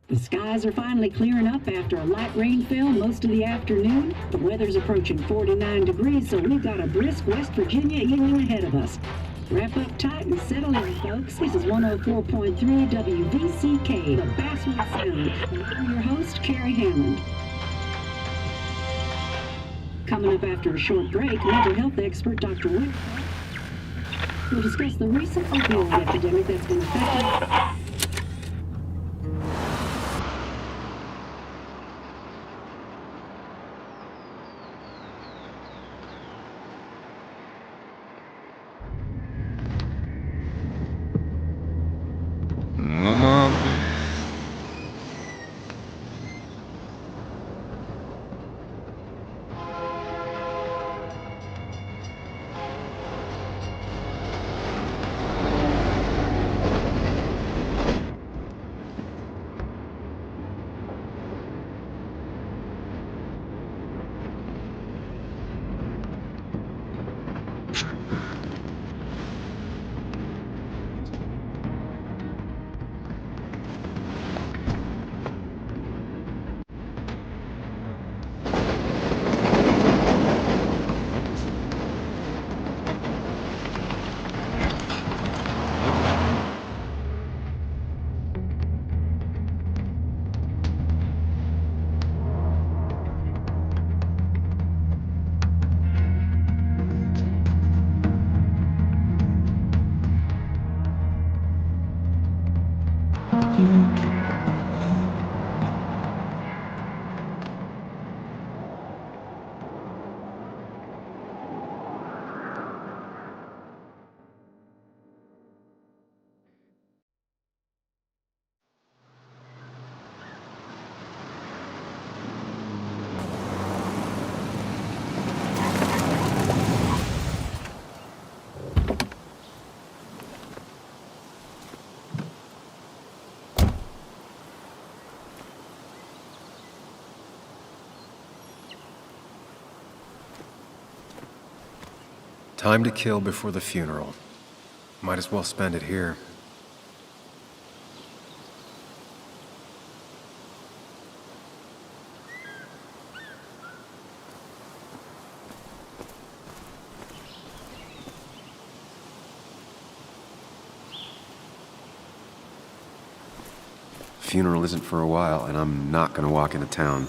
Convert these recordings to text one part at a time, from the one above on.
The skies are finally clearing up after a light rainfall most of the afternoon. The weather's approaching 49 degrees, so we've got a brisk West Virginia evening ahead of us. Wrap up tight and settle in, folks. This is 104.3 WVCK, the Basswood Sound. And I'm your host, Carrie Hammond. Coming up after a short break, mental health expert Dr. Wood will discuss the recent opioid epidemic that's been affecting... Time to kill before the funeral. Might as well spend it here. Funeral isn't for a while, and I'm not gonna walk into town.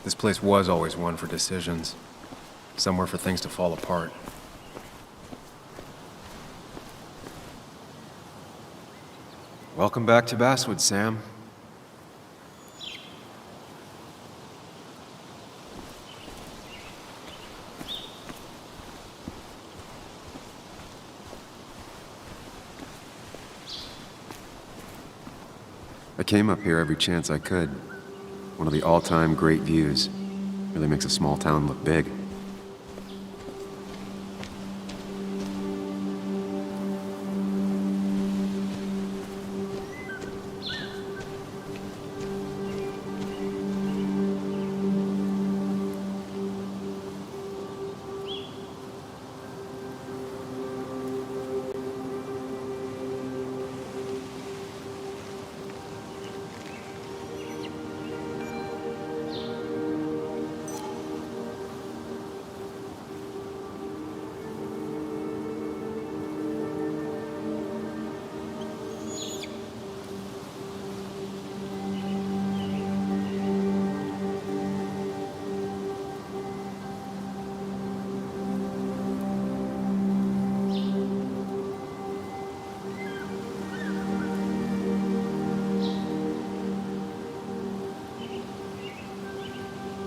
This place was always one for decisions. Somewhere for things to fall apart. Welcome back to Basswood, Sam. I came up here every chance I could. One of the all-time great views. Really makes a small town look big.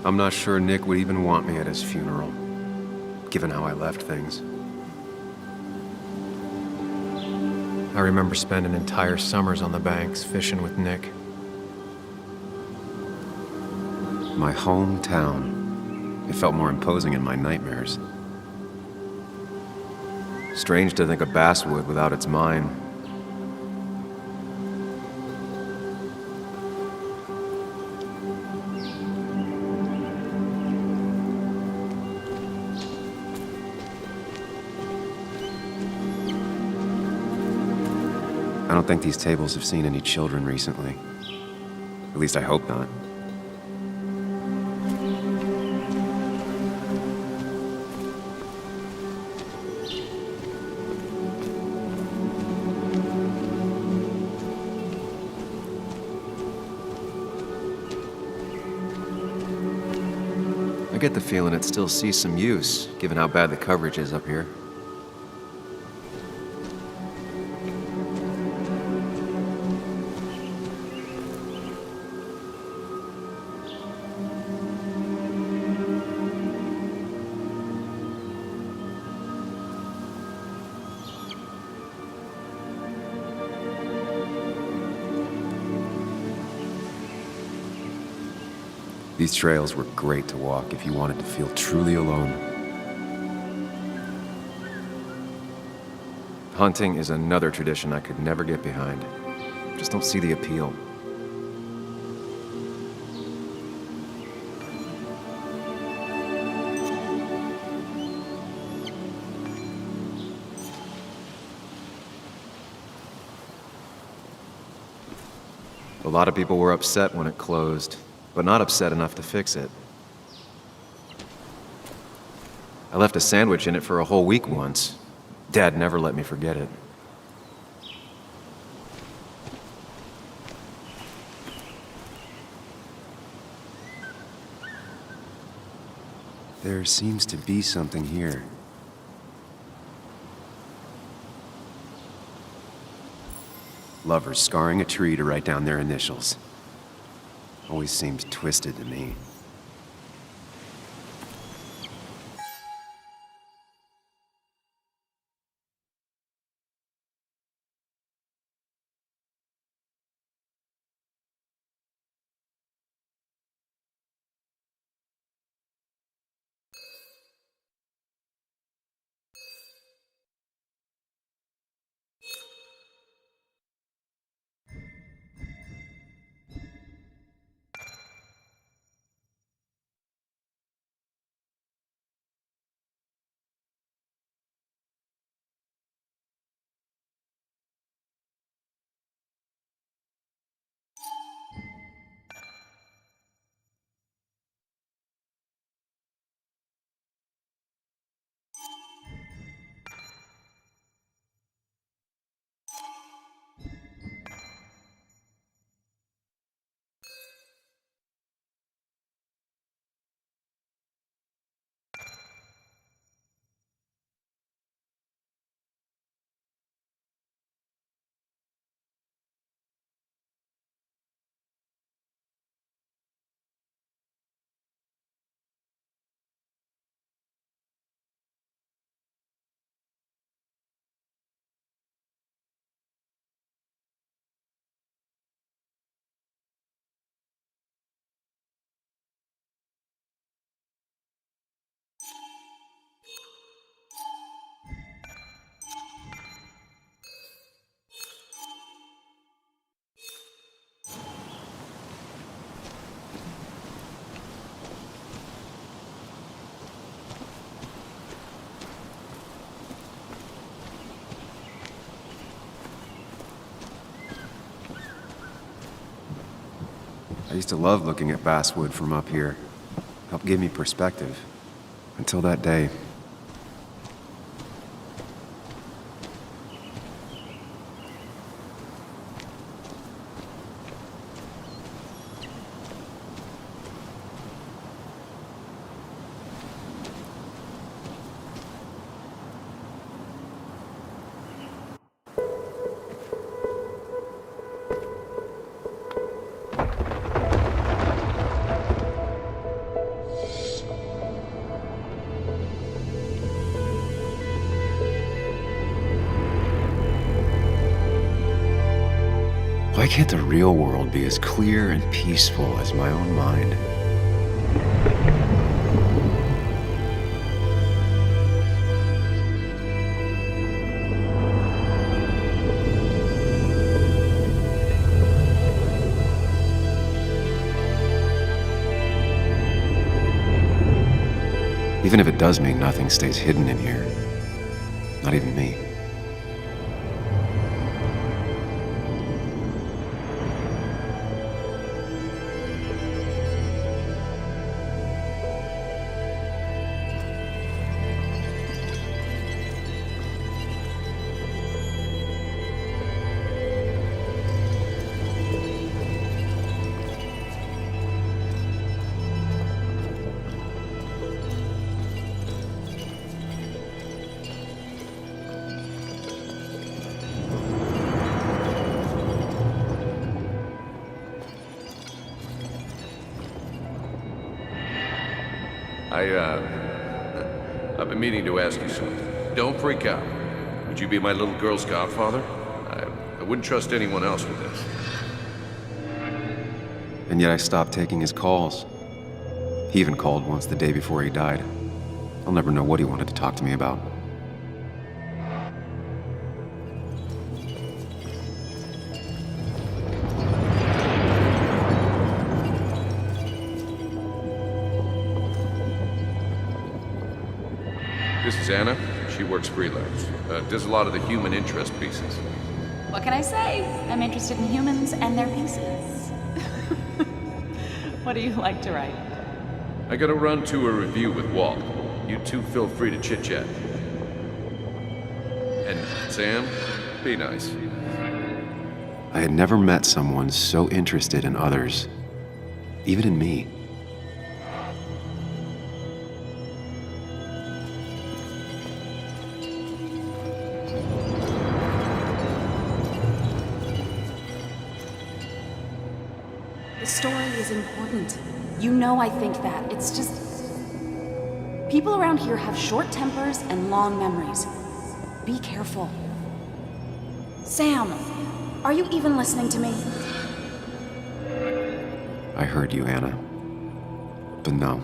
I'm not sure Nick would even want me at his funeral, given how I left things. I remember spending entire summers on the banks fishing with Nick. My hometown. It felt more imposing in my nightmares. Strange to think of Basswood without its mine. don't think these tables have seen any children recently. At least I hope not. I get the feeling it still sees some use, given how bad the coverage is up here. These trails were great to walk if you wanted to feel truly alone. Hunting is another tradition I could never get behind. Just don't see the appeal. A lot of people were upset when it closed, but not upset enough to fix it. I left a sandwich in it for a whole week once. Dad never let me forget it. There seems to be something here. Lovers scarring a tree to write down their initials. Always seems twisted to me. I used to love looking at Basswood from up here. Helped give me perspective. Until that day. Why can't the real world be as clear and peaceful as my own mind? Even if it does mean nothing stays hidden in here. Not even me. I've been meaning to ask you something. Don't freak out. Would you be my little girl's godfather? I wouldn't trust anyone else with this. And yet I stopped taking his calls. He even called once the day before he died. I'll never know what he wanted to talk to me about. This is Anna. She works freelance. Does a lot of the human interest pieces. What can I say? I'm interested in humans and their pieces. What do you like to write? I gotta run to a review with Walt. You two feel free to chit-chat. And Sam, be nice. I had never met someone so interested in others, even in me. The story is important. You know I think that. It's just... people around here have short tempers and long memories. Be careful. Sam, are you even listening to me? I heard you, Anna. But no,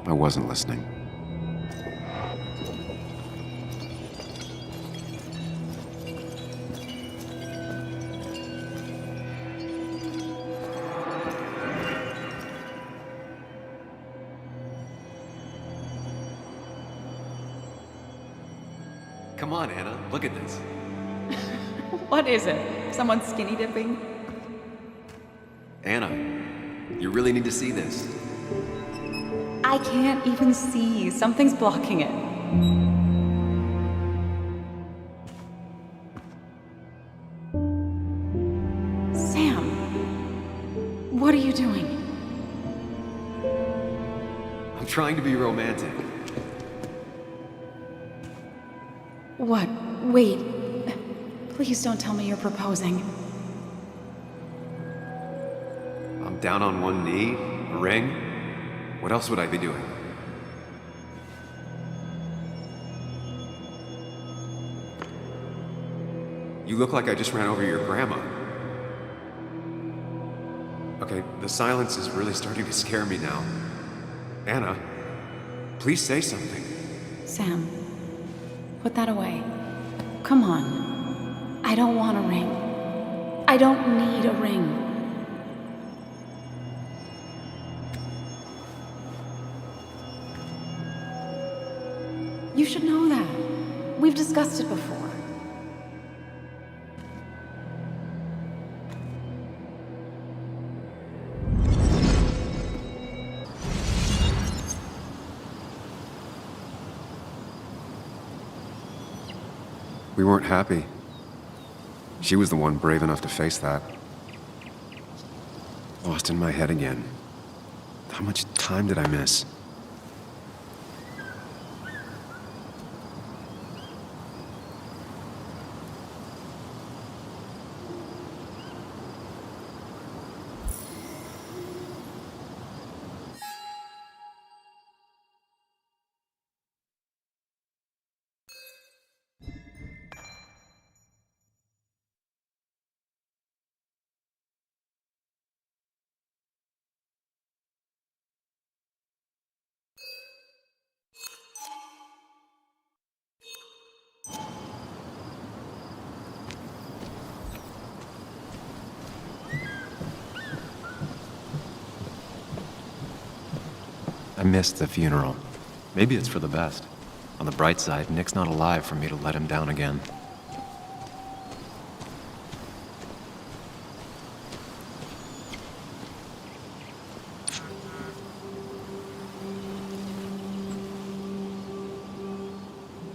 I wasn't listening. Come on, Anna, look at this. What is it? Someone skinny dipping? Anna, you really need to see this. I can't even see. Something's blocking it. Sam, what are you doing? I'm trying to be romantic. What? Wait. Please don't tell me you're proposing. I'm down on one knee, a ring. What else would I be doing? You look like I just ran over your grandma. Okay, the silence is really starting to scare me now. Anna, please say something. Sam, put that away. Come on. I don't want a ring. I don't need a ring. You should know that. We've discussed it before. We weren't happy. She was the one brave enough to face that. Lost in my head again. How much time did I miss? I missed the funeral. Maybe it's for the best. On the bright side, Nick's not alive for me to let him down again.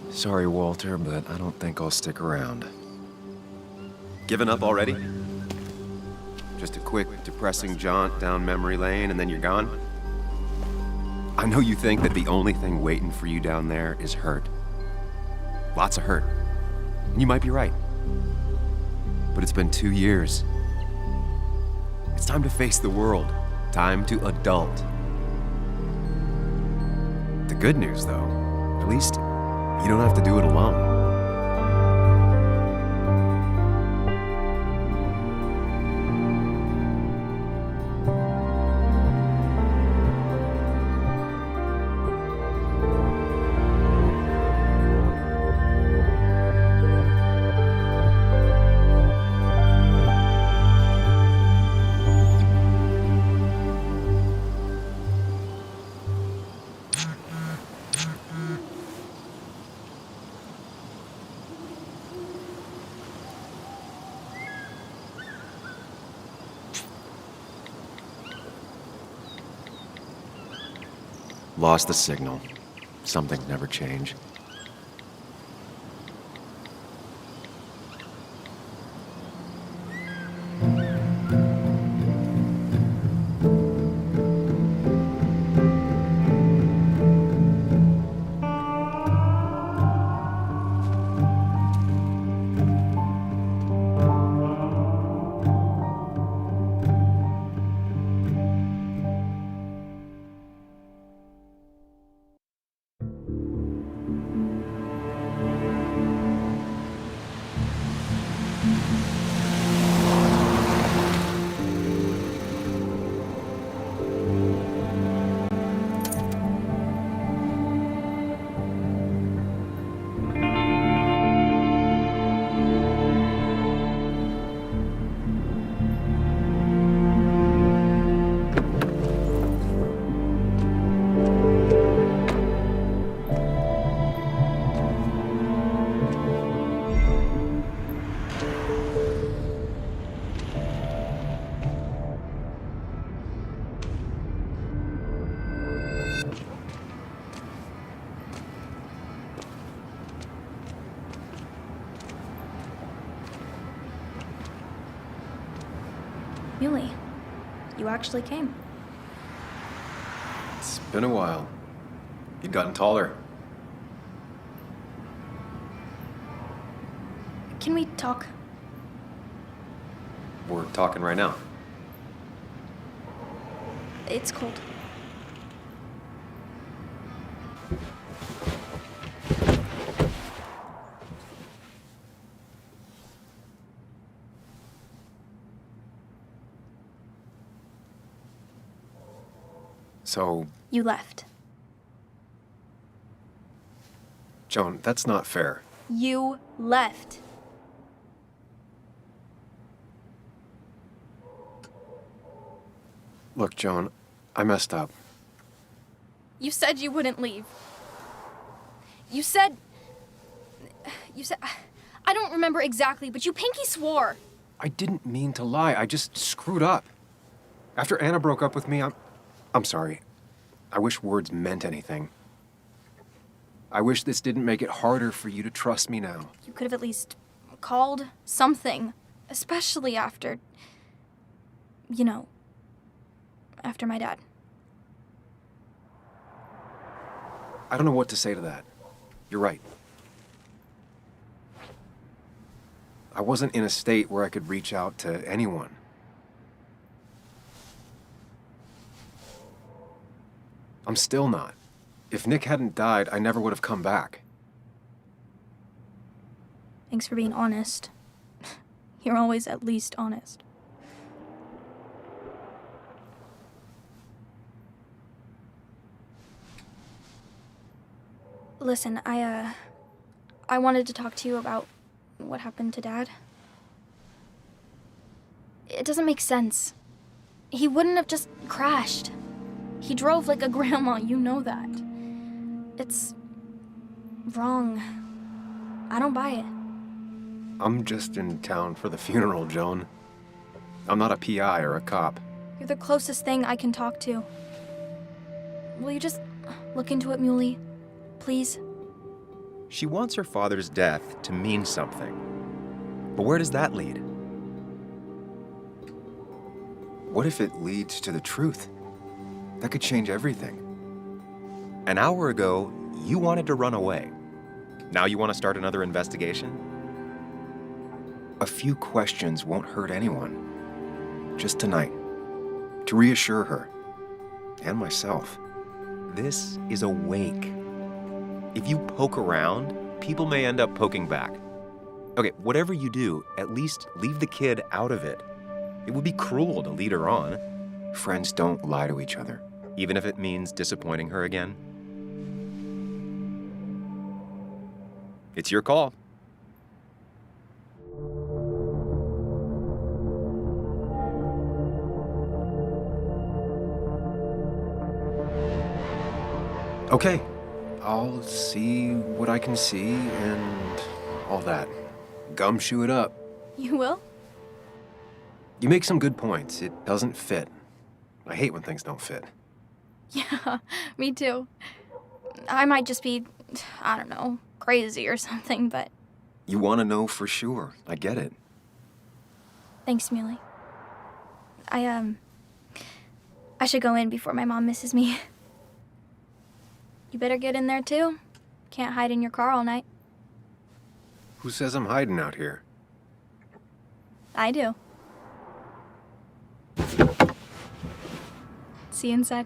Sorry, Walter, but I don't think I'll stick around. Given up already? Just a quick, depressing jaunt down memory lane and then you're gone? I know you think that the only thing waiting for you down there is hurt. Lots of hurt. And you might be right. But it's been 2 years. It's time to face the world. Time to adult. The good news, though, at least you don't have to do it alone. Lost the signal. Some things never change. Muley, you actually came. It's been a while. You've gotten taller. Can we talk? We're talking right now. It's cold. So, You left. Joan, that's not fair. You left. Look, Joan, I messed up. You said you wouldn't leave. You said... I don't remember exactly, but you pinky swore. I didn't mean to lie. I just screwed up. After Anna broke up with me, I'm sorry. I wish words meant anything. I wish this didn't make it harder for you to trust me now. You could have at least called something, especially after... You know, after my dad. I don't know what to say to that. You're right. I wasn't in a state where I could reach out to anyone. I'm still not. If Nick hadn't died, I never would have come back. Thanks for being honest. You're always at least honest. Listen, I wanted to talk to you about what happened to Dad. It doesn't make sense. He wouldn't have just crashed. He drove like a grandma, you know that. It's wrong. I don't buy it. I'm just in town for the funeral, Joan. I'm not a PI or a cop. You're the closest thing I can talk to. Will you just look into it, Muley? Please? She wants her father's death to mean something. But where does that lead? What if it leads to the truth? That could change everything. An hour ago, you wanted to run away. Now you want to start another investigation? A few questions won't hurt anyone. Just tonight. To reassure her. And myself. This is a wake. If you poke around, people may end up poking back. Okay, whatever you do, at least leave the kid out of it. It would be cruel to lead her on. Friends don't lie to each other. Even if it means disappointing her again. It's your call. Okay, I'll see what I can see and all that. Gumshoe it up. You will? You make some good points. It doesn't fit. I hate when things don't fit. Yeah, me too. I might just be, I don't know, crazy or something, but You want to know for sure. I get it. thanks, Muley. I should go in before my mom misses me. You better get in there too. Can't hide in your car all night. Who says I'm hiding out here? I do. See you inside.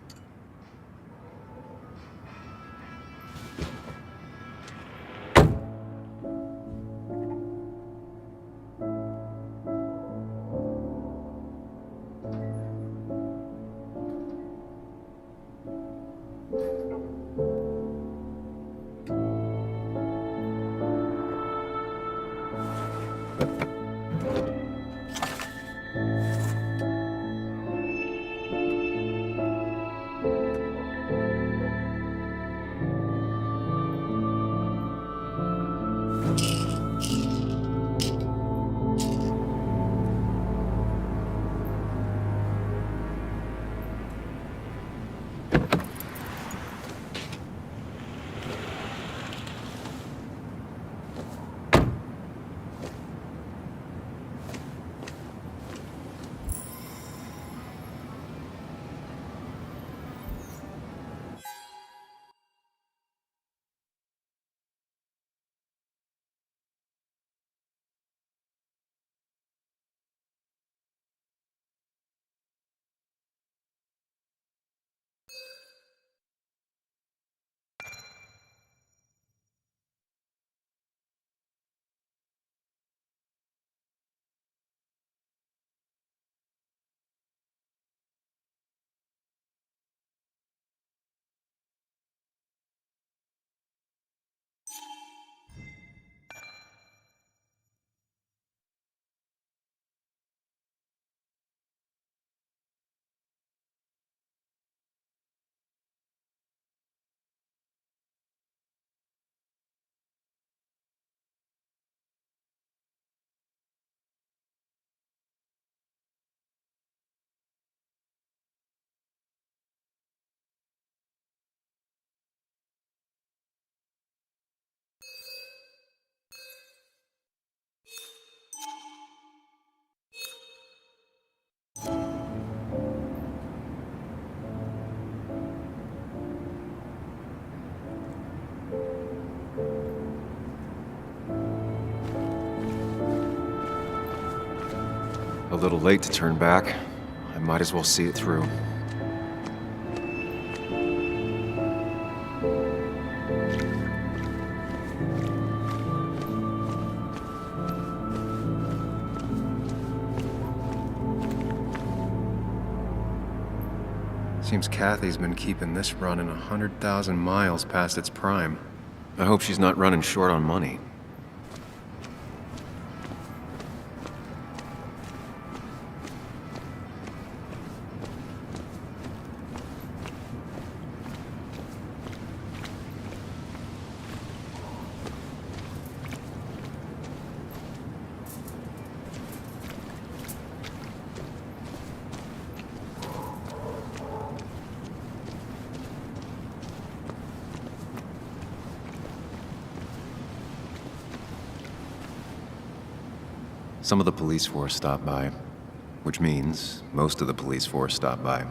A little late to turn back. I might as well see it through. Seems Kathy's been keeping this running 100,000 miles past its prime. I hope she's not running short on money. Some of the police force stopped by, which means most of the police force stopped by.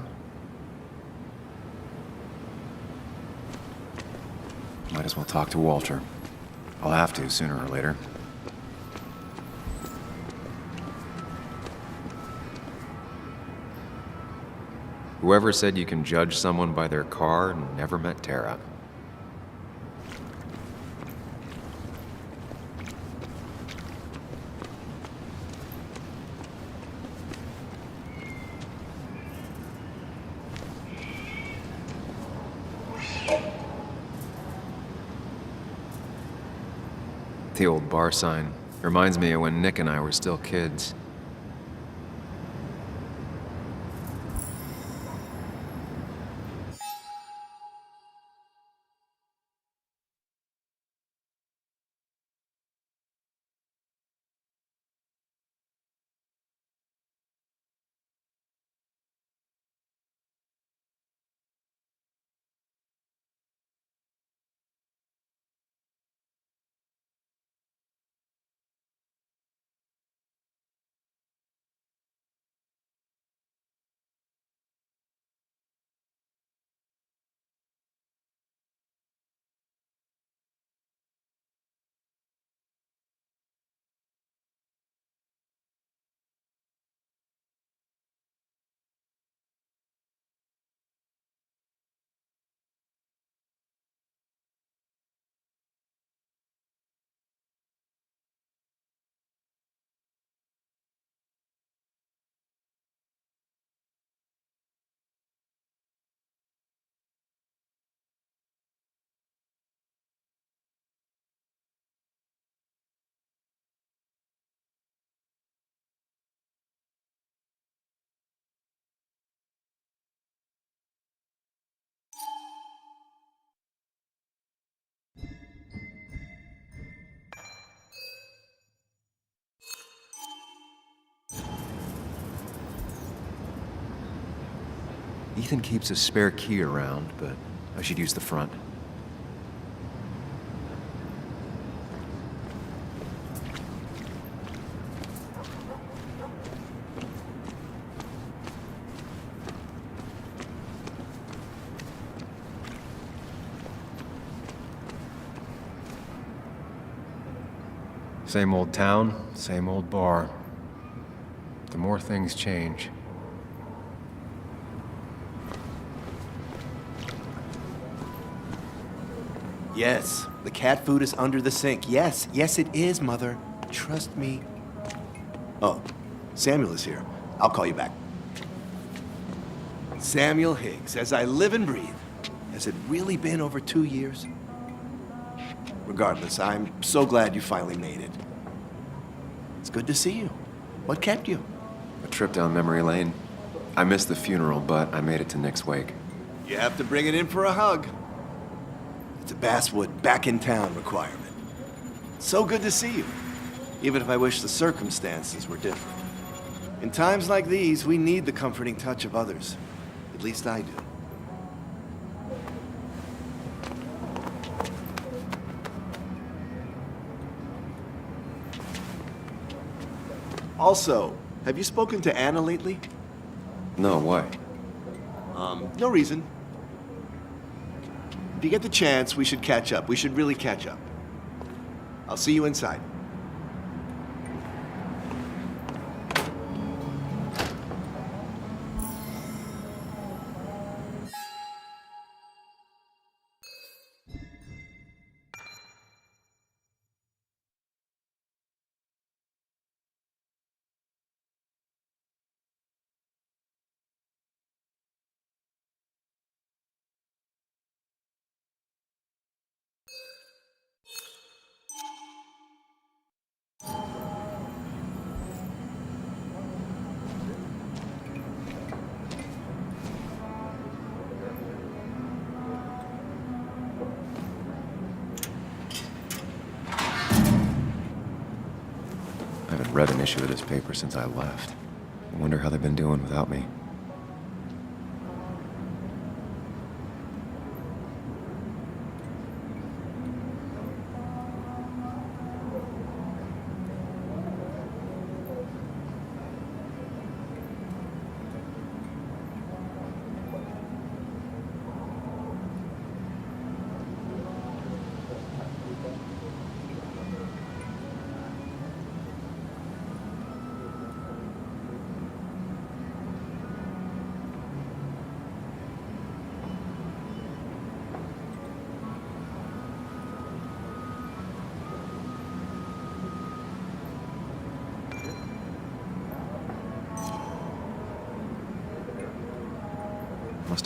Might as well talk to Walter. I'll have to sooner or later. Whoever said you can judge someone by their car never met Tara. The old bar sign reminds me of when Nick and I were still kids. Ethan keeps a spare key around, but I should use the front. Same old town, same old bar. The more things change. Yes, the cat food is under the sink. Yes, yes it is, Mother. Trust me. Oh, Samuel is here. I'll call you back. Samuel Higgs, as I live and breathe. Has it really been over 2 years? Regardless, I'm so glad you finally made it. It's good to see you. What kept you? A trip down memory lane. I missed the funeral, but I made it to Nick's wake. You have to bring it in for a hug. It's a Basswood back in town requirement. So good to see you, even if I wish the circumstances were different. In times like these, we need the comforting touch of others. At least I do. Also, have you spoken to Anna lately? No, why? No reason. If you get the chance, we should catch up. We should really catch up. I'll see you inside. I haven't read an issue of this paper since I left. I wonder how they've been doing without me.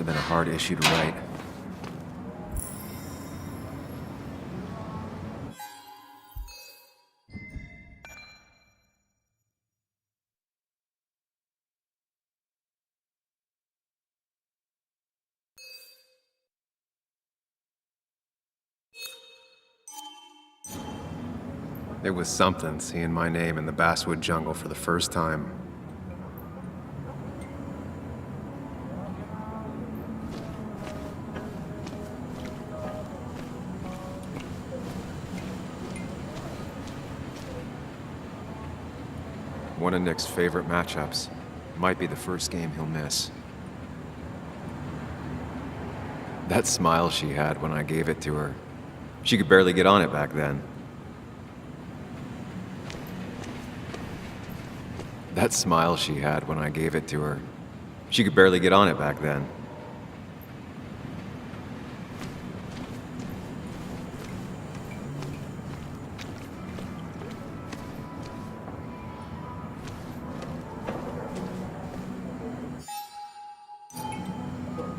have been a hard issue to write. It was something seeing my name in the Basswood jungle for the first time. One of Nick's favorite matchups. Might be the first game he'll miss. That smile she had when I gave it to her. She could barely get on it back then. That smile she had when I gave it to her. She could barely get on it back then.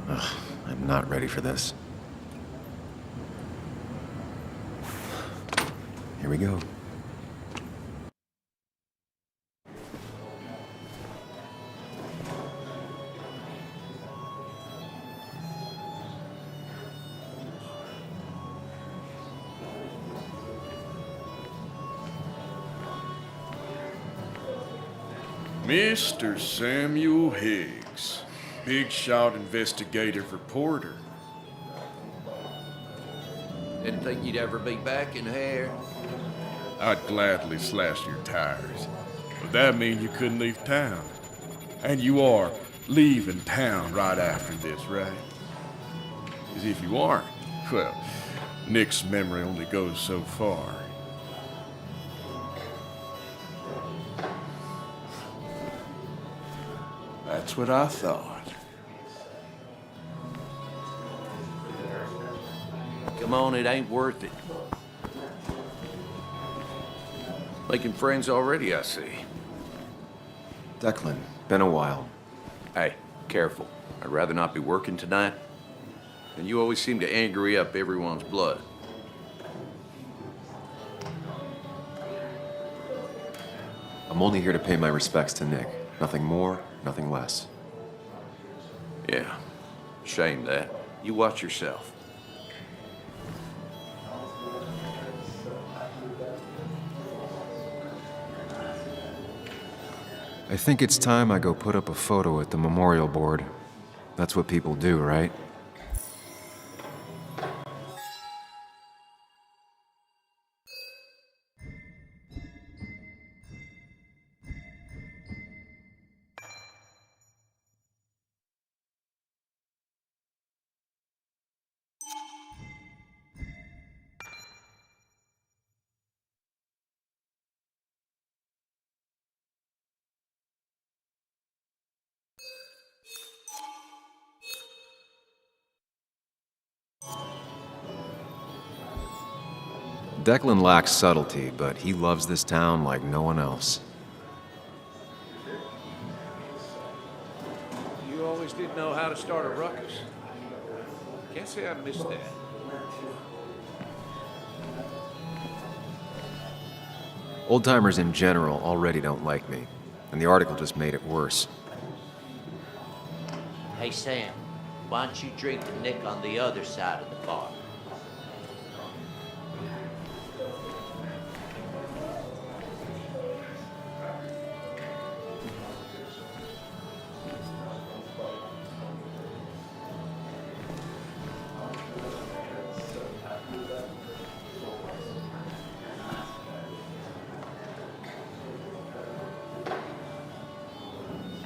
Ugh, I'm not ready for this. Here we go. Mr. Samuel Higgs, big shot investigative reporter. Didn't think you'd ever be back in here. I'd gladly slash your tires, but that means you couldn't leave town. And you are leaving town right after this, right? As if you aren't, well, Nick's memory only goes so far. That's what I thought. Come on, it ain't worth it. Making friends already, I see. Declan, been a while. Hey, careful. I'd rather not be working tonight. And you always seem to angry up everyone's blood. I'm only here to pay my respects to Nick. Nothing more, nothing less. Yeah, shame that. You watch yourself. I think it's time I go put up a photo at the memorial board. That's what people do, right? Declan lacks subtlety, but he loves this town like no one else. You always did know how to start a ruckus. Can't say I missed that. Old-timers in general already don't like me, and the article just made it worse. Hey, Sam, why don't you drink to Nick on the other side of the bar?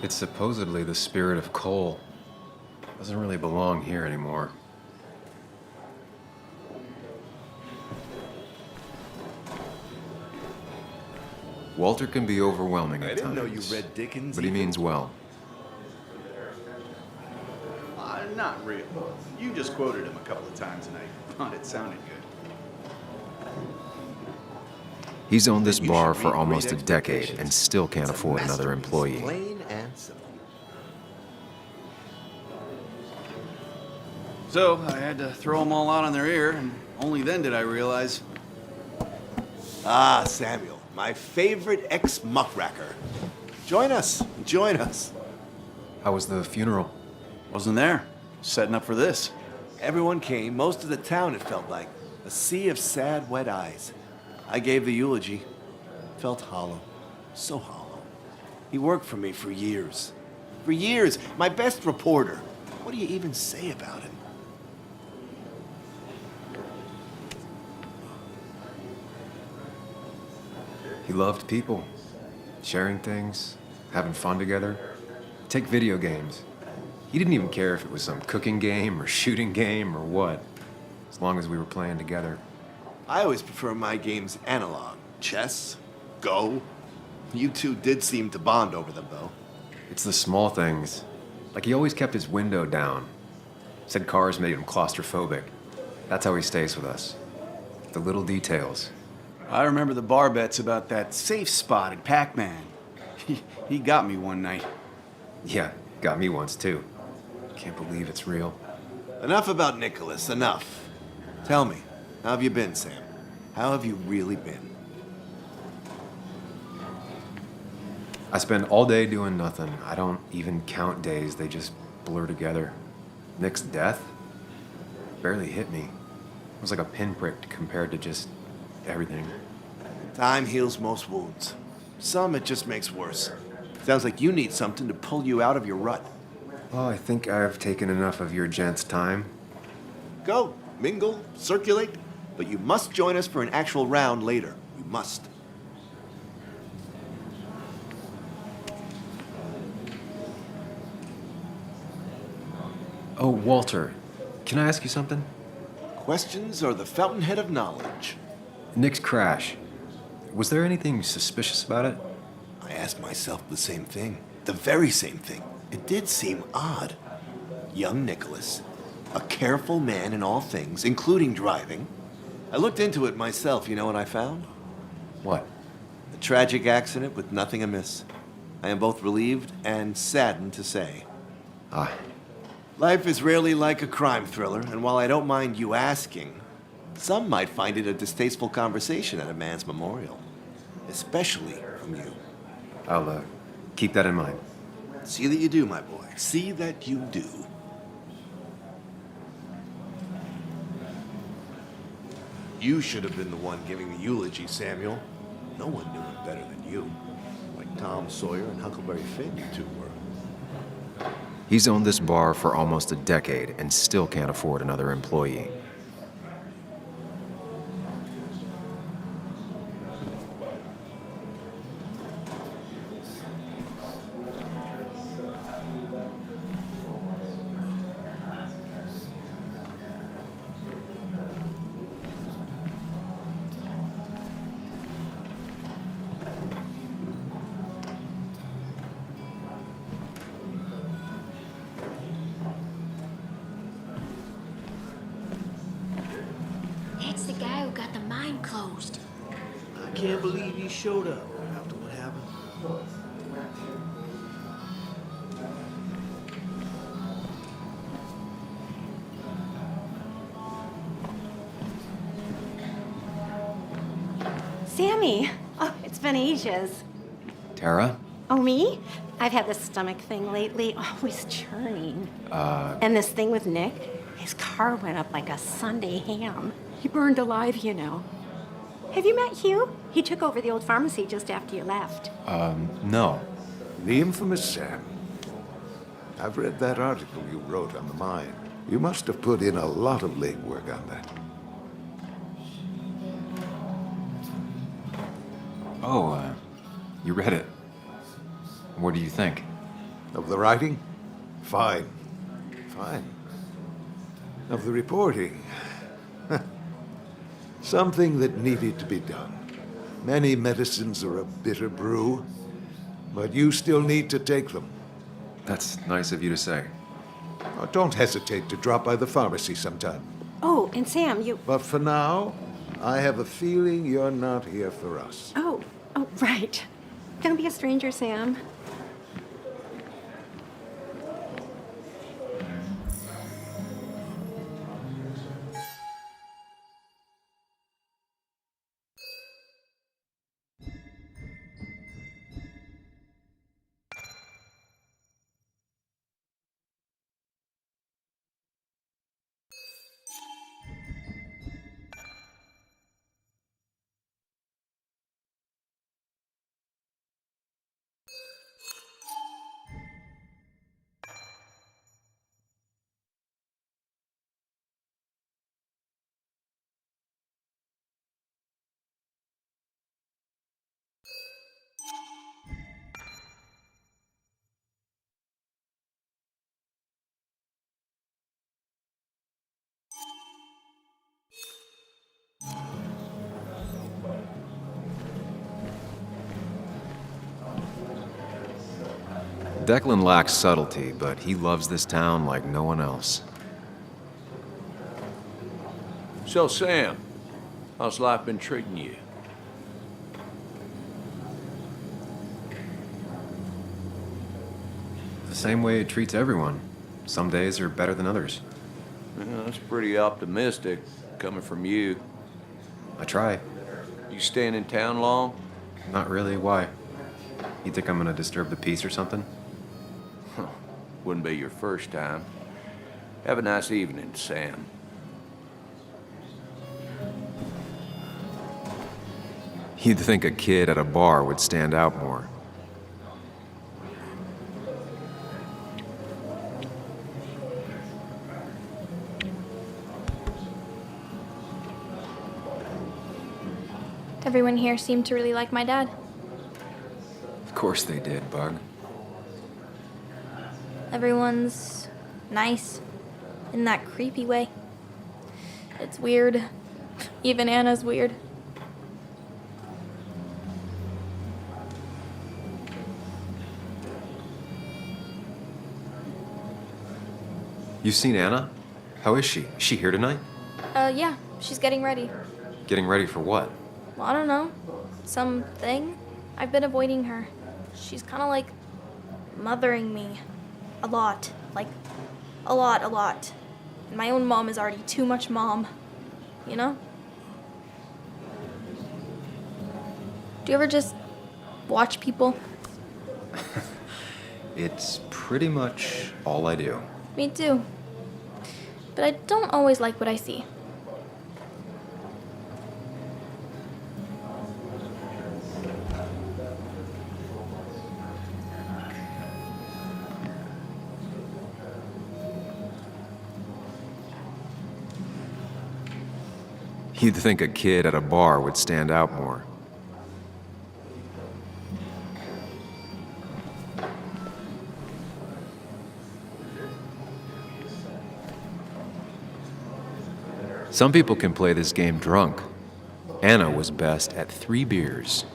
It's supposedly the spirit of coal. Doesn't really belong here anymore. Walter can be overwhelming at times. I didn't know you read Dickens. But he means well. Not really. You just quoted him a couple of times and I thought it sounded good. He's owned this You bar should for read almost a Great decade Expectations. and still can't It's a afford another masterpiece, employee. Plain and simple. So I had to throw them all out on their ear, and only then did I realize. Ah, Samuel, my favorite ex-muckracker. Join us, join us. How was the funeral? Wasn't there. Setting up for this. Everyone came, most of the town, it felt like. A sea of sad, wet eyes. I gave the eulogy. Felt hollow. So hollow. He worked for me for years. For years, my best reporter. What do you even say about him? He loved people, sharing things, having fun together. Take video games. He didn't even care if it was some cooking game or shooting game or what, as long as we were playing together. I always prefer my games analog. Chess, Go. You two did seem to bond over them, though. It's the small things. Like he always kept his window down. Said cars made him claustrophobic. That's how he stays with us. The little details. I remember the bar bets about that safe spot at Pac-Man. He got me one night. Yeah, got me once too. Can't believe it's real. Enough about Nicholas, enough. Tell me, how have you been, Sam? How have you really been? I spend all day doing nothing. I don't even count days. They just blur together. Nick's death barely hit me. It was like a pinprick compared to just everything. Time heals most wounds. Some it just makes worse. Sounds like you need something to pull you out of your rut. Well, I think I've taken enough of your gents' time. Go, mingle, circulate, but you must join us for an actual round later. You must. Oh, Walter, can I ask you something? Questions are the fountainhead of knowledge. Nick's crash. Was there anything suspicious about it? I asked myself the same thing. The very same thing. It did seem odd. Young Nicholas, a careful man in all things, including driving. I looked into it myself, you know what I found? What? A tragic accident with nothing amiss. I am both relieved and saddened to say. Ah. Life is rarely like a crime thriller, and while I don't mind you asking, some might find it a distasteful conversation at a man's memorial. Especially from you. I'll, keep that in mind. See that you do, my boy. See that you do. You should have been the one giving the eulogy, Samuel. No one knew him better than you. Like Tom Sawyer and Huckleberry Finn, you two were. He's owned this bar for almost a decade and still can't afford another employee. That's the guy who got the mine closed. I can't believe he showed up after what happened. Sammy! Oh, it's been ages. Tara? Oh, me? I've had this stomach thing lately, always churning. And this thing with Nick, his car went up like a Sunday ham. He burned alive, you know. Have you met Hugh? He took over the old pharmacy just after you left. No. The infamous Sam. I've read that article you wrote on the mine. You must have put in a lot of legwork on that. Oh, you read it. What do you think? Of the writing? Fine. Fine. Of the reporting? Something that needed to be done. Many medicines are a bitter brew, but you still need to take them. That's nice of you to say. Oh, don't hesitate to drop by the pharmacy sometime. Oh, and Sam, you... But for now, I have a feeling you're not here for us. Oh, right. Don't be a stranger, Sam. Declan lacks subtlety, but he loves this town like no one else. So, Sam, how's life been treating you? The same way it treats everyone. Some days are better than others. Yeah, that's pretty optimistic, coming from you. I try. You staying in town long? Not really. Why? You think I'm gonna disturb the peace or something? Wouldn't be your first time. Have a nice evening, Sam. You'd think a kid at a bar would stand out more. Everyone here seemed to really like my dad. Of course they did, Bug. Everyone's nice in that creepy way. It's weird. Even Anna's weird. You seen Anna? How is she? Is she here tonight? Yeah, she's getting ready. Getting ready for what? Well, I don't know. Something? I've been avoiding her. She's kind of like mothering me. A lot. Like, a lot. And my own mom is already too much mom. You know? Do you ever just watch people? It's pretty much all I do. Me too. But I don't always like what I see. You'd think a kid at a bar would stand out more. Some people can play this game drunk. Anna was best at 3 beers.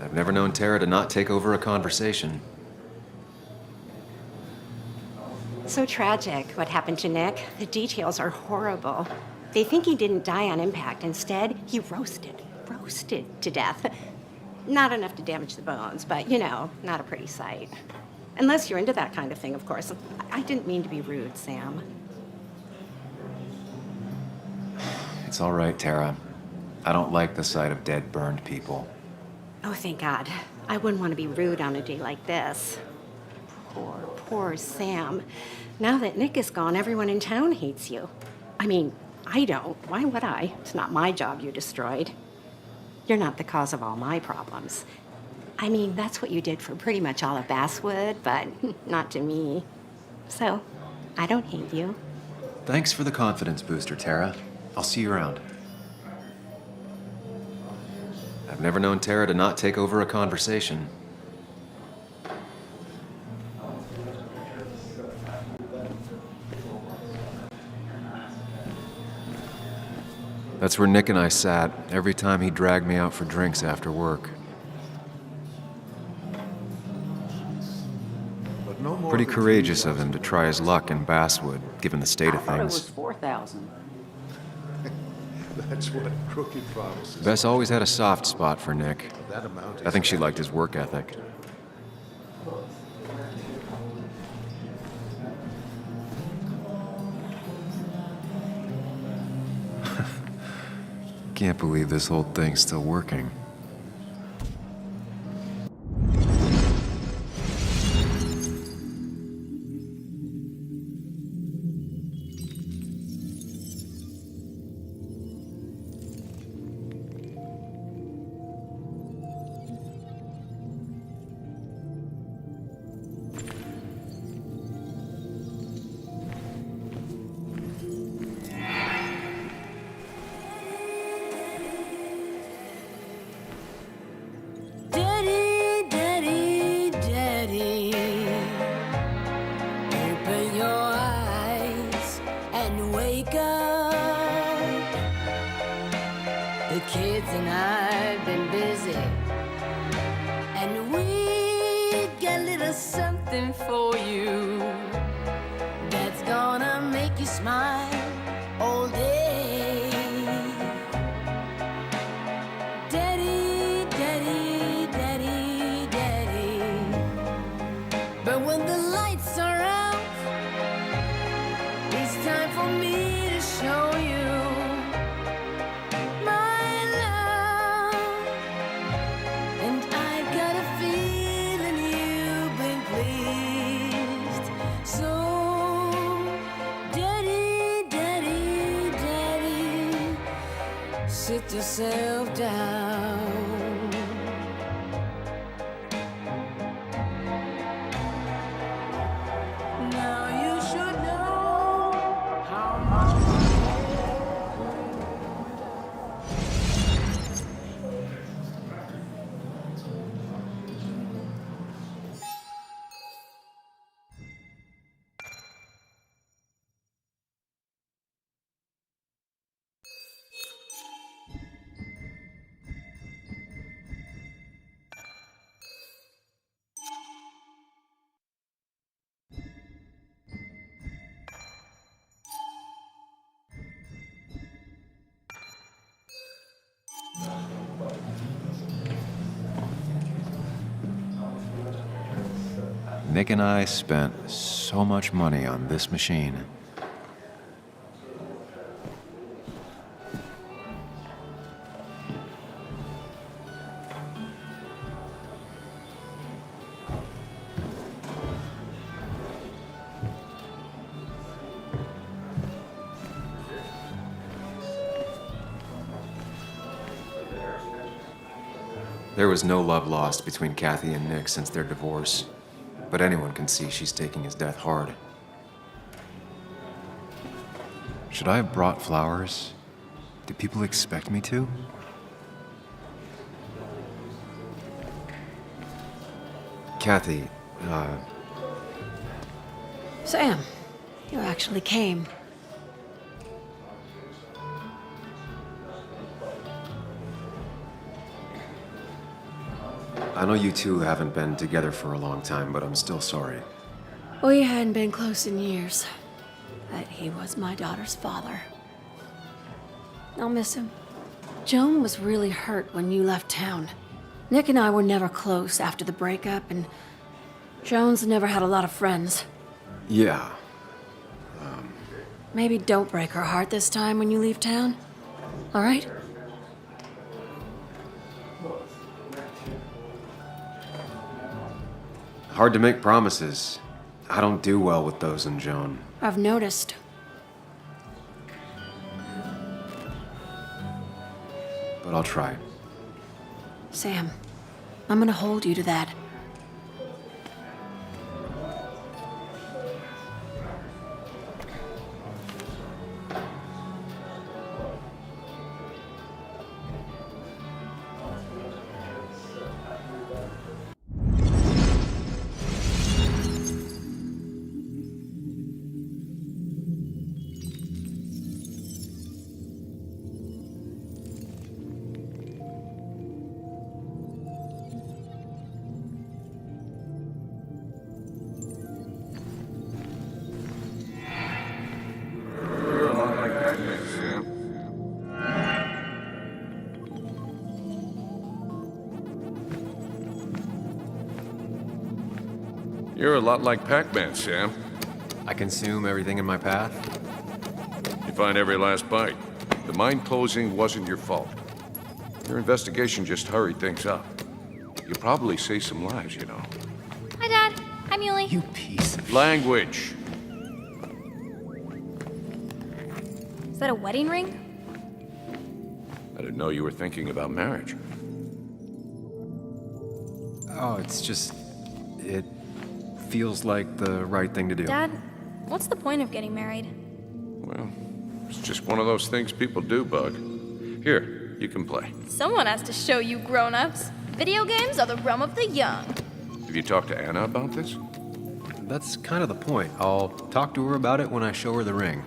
I've never known Tara to not take over a conversation. So tragic what happened to Nick. The details are horrible. They think he didn't die on impact. Instead, he roasted to death. Not enough to damage the bones, but, you know, not a pretty sight. Unless you're into that kind of thing, of course. I didn't mean to be rude, Sam. It's all right, Tara. I don't like the sight of dead, burned people. Oh, thank God. I wouldn't want to be rude on a day like this. Poor Sam. Now that Nick is gone, everyone in town hates you. I mean, I don't. Why would I? It's not my job you destroyed. You're not the cause of all my problems. I mean, that's what you did for pretty much all of Basswood, but not to me. So, I don't hate you. Thanks for the confidence booster, Tara. I'll see you around. I've never known Tara to not take over a conversation. That's where Nick and I sat every time he dragged me out for drinks after work. Pretty courageous of him to try his luck in Basswood, given the state of I thought it things. was 4,000. That's what crooked promises. Bess always had a soft spot for Nick. That amount is I think she liked his work ethic. Can't believe this whole thing's still working. The kids and I've been busy, and we got a little something for you that's gonna make you smile all day. Daddy, daddy, daddy, daddy. But when the lights are out, it's time for me to show you sit yourself down. Now you should know how much Nick and I spent so much money on this machine. There was no love lost between Kathy and Nick since their divorce, but anyone can see she's taking his death hard. Should I have brought flowers? Do people expect me to? Kathy, Sam, you actually came. I know you two haven't been together for a long time, but I'm still sorry. We hadn't been close in years, but he was my daughter's father. I'll miss him. Joan was really hurt when you left town. Nick and I were never close after the breakup, and Jones never had a lot of friends. Yeah. Maybe don't break her heart this time when you leave town. All right? Hard to make promises. I don't do well with those in Joan. I've noticed. But I'll try. Sam, I'm gonna hold you to that. You're a lot like Pac-Man, Sam. I consume everything in my path. You find every last bite. The mine closing wasn't your fault. Your investigation just hurried things up. You probably saved some lives, you know. Hi, Dad. Hi, Muley. You piece of... Language. Is that a wedding ring? I didn't know you were thinking about marriage. Oh, it's just... It feels like the right thing to do. Dad, what's the point of getting married? Well, it's just one of those things people do, Bug. Here, you can play. Someone has to show you grown-ups. Video games are the realm of the young. Have you talked to Anna about this? That's kind of the point. I'll talk to her about it when I show her the ring.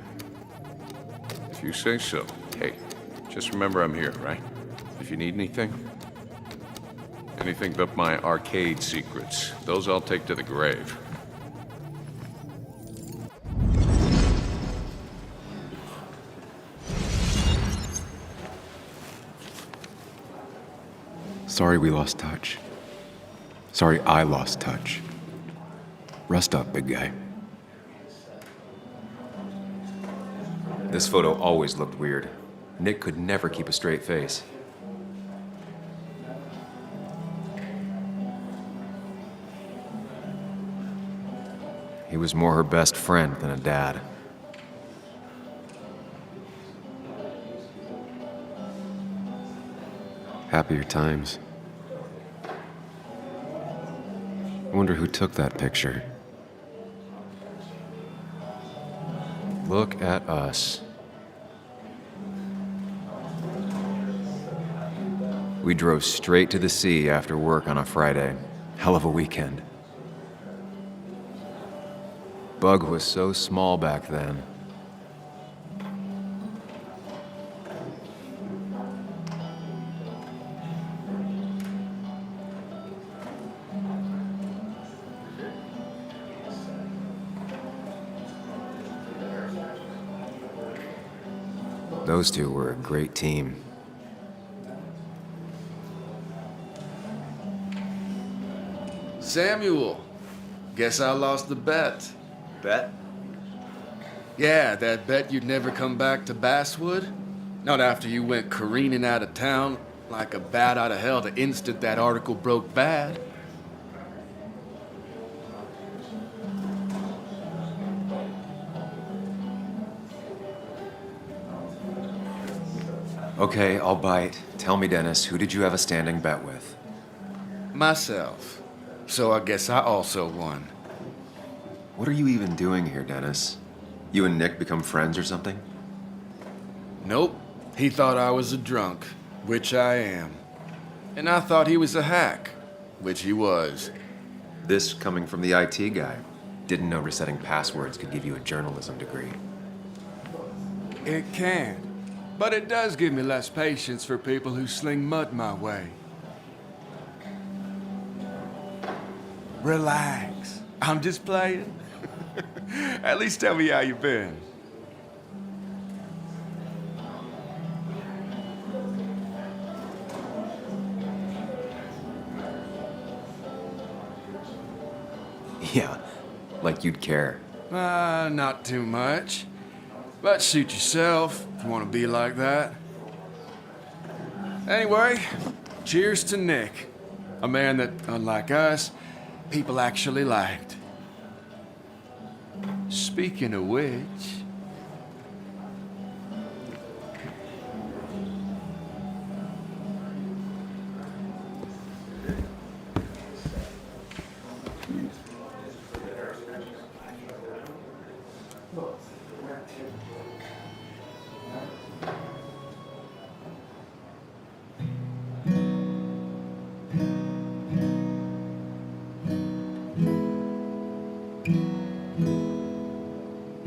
If you say so. Hey, just remember I'm here, right? If you need anything. Anything but my arcade secrets. Those I'll take to the grave. Sorry we lost touch. Sorry I lost touch. Rest up, big guy. This photo always looked weird. Nick could never keep a straight face. He was more her best friend than a dad. Happier times. I wonder who took that picture. Look at us. We drove straight to the sea after work on a Friday. Hell of a weekend. Bug was so small back then. Those two were a great team. Samuel, guess I lost the bet. Bet? Yeah, that bet you'd never come back to Basswood? Not after you went careening out of town like a bat out of hell the instant that article broke bad. Okay, I'll bite. Tell me, Dennis, who did you have a standing bet with? Myself. So I guess I also won. What are you even doing here, Dennis? You and Nick become friends or something? Nope. He thought I was a drunk, which I am. And I thought he was a hack, which he was. This coming from the IT guy. Didn't know resetting passwords could give you a journalism degree. It can. But it does give me less patience for people who sling mud my way. Relax. I'm just playing. At least tell me how you been. Yeah, like you'd care. Not too much. But suit yourself if you want to be like that. Anyway, cheers to Nick. A man that, unlike us, people actually liked. Speaking of which...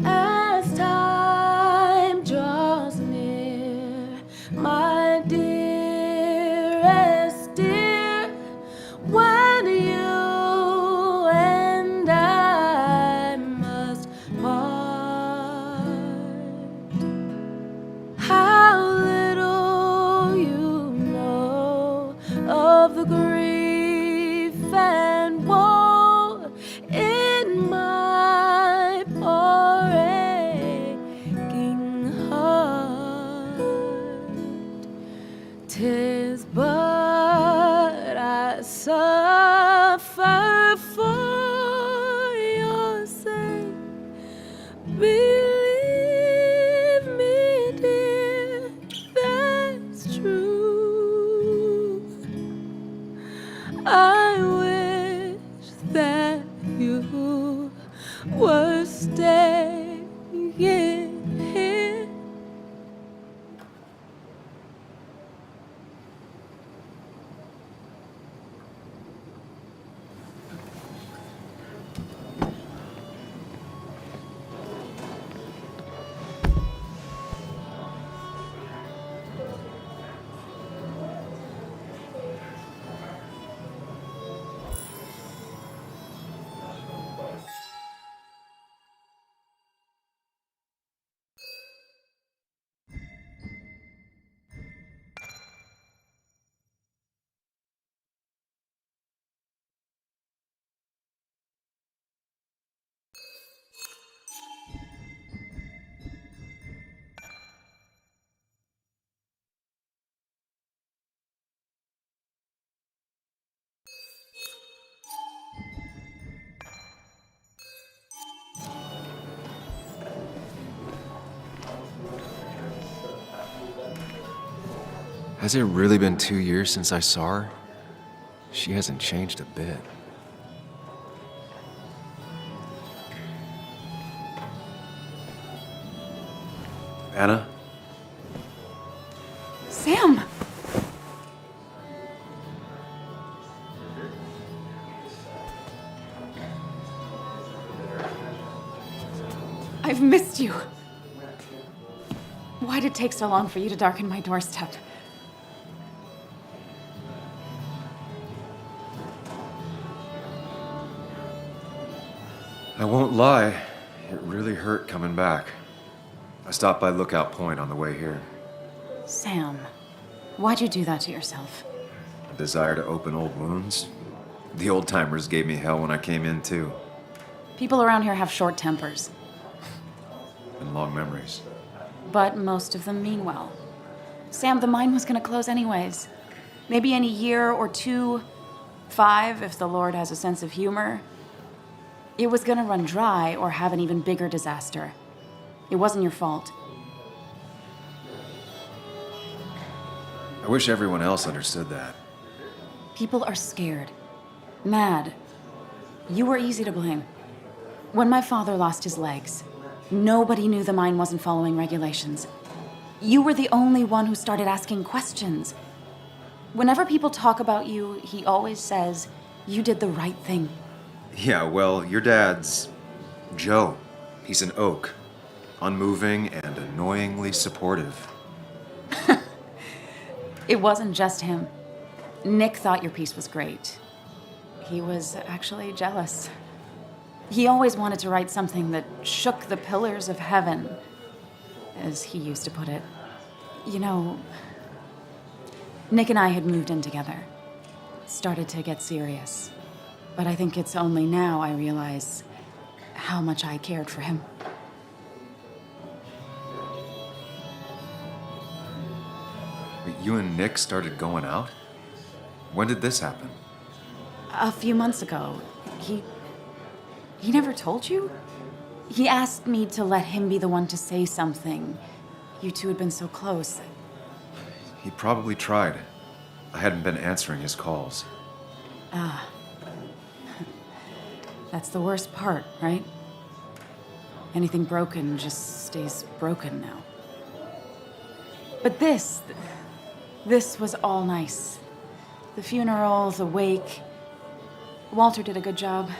As time draws near, my dearest dear, when you and I must part, how little you know of the grief and woe in my poor aching heart. 'Tis but I suffer for your sake. Believe me, dear, that's true. I wish that you were staying here. Has it really been 2 years since I saw her? She hasn't changed a bit. Anna? Sam! I've missed you. Why'd it take so long for you to darken my doorstep? I won't lie, it really hurt coming back. I stopped by Lookout Point on the way here. Sam, why'd you do that to yourself? A desire to open old wounds? The old-timers gave me hell when I came in, too. People around here have short tempers, And long memories. but most of them mean well. Sam, the mine was gonna close anyways. Maybe in a year or 2, 5, if the Lord has a sense of humor. It was gonna run dry or have an even bigger disaster. It wasn't your fault. I wish everyone else understood that. People are scared. Mad. You were easy to blame. When my father lost his legs, nobody knew the mine wasn't following regulations. You were the only one who started asking questions. Whenever people talk about you, he always says, you did the right thing. Yeah, well, your dad's Joe. He's an oak. Unmoving and annoyingly supportive. It wasn't just him. Nick thought your piece was great. He was actually jealous. He always wanted to write something that shook the pillars of heaven, as he used to put it. You know, Nick and I had moved in together. Started to get serious. But I think it's only now I realize how much I cared for him. You and Nick started going out? When did this happen? A few months ago. He never told you? He asked me to let him be the one to say something. You two had been so close. He probably tried. I hadn't been answering his calls. Ah. That's the worst part, right? Anything broken just stays broken now. But this was all nice. The funeral, the wake. Walter did a good job.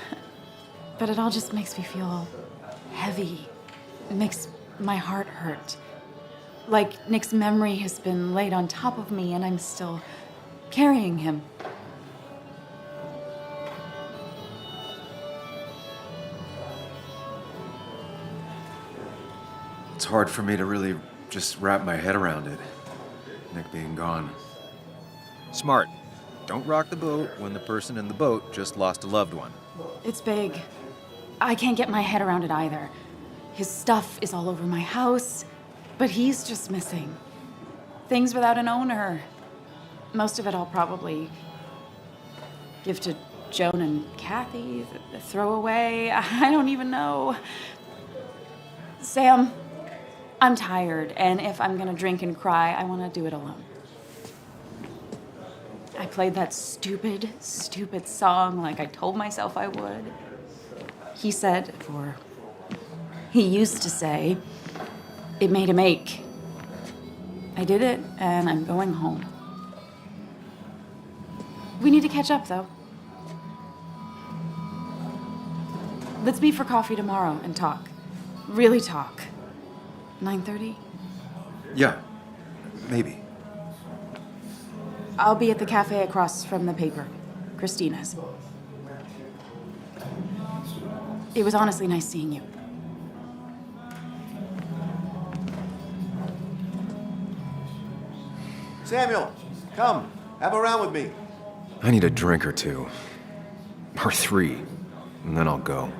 But it all just makes me feel heavy. It makes my heart hurt. Like Nick's memory has been laid on top of me and I'm still carrying him. It's hard for me to really just wrap my head around it. Nick being gone. Smart. Don't rock the boat when the person in the boat just lost a loved one. It's big. I can't get my head around it either. His stuff is all over my house, but he's just missing. Things without an owner. Most of it I'll probably give to Joan and Kathy, throw away. I don't even know. Sam, I'm tired, and if I'm gonna drink and cry, I wanna do it alone. I played that stupid song like I told myself I would. He said, or he used to say, it made him ache. I did it, and I'm going home. We need to catch up, though. Let's meet for coffee tomorrow and talk. Really talk. 9:30? Yeah, maybe. I'll be at the cafe across from the paper, Christina's. It was honestly nice seeing you. Samuel, come, have a round with me. I need a drink or two. Or 3, and then I'll go.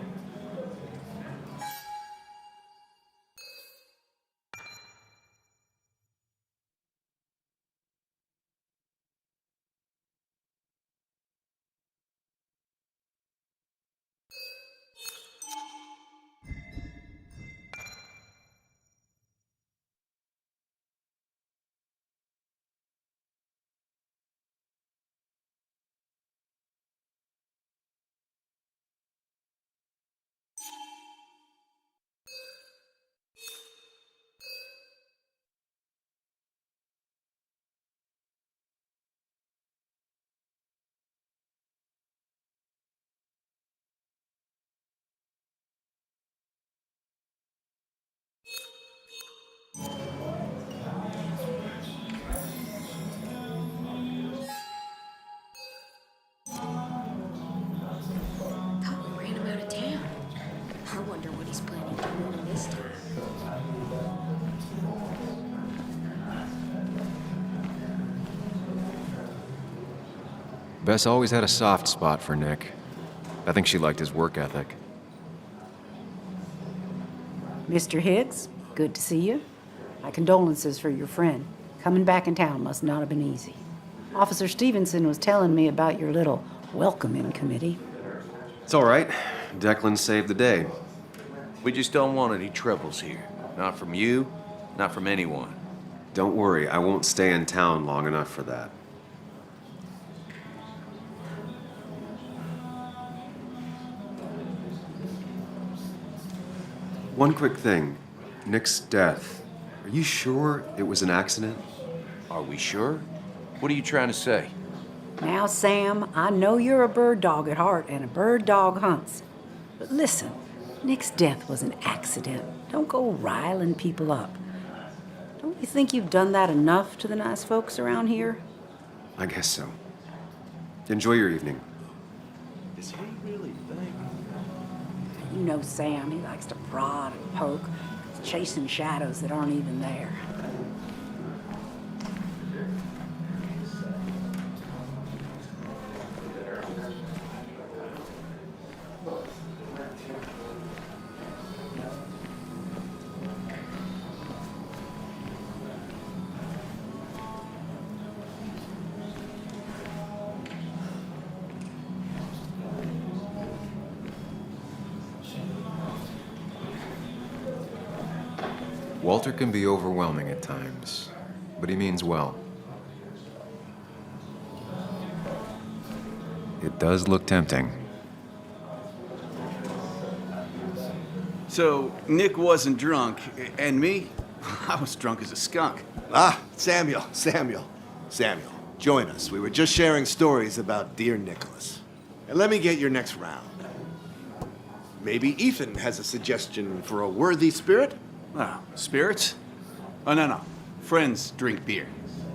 Thought we ran him out of town. I wonder what he's planning to do this time. Bess always had a soft spot for Nick. I think she liked his work ethic. Mr. Higgs, good to see you. My condolences for your friend. Coming back in town must not have been easy. Officer Stevenson was telling me about your little welcoming committee. It's all right. Declan saved the day. We just don't want any troubles here. Not from you, not from anyone. Don't worry, I won't stay in town long enough for that. One quick thing. Nick's death. Are you sure it was an accident? Are we sure? What are you trying to say? Now, Sam, I know you're a bird dog at heart and a bird dog hunts. But listen, Nick's death was an accident. Don't go riling people up. Don't you think you've done that enough to the nice folks around here? I guess so. Enjoy your evening. Is he really think? You know Sam, he likes to prod and poke, chasing shadows that aren't even there. Walter can be overwhelming at times, but he means well. It does look tempting. So, Nick wasn't drunk, and me? I was drunk as a skunk. Ah, Samuel. Join us. We were just sharing stories about dear Nicholas. And let me get your next round. Maybe Ethan has a suggestion for a worthy spirit? Oh, spirits? Oh, no. Friends drink beer.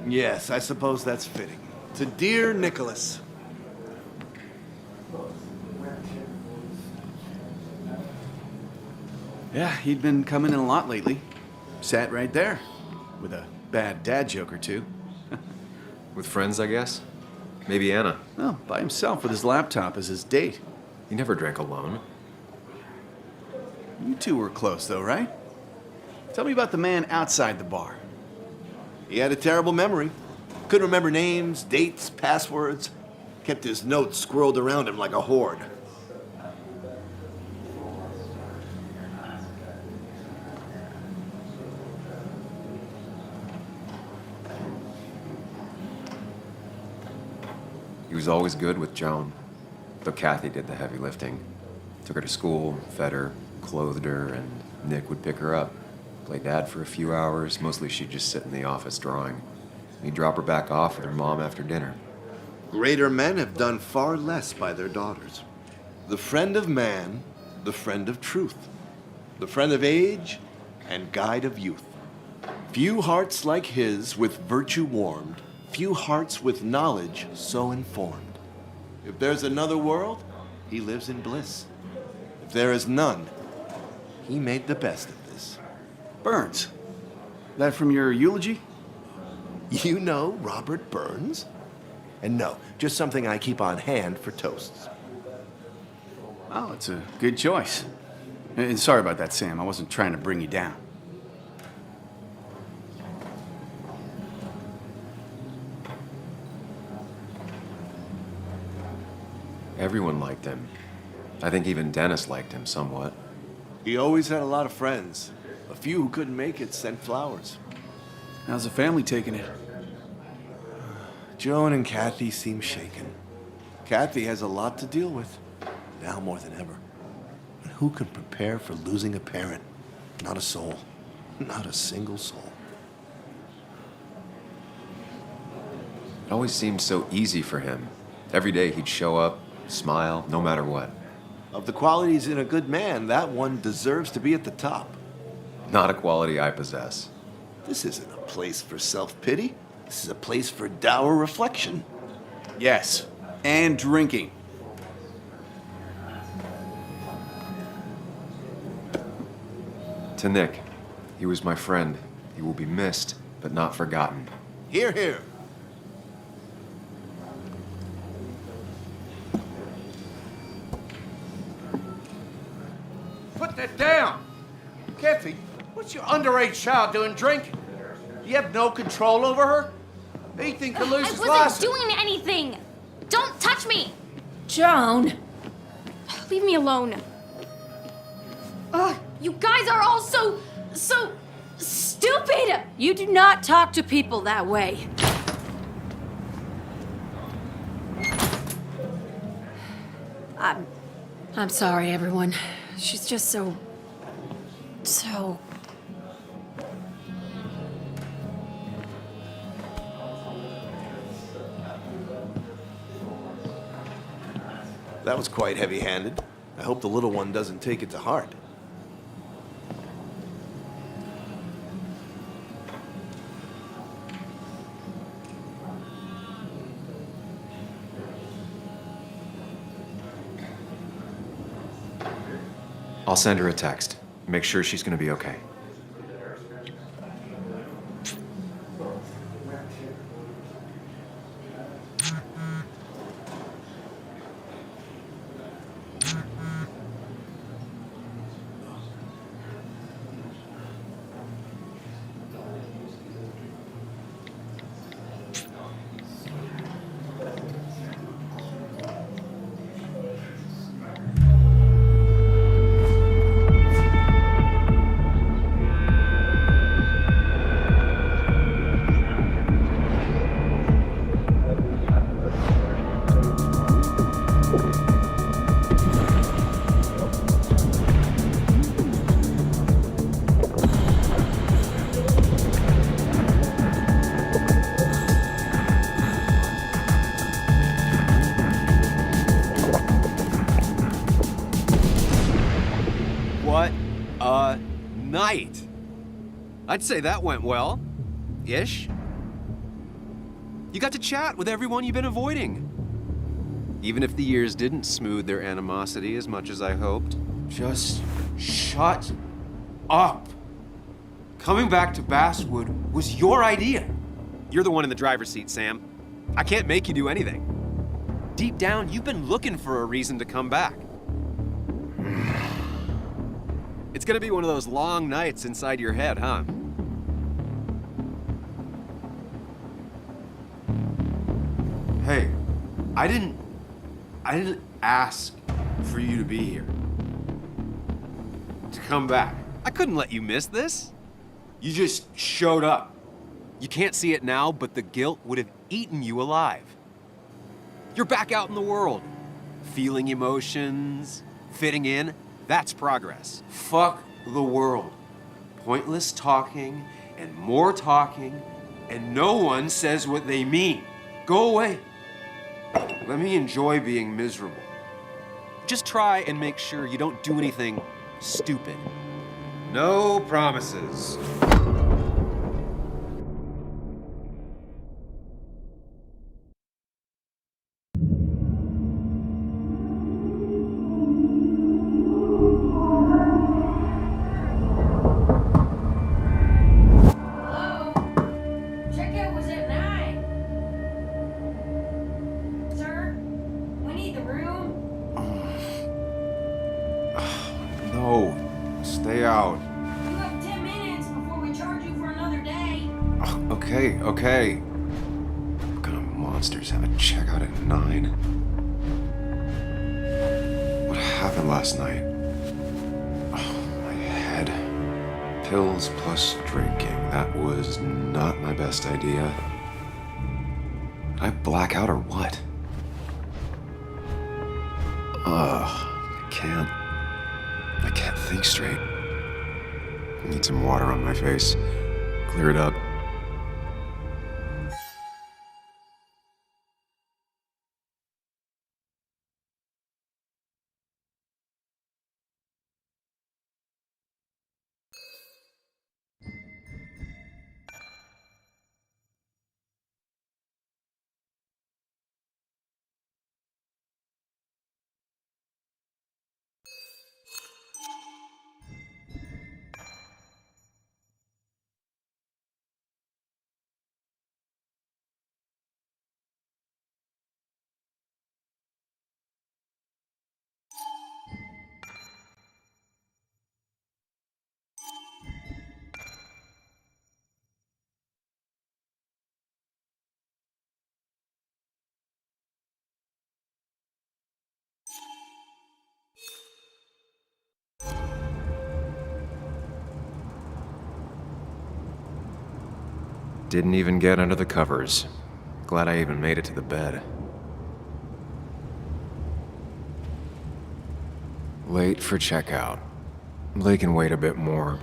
Yes, I suppose that's fitting. To dear Nicholas. Yeah, he'd been coming in a lot lately. Sat right there, with a bad dad joke or two. With friends, I guess? Maybe Anna. No, by himself with his laptop as his date. He never drank alone. You two were close, though, right? Tell me about the man outside the bar. He had a terrible memory. Couldn't remember names, dates, passwords. Kept his notes squirreled around him like a hoard. He was always good with Joan, though Kathy did the heavy lifting. Took her to school, fed her, clothed her, and Nick would pick her up. Play dad for a few hours. Mostly she'd just sit in the office drawing. He'd drop her back off with her mom after dinner. Greater men have done far less by their daughters. The friend of man, the friend of truth. The friend of age, and guide of youth. Few hearts like his with virtue warmed, few hearts with knowledge so informed. If there's another world, he lives in bliss. If there is none, he made the best of this. Burns. That from your eulogy? You know Robert Burns? And no, just something I keep on hand for toasts. Oh, it's a good choice. And sorry about that, Sam. I wasn't trying to bring you down. Everyone liked him. I think even Dennis liked him somewhat. He always had a lot of friends. A few who couldn't make it sent flowers. How's the family taking it? Joan and Kathy seem shaken. Kathy has a lot to deal with, now more than ever. And who can prepare for losing a parent? Not a soul. Not a single soul. It always seemed so easy for him. Every day he'd show up, smile, no matter what. Of the qualities in a good man, that one deserves to be at the top. Not a quality I possess. This isn't a place for self-pity. This is a place for dour reflection. Yes, and drinking. To Nick, he was my friend. He will be missed, but not forgotten. Hear, hear. Put that down! Kathy, what's your underage child doing drinking? You have no control over her? Ethan could lose his I license. wasn't doing anything! Don't touch me! Joan! Leave me alone. Ugh, you guys are all so stupid! You do not talk to people that way. I'm sorry, everyone. She's just so... That was quite heavy-handed. I hope the little one doesn't take it to heart. I'll send her a text. Make sure she's gonna be okay. I'd say that went well. Ish. You got to chat with everyone you've been avoiding. Even if the years didn't smooth their animosity as much as I hoped. Just shut up. Coming back to Basswood was your idea. You're the one in the driver's seat, Sam. I can't make you do anything. Deep down, you've been looking for a reason to come back. It's gonna be one of those long nights inside your head, huh? Hey, I didn't ask for you to be here. To come back. I couldn't let you miss this. You just showed up. You can't see it now, but the guilt would have eaten you alive. You're back out in the world, feeling emotions, fitting in. That's progress. Fuck the world. Pointless talking and more talking, and no one says what they mean. Go away. Let me enjoy being miserable. Just try and make sure you don't do anything stupid. No promises. Checkout was at 9. Sir, we need the room. No, stay out. You have 10 minutes before we charge you for another day. Okay. What kind of monsters have a checkout at 9? What happened last night? Oh, my head. Pills plus drinking. That was not my best idea. Did I black out or what? I can't think straight. I need some water on my face. Clear it up. Didn't even get under the covers. Glad I even made it to the bed. Late for checkout. They can wait a bit more.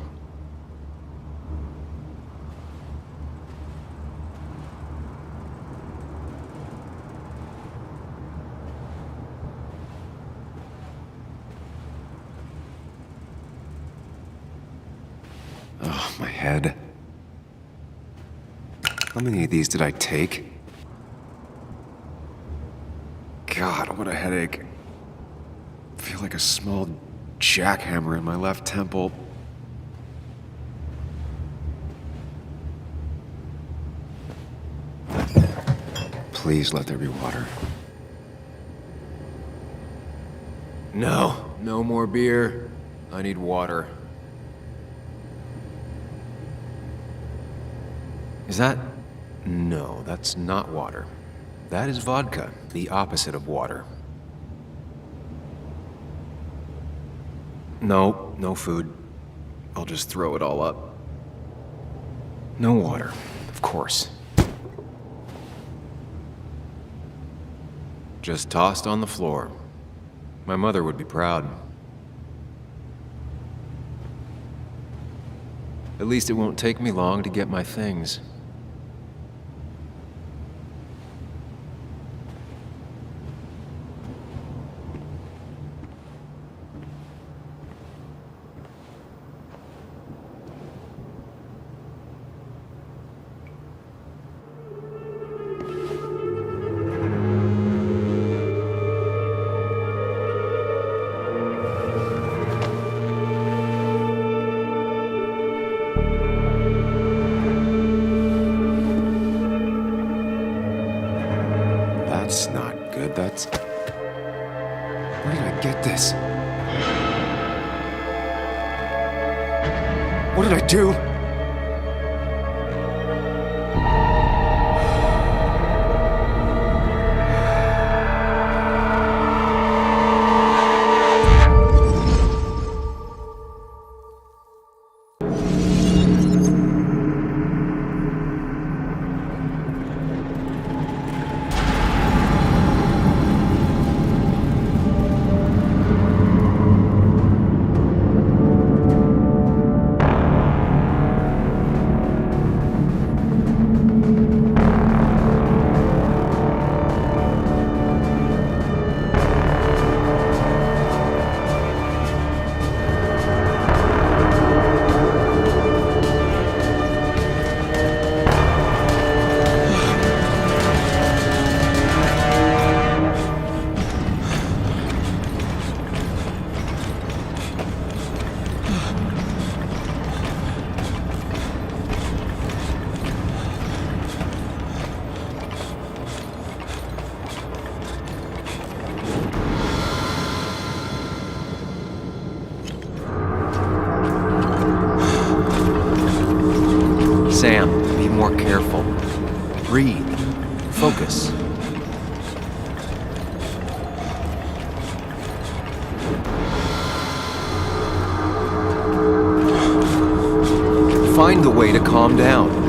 Oh, my head. How many of these did I take? God, what a headache. I feel like a small jackhammer in my left temple. Please let there be water. No, no more beer. I need water. Is that... No, that's not water. That is vodka, the opposite of water. No, no food. I'll just throw it all up. No water, of course. Just tossed on the floor. My mother would be proud. At least it won't take me long to get my things. What did I do? Sam, be more careful. Breathe. Focus. Find the way to calm down.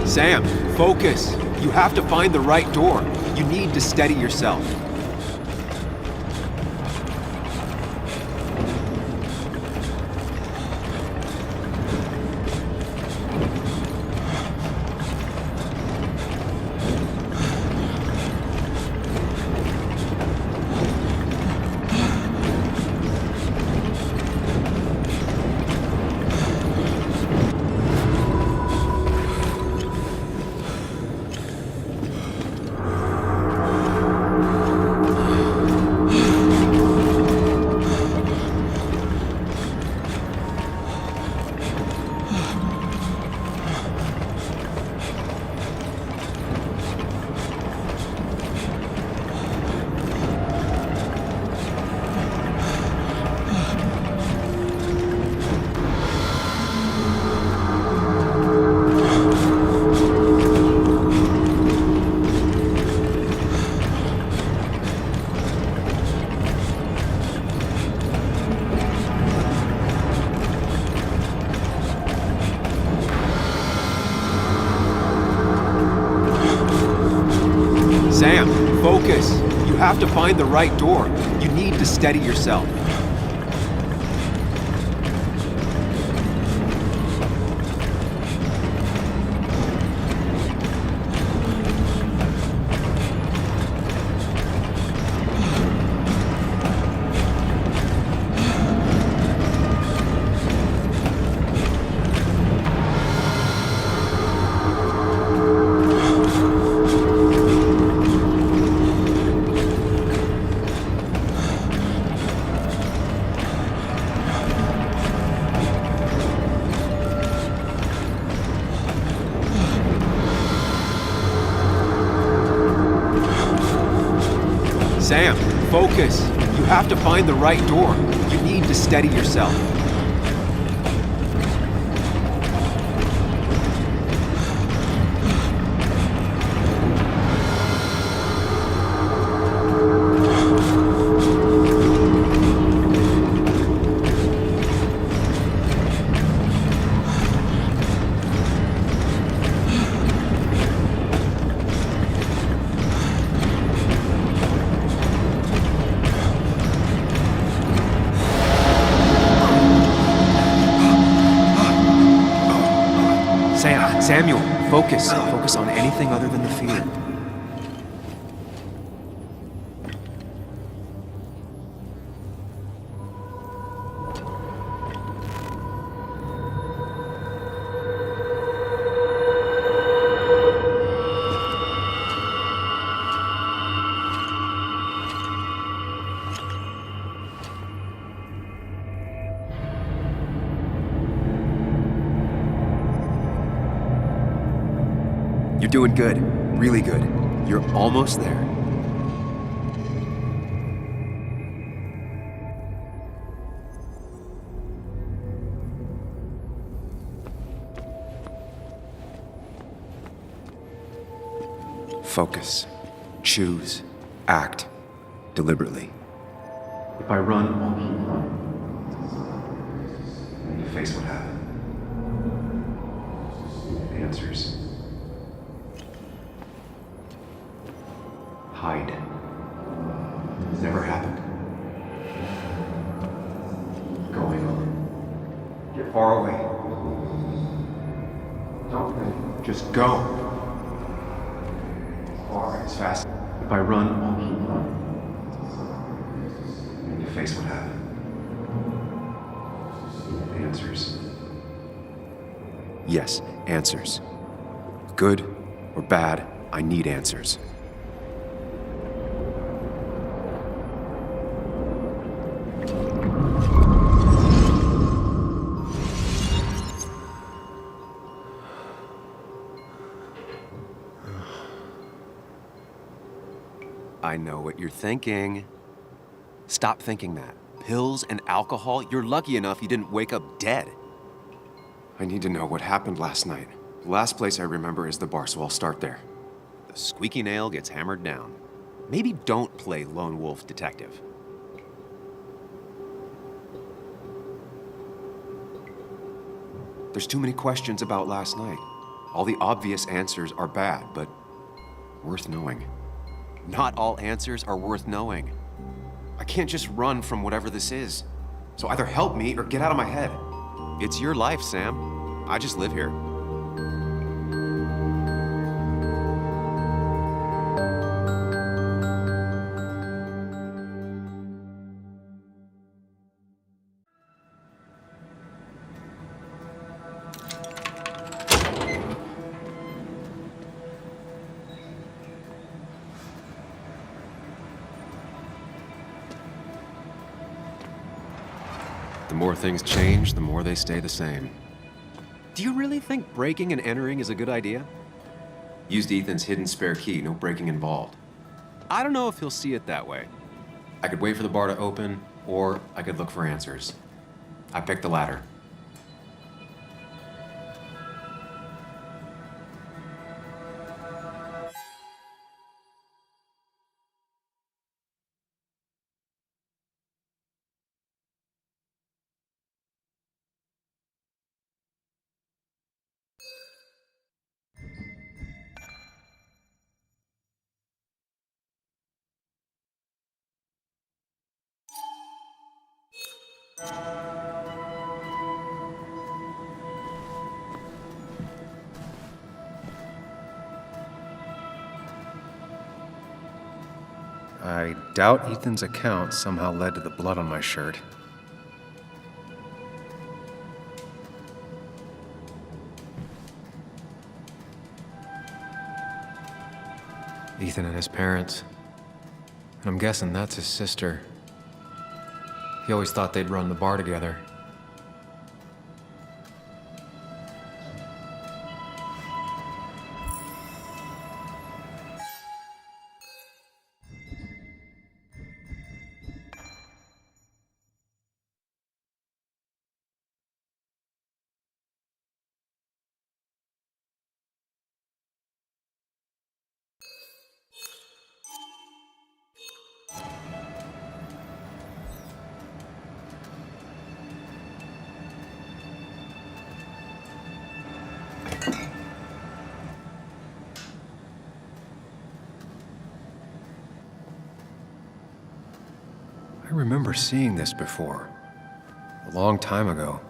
Sam, focus. You have to find the right door. You need to steady yourself. Sam, focus. You have to find the right door. You need to steady yourself. Sam, focus. You have to find the right door. You need to steady yourself. Samuel, focus. Focus on anything other than the fear. doing good. Really good. You're almost there. Focus. Choose. Act. Deliberately. If I run, I'll keep running. And you face what happened. Answers. Hide. It's never happened. Going on. Get far away. Don't think. Just go. As far, as fast. If I run, I'll keep running. And you face what happened. Answers. Yes, answers. Good or bad, I need answers. I know what you're thinking. Stop thinking that. Pills and alcohol, you're lucky enough you didn't wake up dead. I need to know what happened last night. The last place I remember is the bar, so I'll start there. The squeaky nail gets hammered down. Maybe don't play lone wolf detective. There's too many questions about last night. All the obvious answers are bad, but worth knowing. Not all answers are worth knowing. I can't just run from whatever this is. So either help me or get out of my head. It's your life, Sam. I just live here. The more things change, the more they stay the same. Do you really think breaking and entering is a good idea? Used Ethan's hidden spare key, no breaking involved. I don't know if he'll see it that way. I could wait for the bar to open, or I could look for answers. I picked the latter. I doubt Ethan's account somehow led to the blood on my shirt. Ethan and his parents. And I'm guessing that's his sister. He always thought they'd run the bar together. I remember seeing this before, a long time ago.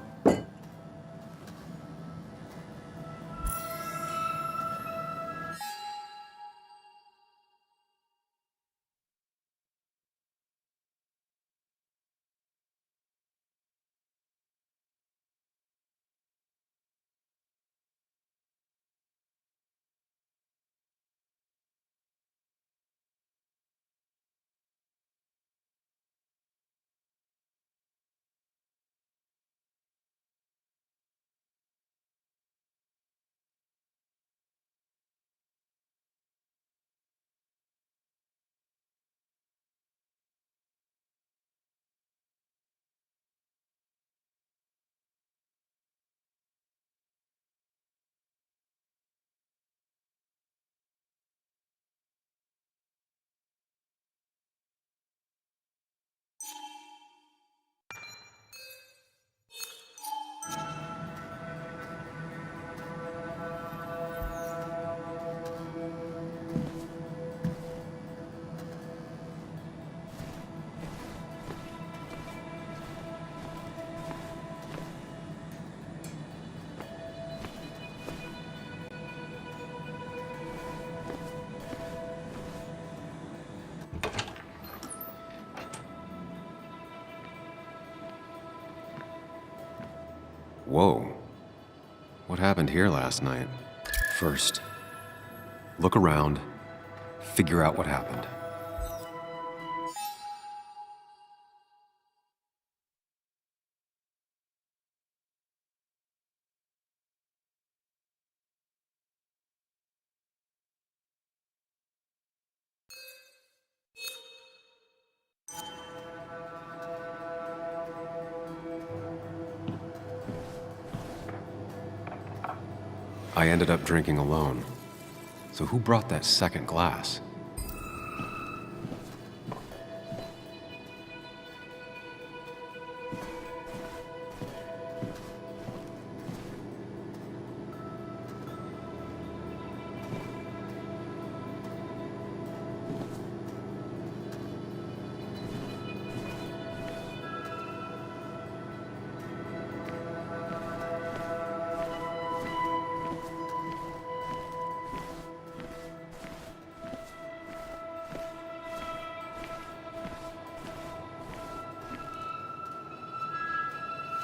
Whoa. What happened here last night? First, look around, figure out what happened. I ended up drinking alone. So who brought that second glass?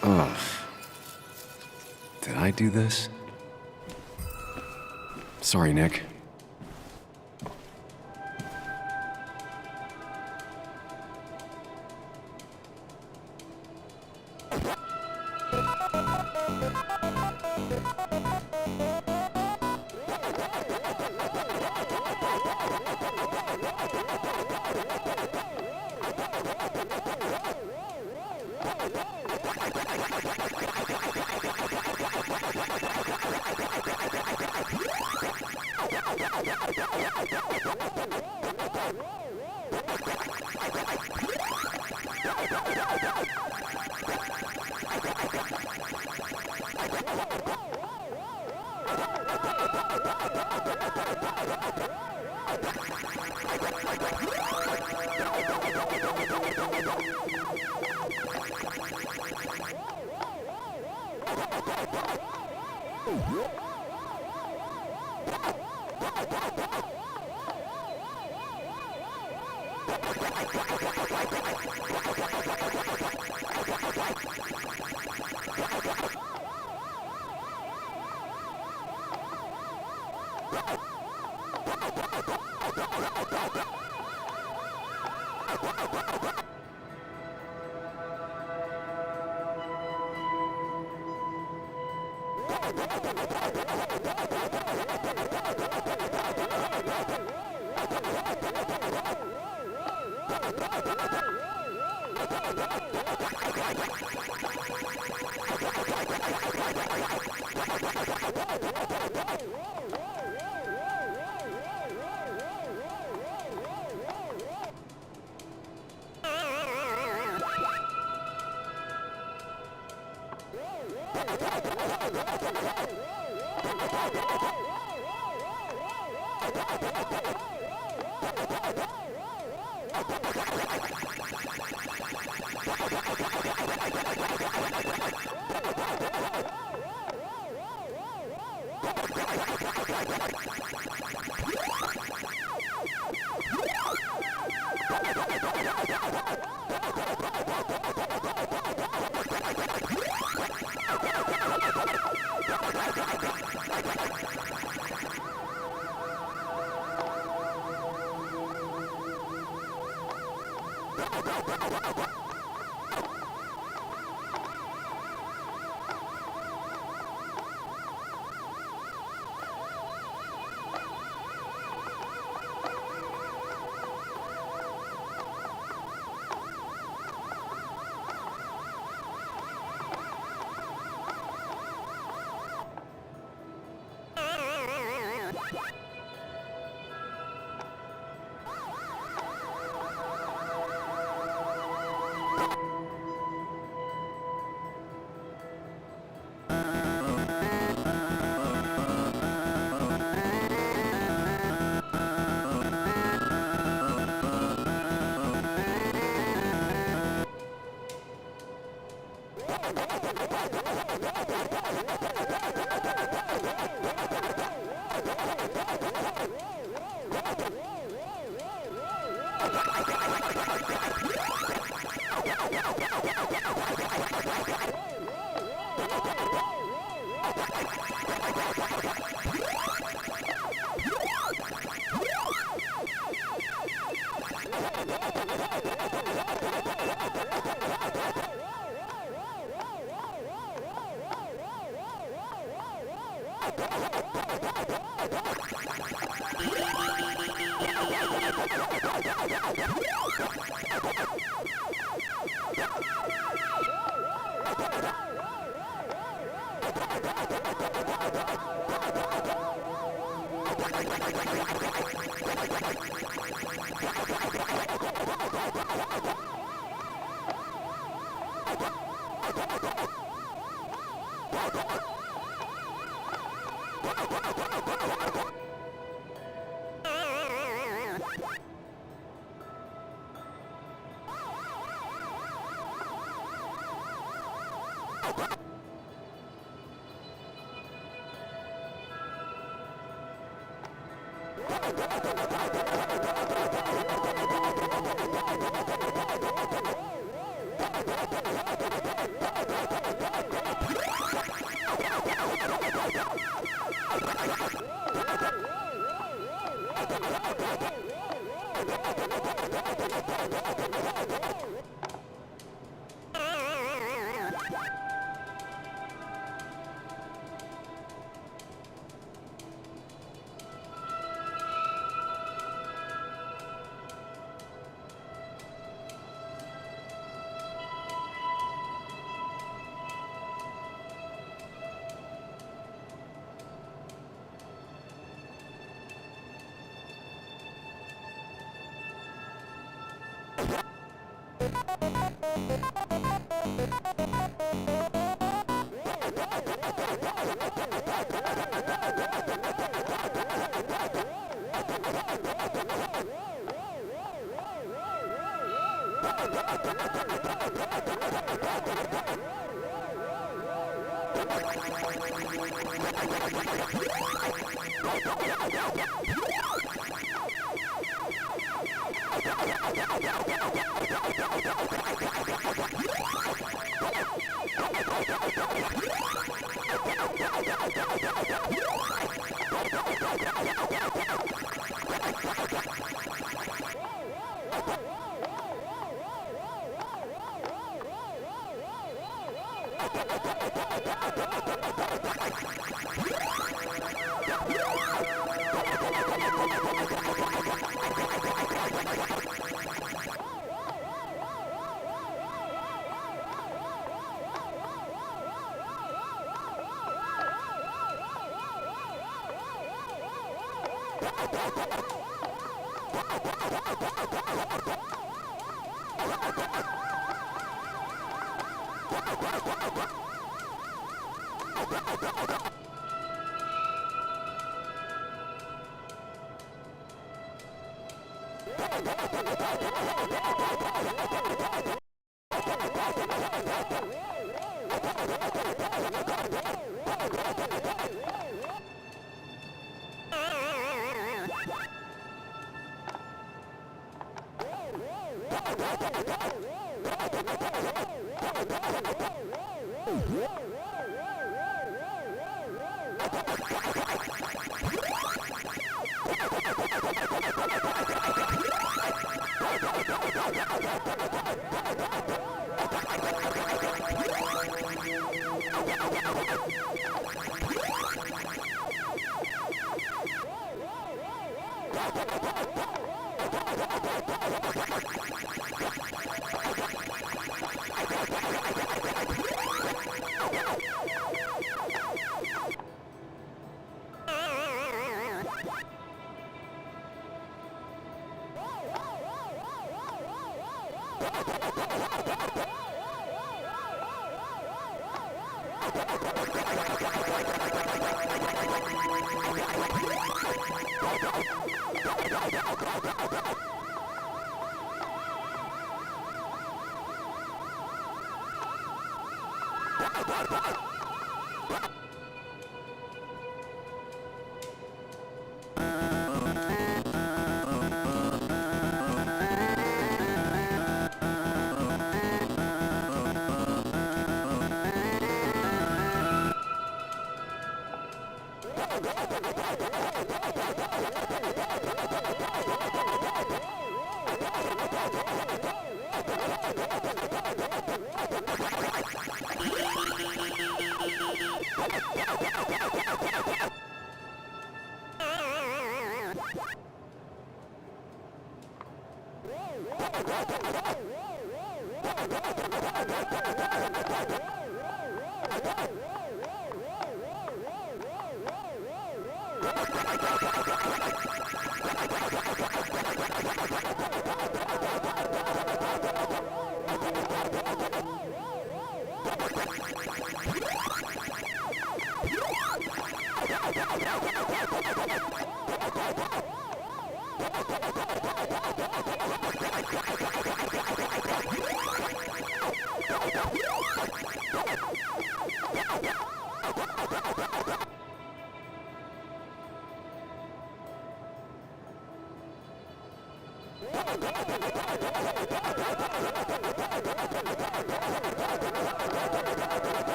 Ugh. Did I do this? Sorry, Nick.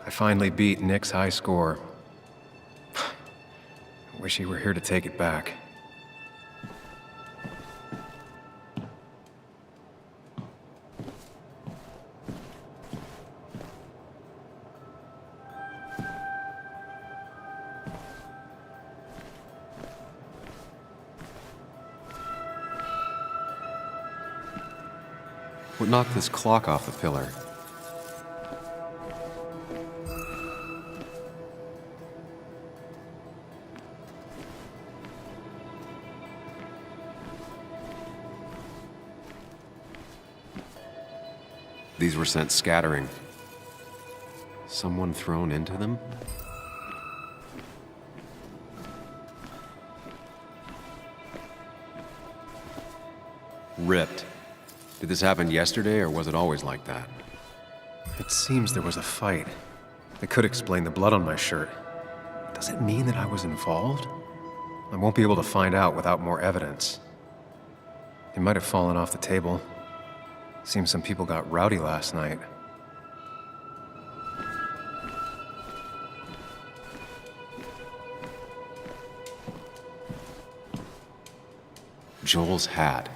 I finally beat Nick's high score. I wish he were here to take it back. What knocked this clock off the pillar? These were sent scattering. Someone thrown into them? Ripped. Did this happen yesterday, or was it always like that? It seems there was a fight. That could explain the blood on my shirt. Does it mean that I was involved? I won't be able to find out without more evidence. They might have fallen off the table. Seems some people got rowdy last night. Joel's hat.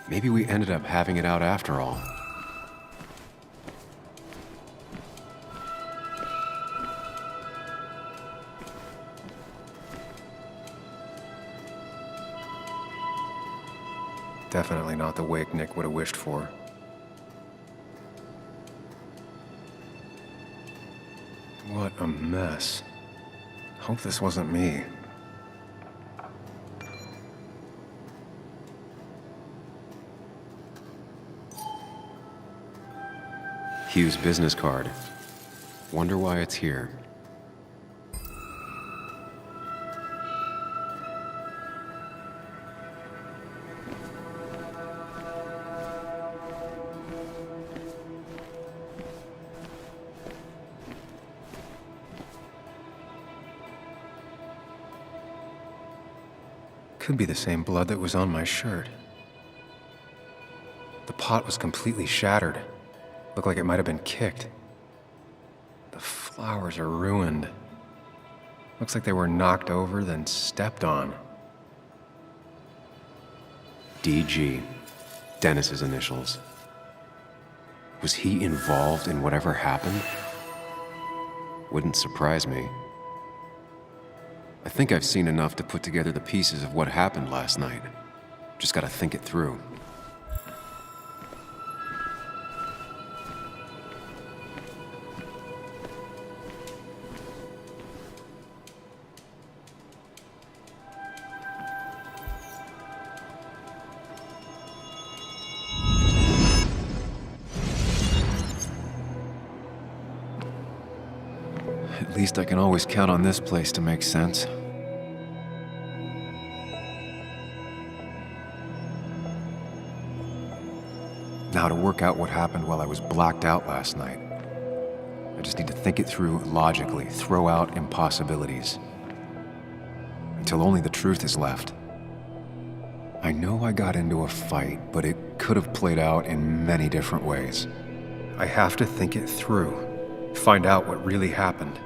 Maybe we ended up having it out after all. Definitely not the wake Nick would have wished for. What a mess. Hope this wasn't me. Hugh's business card. Wonder why it's here. Could be the same blood that was on my shirt. The pot was completely shattered. Looked like it might have been kicked. The flowers are ruined. Looks like they were knocked over, then stepped on. DG. Dennis's initials. Was he involved in whatever happened? Wouldn't surprise me. I think I've seen enough to put together the pieces of what happened last night. Just gotta think it through. At least I can always count on this place to make sense. Now to work out what happened while I was blacked out last night. I just need to think it through logically, throw out impossibilities. Until only the truth is left. I know I got into a fight, but it could have played out in many different ways. I have to think it through, find out what really happened.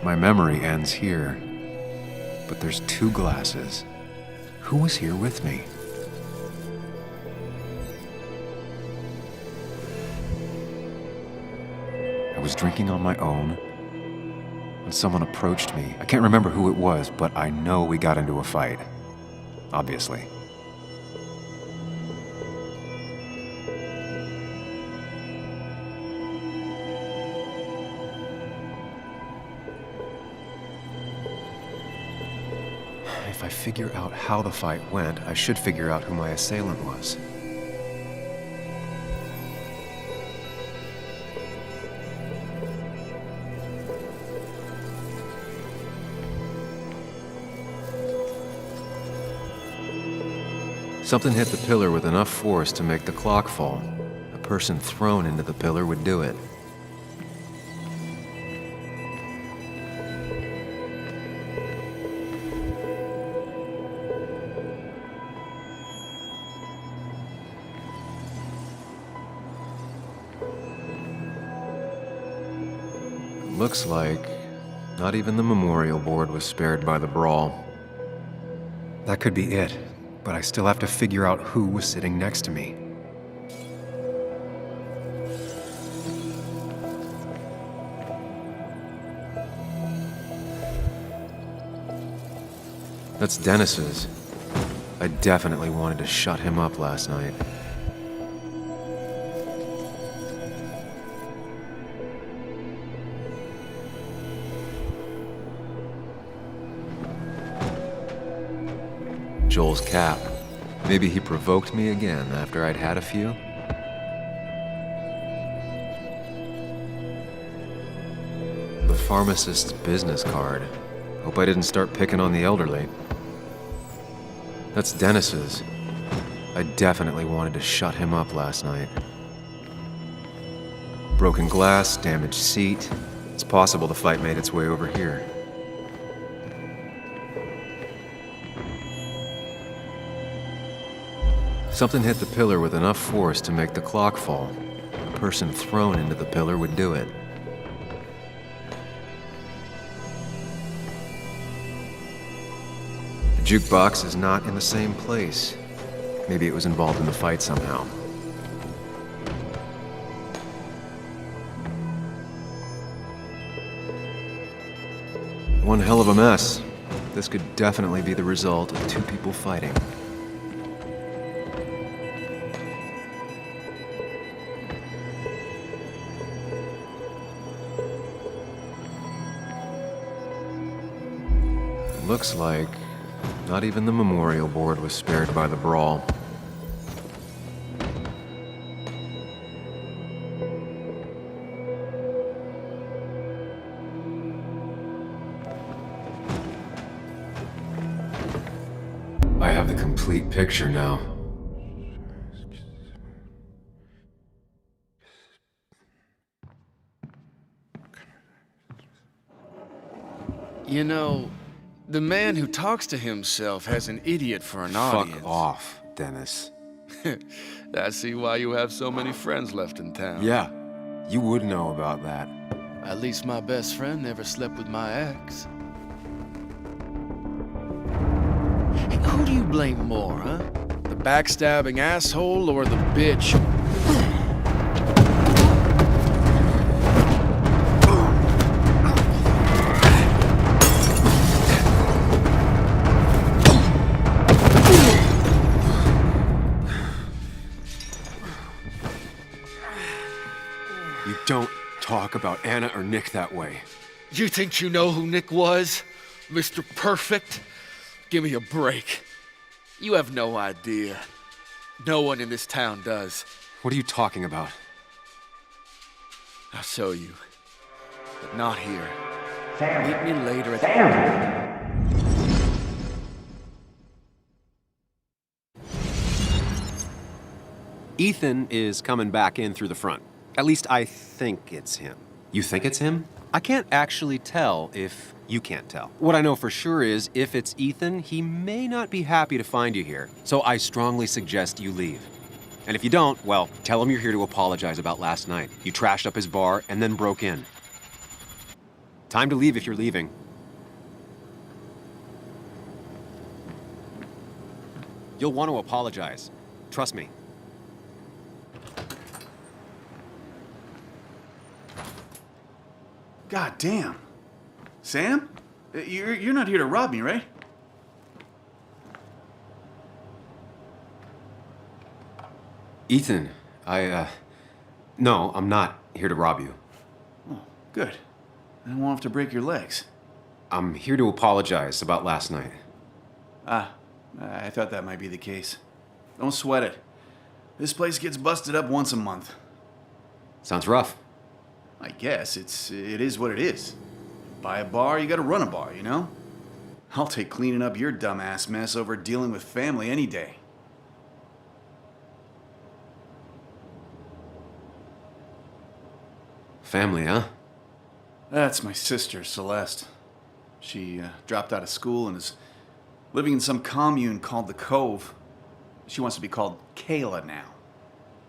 My memory ends here, but there's 2 glasses. Who was here with me? I was drinking on my own, and someone approached me. I can't remember who it was, but I know we got into a fight. Obviously. If I figure out how the fight went, I should figure out who my assailant was. Something hit the pillar with enough force to make the clock fall. A person thrown into the pillar would do it. Looks like not even the memorial board was spared by the brawl. That could be it. But I still have to figure out who was sitting next to me. That's Dennis's. I definitely wanted to shut him up last night. Joel's cap. Maybe he provoked me again after I'd had a few? The pharmacist's business card. Hope I didn't start picking on the elderly. That's Dennis's. I definitely wanted to shut him up last night. Broken glass, damaged seat. It's possible the fight made its way over here. Something hit the pillar with enough force to make the clock fall. A person thrown into the pillar would do it. The jukebox is not in the same place. Maybe it was involved in the fight somehow. One hell of a mess. This could definitely be the result of 2 people fighting. Looks like not even the memorial board was spared by the brawl. I have the complete picture now. You know, the man who talks to himself has an idiot for an audience. Fuck off, Dennis. I see why you have so many friends left in town. Yeah, you would know about that. At least my best friend never slept with my ex. Hey, who do you blame more, huh? The backstabbing asshole or the bitch? You don't talk about Anna or Nick that way. You think you know who Nick was? Mr. Perfect? Give me a break. You have no idea. No one in this town does. What are you talking about? I'll show you. But not here. Sam. Meet me later at Sam. Ethan is coming back in through the front. At least I think it's him. You think it's him? I can't actually tell if you can't tell. What I know for sure is if it's Ethan, he may not be happy to find you here. So I strongly suggest you leave. And if you don't, well, tell him you're here to apologize about last night. You trashed up his bar and then broke in. Time to leave if you're leaving. You'll want to apologize. Trust me. God damn. Sam? You're not here to rob me, right? Ethan, no, I'm not here to rob you. Oh, good. I won't have to break your legs. I'm here to apologize about last night. I thought that might be the case. Don't sweat it. This place gets busted up once a month. Sounds rough. I guess it is what it is. Buy a bar, you gotta run a bar, you know? I'll take cleaning up your dumbass mess over dealing with family any day. Family, huh? That's my sister, Celeste. She dropped out of school and is living in some commune called the Cove. She wants to be called Kayla now.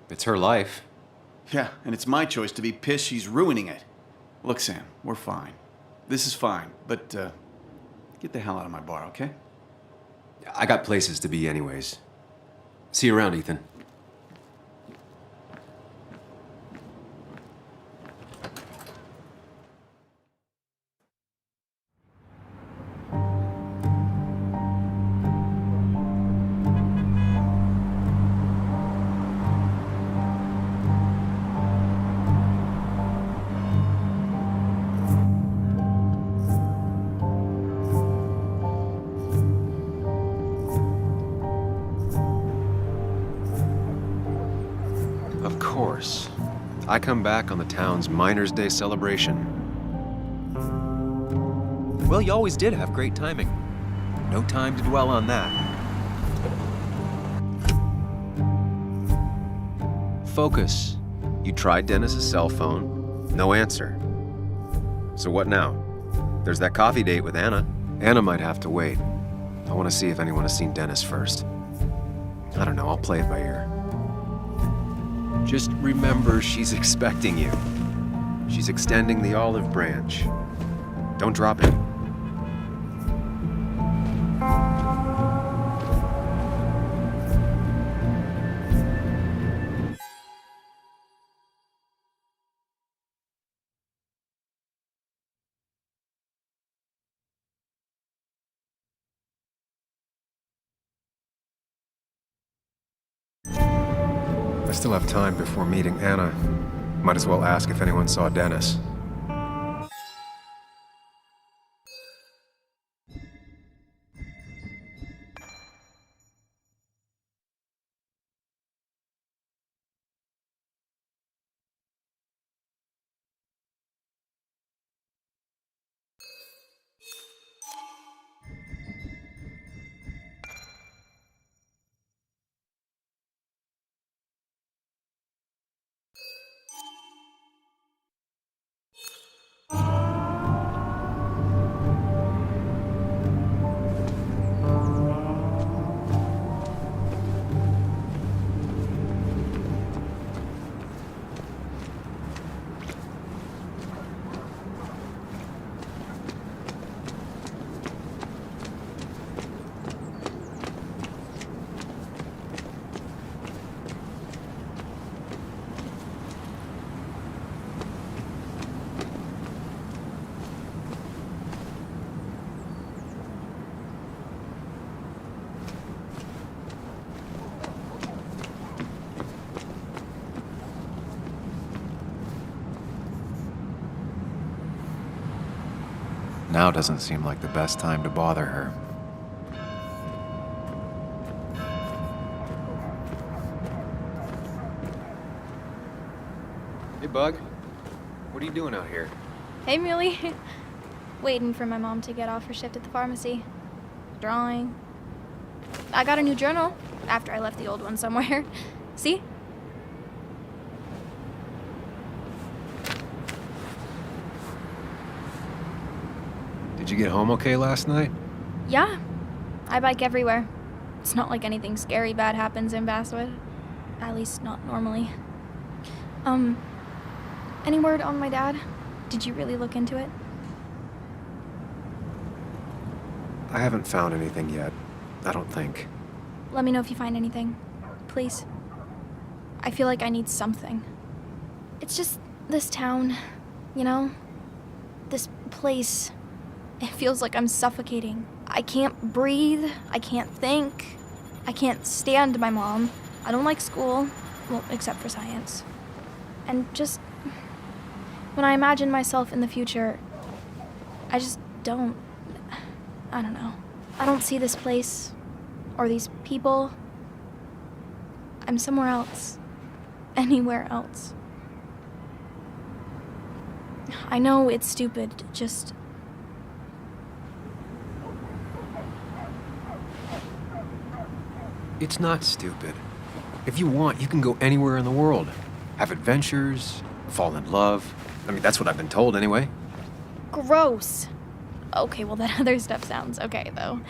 It's her life. Yeah, and it's my choice to be pissed she's ruining it. Look, Sam, we're fine. This is fine, but get the hell out of my bar, okay? I got places to be anyways. See you around, Ethan. Of course. I come back on the town's Miners' Day celebration. Well, you always did have great timing. No time to dwell on that. Focus. You tried Dennis's cell phone. No answer. So what now? There's that coffee date with Anna. Anna might have to wait. I want to see if anyone has seen Dennis first. I don't know, I'll play it by ear. Just remember she's expecting you. She's extending the olive branch. Don't drop it. I still have time before meeting Anna. Might as well ask if anyone saw Dennis. Now doesn't seem like the best time to bother her. Hey, Bug. What are you doing out here? Hey, Muley. Waiting for my mom to get off her shift at the pharmacy. Drawing. I got a new journal after I left the old one somewhere. See? Did you get home okay last night? Yeah. I bike everywhere. It's not like anything scary bad happens in Basswood. At least not normally. Any word on my dad? Did you really look into it? I haven't found anything yet. I don't think. Let me know if you find anything. Please. I feel like I need something. It's just this town, you know? This place. It feels like I'm suffocating. I can't breathe. I can't think. I can't stand my mom. I don't like school. Well, except for science. And just... when I imagine myself in the future, I just don't... I don't know. I don't see this place. Or these people. I'm somewhere else. Anywhere else. I know it's stupid, just... It's not stupid. If you want, you can go anywhere in the world. Have adventures, fall in love. I mean, that's what I've been told anyway. Gross. Okay, well, that other stuff sounds okay, though.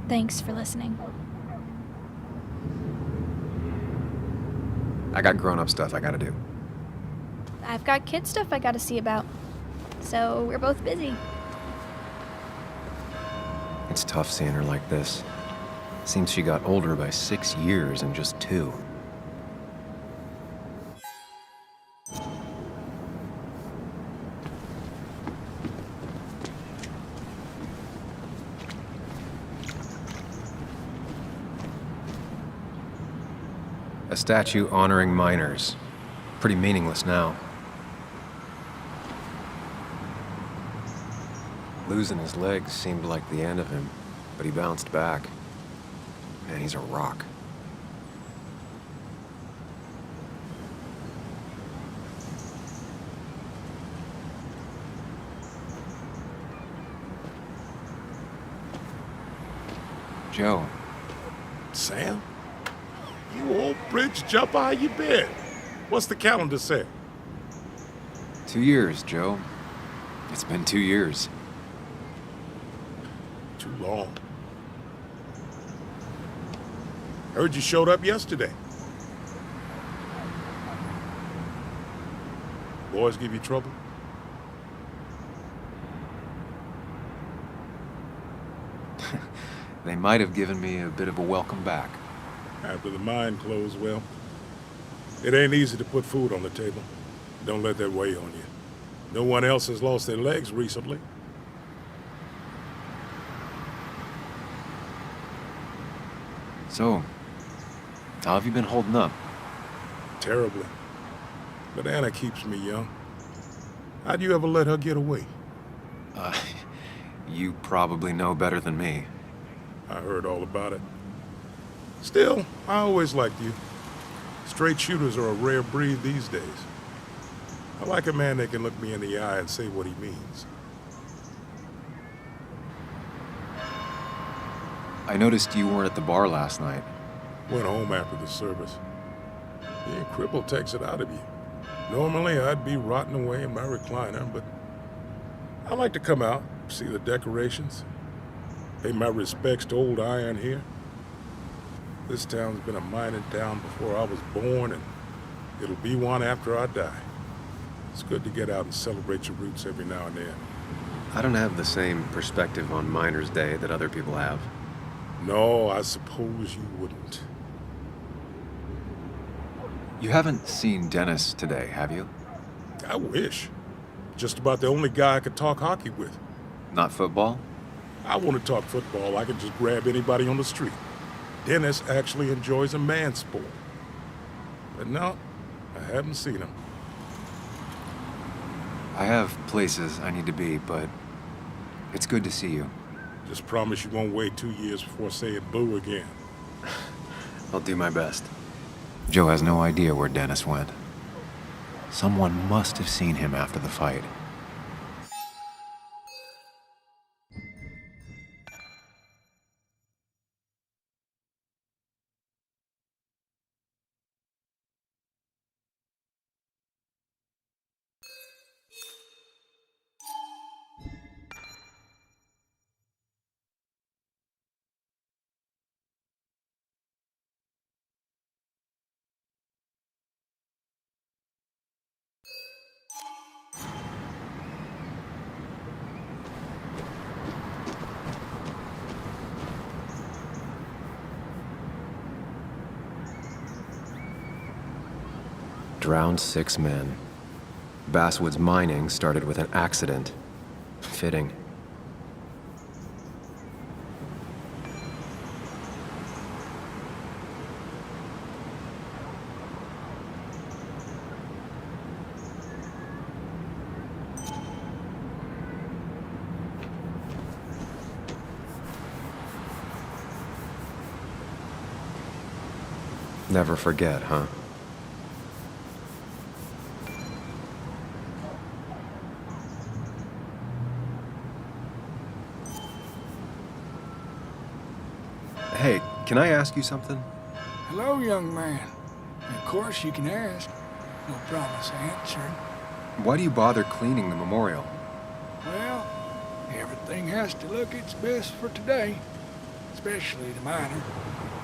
Thanks for listening. I got grown-up stuff I gotta do. I've got kid stuff I gotta see about. So we're both busy. It's tough seeing her like this. Seems she got older by 6 years in just 2. A statue honoring miners. Pretty meaningless now. Losing his legs seemed like the end of him, but he bounced back. Man, he's a rock. Joe. Sam? You old bridge jumper, how you been? What's the calendar say? 2 years, Joe. It's been 2 years. Too long. Heard you showed up yesterday. Boys give you trouble? They might have given me a bit of a welcome back. After the mine closed, well, it ain't easy to put food on the table. Don't let that weigh on you. No one else has lost their legs recently. So, how have you been holding up? Terribly. But Anna keeps me young. How'd you ever let her get away? You probably know better than me. I heard all about it. Still, I always liked you. Straight shooters are a rare breed these days. I like a man that can look me in the eye and say what he means. I noticed you weren't at the bar last night. Went home after the service. Being crippled takes it out of you. Normally, I'd be rotting away in my recliner, but I like to come out, see the decorations, pay my respects to old iron here. This town's been a mining town before I was born, and it'll be one after I die. It's good to get out and celebrate your roots every now and then. I don't have the same perspective on Miners' Day that other people have. No, I suppose you wouldn't. You haven't seen Dennis today, have you? I wish. Just about the only guy I could talk hockey with. Not football? I want to talk football. I can just grab anybody on the street. Dennis actually enjoys a man sport. But no, I haven't seen him. I have places I need to be, but it's good to see you. Just promise you won't wait 2 years before saying boo again. I'll do my best. Joe has no idea where Dennis went. Someone must have seen him after the fight. Drowned 6 men. Basswood's mining started with an accident. Fitting. Never forget, huh? Hey, can I ask you something? Hello, young man. Of course you can ask. No promise answered. Why do you bother cleaning the memorial? Well, everything has to look its best for today. Especially the miner.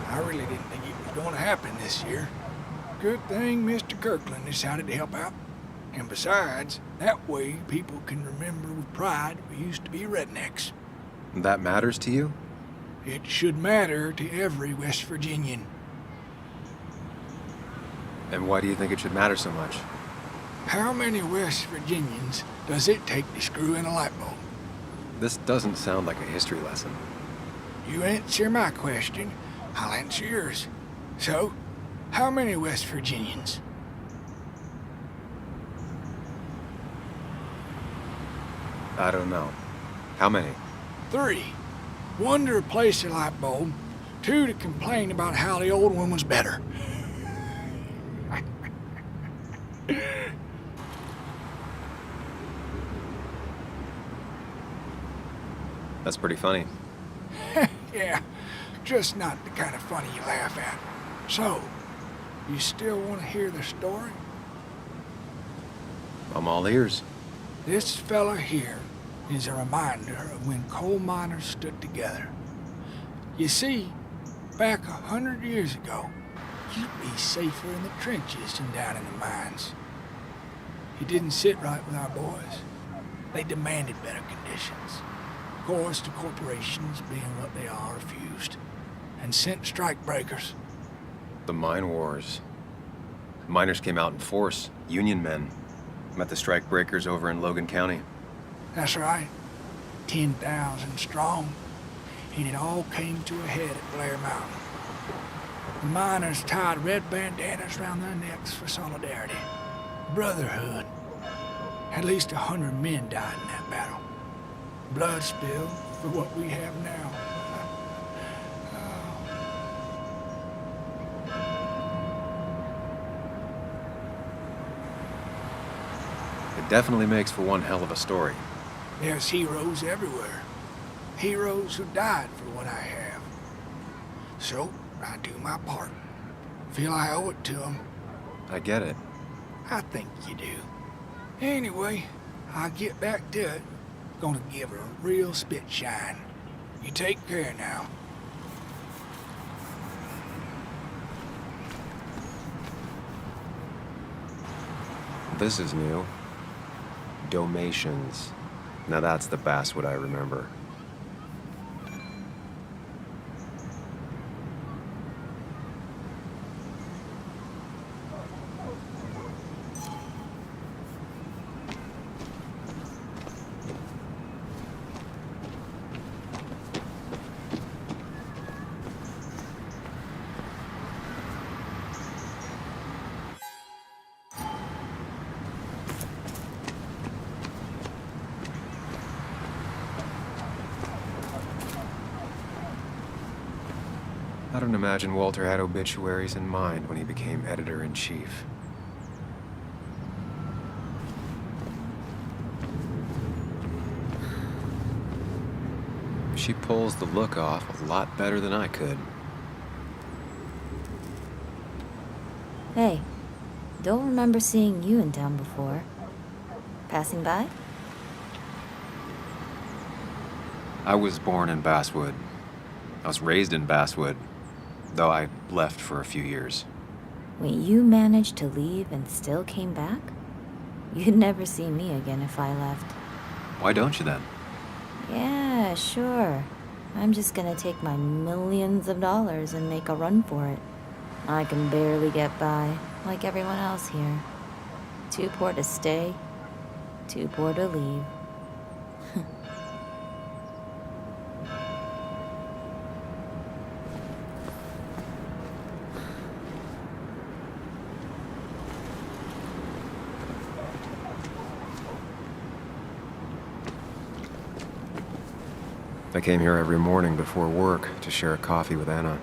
I really didn't think it was going to happen this year. Good thing Mr. Kirkland decided to help out. And besides, that way people can remember with pride we used to be rednecks. That matters to you? It should matter to every West Virginian. And why do you think it should matter so much? How many West Virginians does it take to screw in a light bulb? This doesn't sound like a history lesson. You answer my question, I'll answer yours. So, how many West Virginians? I don't know. How many? 3. 1 to replace the light bulb, 2 to complain about how the old one was better. That's pretty funny. Yeah, just not the kind of funny you laugh at. So, you still want to hear the story? I'm all ears. This fella here is a reminder of when coal miners stood together. You see, back 100 years ago, you'd be safer in the trenches than down in the mines. It didn't sit right with our boys. They demanded better conditions. Of course, the corporations, being what they are, refused and sent strikebreakers. The mine wars. Miners came out in force, Union men. Met the strikebreakers over in Logan County. That's right. 10,000 strong. And it all came to a head at Blair Mountain. The miners tied red bandanas around their necks for solidarity. Brotherhood. At least 100 men died in that battle. Blood spilled for what we have now. It definitely makes for one hell of a story. There's heroes everywhere. Heroes who died for what I have. So, I do my part. Feel I owe it to them. I get it. I think you do. Anyway, I'll get back to it. Gonna give her a real spit shine. You take care now. This is new. Domations. Now that's the Basswood I remember. I don't imagine Walter had obituaries in mind when he became editor-in-chief. she pulls the look off a lot better than I could. Hey, don't remember seeing you in town before. Passing by? I was born in Basswood. I was raised in Basswood, though I left for a few years. Wait, you managed to leave and still came back? You'd never see me again if I left. Why don't you then? Yeah, sure. I'm just gonna take my millions of dollars and make a run for it. I can barely get by, like everyone else here. Too poor to stay, too poor to leave. I came here every morning before work to share a coffee with Anna.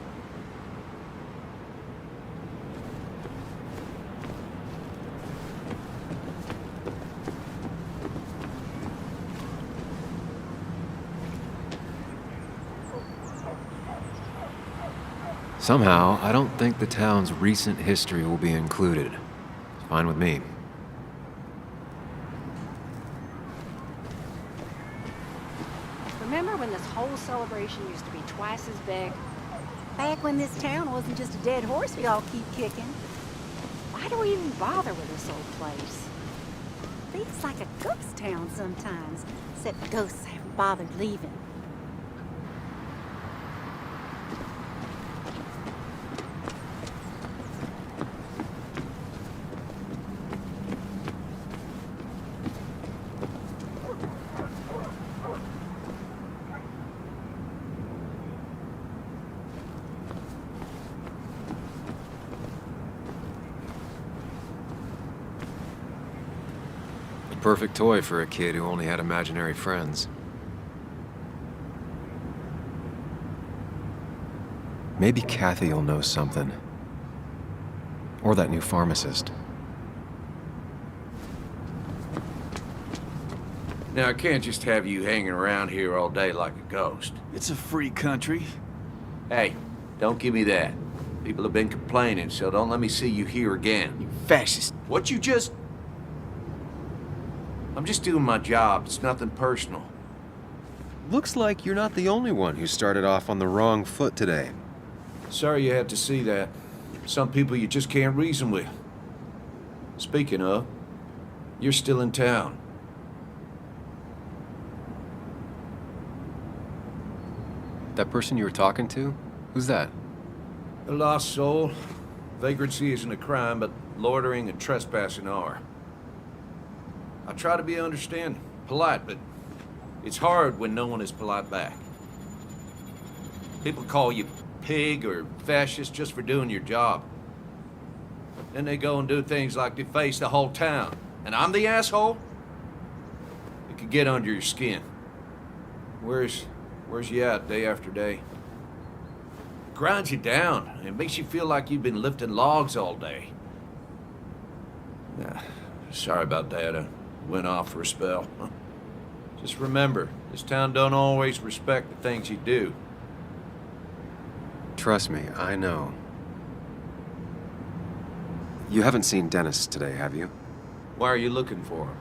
Somehow, I don't think the town's recent history will be included. It's fine with me. Remember when this whole celebration used to be twice as big? Back when this town wasn't just a dead horse we all keep kicking. Why do we even bother with this old place? Feels like a ghost town sometimes, except ghosts haven't bothered leaving. Perfect toy for a kid who only had imaginary friends. Maybe Kathy'll know something. Or that new pharmacist. Now, I can't just have you hanging around here all day like a ghost. It's a free country. Hey, don't give me that. People have been complaining, so don't let me see you here again. You fascist. What you just... I'm just doing my job. It's nothing personal. Looks like you're not the only one who started off on the wrong foot today. Sorry you had to see that. Some people you just can't reason with. Speaking of, you're still in town. That person you were talking to? Who's that? A lost soul. Vagrancy isn't a crime, but loitering and trespassing are. I try to be understanding, polite, but it's hard when no one is polite back. People call you pig or fascist just for doing your job. Then they go and do things like deface the whole town. And I'm the asshole? It could get under your skin. Where's you at day after day? It grinds you down. It makes you feel like you've been lifting logs all day. Sorry about that. I went off for a spell. Just remember, this town don't always respect the things you do. Trust me, I know. You haven't seen Dennis today, have you? Why are you looking for him?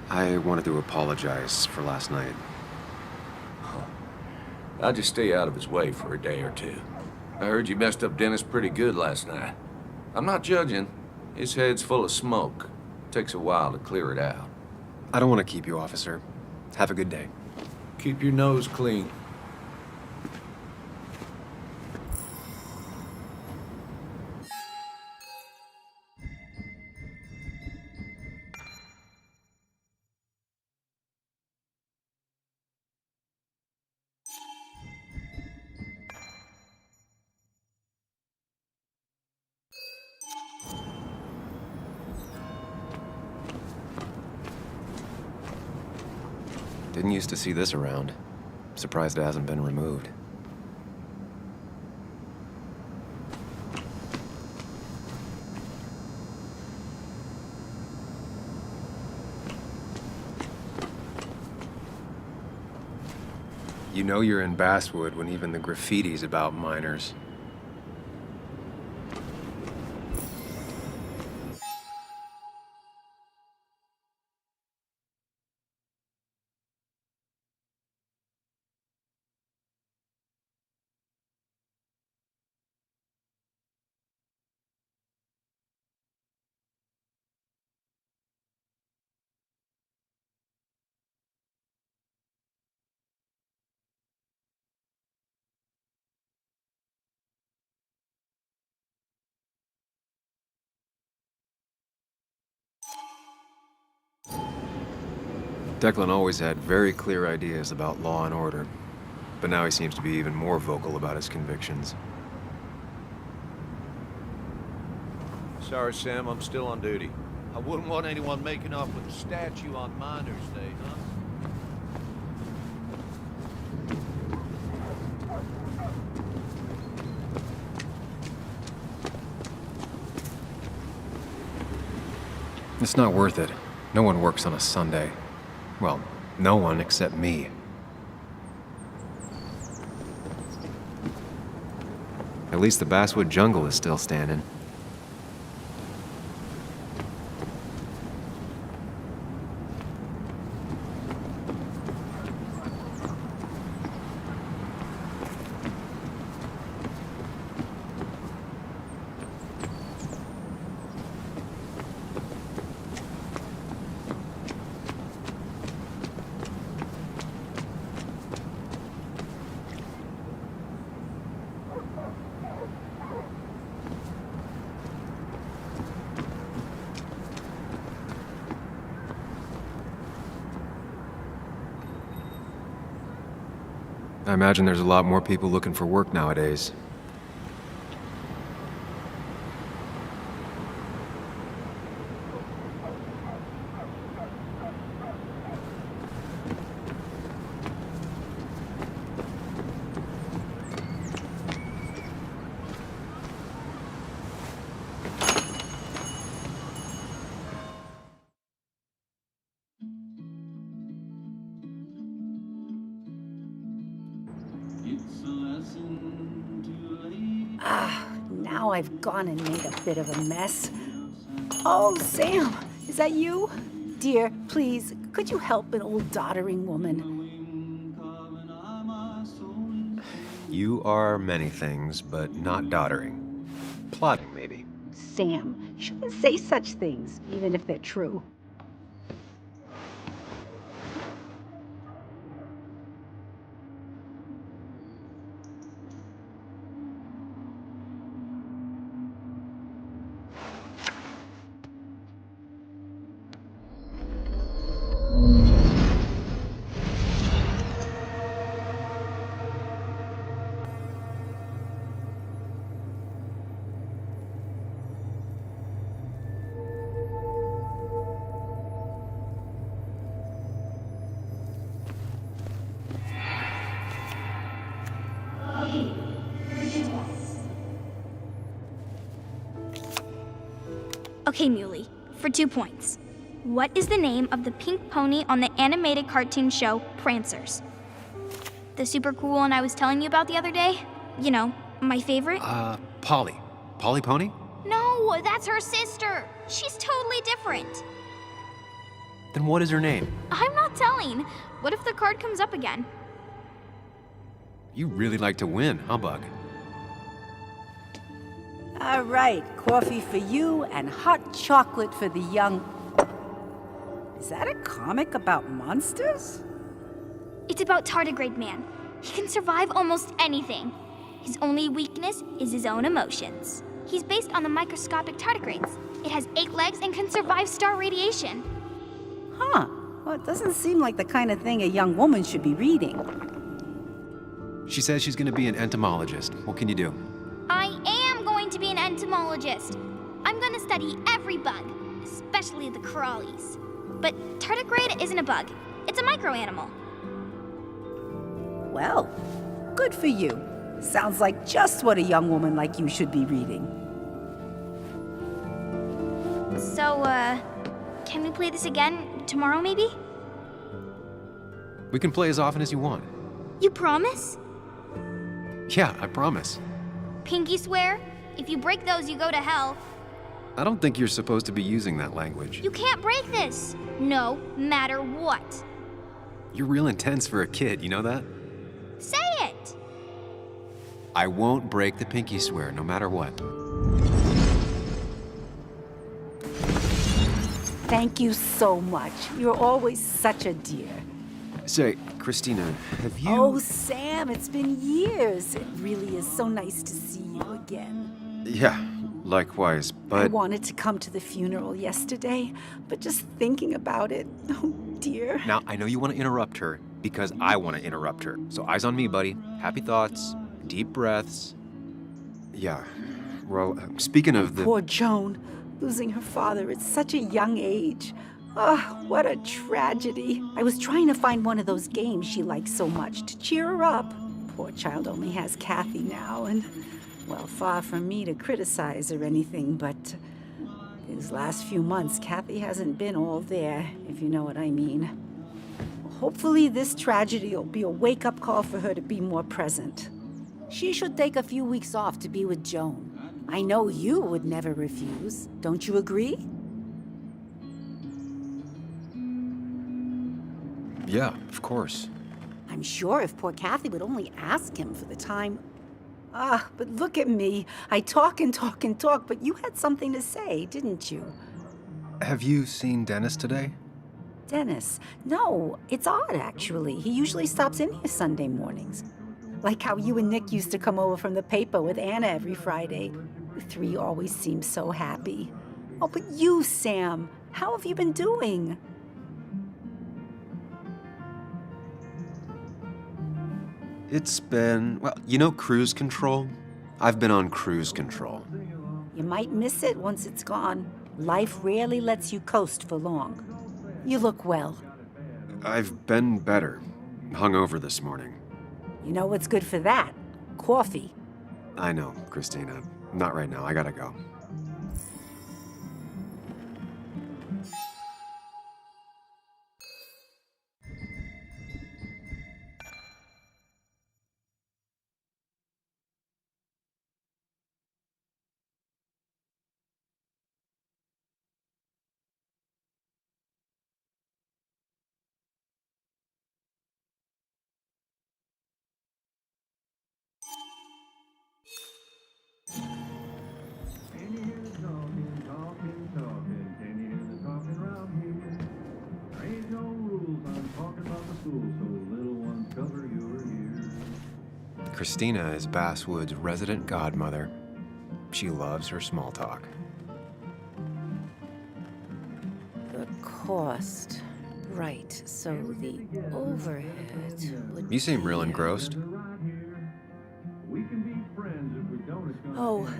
I wanted to apologize for last night. I'll just stay out of his way for a day or two. I heard you messed up Dennis pretty good last night. I'm not judging. His head's full of smoke. Takes a while to clear it out. I don't want to keep you, officer. Have a good day. Keep your nose clean. Didn't used to see this around. Surprised it hasn't been removed. You know you're in Basswood when even the graffiti's about minors. Declan always had very clear ideas about law and order, but now he seems to be even more vocal about his convictions. Sorry, Sam, I'm still on duty. I wouldn't want anyone making off with a statue on Miners' Day, huh? It's not worth it. No one works on a Sunday. Well, no one except me. At least the Basswood jungle is still standing. I imagine there's a lot more people looking for work nowadays. Now I've gone and made a bit of a mess. Oh, Sam, is that you? Dear, please, could you help an old doddering woman? You are many things, but not doddering. Plotting, maybe. Sam, you shouldn't say such things, even if they're true. Okay, Muley, for 2 points. What is the name of the pink pony on the animated cartoon show Prancers? The super cool one I was telling you about the other day? You know, my favorite? Polly. Polly Pony? No, that's her sister. She's totally different. Then what is her name? I'm not telling. What if the card comes up again? You really like to win, huh, Bug? All right, coffee for you and hot chocolate for the young... Is that a comic about monsters? It's about Tardigrade Man. He can survive almost anything. His only weakness is his own emotions. He's based on the microscopic tardigrades. It has 8 legs and can survive star radiation. Huh. Well, it doesn't seem like the kind of thing a young woman should be reading. She says she's gonna be an entomologist. What can you do? I am going to be an entomologist. I'm going to study every bug, especially the crawlies. But tardigrade isn't a bug. It's a microanimal. Well, good for you. Sounds like just what a young woman like you should be reading. So, can we play this again tomorrow, maybe? We can play as often as you want. You promise? Yeah, I promise. Pinky swear? If you break those, you go to hell. I don't think you're supposed to be using that language. You can't break this. No matter what. You're real intense for a kid, you know that? Say it! I won't break the pinky swear, no matter what. Thank you so much. You're always such a dear. Say, Christina, have you... Oh, Sam, it's been years. It really is so nice to see you again. Yeah, likewise, but... I wanted to come to the funeral yesterday, but just thinking about it, oh dear. Now, I know you want to interrupt her because I want to interrupt her. So eyes on me, buddy. Happy thoughts, deep breaths. Yeah, well, speaking of the... Poor Joan, losing her father at such a young age. Oh, what a tragedy. I was trying to find one of those games she likes so much to cheer her up. Poor child only has Kathy now, and, well, far from me to criticize or anything, but these last few months, Kathy hasn't been all there, if you know what I mean. Hopefully this tragedy will be a wake-up call for her to be more present. She should take a few weeks off to be with Joan. I know you would never refuse. Don't you agree? Yeah, of course. I'm sure if poor Kathy would only ask him for the time... but look at me. I talk and talk and talk, but you had something to say, didn't you? Have you seen Dennis today? Dennis? No, it's odd, actually. He usually stops in here Sunday mornings. Like how you and Nick used to come over from the paper with Anna every Friday. The three always seem so happy. Oh, but you, Sam, how have you been doing? It's been, well, you know cruise control? I've been on cruise control. You might miss it once it's gone. Life rarely lets you coast for long. You look well. I've been better. Hungover this morning. You know what's good for that? Coffee. I know, Christina. Not right now. I gotta go. Christina is Basswood's resident godmother. She loves her small talk. The cost. Right, so the overhead would... You seem real engrossed. Oh,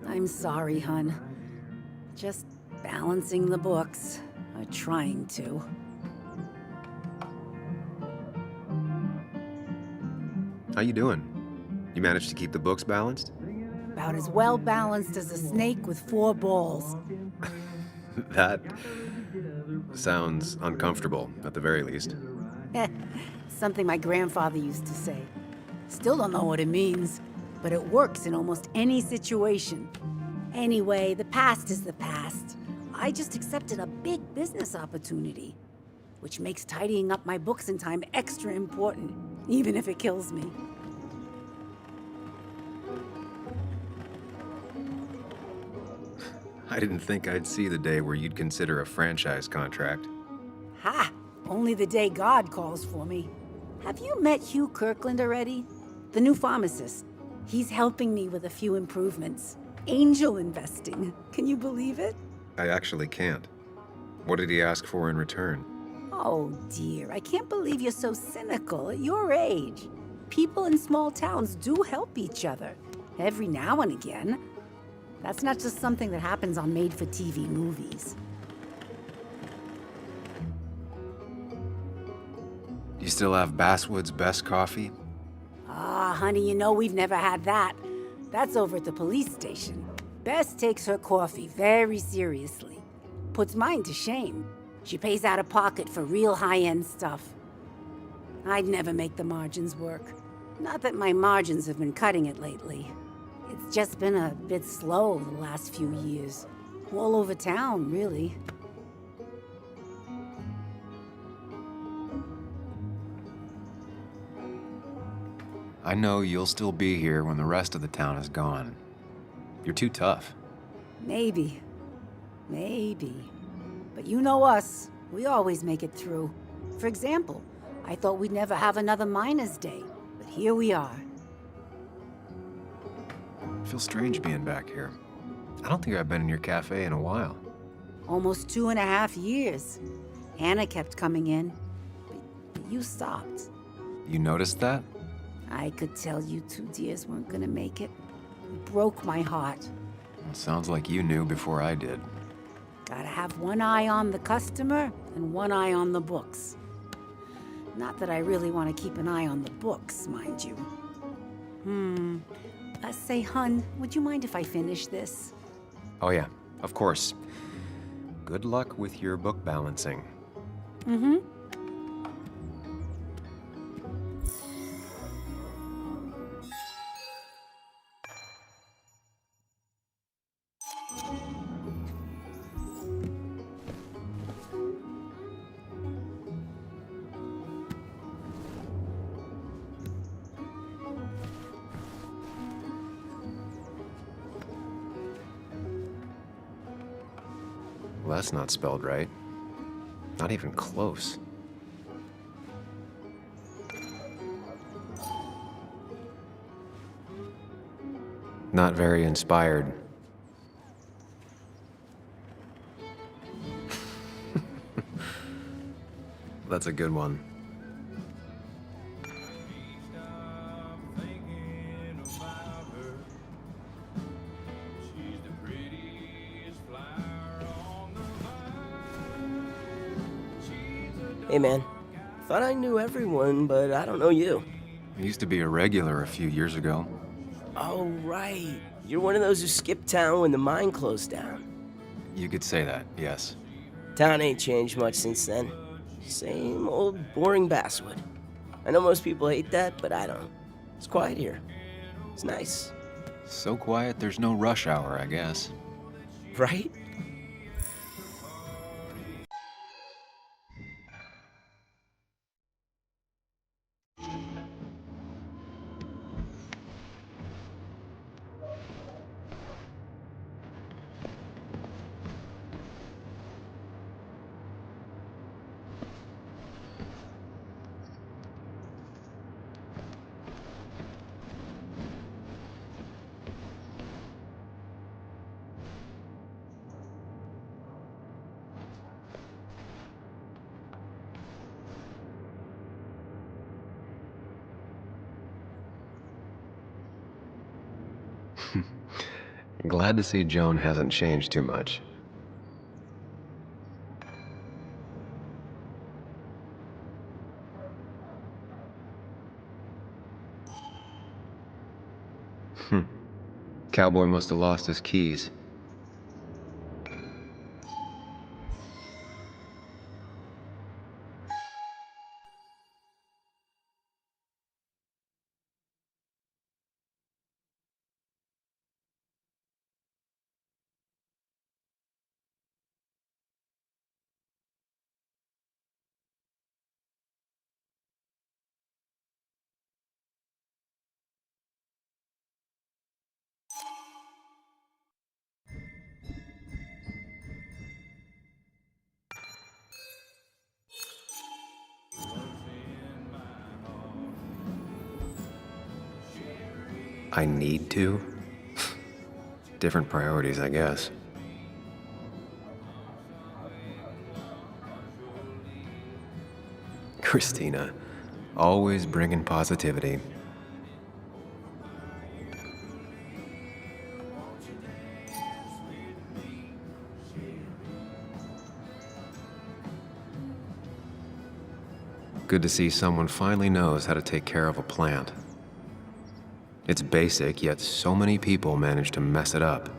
I'm sorry, hun. Just balancing the books. Trying to. How you doing? You managed to keep the books balanced? About as well balanced as a snake with 4 balls. That sounds uncomfortable, at the very least. Something my grandfather used to say. Still don't know what it means, but it works in almost any situation. Anyway, the past is the past. I just accepted a big business opportunity, which makes tidying up my books in time extra important, even if it kills me. I didn't think I'd see the day where you'd consider a franchise contract. Ha! Only the day God calls for me. Have you met Hugh Kirkland already? The new pharmacist. He's helping me with a few improvements. Angel investing. Can you believe it? I actually can't. What did he ask for in return? Oh dear, I can't believe you're so cynical at your age. People in small towns do help each other. Every now and again. That's not just something that happens on made-for-TV movies. You still have Basswood's best coffee? Ah, honey, you know we've never had that. That's over at the police station. Bess takes her coffee very seriously. Puts mine to shame. She pays out of pocket for real high-end stuff. I'd never make the margins work. Not that my margins have been cutting it lately. It's just been a bit slow the last few years. All over town, really. I know you'll still be here when the rest of the town is gone. You're too tough. Maybe. But you know us. We always make it through. For example, I thought we'd never have another Miners' Day, but here we are. It feels strange being back here. I don't think I've been in your cafe in a while. Almost 2.5 years. Hannah kept coming in, but you stopped. You noticed that? I could tell you two dears weren't gonna make it. It broke my heart. It sounds like you knew before I did. Gotta have one eye on the customer and one eye on the books. Not that I really want to keep an eye on the books, mind you. Say, hun, would you mind if I finish this? Oh yeah, of course. Good luck with your book balancing. Mm-hmm. Well, that's not spelled right. Not even close. Not very inspired. That's a good one. Hey man, thought I knew everyone, but I don't know you. I used to be a regular a few years ago. Oh right, you're one of those who skipped town when the mine closed down. You could say that, yes. Town ain't changed much since then. Same old boring Basswood. I know most people hate that, but I don't. It's quiet here. It's nice. So quiet there's no rush hour, I guess. Right? Glad to see Joan hasn't changed too much. Cowboy must have lost his keys. I need to? Different priorities, I guess. Christina, always bringing positivity. Good to see someone finally knows how to take care of a plant. It's basic, yet so many people manage to mess it up.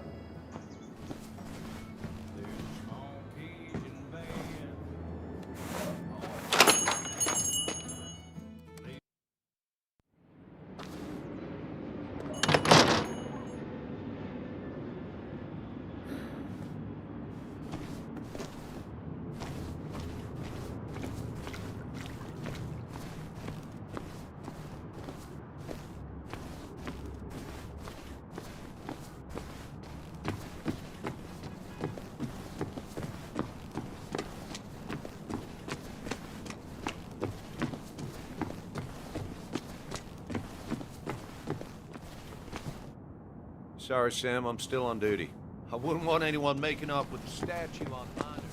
Sorry, Sam, I'm still on duty. I wouldn't want anyone making up with the statue on minors.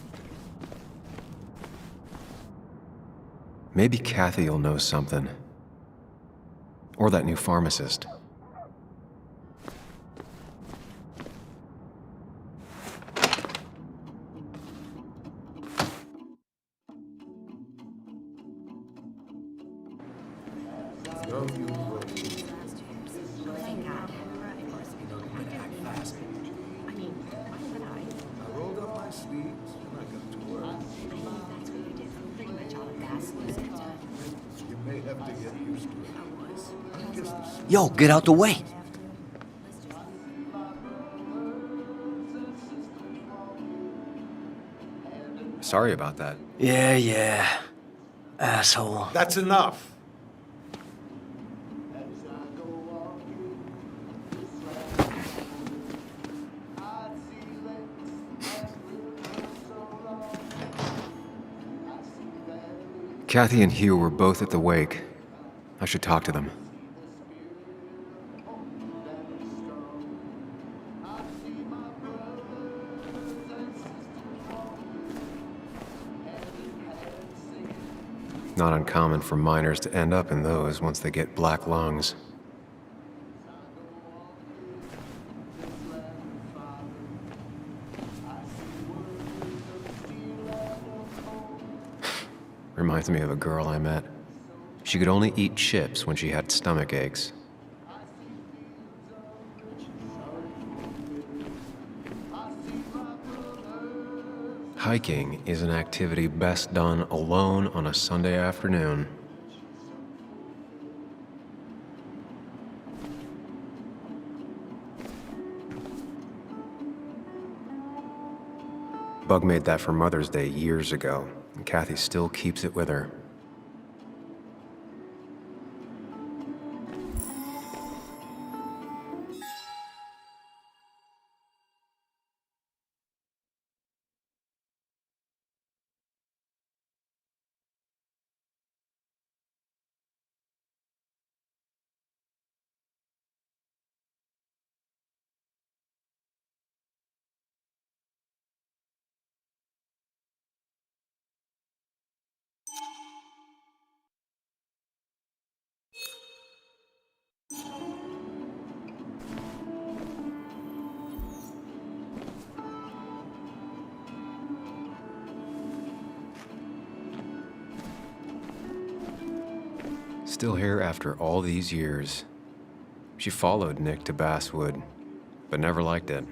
Maybe Kathy will know something. Or that new pharmacist. I rolled up my sleeves and I got to work. You may have to get used to it. Yo, get out the way. Sorry about that. Yeah. Asshole. That's enough. Kathy and Hugh were both at the wake. I should talk to them. Not uncommon for miners to end up in those once they get black lungs. Reminds me of a girl I met. She could only eat chips when she had stomach aches. Hiking is an activity best done alone on a Sunday afternoon. Bug made that for Mother's Day years ago, and Kathy still keeps it with her. Still here after all these years. She followed Nick to Basswood, but never liked it.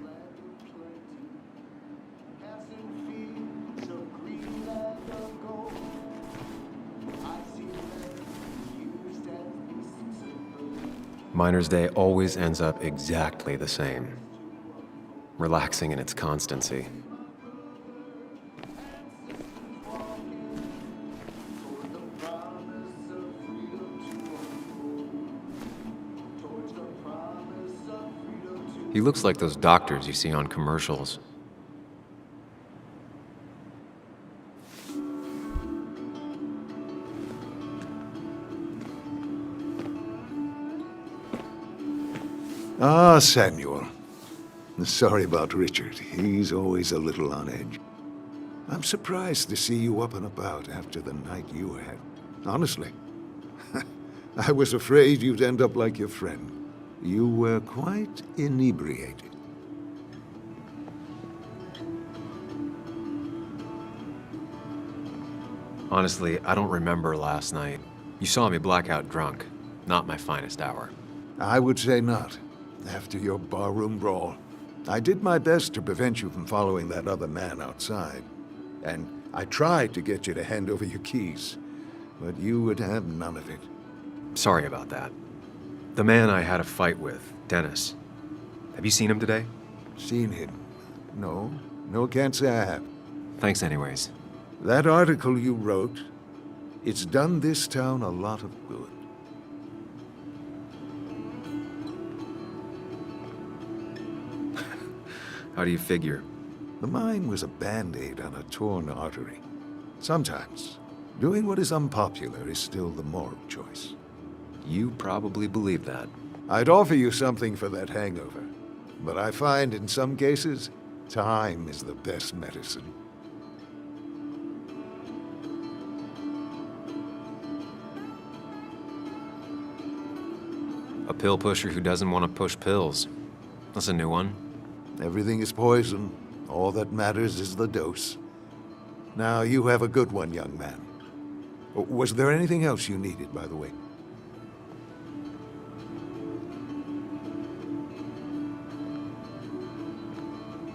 Miner's Day always ends up exactly the same, relaxing in its constancy. He looks like those doctors you see on commercials. Ah, Samuel. Sorry about Richard. He's always a little on edge. I'm surprised to see you up and about after the night you had. Honestly. I was afraid you'd end up like your friend. You were quite inebriated. Honestly, I don't remember last night. You saw me blackout drunk. Not my finest hour. I would say not. After your barroom brawl, I did my best to prevent you from following that other man outside. And I tried to get you to hand over your keys, but you would have none of it. Sorry about that. The man I had a fight with, Dennis. Have you seen him today? Seen him? No. No, can't say I have. Thanks anyways. That article you wrote, it's done this town a lot of good. How do you figure? The mine was a band-aid on a torn artery. Sometimes, doing what is unpopular is still the moral choice. You probably believe that. I'd offer you something for that hangover. But I find in some cases, time is the best medicine. A pill pusher who doesn't want to push pills. That's a new one. Everything is poison. All that matters is the dose. Now, you have a good one, young man. Was there anything else you needed, by the way?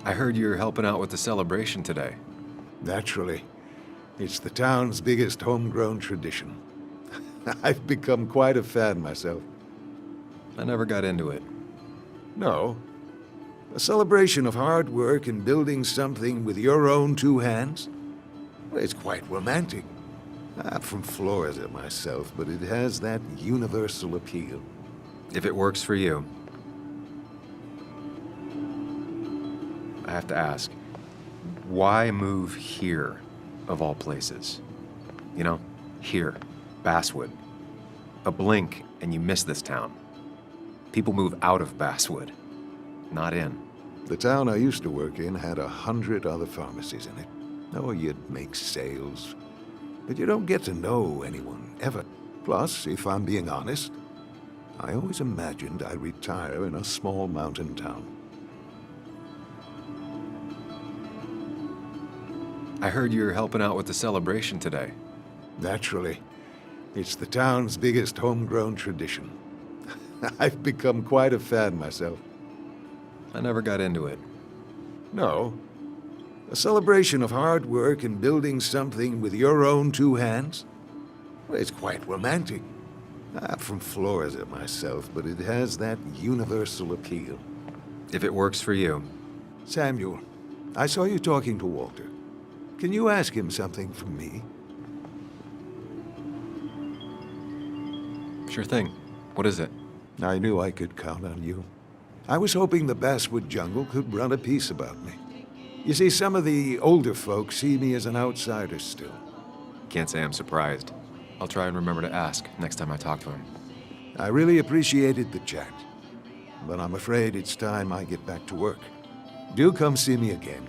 I heard you're helping out with the celebration today. Naturally. It's the town's biggest homegrown tradition. I've become quite a fan myself. I never got into it. No. A celebration of hard work and building something with your own two hands? Well, it's quite romantic. I'm from Florida myself, but it has that universal appeal. If it works for you. I have to ask, why move here, of all places? You know, here, Basswood. A blink and you miss this town. People move out of Basswood, not in. The town I used to work in had 100 other pharmacies in it. Oh, you'd make sales. But you don't get to know anyone, ever. Plus, if I'm being honest, I always imagined I'd retire in a small mountain town. I heard you're helping out with the celebration today. Naturally. It's the town's biggest homegrown tradition. I've become quite a fan myself. I never got into it. No. A celebration of hard work and building something with your own two hands? Well, it's quite romantic. I'm from Florida myself, but it has that universal appeal. If it works for you. Samuel, I saw you talking to Walter. Can you ask him something from me? Sure thing. What is it? I knew I could count on you. I was hoping the Basswood jungle could run a piece about me. You see, some of the older folks see me as an outsider still. Can't say I'm surprised. I'll try and remember to ask next time I talk to him. I really appreciated the chat, but I'm afraid it's time I get back to work. Do come see me again.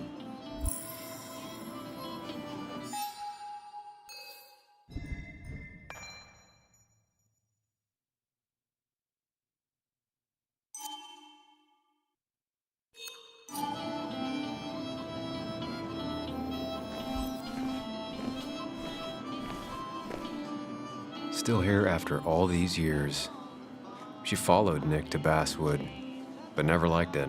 Still here after all these years. She followed Nick to Basswood, but never liked it.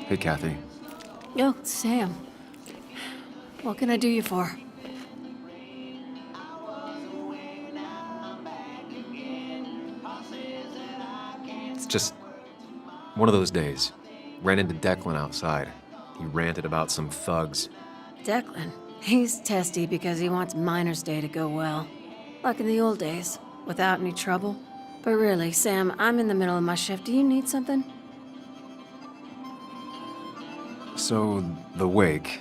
Hey, Kathy. Oh, Sam. What can I do you for? It's just one of those days. Ran into Declan outside. He ranted about some thugs. Declan. He's testy because he wants Miner's Day to go well. Like in the old days, without any trouble. But really, Sam, I'm in the middle of my shift. Do you need something? So, the wake.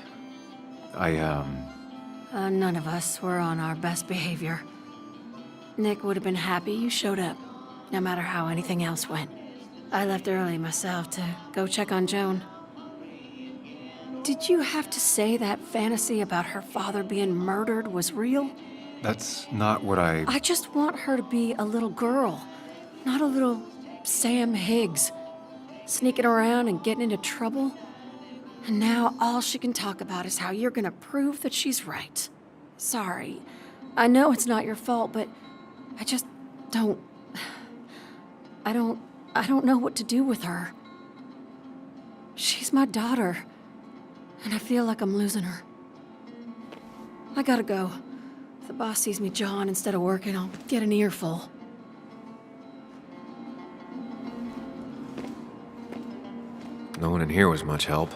None of us were on our best behavior. Nick would have been happy you showed up, no matter how anything else went. I left early myself to go check on Joan. Did you have to say that fantasy about her father being murdered was real? That's not what I... I just want her to be a little girl, not a little Sam Higgs, sneaking around and getting into trouble. And now all she can talk about is how you're gonna prove that she's right. Sorry. I know it's not your fault, but I just don't... I don't know what to do with her. She's my daughter, and I feel like I'm losing her. I gotta go. If the boss sees me jawing instead of working, I'll get an earful. No one in here was much help.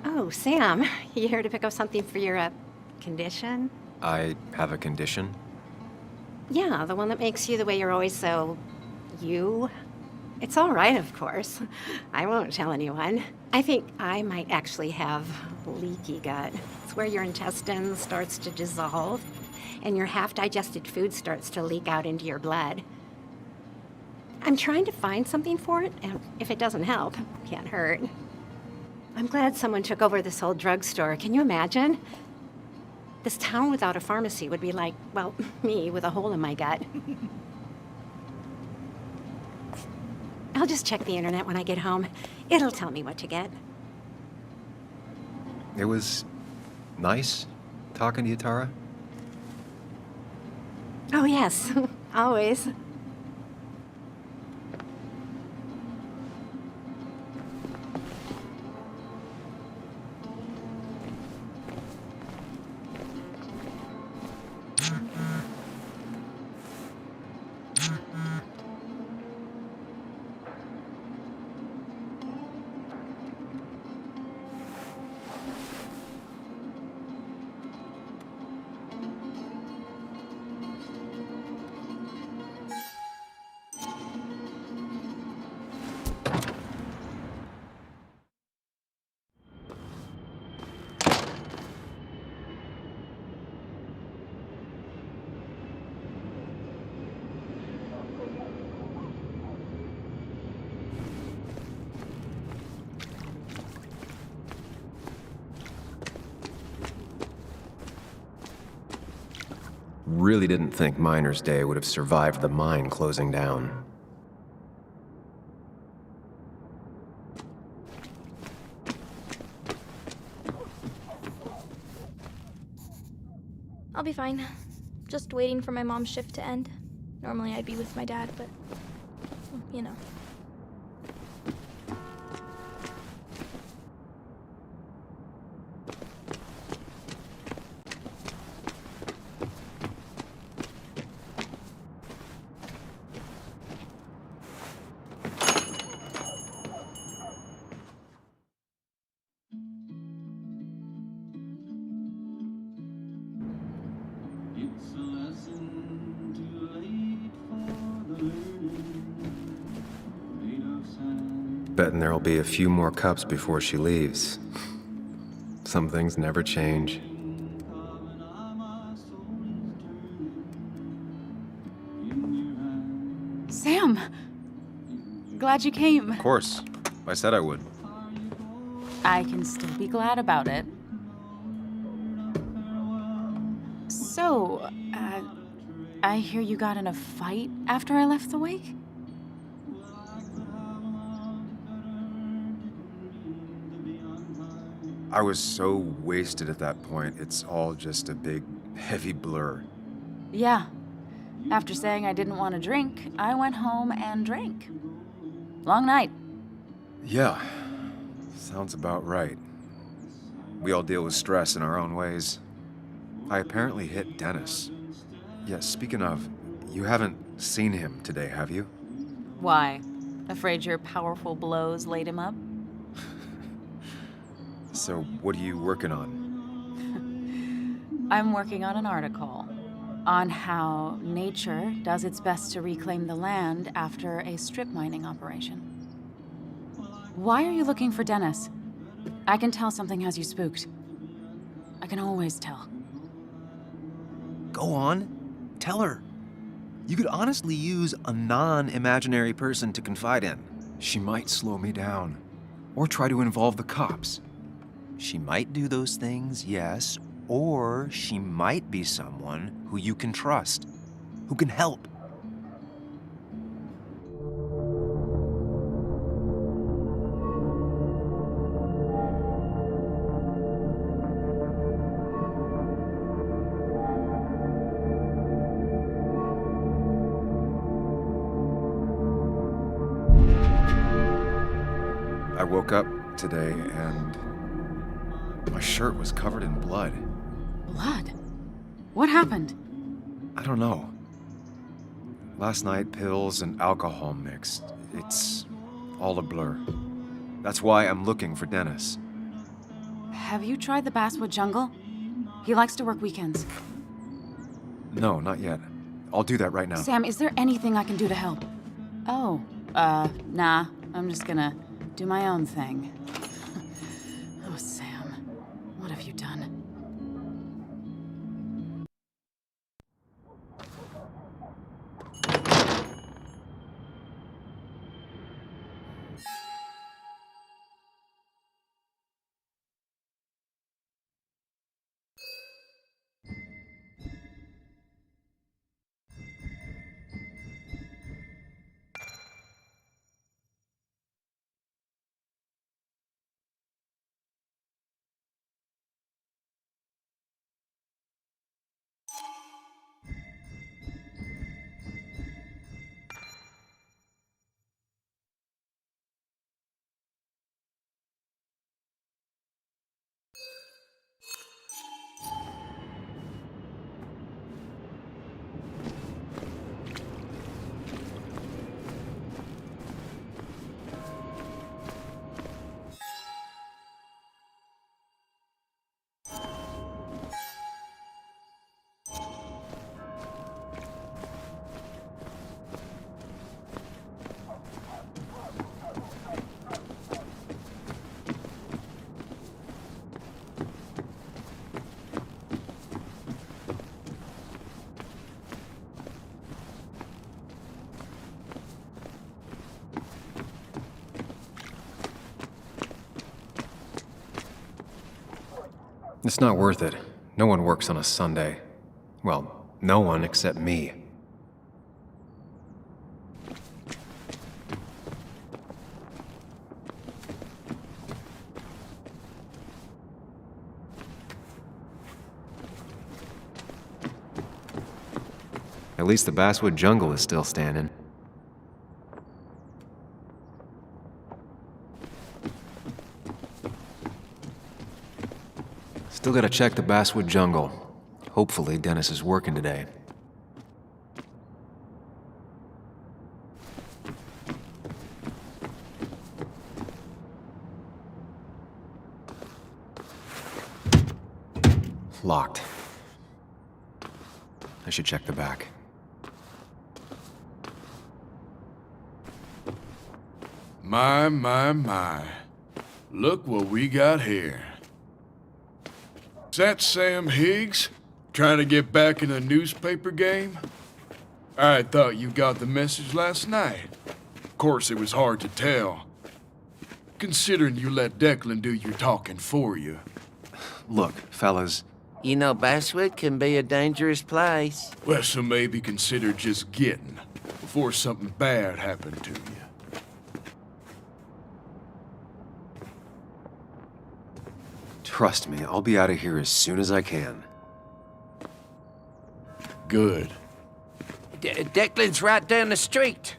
Oh, Sam, you here to pick up something for your, condition? I have a condition? Yeah, the one that makes you the way you're always so... you? It's all right, of course. I won't tell anyone. I think I might actually have leaky gut. It's where your intestine starts to dissolve and your half-digested food starts to leak out into your blood. I'm trying to find something for it, and if it doesn't help, it can't hurt. I'm glad someone took over this old drugstore. Can you imagine? This town without a pharmacy would be like, well, me with a hole in my gut. I'll just check the internet when I get home. It'll tell me what to get. It was nice talking to you, Tara. Oh, yes. Always. Really didn't think Miner's Day would have survived the mine closing down. I'll be fine. Just waiting for my mom's shift to end. Normally I'd be with my dad, but, you know. Betting there'll be a few more cups before she leaves. Some things never change. Sam! Glad you came. Of course. I said I would. I can still be glad about it. So, I hear you got in a fight after I left the wake? I was so wasted at that point, it's all just a big, heavy blur. Yeah. After saying I didn't want to drink, I went home and drank. Long night. Yeah, sounds about right. We all deal with stress in our own ways. I apparently hit Dennis. Yeah, speaking of, you haven't seen him today, have you? Why? Afraid your powerful blows laid him up? So, what are you working on? I'm working on an article on how nature does its best to reclaim the land after a strip mining operation. Why are you looking for Dennis? I can tell something has you spooked. I can always tell. Go on, tell her. You could honestly use a non-imaginary person to confide in. She might slow me down, or try to involve the cops. She might do those things, yes, or she might be someone who you can trust, who can help. I woke up today and my shirt was covered in blood. Blood? What happened? I don't know. Last night, pills and alcohol mixed. It's all a blur. That's why I'm looking for Dennis. Have you tried the Basswood jungle? He likes to work weekends. No, not yet. I'll do that right now. Sam, is there anything I can do to help? Oh, Nah. I'm just gonna do my own thing. Oh, Sam. What have you done? It's not worth it. No one works on a Sunday. Well, no one except me. At least the Basswood jungle is still standing. Still gotta check the Basswood jungle. Hopefully Dennis is working today. Locked. I should check the back. My. Look what we got here. Is that Sam Higgs? Trying to get back in the newspaper game? I thought you got the message last night. Of course, it was hard to tell, considering you let Declan do your talking for you. Look, fellas. You know, Basswood can be a dangerous place. Well, so maybe consider just getting before something bad happened to you. Trust me, I'll be out of here as soon as I can. Good. Declan's right down the street.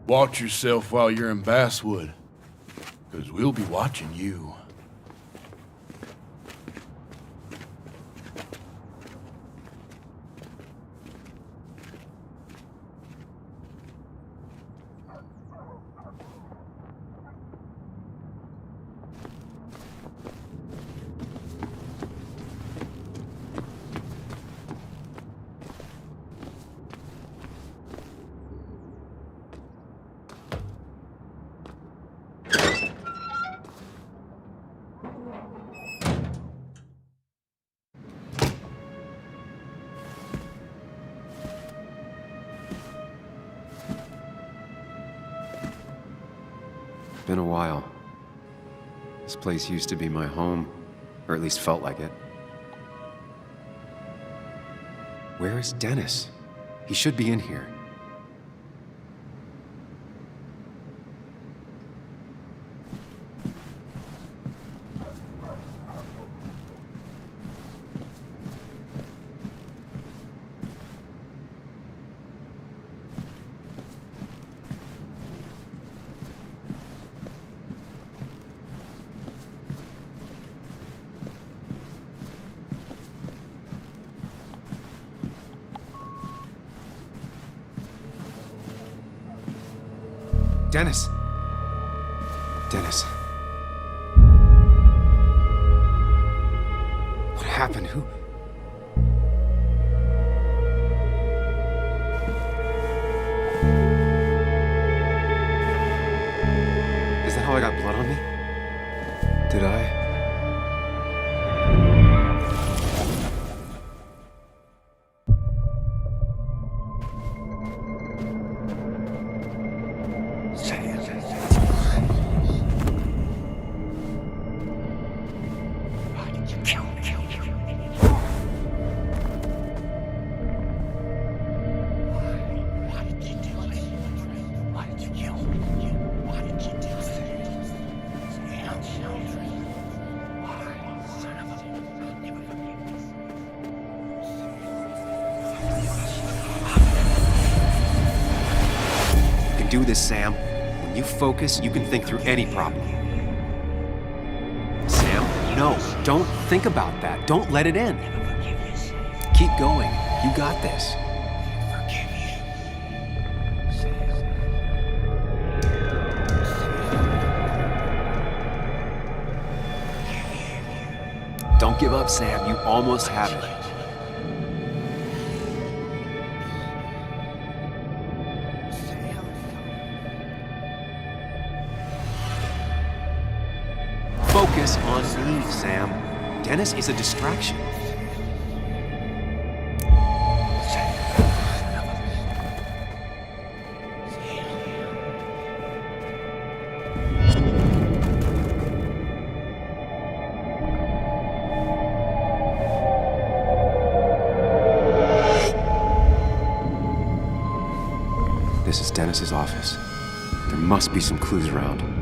Watch yourself while you're in Basswood, because we'll be watching you. Been a while. This place used to be my home, or at least felt like it. Where is Dennis? He should be in here. Dennis! Dennis. What happened? Who? how I got blood on me? Did I? Do this, Sam. When you focus, you can think through any problem. Sam, no, don't think about that. Don't let it in. Keep going. You got this. Don't give up, Sam. You almost have it. Focus on me, Sam. Dennis is a distraction. This is Dennis's office. There must be some clues around.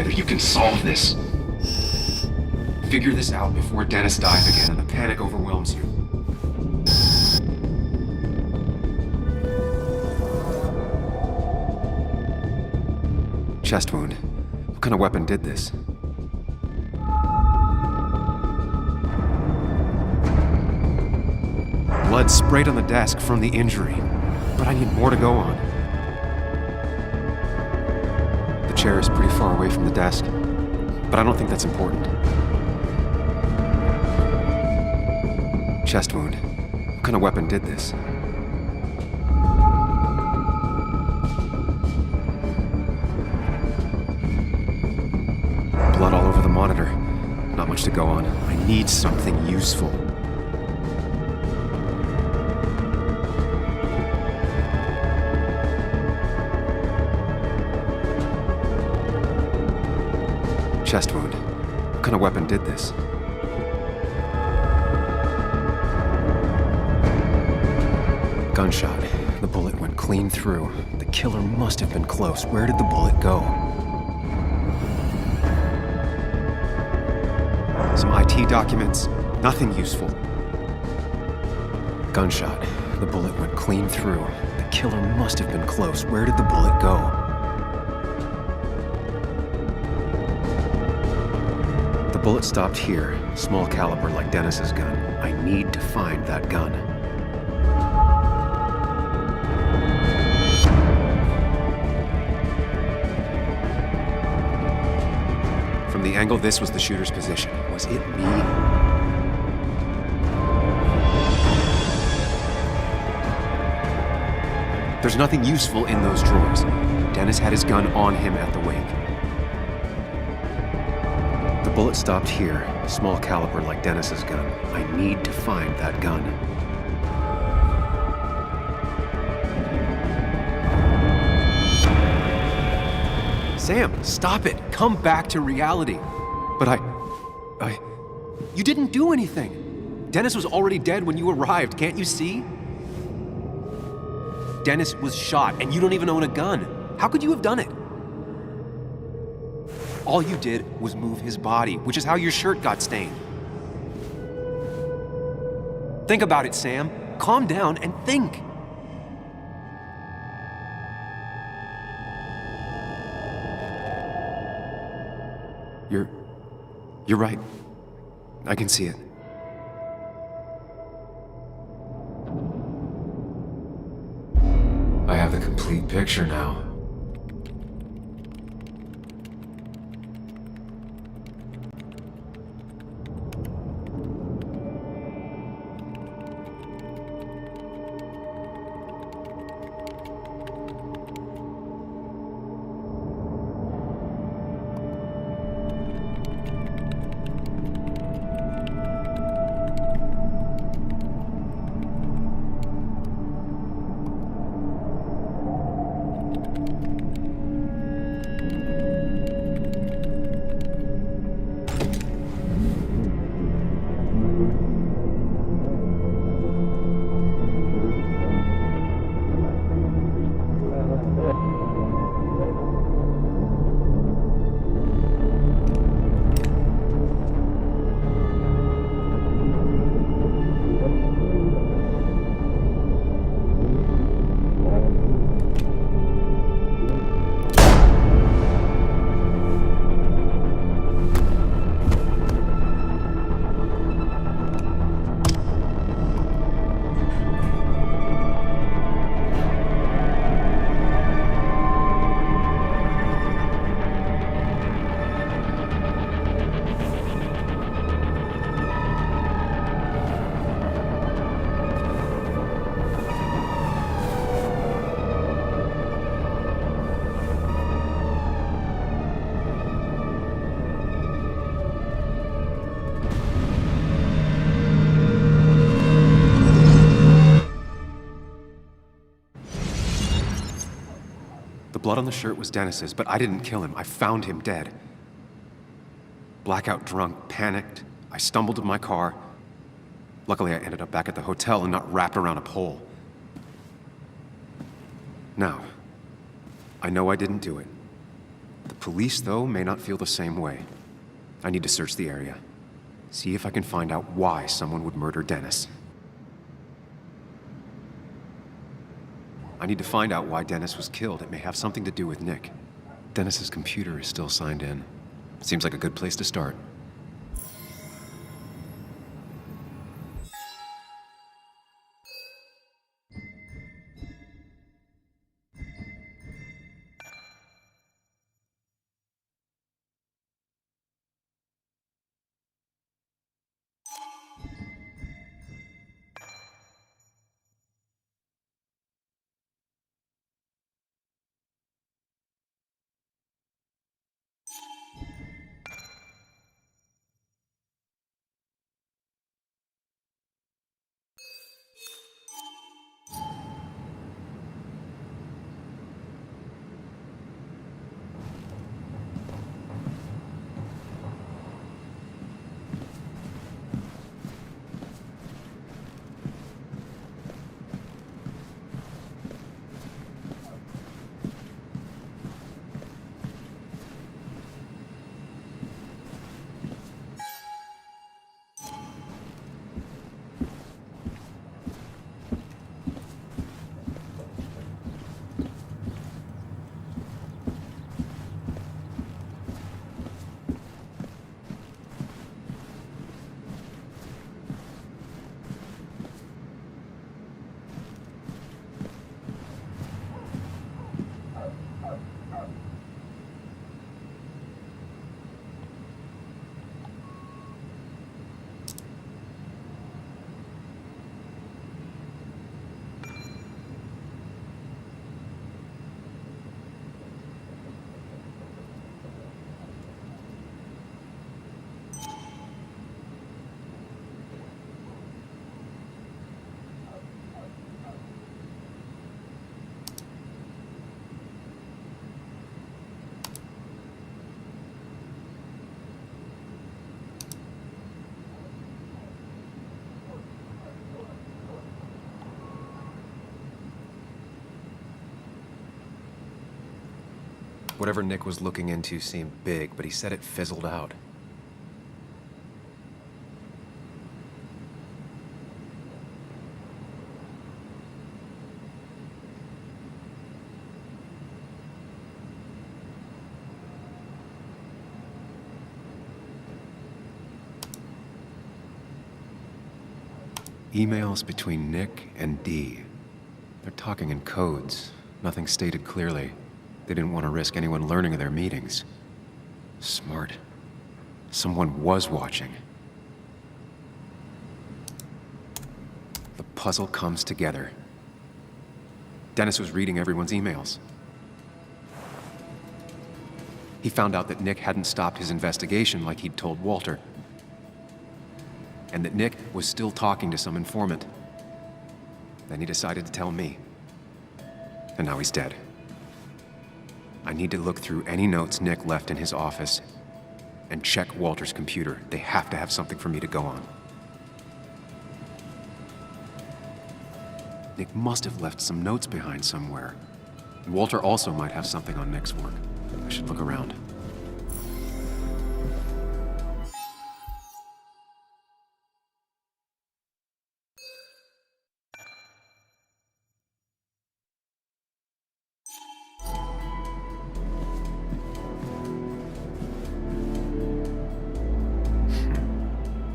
You can solve this. Figure this out before Dennis dies again and the panic overwhelms you. Chest wound. What kind of weapon did this? Blood sprayed on the desk from the injury, but I need more to go on. The chair is pretty far away from the desk, but I don't think that's important. Chest wound. What kind of weapon did this? Blood all over the monitor. Not much to go on. I need something useful. Chest wound. What kind of weapon did this? Gunshot. The bullet went clean through. The killer must have been close. Where did the bullet go? Some IT documents. Nothing useful. Gunshot. The bullet went clean through. The killer must have been close. Where did the bullet go? The bullet stopped here. Small caliber like Dennis's gun. I need to find that gun. From the angle this was the shooter's position. Was it me? There's nothing useful in those drawers. Dennis had his gun on him at the wake. The bullet stopped here. Small caliber like Dennis's gun. I need to find that gun. Sam, stop it. Come back to reality. But you didn't do anything. Dennis was already dead when you arrived. Can't you see? Dennis was shot, and you don't even own a gun. How could you have done it? All you did was move his body, which is how your shirt got stained. Think about it, Sam. Calm down and think. You're right. I can see it. I have the complete picture now. The blood on the shirt was Dennis's, but I didn't kill him. I found him dead. Blackout drunk, panicked. I stumbled to my car. Luckily, I ended up back at the hotel and not wrapped around a pole. Now, I know I didn't do it. The police, though, may not feel the same way. I need to search the area. See if I can find out why someone would murder Dennis. I need to find out why Dennis was killed. It may have something to do with Nick. Dennis's computer is still signed in. Seems like a good place to start. Whatever Nick was looking into seemed big, but he said it fizzled out. Emails between Nick and Dee. They're talking in codes. Nothing stated clearly. They didn't want to risk anyone learning of their meetings. Smart. Someone was watching. The puzzle comes together. Dennis was reading everyone's emails. He found out that Nick hadn't stopped his investigation like he'd told Walter. And that Nick was still talking to some informant. Then he decided to tell me. And now he's dead. I need to look through any notes Nick left in his office and check Walter's computer. They have to have something for me to go on. Nick must have left some notes behind somewhere. Walter also might have something on Nick's work. I should look around.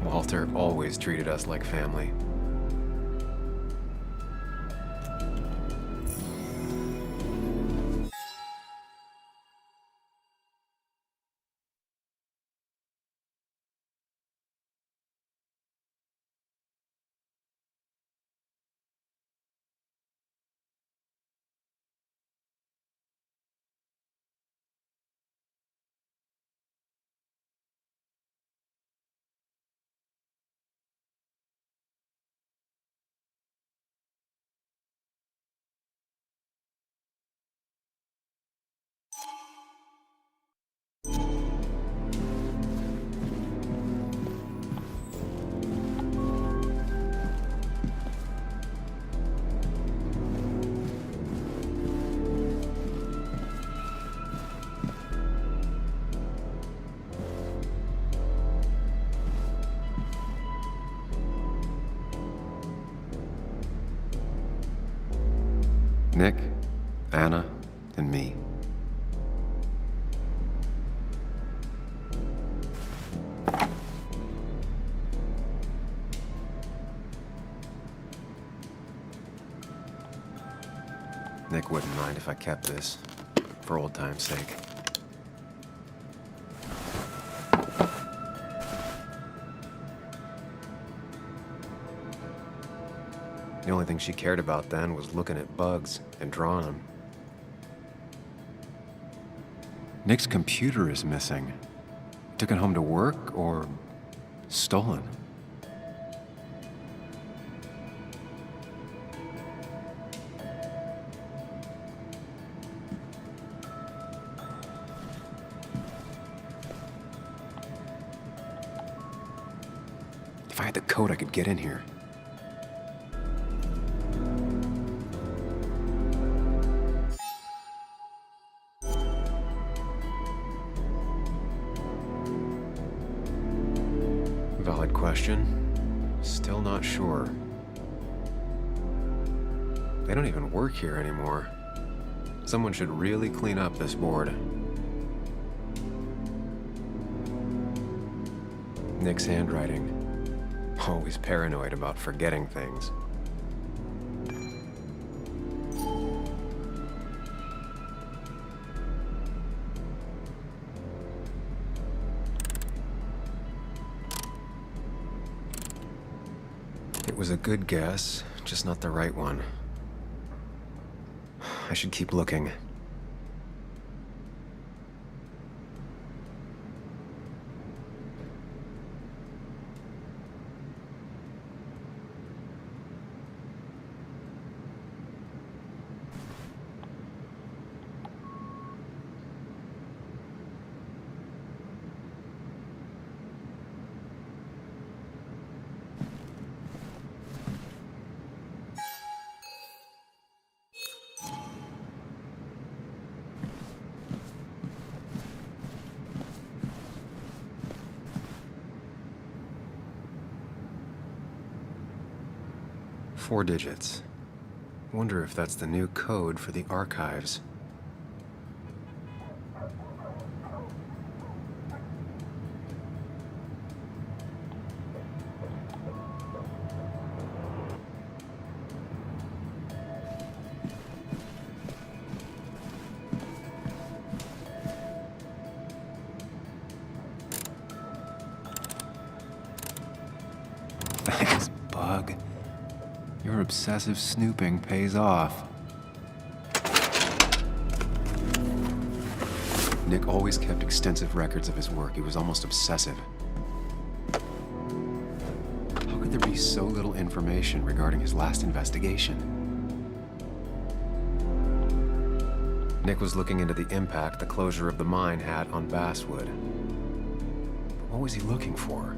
Walter always treated us like family. Nick, Anna, and me. Nick wouldn't mind if I kept this, for old time's sake. The only thing she cared about then was looking at bugs and drawing them. Nick's computer is missing. Took it home to work or stolen? If I had the code, I could get in here. Valid question. Still not sure. They don't even work here anymore. Someone should really clean up this board. Nick's handwriting. Always paranoid about forgetting things. It was a good guess, just not the right one. I should keep looking. Four digits. Wonder if that's the new code for the archives. Thanks, bug. Your obsessive snooping pays off. Nick always kept extensive records of his work. He was almost obsessive. How could there be so little information regarding his last investigation? Nick was looking into the impact the closure of the mine had on Basswood. But what was he looking for?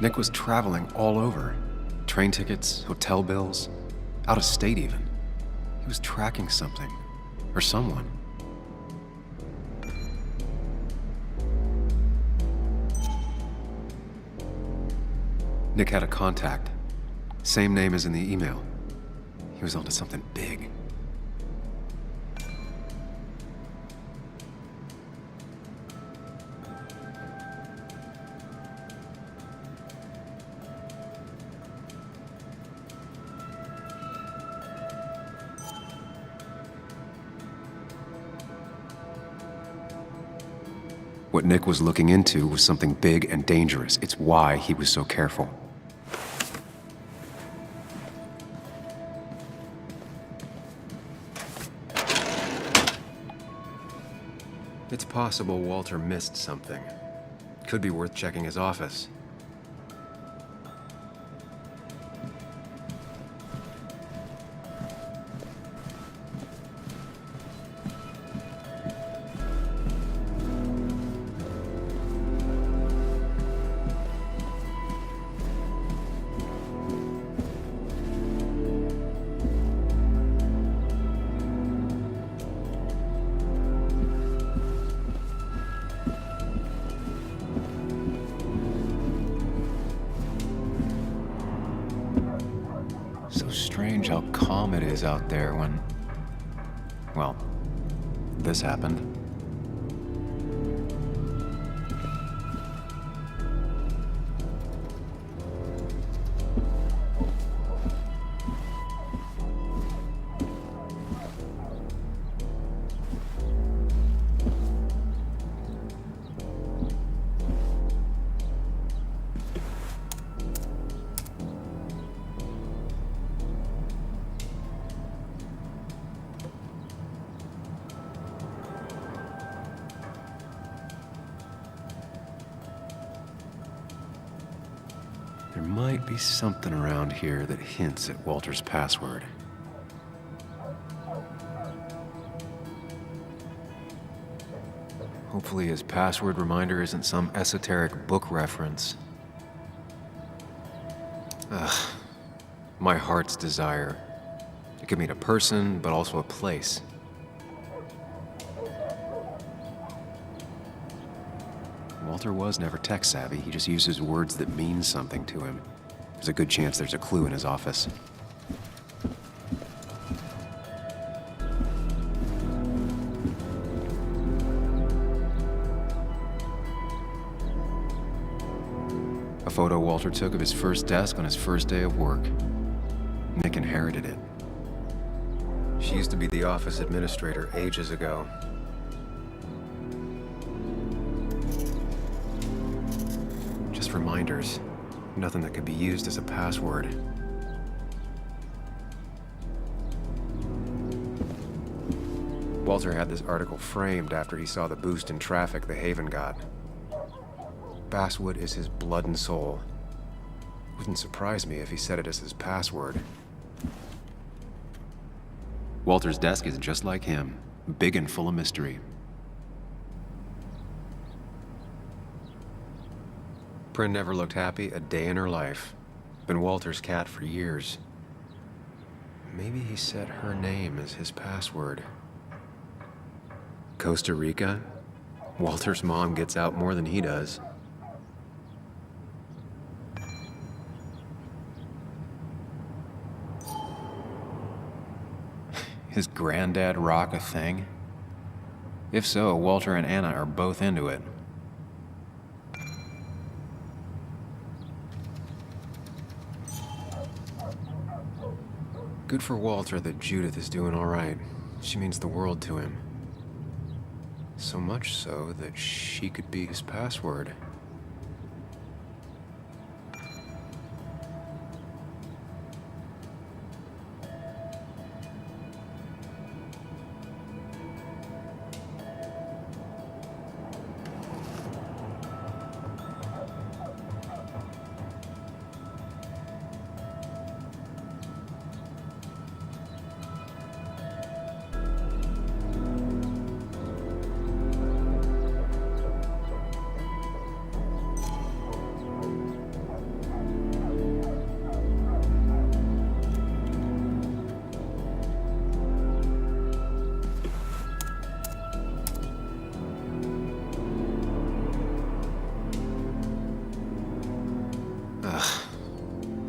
Nick was traveling all over. Train tickets, hotel bills, out of state even. He was tracking something, or someone. Nick had a contact. Same name as in the email. He was onto something big. What Nick was looking into was something big and dangerous. It's why he was so careful. It's possible Walter missed something. Could be worth checking his office. time it is out there when, well, this happened. There might be something around here that hints at Walter's password. Hopefully his password reminder isn't some esoteric book reference. Ugh. My heart's desire. It could mean a person, but also a place. Walter was never tech-savvy. He just uses words that mean something to him. There's a good chance there's a clue in his office. A photo Walter took of his first desk on his first day of work. Nick inherited it. She used to be the office administrator ages ago. Just reminders. Nothing that could be used as a password. Walter had this article framed after he saw the boost in traffic the Haven got. Basswood is his blood and soul. Wouldn't surprise me if he said it as his password. Walter's desk is just like him, big and full of mystery. Prin never looked happy a day in her life. Been Walter's cat for years. Maybe he set her name as his password. Costa Rica? Walter's mom gets out more than he does. His granddad rock a thing? If so, Walter and Anna are both into it. Good for Walter that Judith is doing all right. She means the world to him. So much so that she could be his password.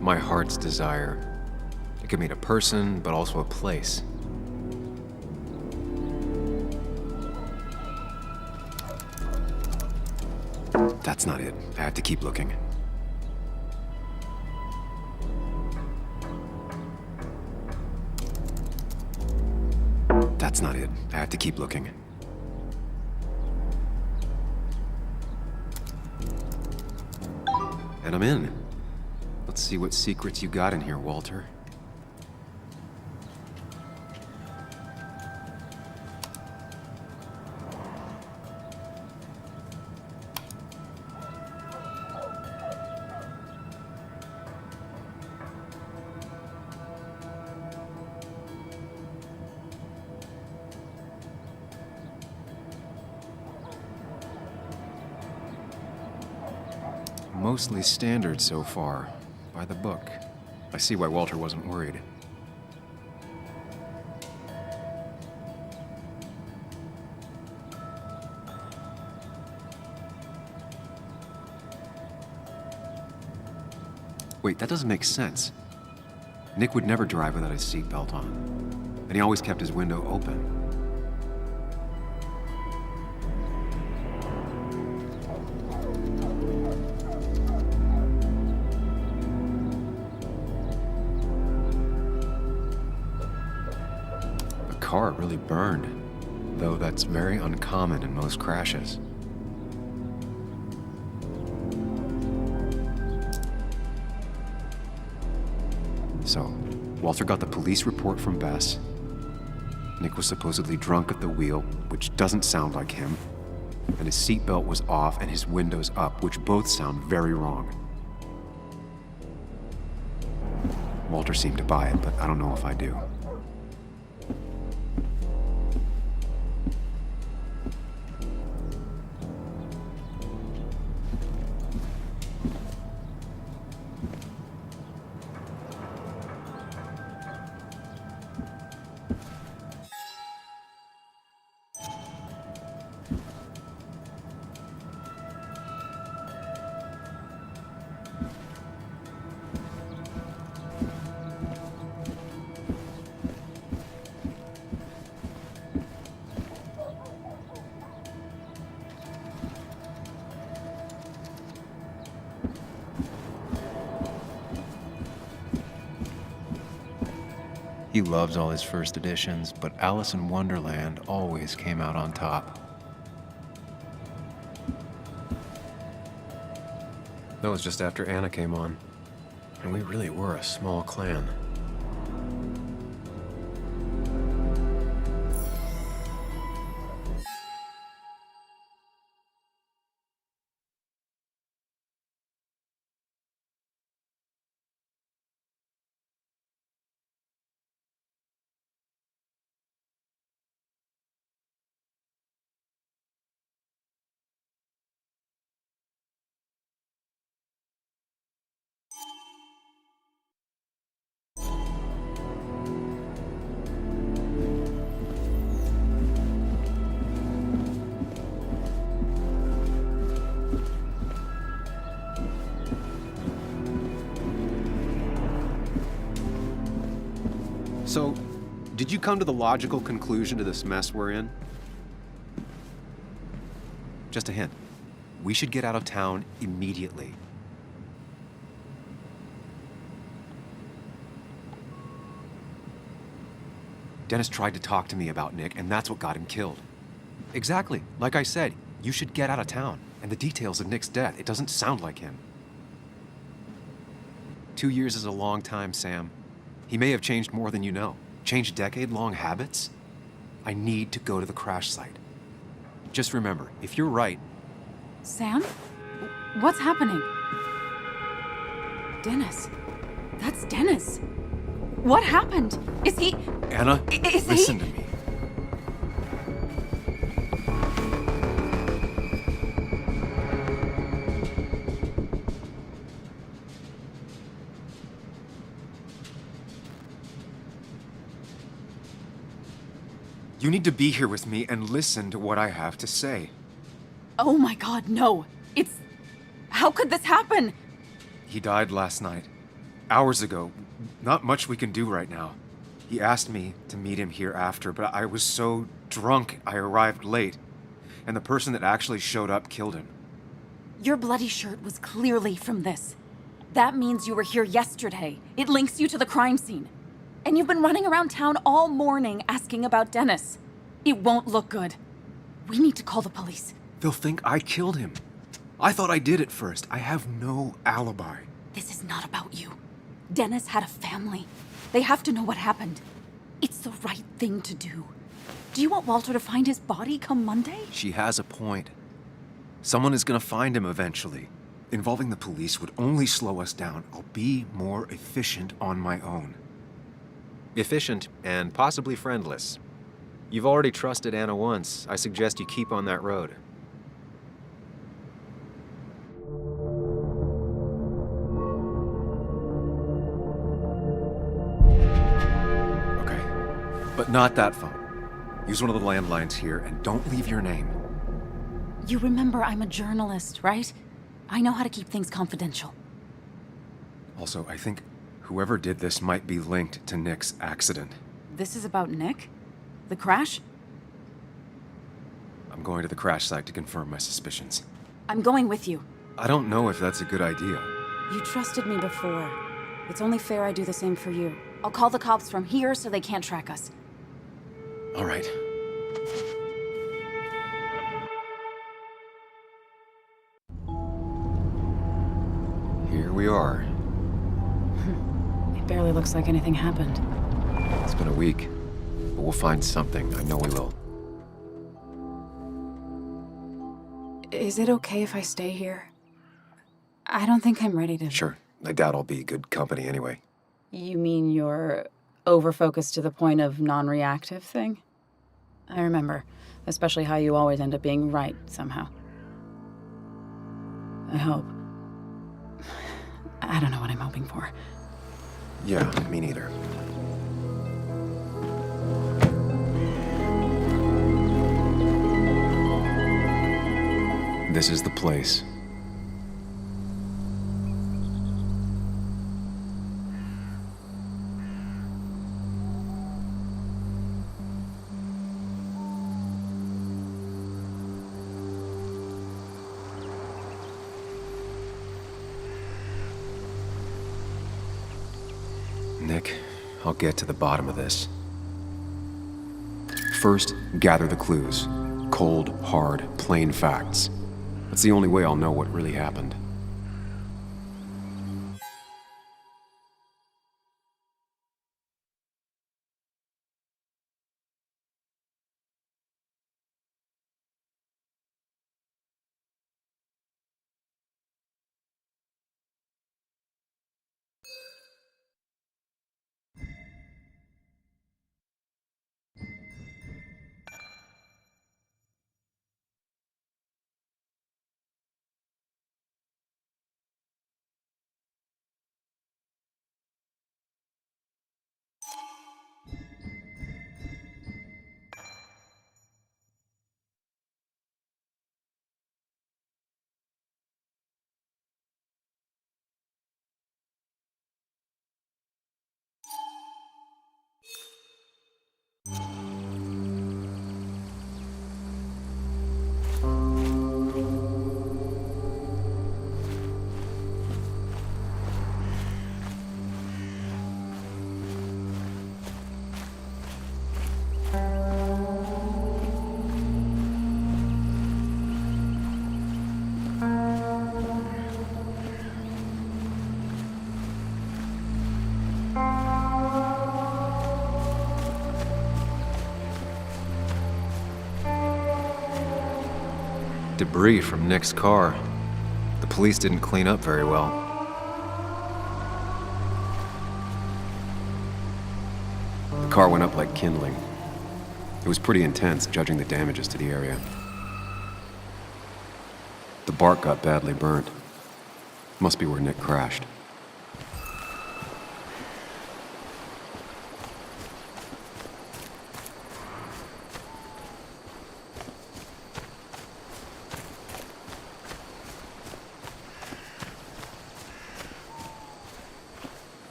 My heart's desire. It could mean a person, but also a place. That's not it. I have to keep looking. That's not it. I have to keep looking. And I'm in. Let's see what secrets you got in here, Walter. Mostly standard so far. By the book. I see why Walter wasn't worried. Wait, that doesn't make sense. Nick would never drive without his seatbelt on, and he always kept his window open. The car really burned, though that's very uncommon in most crashes. So, Walter got the police report from Bess. Nick was supposedly drunk at the wheel, which doesn't sound like him. And his seatbelt was off and his windows up, which both sound very wrong. Walter seemed to buy it, but I don't know if I do. He loves all his first editions, but Alice in Wonderland always came out on top. That was just after Anna came on, and we really were a small clan. So, did you come to the logical conclusion to this mess we're in? Just a hint. We should get out of town immediately. Dennis tried to talk to me about Nick, and that's what got him killed. Exactly. Like I said, you should get out of town. And the details of Nick's death, it doesn't sound like him. 2 years is a long time, Sam. He may have changed more than you know. Changed decade-long habits? I need to go to the crash site. Just remember, if you're right... Sam? What's happening? Dennis. That's Dennis. What happened? Is he... Anna, listen to me. You need to be here with me and listen to what I have to say. Oh my God, no. It's... How could this happen? He died last night. Hours ago. Not much we can do right now. He asked me to meet him here after, but I was so drunk I arrived late. And the person that actually showed up killed him. Your bloody shirt was clearly from this. That means you were here yesterday. It links you to the crime scene. And you've been running around town all morning asking about Dennis. It won't look good. We need to call the police. They'll think I killed him. I thought I did at first. I have no alibi. This is not about you. Dennis had a family. They have to know what happened. It's the right thing to do. Do you want Walter to find his body come Monday? She has a point. Someone is gonna find him eventually. Involving the police would only slow us down. I'll be more efficient on my own. Efficient and possibly friendless. You've already trusted Anna once. I suggest you keep on that road. Okay, but not that phone. Use one of the landlines here and don't leave your name. You remember I'm a journalist, right? I know how to keep things confidential. Also, I think Whoever did this might be linked to Nick's accident. This is about Nick? The crash? I'm going to the crash site to confirm my suspicions. I'm going with you. I don't know if that's a good idea. You trusted me before. It's only fair I do the same for you. I'll call the cops from here so they can't track us. All right. Here we are. It barely looks like anything happened. It's been a week, but we'll find something. I know we will. Is it okay if I stay here? I don't think I'm ready to... Sure. I doubt I'll be good company anyway. You mean you're over-focused to the point of non-reactive thing? I remember, especially how you always end up being right somehow. I hope. I don't know what I'm hoping for. Yeah, me neither. This is the place. Nick, I'll get to the bottom of this. First, gather the clues. Cold, hard, plain facts. That's the only way I'll know what really happened. Debris from Nick's car. The police didn't clean up very well. The car went up like kindling. It was pretty intense, judging the damages to the area. The bark got badly burnt. Must be where Nick crashed.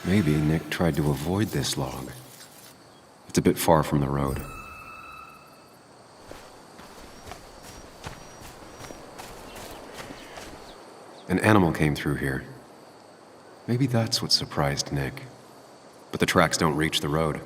Maybe Nick tried to avoid this log. It's a bit far from the road. An animal came through here. Maybe that's what surprised Nick. But the tracks don't reach the road.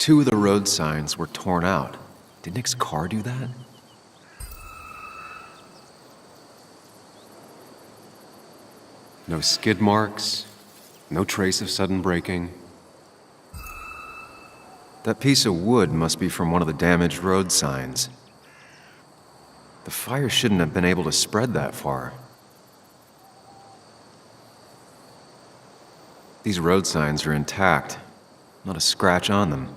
2 of the road signs were torn out. Did Nick's car do that? No skid marks, no trace of sudden braking. That piece of wood must be from one of the damaged road signs. The fire shouldn't have been able to spread that far. These road signs are intact, not a scratch on them.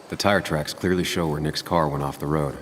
The tire tracks clearly show where Nick's car went off the road.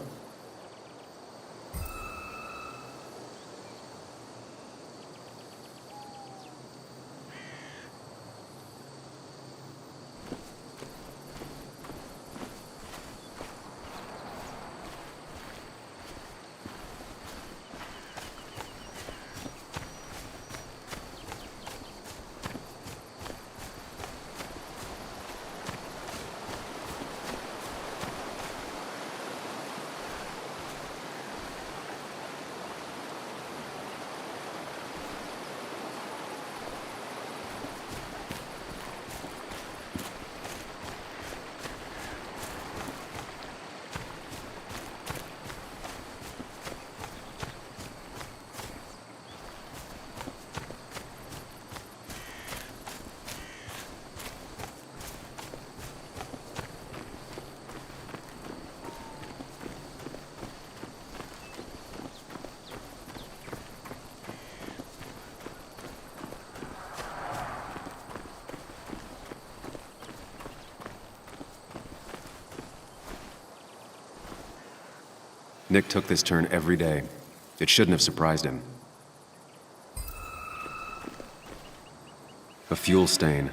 Nick took this turn every day. It shouldn't have surprised him. A fuel stain.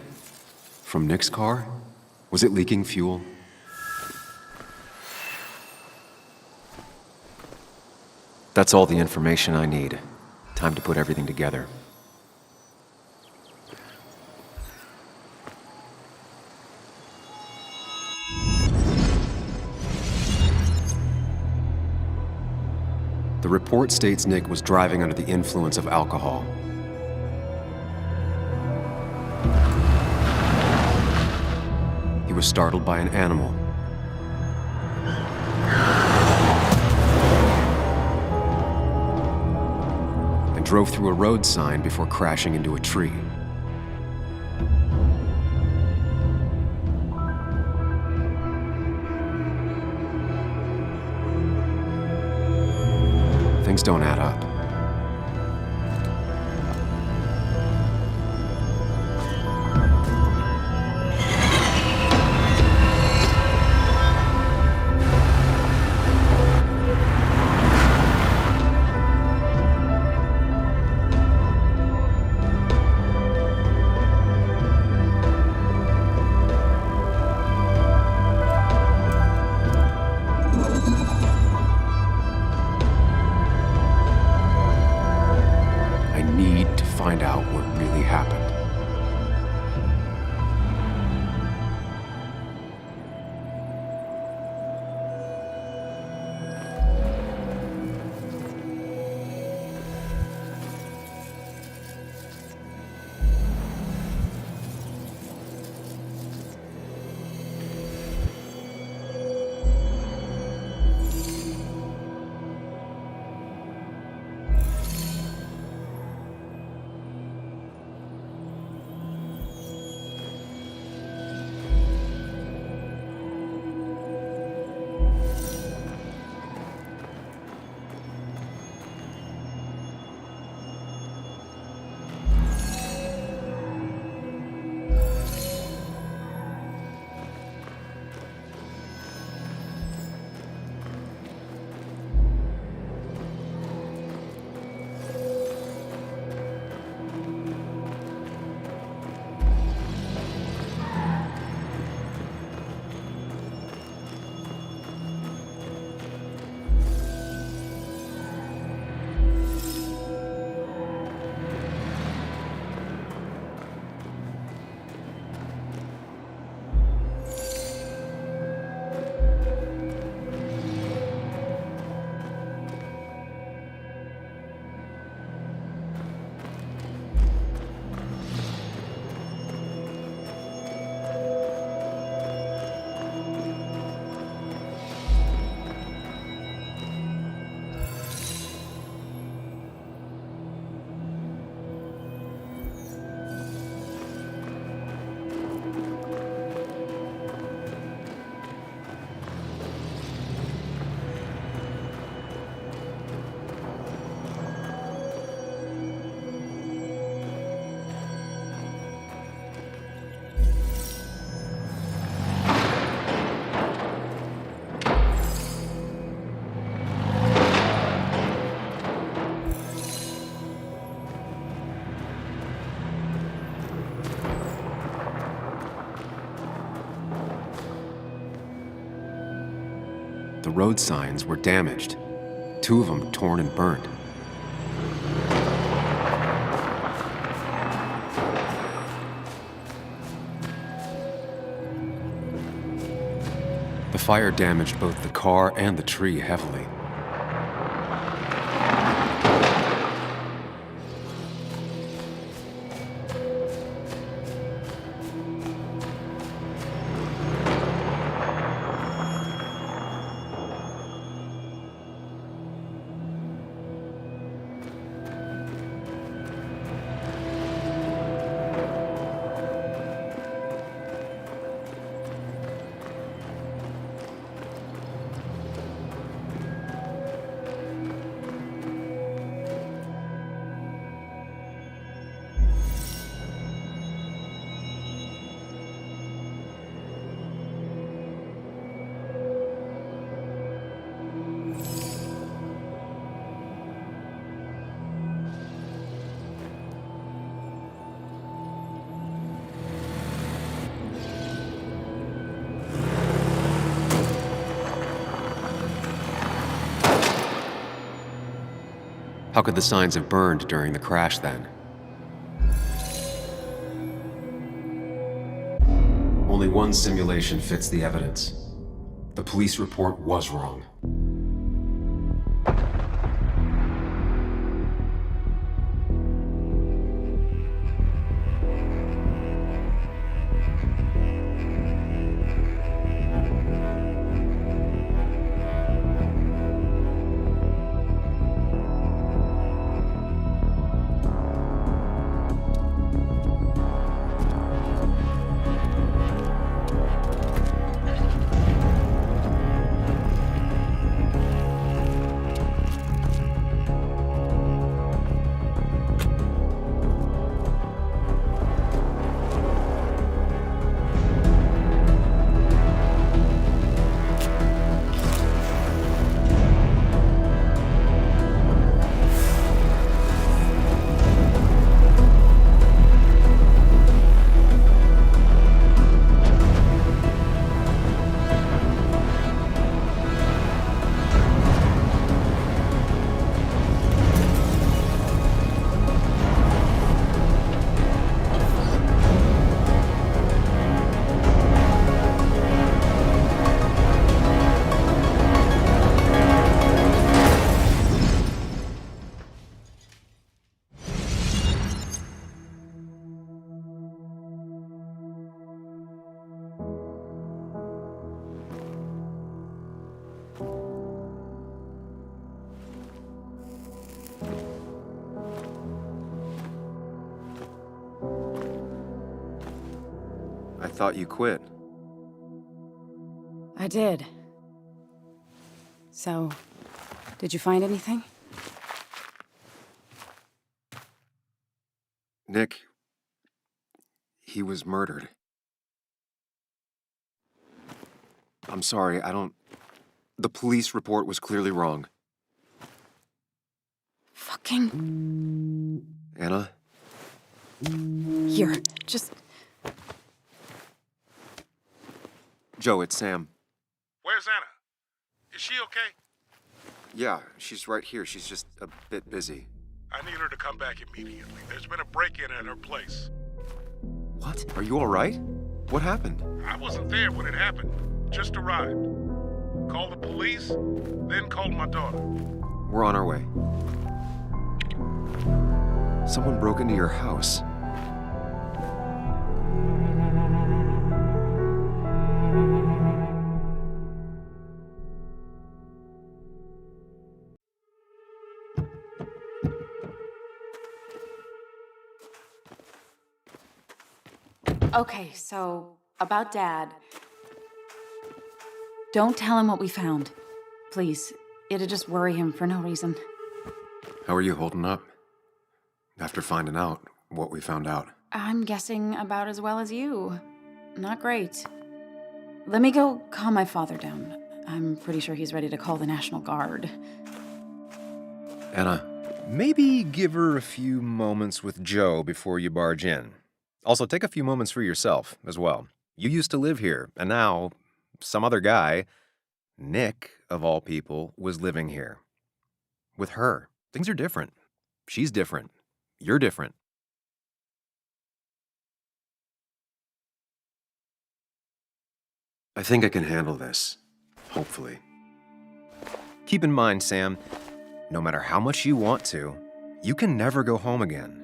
From Nick's car? Was it leaking fuel? That's all the information I need. Time to put everything together. The report states Nick was driving under the influence of alcohol. He was startled by an animal. And drove through a road sign before crashing into a tree. Things don't add up. The road signs were damaged. 2 of them torn and burned. The fire damaged both the car and the tree heavily. How could the signs have burned during the crash then? Only one simulation fits the evidence. The police report was wrong. I thought you quit. I did. So, did you find anything? Nick, he was murdered. I'm sorry, the police report was clearly wrong. Fucking... Anna? Here, just... Joe, it's Sam. Where's Anna? Is she okay? Yeah, she's right here. She's just a bit busy. I need her to come back immediately. There's been a break-in at her place. What? Are you all right? What happened? I wasn't there when it happened. Just arrived. Called the police, then called my daughter. We're on our way. Someone broke into your house. Okay, so, about Dad. Don't tell him what we found. Please. It'd just worry him for no reason. How are you holding up? After finding out what we found out. I'm guessing about as well as you. Not great. Let me go calm my father down. I'm pretty sure he's ready to call the National Guard. Anna, maybe give her a few moments with Joe before you barge in. Also, take a few moments for yourself as well. You used to live here, and now some other guy Nick, of all people, was living here. With her. Things are different. She's different. You're different. I think I can handle this. Hopefully. Keep in mind, Sam, no matter how much you want to, you can never go home again.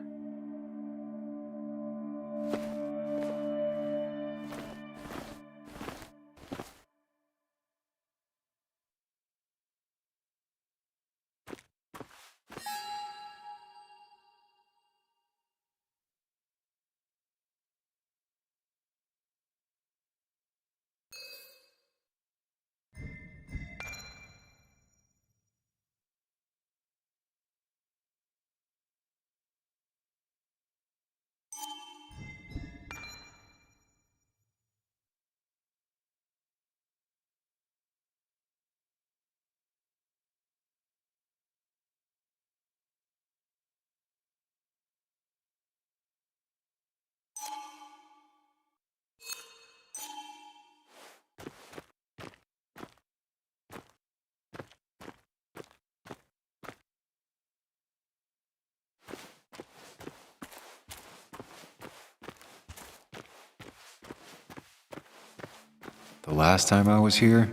The last time I was here,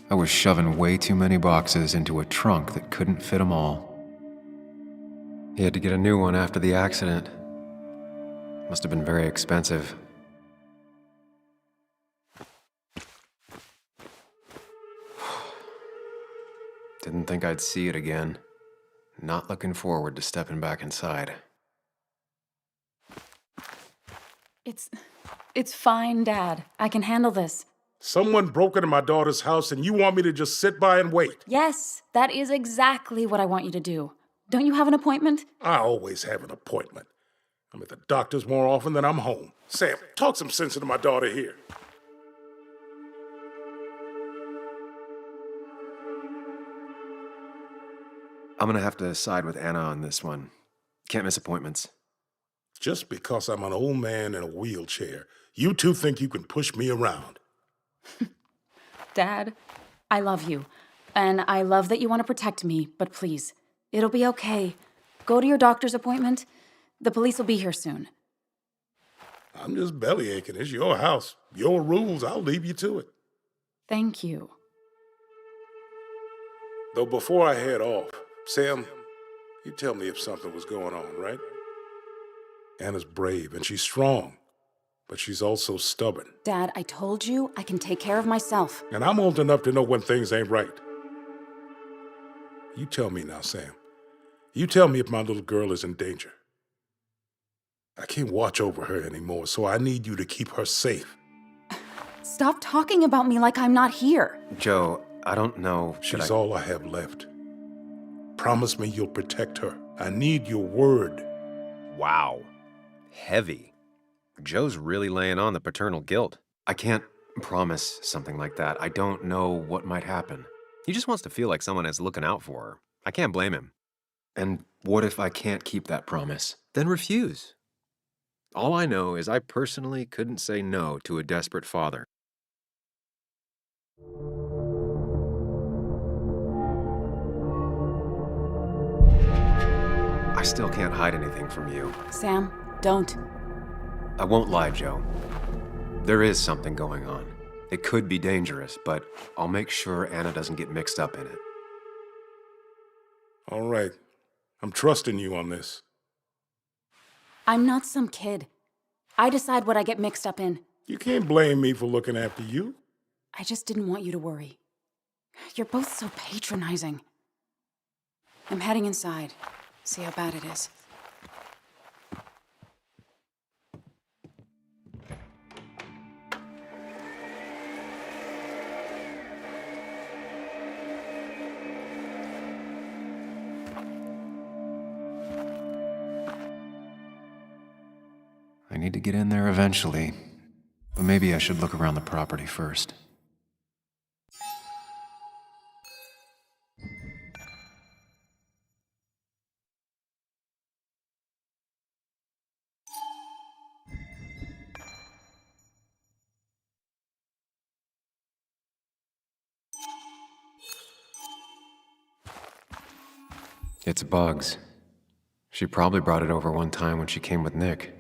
I was shoving way too many boxes into a trunk that couldn't fit them all. He had to get a new one after the accident. Must have been very expensive. Didn't think I'd see it again. Not looking forward to stepping back inside. It's fine, Dad. I can handle this. Someone broke into my daughter's house and you want me to just sit by and wait? Yes, that is exactly what I want you to do. Don't you have an appointment? I always have an appointment. I'm at the doctor's more often than I'm home. Sam, talk some sense into my daughter here. I'm gonna have to side with Anna on this one. Can't miss appointments. Just because I'm an old man in a wheelchair, you two think you can push me around. Dad, I love you. And I love that you want to protect me, but please, it'll be okay. Go to your doctor's appointment. The police will be here soon. I'm just belly aching. It's your house. Your rules. I'll leave you to it. Thank you. Though before I head off, Sam, you tell me if something was going on, right? Anna's brave and she's strong, but she's also stubborn. Dad, I told you I can take care of myself. And I'm old enough to know when things ain't right. You tell me now, Sam. You tell me if my little girl is in danger. I can't watch over her anymore, so I need you to keep her safe. Stop talking about me like I'm not here. Joe, I don't know. She's all I have left. Promise me you'll protect her. I need your word. Wow. Heavy. Joe's really laying on the paternal guilt. I can't promise something like that. I don't know what might happen. He just wants to feel like someone is looking out for her. I can't blame him. And what if I can't keep that promise? Then refuse. All I know is I personally couldn't say no to a desperate father. I still can't hide anything from you. Sam, don't. I won't lie, Joe. There is something going on. It could be dangerous, but I'll make sure Anna doesn't get mixed up in it. All right. I'm trusting you on this. I'm not some kid. I decide what I get mixed up in. You can't blame me for looking after you. I just didn't want you to worry. You're both so patronizing. I'm heading inside. See how bad it is. I need to get in there eventually, but maybe I should look around the property first. It's bugs. She probably brought it over one time when she came with Nick.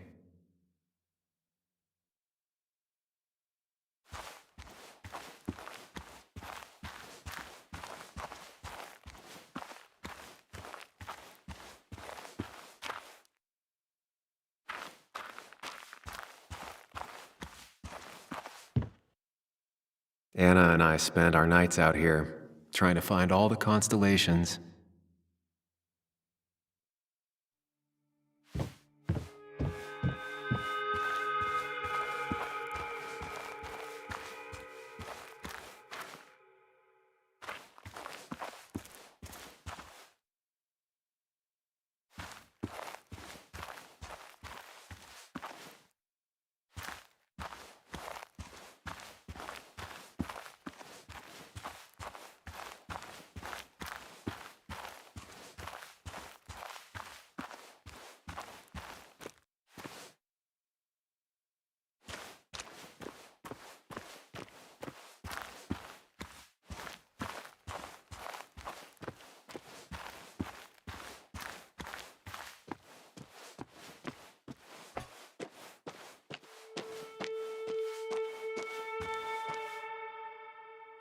Anna and I spend our nights out here, trying to find all the constellations.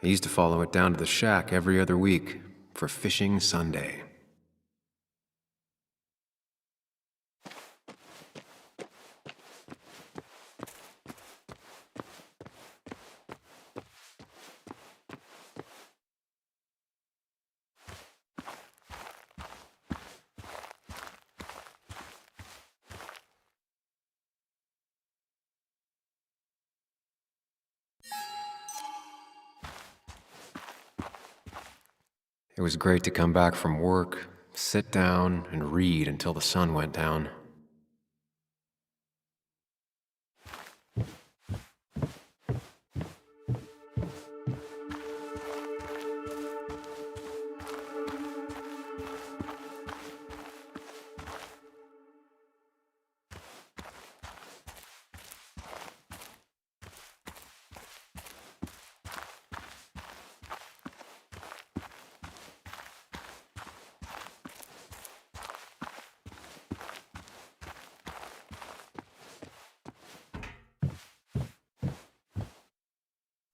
I used to follow it down to the shack every other week for Fishing Sunday. It was great to come back from work, sit down, and read until the sun went down.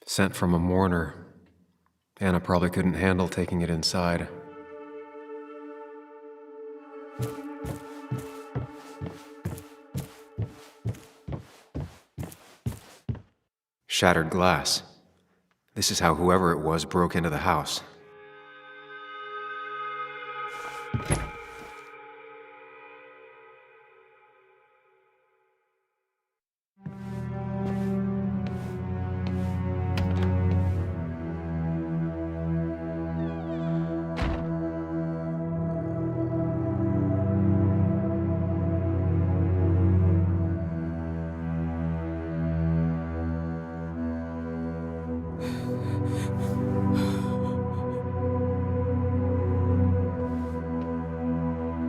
Sent from a mourner. Anna probably couldn't handle taking it inside. Shattered glass. This is how whoever it was broke into the house.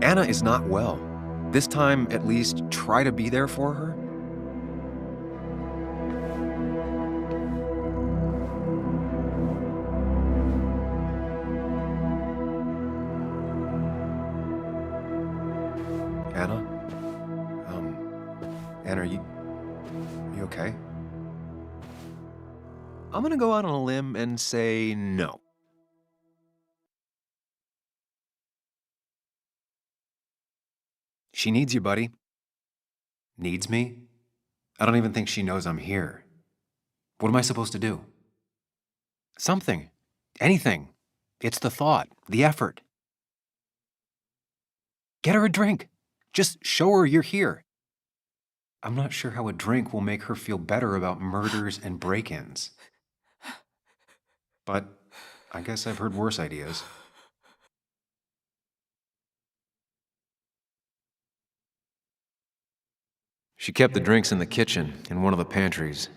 Anna is not well. This time, at least, try to be there for her. Anna? Anna, are you okay? I'm gonna go out on a limb and say no. She needs you, buddy. Needs me? I don't even think she knows I'm here. What am I supposed to do? Something. Anything. It's the thought, the effort. Get her a drink. Just show her you're here. I'm not sure how a drink will make her feel better about murders and break-ins. But I guess I've heard worse ideas. She kept the drinks in the kitchen, in one of the pantries.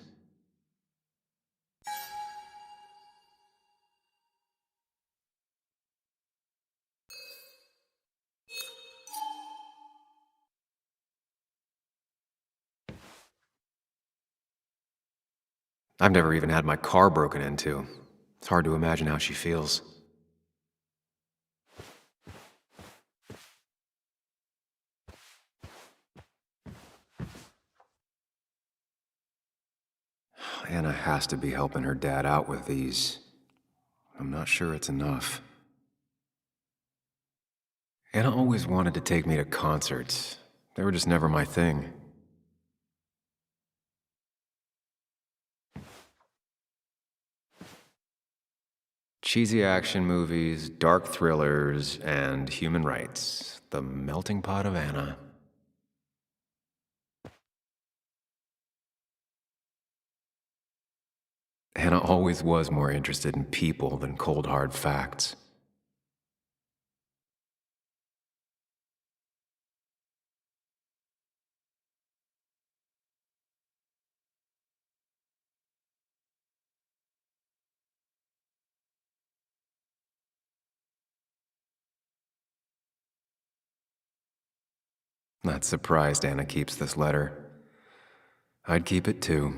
I've never even had my car broken into. It's hard to imagine how she feels. Anna has to be helping her dad out with these. I'm not sure it's enough. Anna always wanted to take me to concerts. They were just never my thing. Cheesy action movies, dark thrillers, and human rights. The melting pot of Anna. Anna always was more interested in people than cold hard facts. Not surprised Anna keeps this letter. I'd keep it too.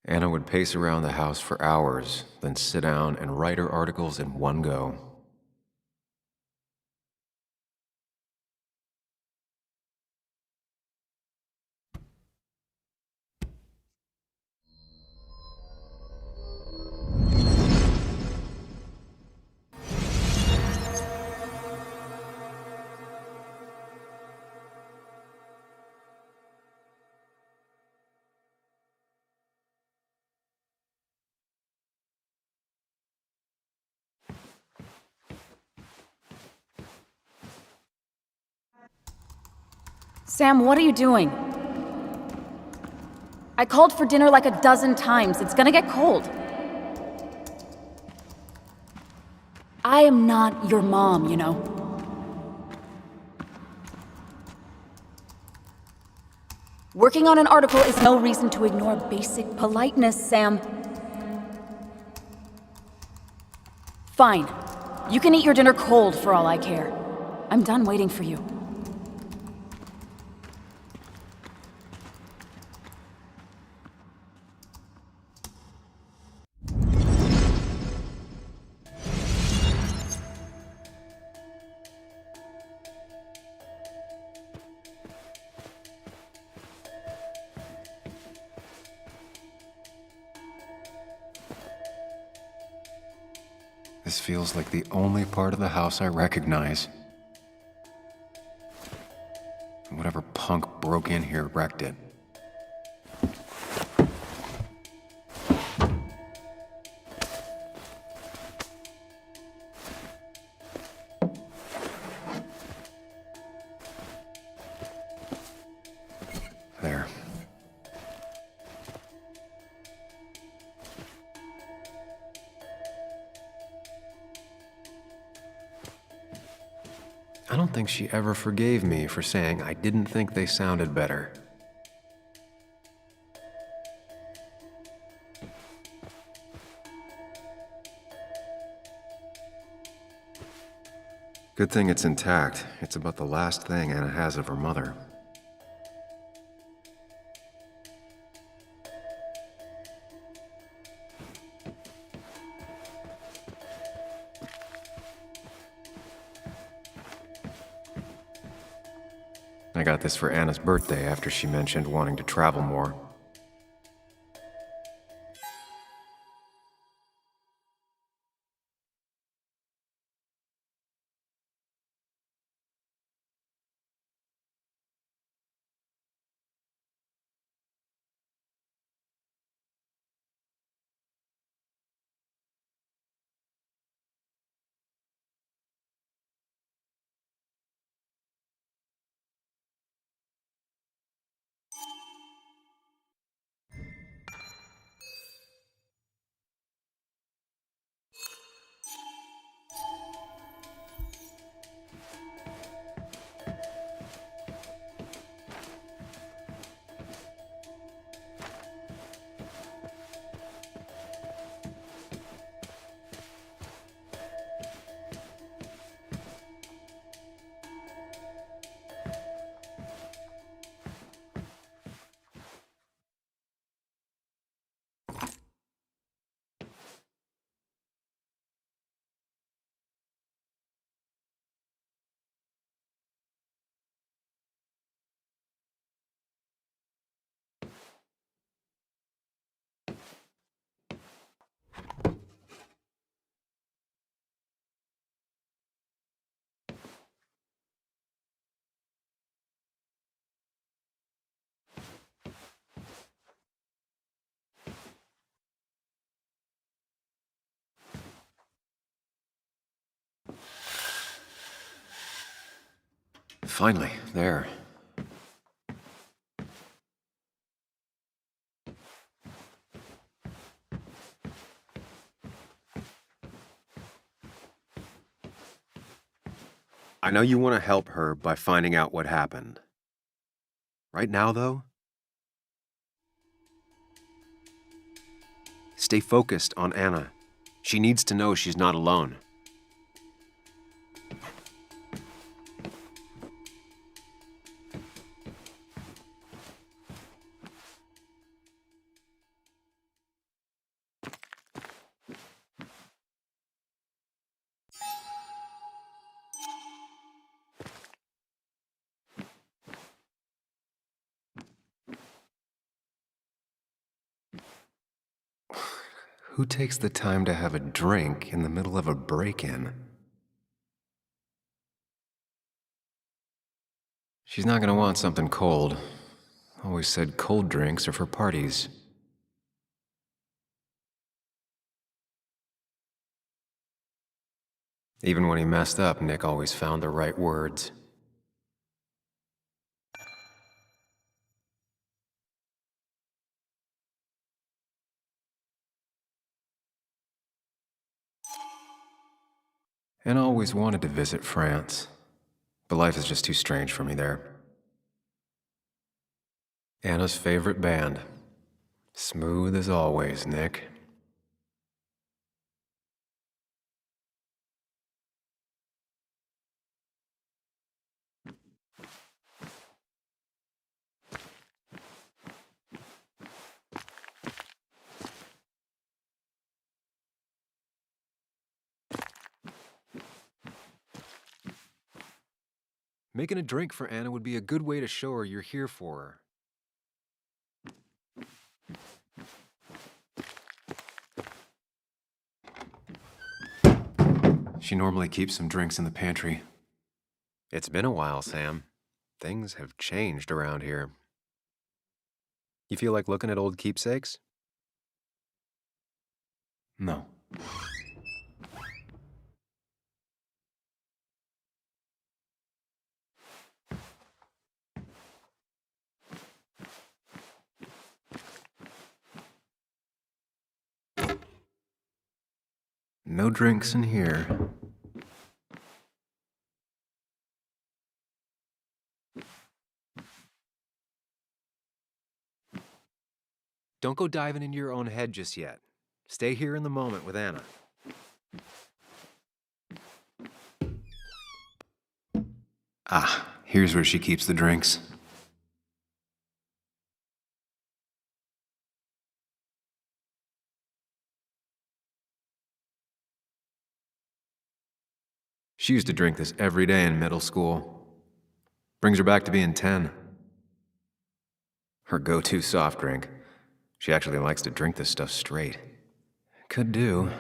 Anna would pace around the house for hours, then sit down and write her articles in one go. Sam, what are you doing? I called for dinner like a dozen times. It's gonna get cold. I am not your mom, you know. Working on an article is no reason to ignore basic politeness, Sam. Fine. You can eat your dinner cold for all I care. I'm done waiting for you. This feels like the only part of the house I recognize. Whatever punk broke in here wrecked it. There. I don't think she ever forgave me for saying I didn't think they sounded better. Good thing it's intact. It's about the last thing Anna has of her mother. I got this for Anna's birthday after she mentioned wanting to travel more. Finally, there. I know you want to help her by finding out what happened. Right now, though, stay focused on Anna. She needs to know she's not alone. Who takes the time to have a drink in the middle of a break-in? She's not gonna want something cold. Always said cold drinks are for parties. Even when he messed up, Nick always found the right words. And always wanted to visit France, but life is just too strange for me there. Anna's favorite band. Smooth as always, Nick. Making a drink for Anna would be a good way to show her you're here for her. She normally keeps some drinks in the pantry. It's been a while, Sam. Things have changed around here. You feel like looking at old keepsakes? No. No drinks in here. Don't go diving into your own head just yet. Stay here in the moment with Anna. Ah, here's where she keeps the drinks. She used to drink this every day in middle school. Brings her back to being 10. Her go-to soft drink. She actually likes to drink this stuff straight. Could do.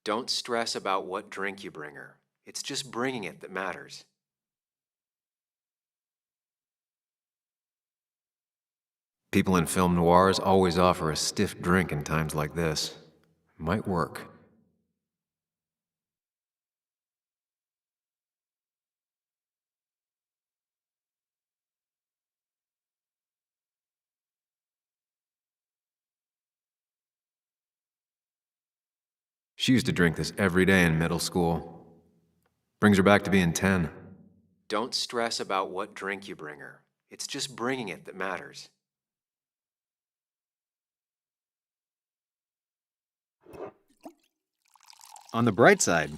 Don't stress about what drink you bring her. It's just bringing it that matters. People in film noirs always offer a stiff drink in times like this. Might work. She used to drink this every day in middle school. Brings her back to being 10. Don't stress about what drink you bring her. It's just bringing it that matters. On the bright side,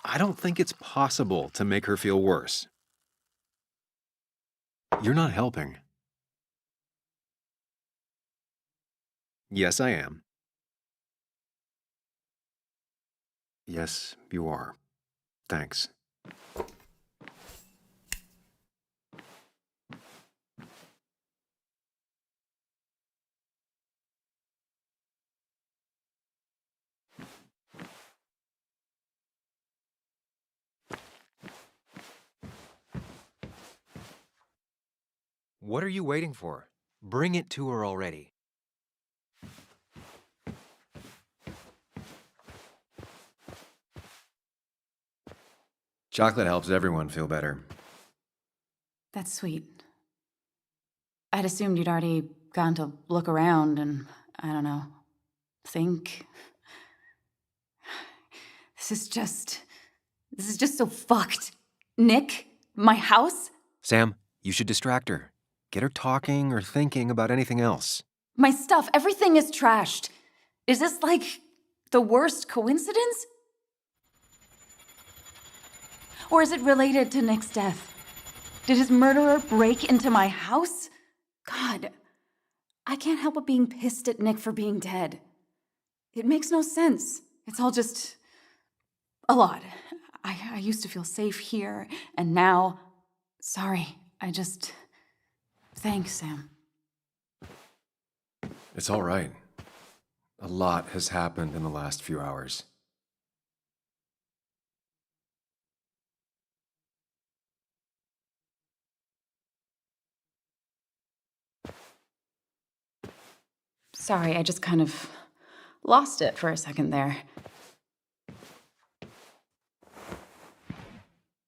I don't think it's possible to make her feel worse. You're not helping. Yes, I am. Yes, you are. Thanks. What are you waiting for? Bring it to her already. Chocolate helps everyone feel better. That's sweet. I'd assumed you'd already gone to look around and, I don't know, think. This is just so fucked. Nick, my house, Sam, you should distract her. Get her talking or thinking about anything else. my stuff, everything is trashed. Is this like the worst coincidence? Or is it related to Nick's death? Did his murderer break into my house? God, I can't help but being pissed at Nick for being dead. It makes no sense. It's all just a lot. I used to feel safe here, and now, sorry, thanks, Sam. It's all right. A lot has happened in the last few hours. Sorry, I just kind of lost it for a second there.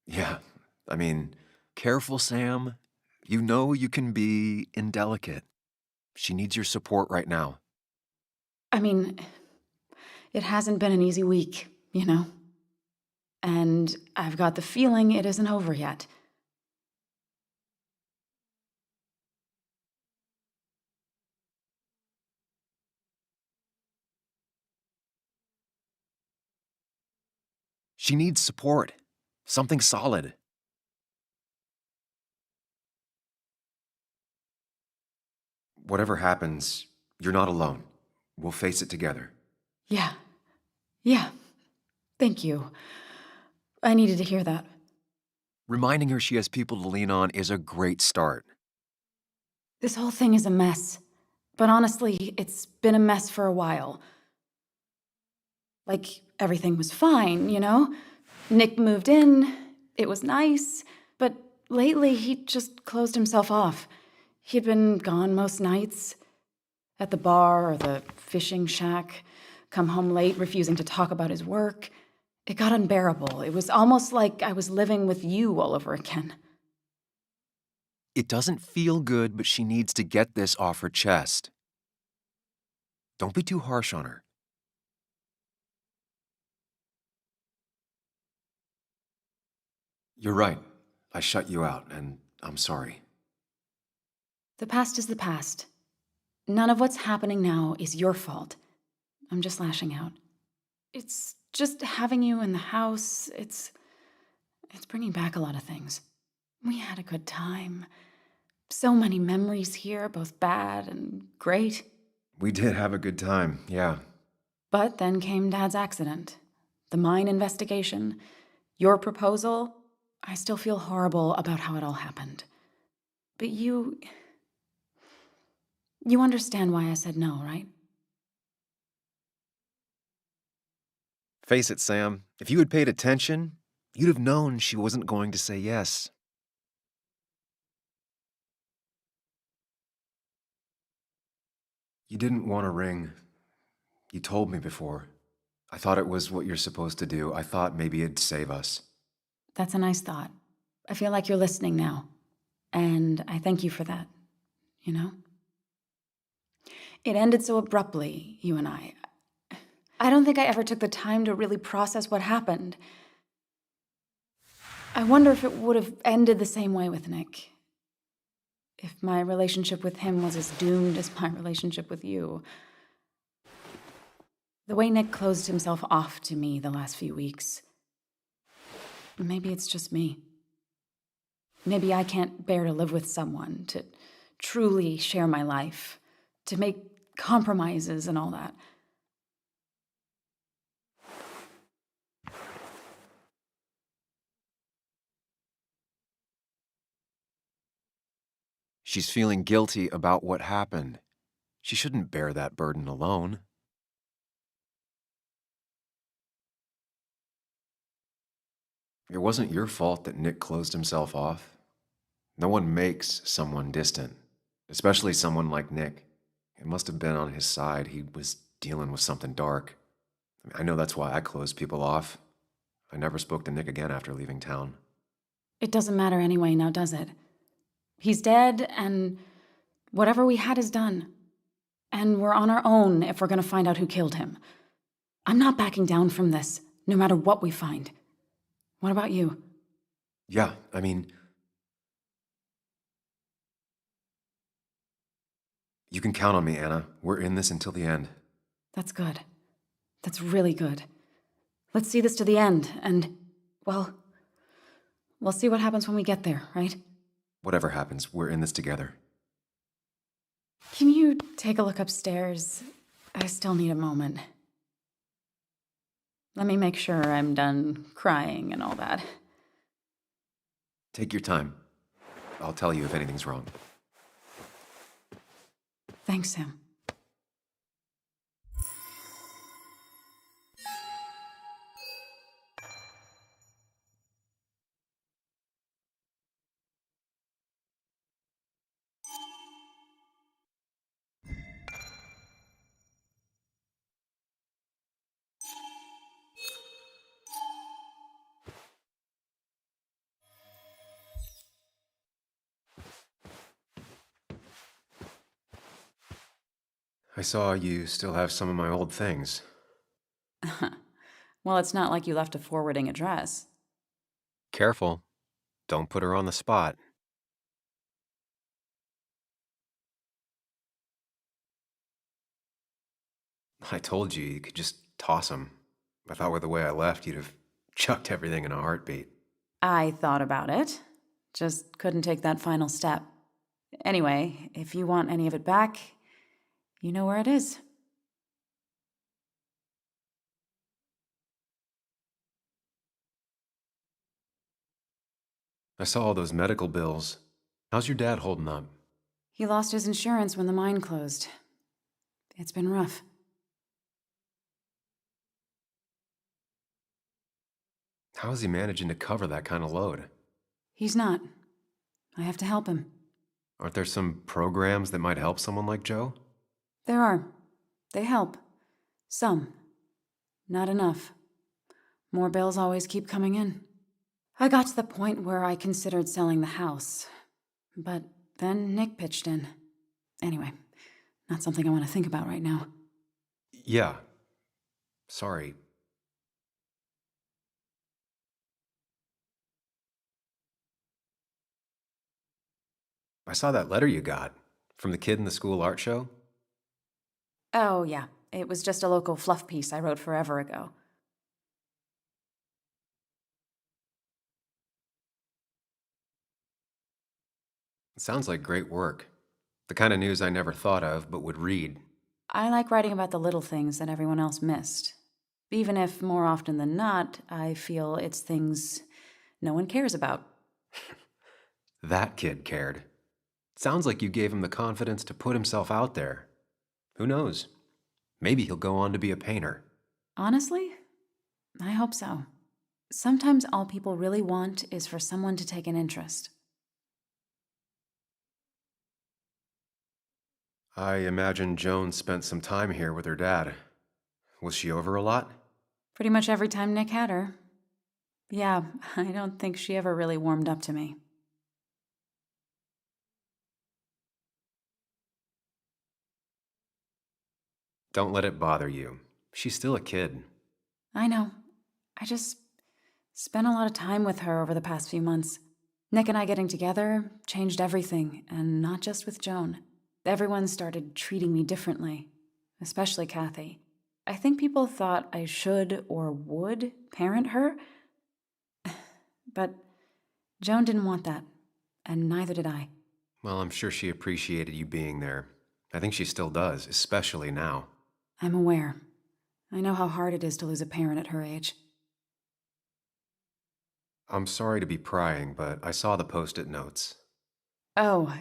Yeah, I mean, careful, Sam. You know you can be indelicate. She needs your support right now. I mean, it hasn't been an easy week, you know? And I've got the feeling it isn't over yet. She needs support. Something solid. Whatever happens, you're not alone. We'll face it together. Yeah. Thank you. I needed to hear that. Reminding her she has people to lean on is a great start. This whole thing is a mess. But honestly, it's been a mess for a while. Like, everything was fine, you know? Nick moved in, it was nice, but lately he just closed himself off. He'd been gone most nights, at the bar or the fishing shack, come home late, refusing to talk about his work. It got unbearable. It was almost like I was living with you all over again. It doesn't feel good, but she needs to get this off her chest. Don't be too harsh on her. You're right. I shut you out, and I'm sorry. The past is the past. None of what's happening now is your fault. I'm just lashing out. It's just having you in the house. It's bringing back a lot of things. We had a good time. So many memories here, both bad and great. We did have a good time, yeah. But then came Dad's accident, the mine investigation, your proposal. I still feel horrible about how it all happened. But you understand why I said no, right? Face it, Sam. If you had paid attention, you'd have known she wasn't going to say yes. You didn't want a ring. You told me before. I thought it was what you're supposed to do. I thought maybe it'd save us. That's a nice thought. I feel like you're listening now. And I thank you for that, you know? It ended so abruptly, you and I. I don't think I ever took the time to really process what happened. I wonder if it would have ended the same way with Nick. If my relationship with him was as doomed as my relationship with you. The way Nick closed himself off to me the last few weeks. Maybe it's just me. Maybe I can't bear to live with someone, to truly share my life, to make compromises and all that. She's feeling guilty about what happened. She shouldn't bear that burden alone. It wasn't your fault that Nick closed himself off. No one makes someone distant, especially someone like Nick. It must have been on his side. He was dealing with something dark. I know that's why I closed people off. I never spoke to Nick again after leaving town. It doesn't matter anyway, now does it? He's dead, and whatever we had is done. And we're on our own if we're gonna find out who killed him. I'm not backing down from this, no matter what we find. What about you? Yeah, I mean... You can count on me, Anna. We're in this until the end. That's good. That's really good. Let's see this to the end, and, well, we'll see what happens when we get there, right? Whatever happens, we're in this together. Can you take a look upstairs? I still need a moment. Let me make sure I'm done crying and all that. Take your time. I'll tell you if anything's wrong. Thanks, Sam. I saw you still have some of my old things. Well, it's not like you left a forwarding address. Careful. Don't put her on the spot. I told you could just toss them. I thought with the way I left, you'd have chucked everything in a heartbeat. I thought about it. Just couldn't take that final step. Anyway, if you want any of it back, you know where it is. I saw all those medical bills. How's your dad holding up? He lost his insurance when the mine closed. It's been rough. How is he managing to cover that kind of load? He's not. I have to help him. Aren't there some programs that might help someone like Joe? There are. They help. Some. Not enough. More bills always keep coming in. I got to the point where I considered selling the house. But then Nick pitched in. Anyway, not something I want to think about right now. Yeah. Sorry. I saw that letter you got from the kid in the school art show. Oh, yeah. It was just a local fluff piece I wrote forever ago. It sounds like great work. The kind of news I never thought of, but would read. I like writing about the little things that everyone else missed. Even if, more often than not, I feel it's things no one cares about. That kid cared. Sounds like you gave him the confidence to put himself out there. Who knows? Maybe he'll go on to be a painter. Honestly, I hope so. Sometimes all people really want is for someone to take an interest. I imagine Joan spent some time here with her dad. Was she over a lot? Pretty much every time Nick had her. Yeah, I don't think she ever really warmed up to me. Don't let it bother you. She's still a kid. I know. I just spent a lot of time with her over the past few months. Nick and I getting together changed everything, and not just with Joan. Everyone started treating me differently, especially Kathy. I think people thought I should or would parent her, but Joan didn't want that, and neither did I. Well, I'm sure she appreciated you being there. I think she still does, especially now. I'm aware. I know how hard it is to lose a parent at her age. I'm sorry to be prying, but I saw the post-it notes. Oh,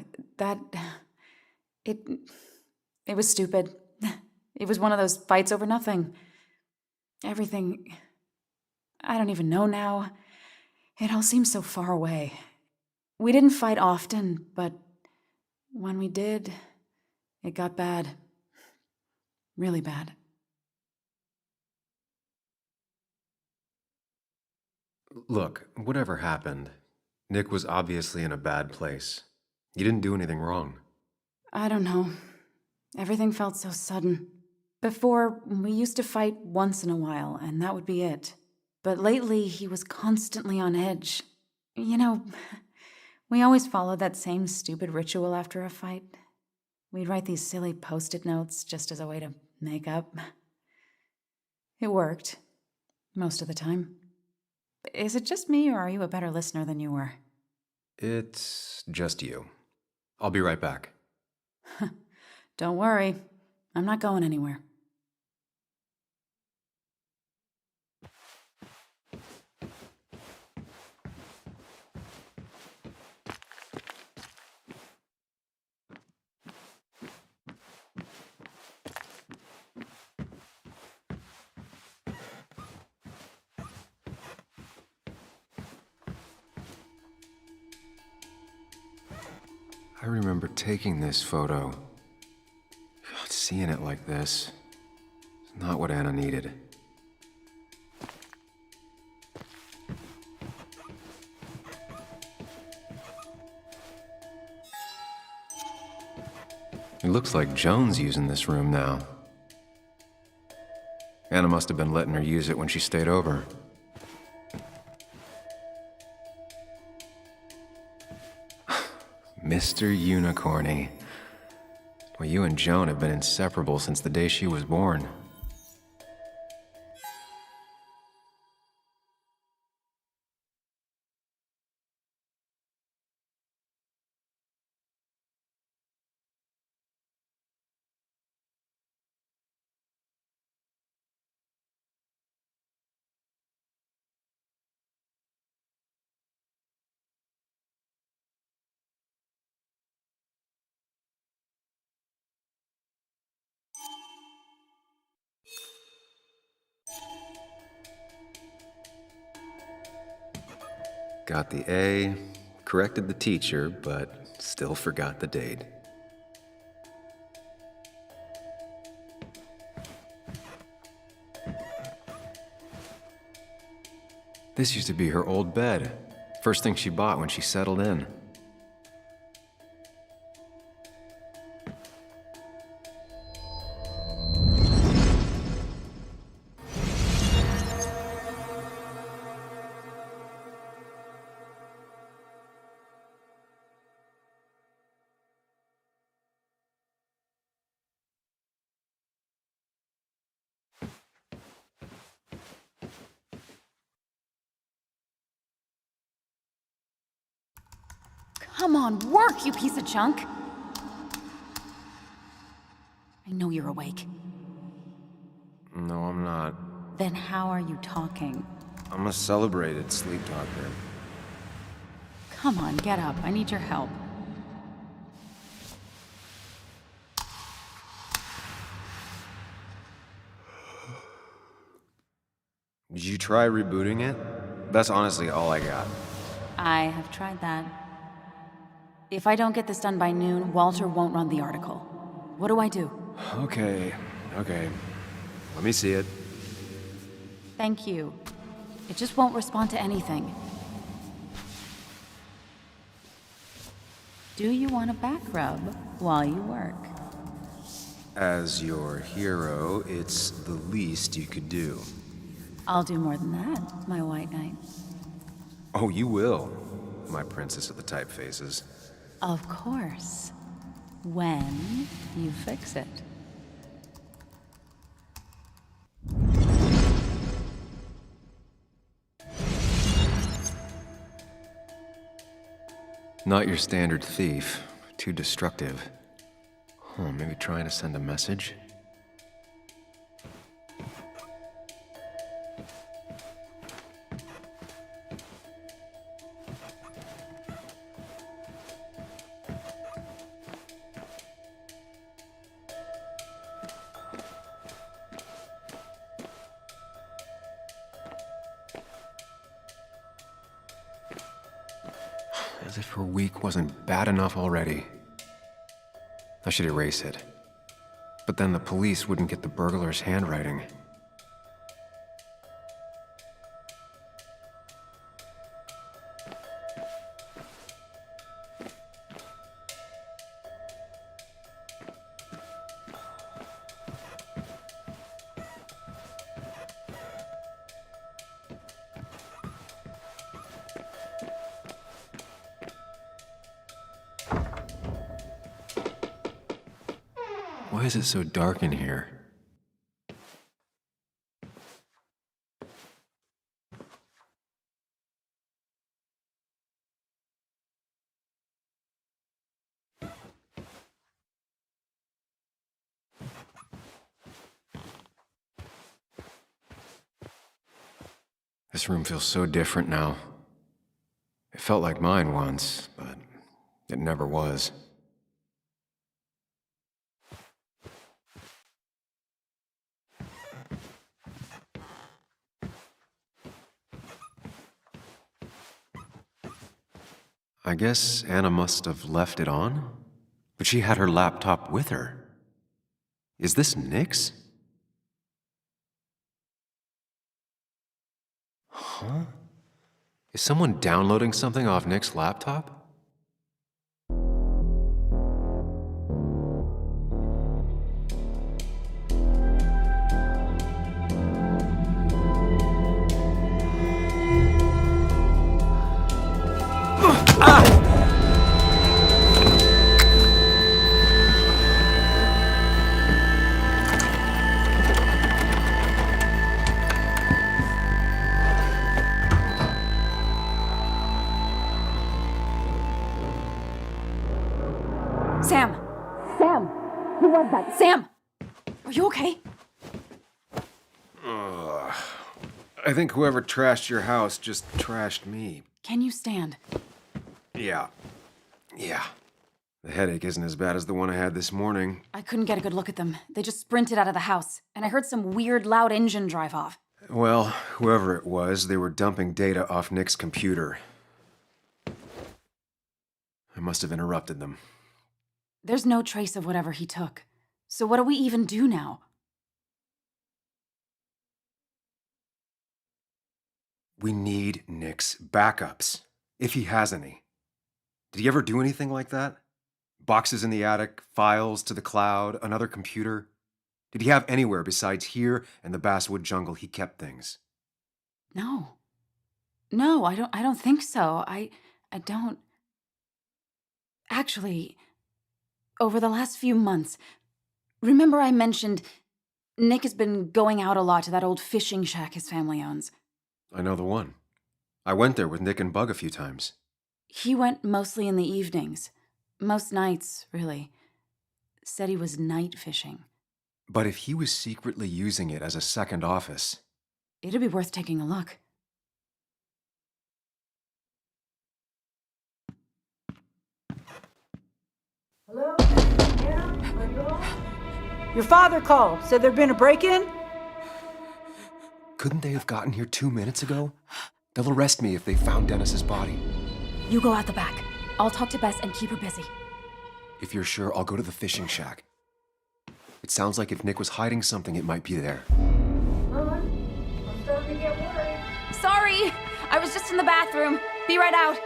It was stupid. It was one of those fights over nothing. Everything... I don't even know now. It all seems so far away. We didn't fight often, but when we did, it got bad. Really bad. Look, whatever happened, Nick was obviously in a bad place. You didn't do anything wrong. I don't know. Everything felt so sudden. Before, we used to fight once in a while, and that would be it. But lately, he was constantly on edge. You know, we always followed that same stupid ritual after a fight. We'd write these silly post-it notes just as a way to make up. It worked. Most of the time. Is it just me, or are you a better listener than you were? It's just you. I'll be right back. Don't worry. I'm not going anywhere. I remember taking this photo. God, seeing it like this. It's not what Anna needed. It looks like Joan's using this room now. Anna must have been letting her use it when she stayed over. Mr. Unicorny. Well, you and Joan have been inseparable since the day she was born. Got the A, corrected the teacher, but still forgot the date. This used to be her old bed. First thing she bought when she settled in. Come on, work, you piece of junk! I know you're awake. No, I'm not. Then how are you talking? I'm a celebrated sleep talker. Come on, get up. I need your help. Did you try rebooting it? That's honestly all I got. I have tried that. If I don't get this done by noon, Walter won't run the article. What do I do? Okay. Let me see it. Thank you. It just won't respond to anything. Do you want a back rub while you work? As your hero, it's the least you could do. I'll do more than that, my white knight. Oh, you will, my princess of the typefaces. Of course. When you fix it. Not your standard thief. Too destructive. Oh, maybe trying to send a message? As if her week wasn't bad enough already. I should erase it. But then the police wouldn't get the burglar's handwriting. Why is it so dark in here? This room feels so different now. It felt like mine once, but it never was. I guess Anna must have left it on, but she had her laptop with her. Is this Nick's? Huh? Is someone downloading something off Nick's laptop? Sam! Sam! Who was that? Sam! Are you okay? I think whoever trashed your house just trashed me. Can you stand? Yeah. The headache isn't as bad as the one I had this morning. I couldn't get a good look at them. They just sprinted out of the house, and I heard some weird, loud engine drive off. Well, whoever it was, they were dumping data off Nick's computer. I must have interrupted them. There's no trace of whatever he took. So what do we even do now? We need Nick's backups, if he has any. Did he ever do anything like that? Boxes in the attic, files to the cloud, another computer? Did he have anywhere besides here and the Basswood jungle he kept things? No. No, I don't think so. I don't... Actually, over the last few months, remember I mentioned Nick has been going out a lot to that old fishing shack his family owns? I know the one. I went there with Nick and Bug a few times. He went mostly in the evenings. Most nights, really. Said he was night fishing. But if he was secretly using it as a second office... It'd be worth taking a look. Hello? Your father called. Said there'd been a break-in? Couldn't they have gotten here 2 minutes ago? They'll arrest me if they found Dennis's body. You go out the back. I'll talk to Bess and keep her busy. If you're sure, I'll go to the fishing shack. It sounds like if Nick was hiding something, it might be there. I'm starting to get worried. Sorry! I was just in the bathroom. Be right out.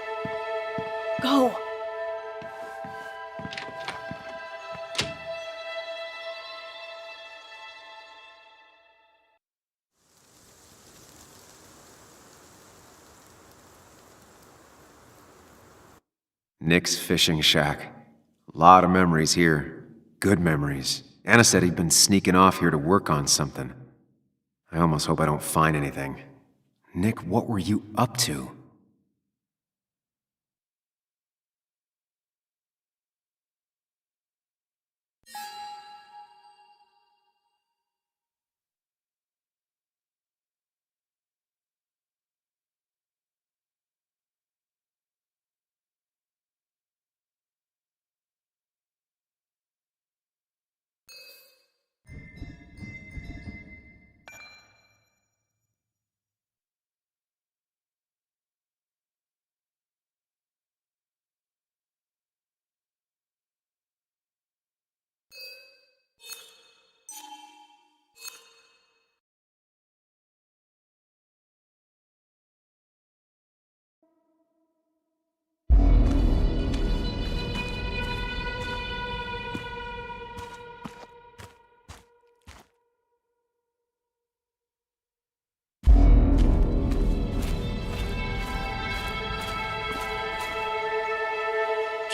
Go. Nick's fishing shack. A lot of memories here. Good memories. Anna said he'd been sneaking off here to work on something. I almost hope I don't find anything. Nick, what were you up to?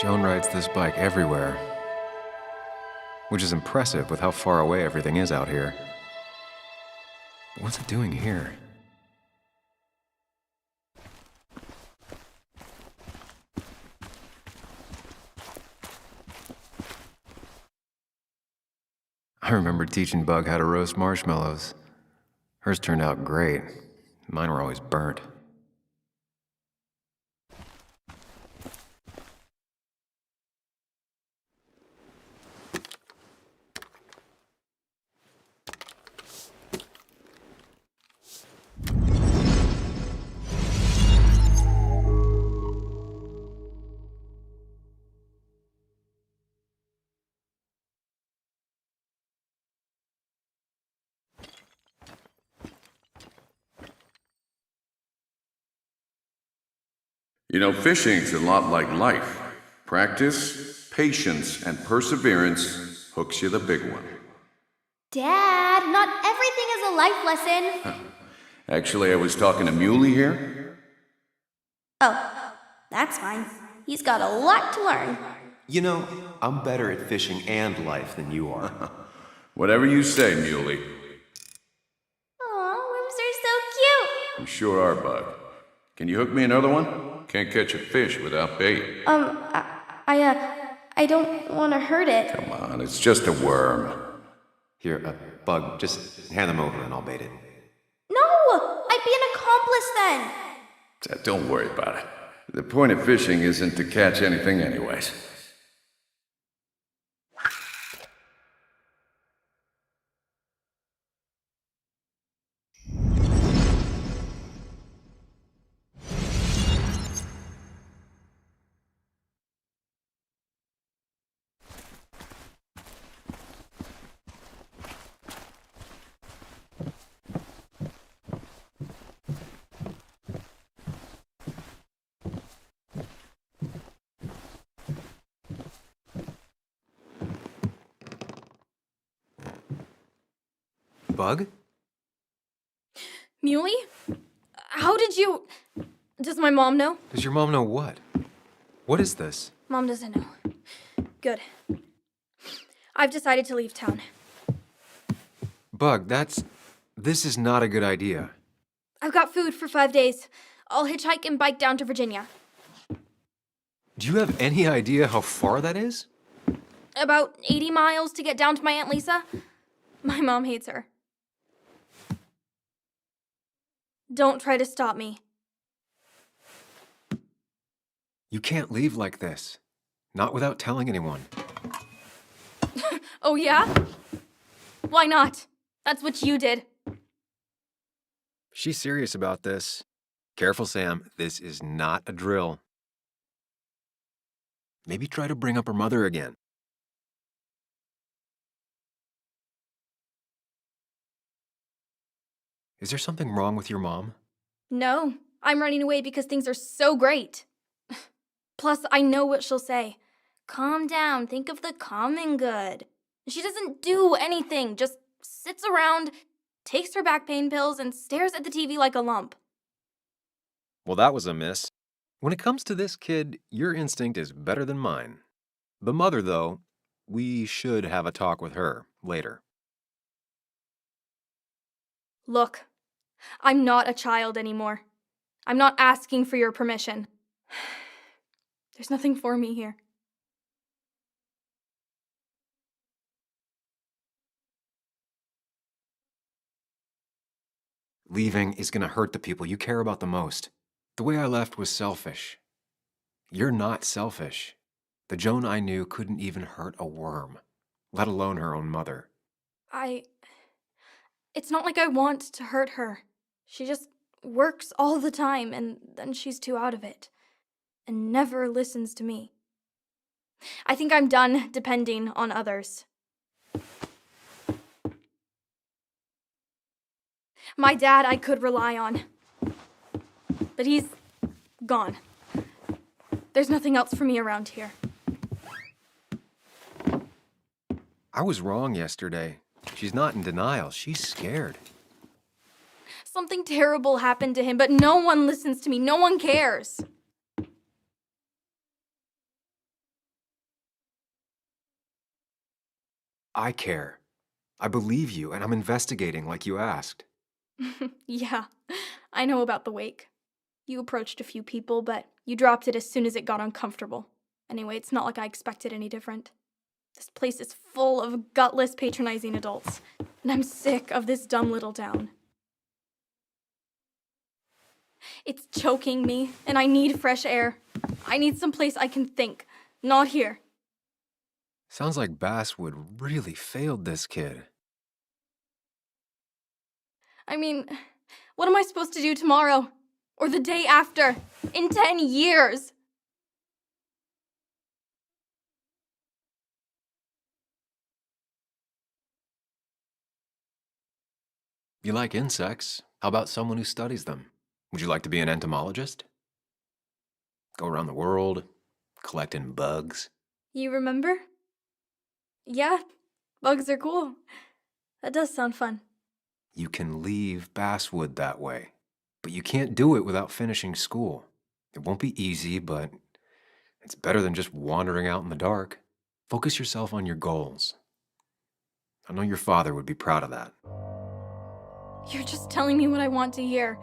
Joan rides this bike everywhere. which is impressive with how far away everything is out here. But what's it doing here? I remember teaching Bug how to roast marshmallows. Hers turned out great. Mine were always burnt. You know, fishing's a lot like life. Practice, patience, and perseverance hooks you the big one. Dad, not everything is a life lesson. Actually, I was talking to Muley here. Oh, that's fine. He's got a lot to learn. You know, I'm better at fishing and life than you are. Whatever you say, Muley. Aw, worms are so cute. You sure are, Bug. Can you hook me another one? Can't catch a fish without bait. I don't want to hurt it. Come on, it's just a worm. Here, Bug, just hand them over and I'll bait it. No! I'd be an accomplice then. Don't worry about it. The point of fishing isn't to catch anything anyways. Bug? Muley? How did you... Does my mom know? Does your mom know what? What is this? Mom doesn't know. Good. I've decided to leave town. Bug, this is not a good idea. I've got food for 5 days. I'll hitchhike and bike down to Virginia. Do you have any idea how far that is? About 80 miles to get down to my Aunt Lisa. My mom hates her. Don't try to stop me. You can't leave like this. Not without telling anyone. Oh, yeah? Why not? That's what you did. She's serious about this. Careful, Sam. This is not a drill. Maybe try to bring up her mother again. Is there something wrong with your mom? No, I'm running away because things are so great. Plus, I know what she'll say. Calm down, think of the common good. She doesn't do anything, just sits around, takes her back pain pills, and stares at the TV like a lump. Well, that was a miss. When it comes to this kid, your instinct is better than mine. The mother, though, we should have a talk with her later. Look, I'm not a child anymore. I'm not asking for your permission. There's nothing for me here. Leaving is going to hurt the people you care about the most. The way I left was selfish. You're not selfish. The Joan I knew couldn't even hurt a worm, let alone her own mother. It's not like I want to hurt her. She just works all the time, and then she's too out of it, and never listens to me. I think I'm done depending on others. My dad I could rely on, but he's gone. There's nothing else for me around here. I was wrong yesterday. She's not in denial. She's scared. Something terrible happened to him, but no one listens to me. No one cares. I care. I believe you, and I'm investigating like you asked. Yeah, I know about the wake. You approached a few people, but you dropped it as soon as it got uncomfortable. Anyway, it's not like I expected any different. This place is full of gutless, patronizing adults, and I'm sick of this dumb little town. It's choking me, and I need fresh air. I need some place I can think, not here. Sounds like Basswood really failed this kid. I mean, what am I supposed to do tomorrow? Or the day after? In 10 years? You like insects? How about someone who studies them? Would you like to be an entomologist? Go around the world, collecting bugs? You remember? Yeah, bugs are cool. That does sound fun. You can leave Basswood that way, but you can't do it without finishing school. It won't be easy, but it's better than just wandering out in the dark. Focus yourself on your goals. I know your father would be proud of that. You're just telling me what I want to hear.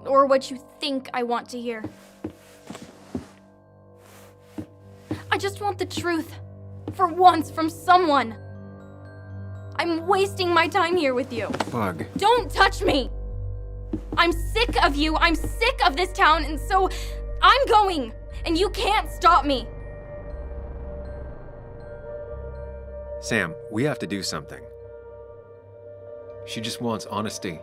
Or what you think I want to hear. I just want the truth. For once, from someone. I'm wasting my time here with you. Bug. Don't touch me! I'm sick of you, I'm sick of this town, and so I'm going, and you can't stop me. Sam, we have to do something. She just wants honesty.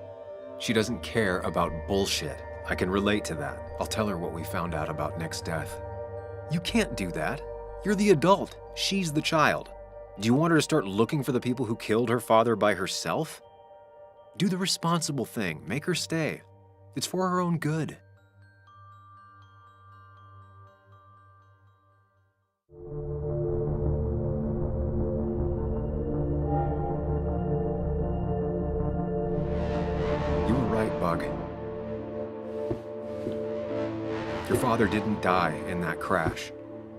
She doesn't care about bullshit. I can relate to that. I'll tell her what we found out about Nick's death. You can't do that. You're the adult. She's the child. Do you want her to start looking for the people who killed her father by herself? Do the responsible thing. Make her stay. It's for her own good. You were right, Bug. Your father didn't die in that crash.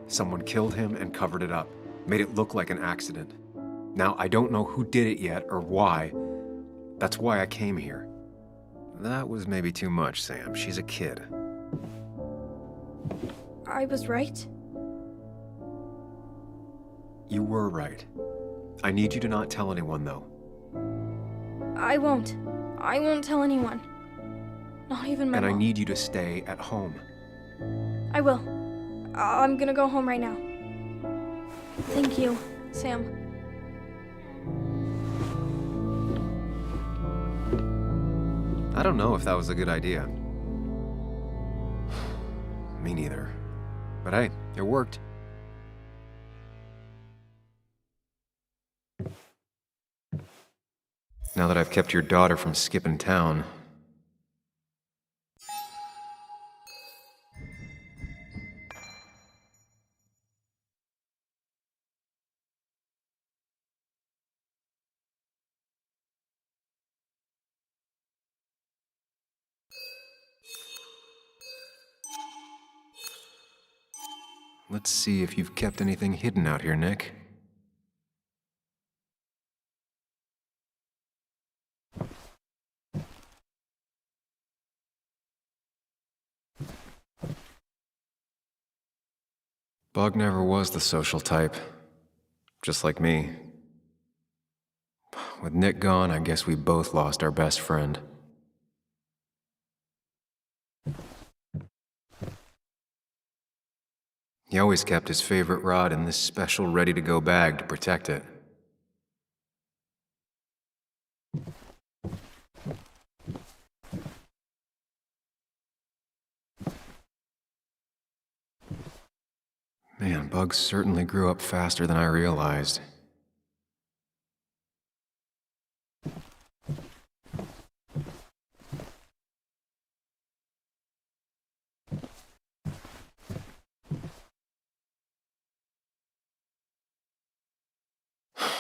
Someone killed him and covered it up, made it look like an accident. Now, I don't know who did it yet or why. That's why I came here. That was maybe too much, Sam. She's a kid. I was right? You were right. I need you to not tell anyone, though. I won't. I won't tell anyone. Not even my And mom. I need you to stay at home. I will. I'm gonna go home right now. Thank you, Sam. I don't know if that was a good idea. Me neither. But hey, it worked. Now that I've kept your daughter from skipping town. Let's see if you've kept anything hidden out here, Nick. Bug never was the social type. Just like me. With Nick gone, I guess we both lost our best friend. He always kept his favorite rod in this special ready-to-go bag to protect it. Man, Bug certainly grew up faster than I realized.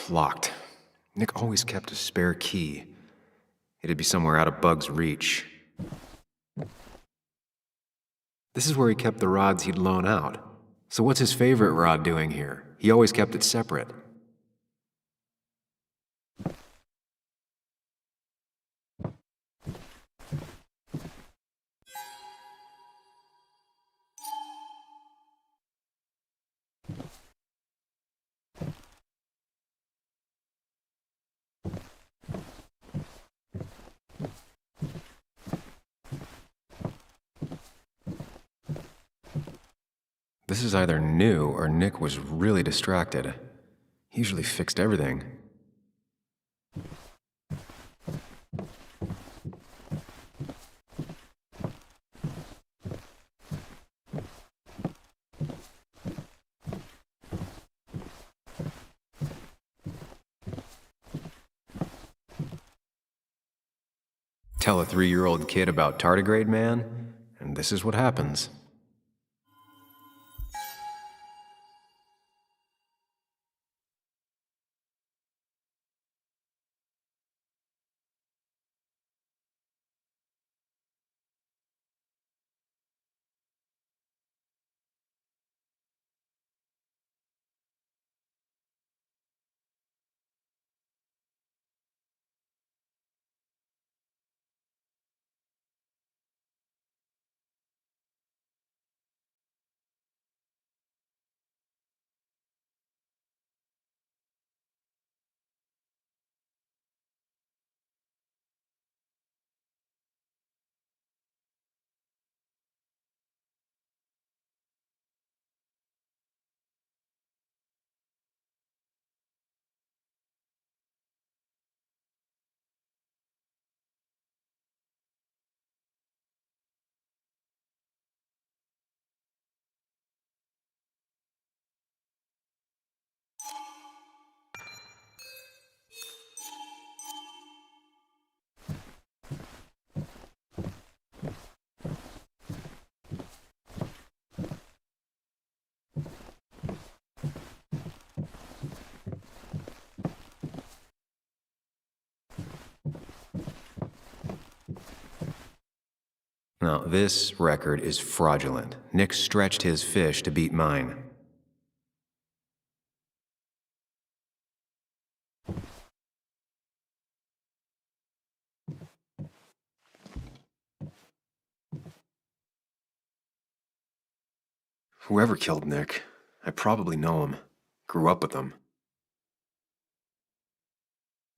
Locked. Nick always kept a spare key. It'd be somewhere out of Bug's reach. This is where he kept the rods he'd loan out. So what's his favorite rod doing here? He always kept it separate. This is either new or Nick was really distracted. He usually fixed everything. Tell a 3-year-old kid about tardigrade man, and this is what happens. Now, this record is fraudulent. Nick stretched his fish to beat mine. Whoever killed Nick, I probably know him. Grew up with him.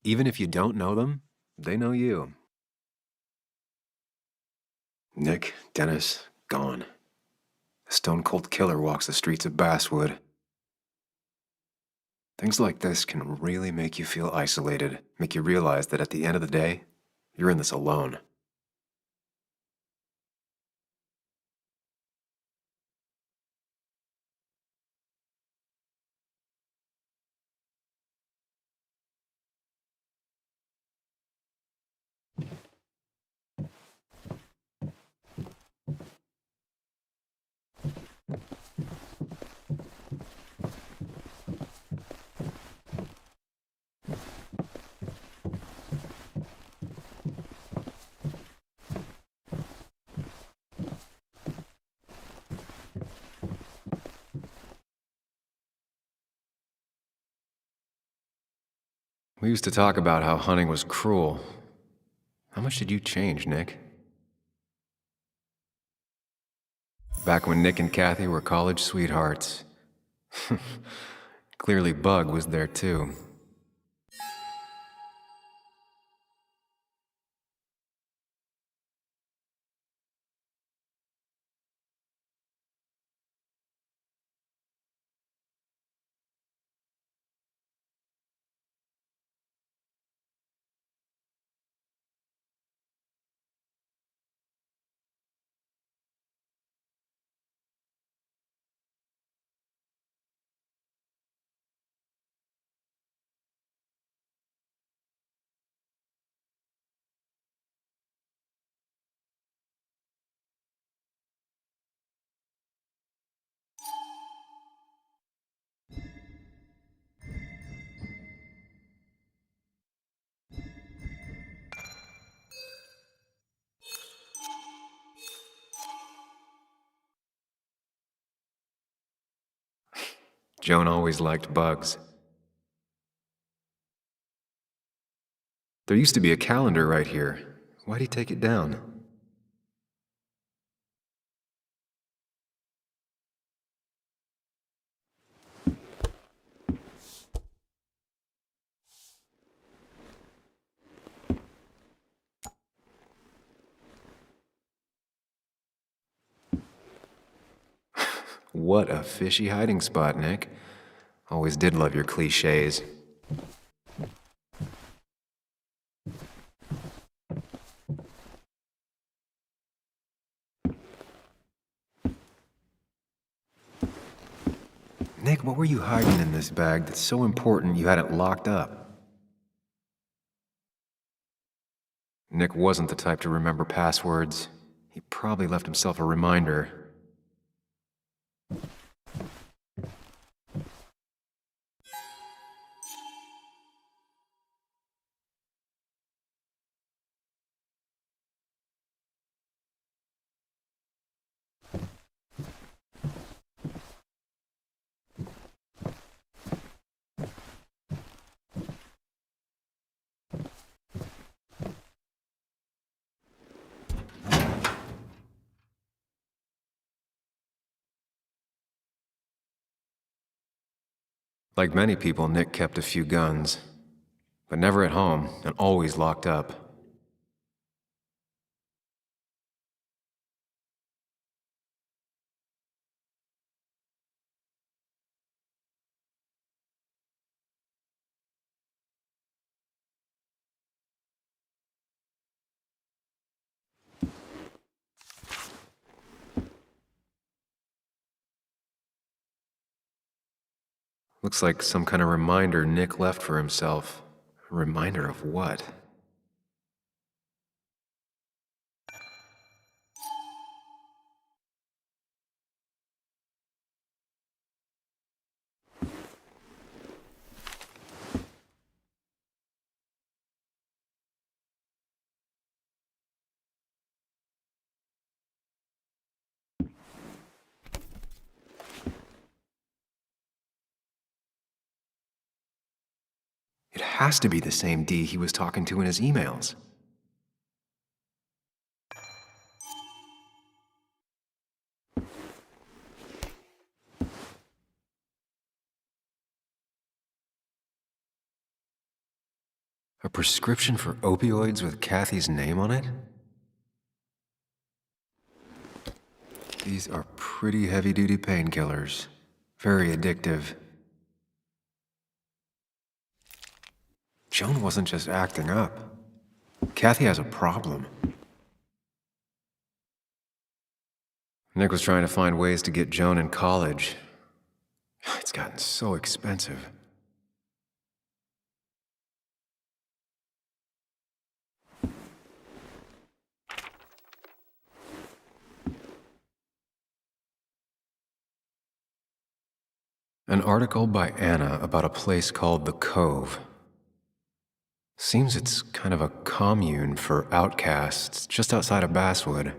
Even if you don't know them, they know you. Nick, Dennis, gone. A stone-cold killer walks the streets of Basswood. Things like this can really make you feel isolated, make you realize that at the end of the day, you're in this alone. We used to talk about how hunting was cruel. How much did you change, Nick? Back when Nick and Kathy were college sweethearts. Clearly Bug was there too. Joan always liked bugs. There used to be a calendar right here. Why'd he take it down? What a fishy hiding spot, Nick. Always did love your cliches. Nick, what were you hiding in this bag that's so important you had it locked up? Nick wasn't the type to remember passwords. He probably left himself a reminder. Like many people, Nick kept a few guns, but never at home and always locked up. Looks like some kind of reminder Nick left for himself. A reminder of what? It has to be the same D he was talking to in his emails. A prescription for opioids with Kathy's name on it? These are pretty heavy-duty painkillers. Very addictive. Joan wasn't just acting up. Kathy has a problem. Nick was trying to find ways to get Joan in college. It's gotten so expensive. An article by Anna about a place called the Cove. Seems it's kind of a commune for outcasts just outside of Basswood.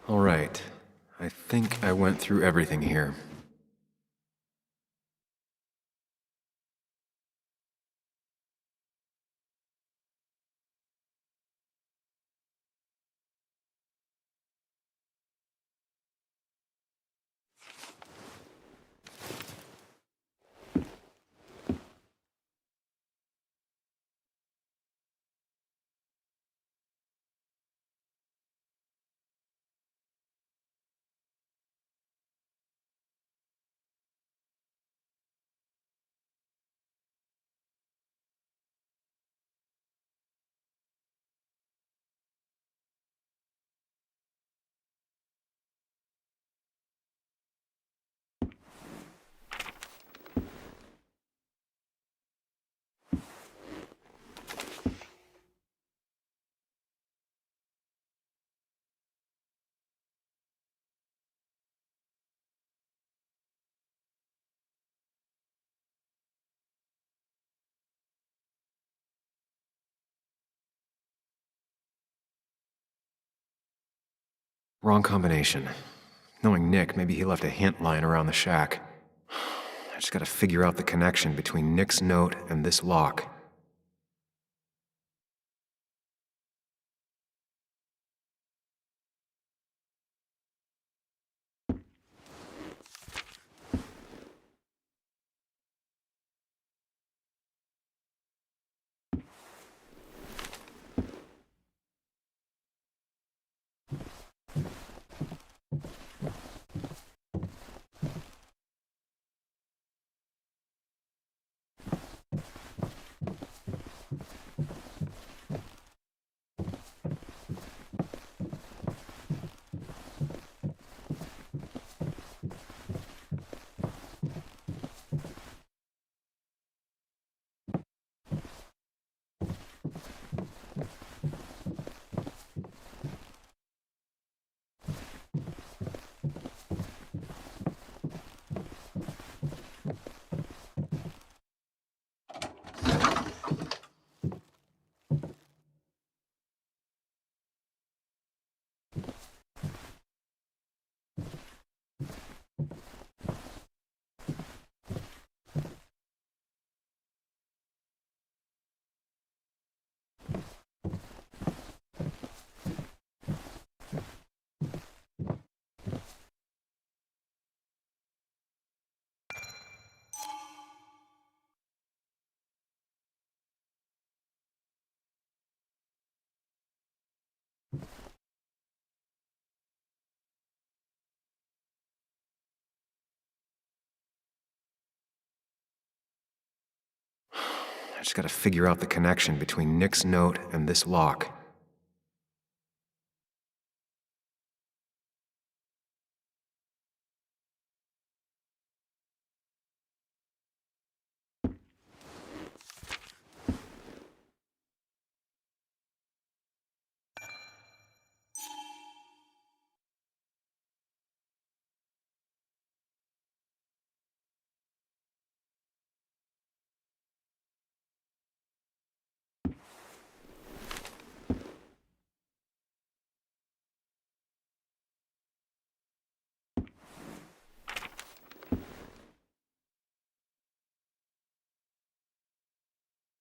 All right. I think I went through everything here. Wrong combination. Knowing Nick, maybe he left a hint lying around the shack. I just gotta figure out the connection between Nick's note and this lock. I just gotta figure out the connection between Nick's note and this lock.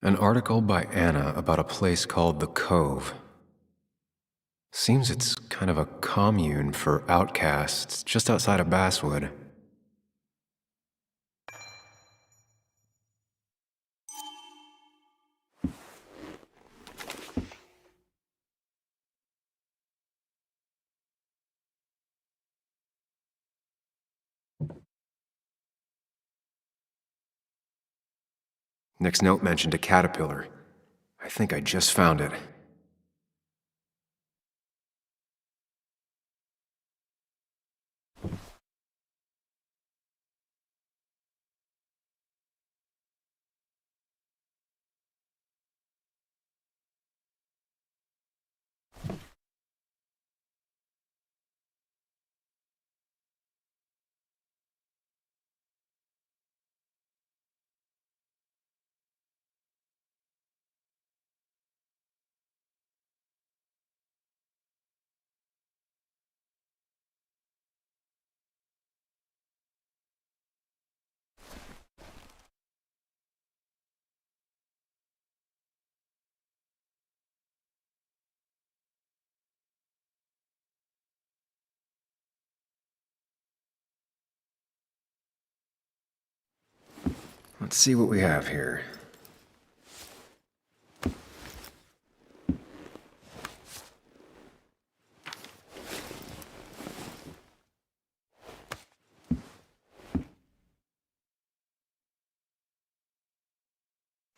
An article by Anna about a place called the Cove. Seems it's kind of a commune for outcasts just outside of Basswood. Nick's note mentioned a caterpillar. I think I just found it. Let's see what we have here.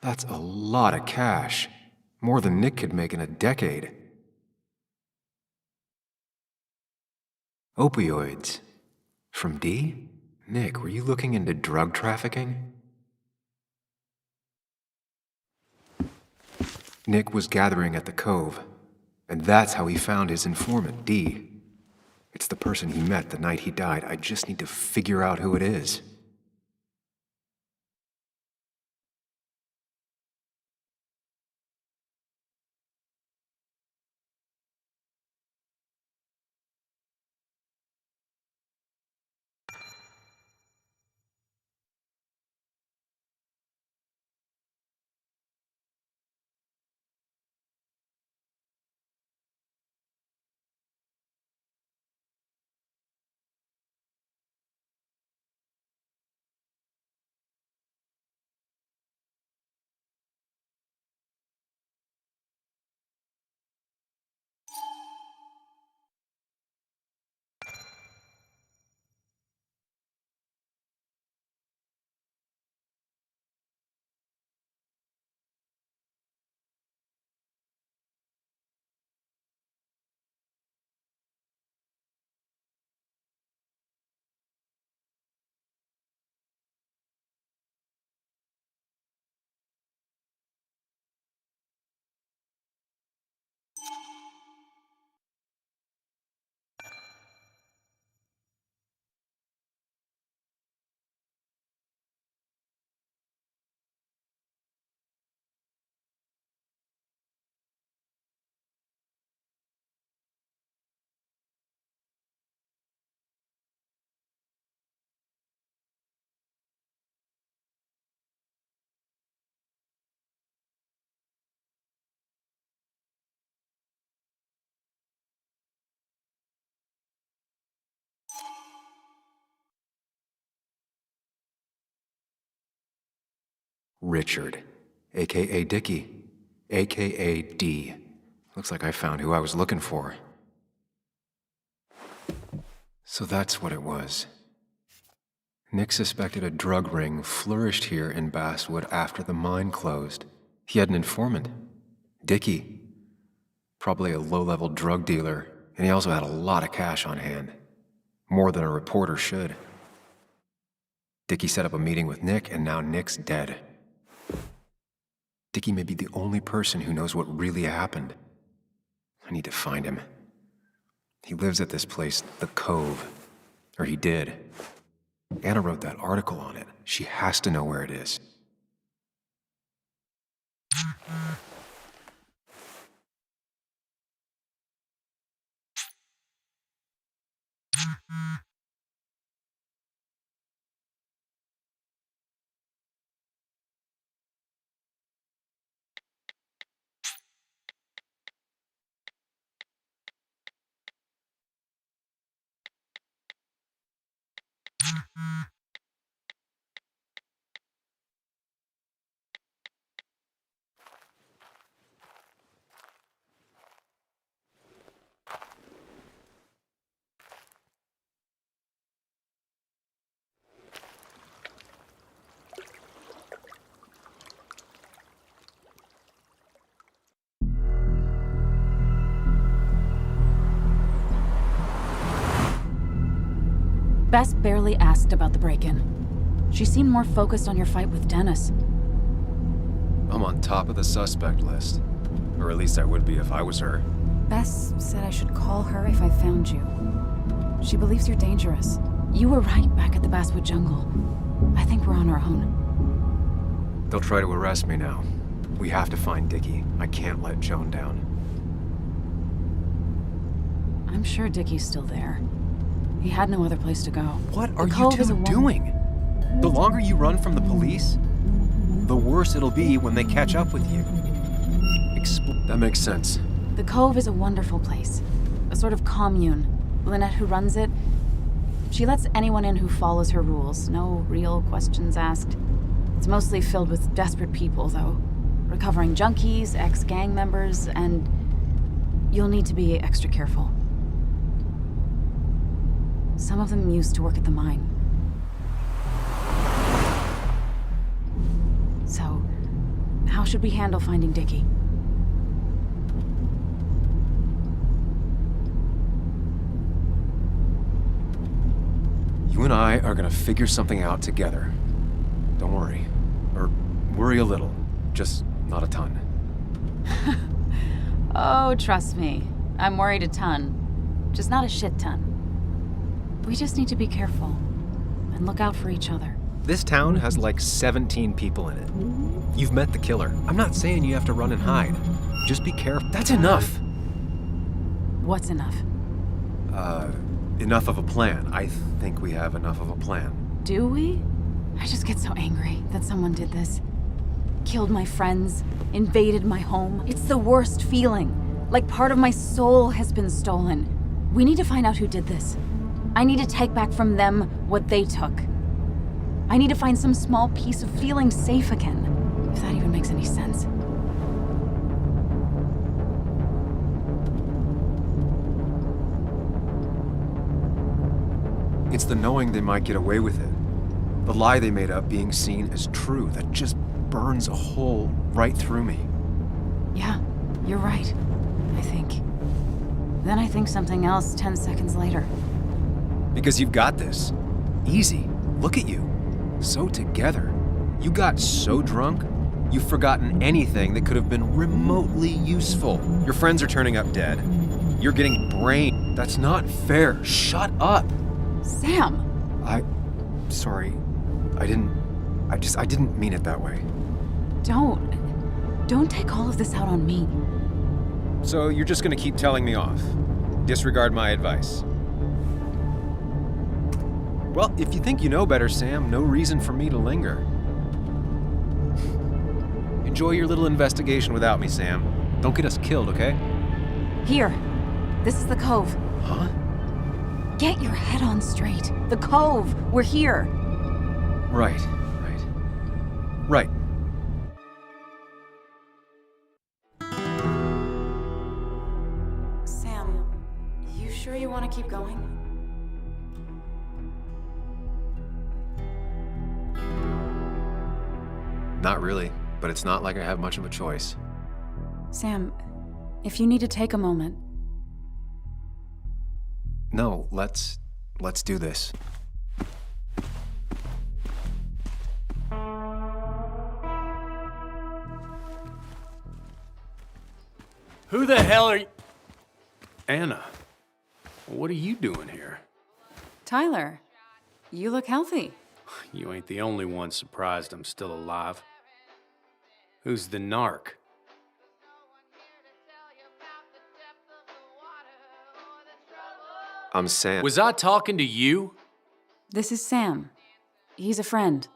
That's a lot of cash. More than Nick could make in a decade. Opioids. From D? Nick, were you looking into drug trafficking? Nick was gathering at the Cove, and that's how he found his informant, D. It's the person he met the night he died. I just need to figure out who it is. Richard, aka Dickie, aka D. Looks like I found who I was looking for. So that's what it was. Nick suspected a drug ring flourished here in Basswood after the mine closed. He had an informant, Dickie. Probably a low-level drug dealer, and he also had a lot of cash on hand. More than a reporter should. Dickie set up a meeting with Nick, and now Nick's dead. Dickie may be the only person who knows what really happened. I need to find him. He lives at this place, the Cove. Or he did. Anna wrote that article on it. She has to know where it is. Bess barely asked about the break-in. She seemed more focused on your fight with Dennis. I'm on top of the suspect list. Or at least I would be if I was her. Bess said I should call her if I found you. She believes you're dangerous. You were right back at the Basswood jungle. I think we're on our own. They'll try to arrest me now. We have to find Dickie. I can't let Joan down. I'm sure Dickie's still there. He had no other place to go. What are you two doing? The longer you run from the police, the worse it'll be when they catch up with you. That makes sense. The Cove is a wonderful place. A sort of commune. Lynette, who runs it, she lets anyone in who follows her rules. No real questions asked. It's It's mostly filled with desperate people, though. Recovering junkies, ex-gang members, and you'll need to be extra careful. Some of them used to work at the mine. So, how should we handle finding Dickie? You and I are gonna figure something out together. Don't worry. Or worry a little. Just not a ton. Oh, trust me. I'm worried a ton. Just not a shit ton. We just need to be careful. And look out for each other. This town has like 17 people in it. You've met the killer. I'm not saying you have to run and hide. Just be careful. That's enough! What's enough? Enough of a plan. I think we have enough of a plan. Do we? I just get so angry that someone did this. Killed my friends, invaded my home. It's the worst feeling. Like part of my soul has been stolen. We need to find out who did this. I need to take back from them what they took. I need to find some small piece of feeling safe again, if that even makes any sense. It's the knowing they might get away with it. The lie they made up being seen as true that just burns a hole right through me. Yeah, you're right, I think. Then I think something else 10 seconds later. Because you've got this. Easy. Look at you. So together. You got so drunk, you've forgotten anything that could have been remotely useful. Your friends are turning up dead. You're getting brained. That's not fair. Shut up. Sam! Sorry. I didn't mean it that way. Don't take all of this out on me. So you're just gonna keep telling me off? Disregard my advice? Well, if you think you know better, Sam, no reason for me to linger. Enjoy your little investigation without me, Sam. Don't get us killed, okay? Here. This is the Cove. Huh? Get your head on straight. The Cove. We're here. Right. Right. Sam, you sure you want to keep going? Not really, but it's not like I have much of a choice. Sam, if you need to take a moment. No, let's do this. Who the hell are you? Anna, what are you doing here? Tyler, you look healthy. You ain't the only one surprised I'm still alive. Who's the narc? I'm Sam. Was I talking to you? This is Sam. He's a friend.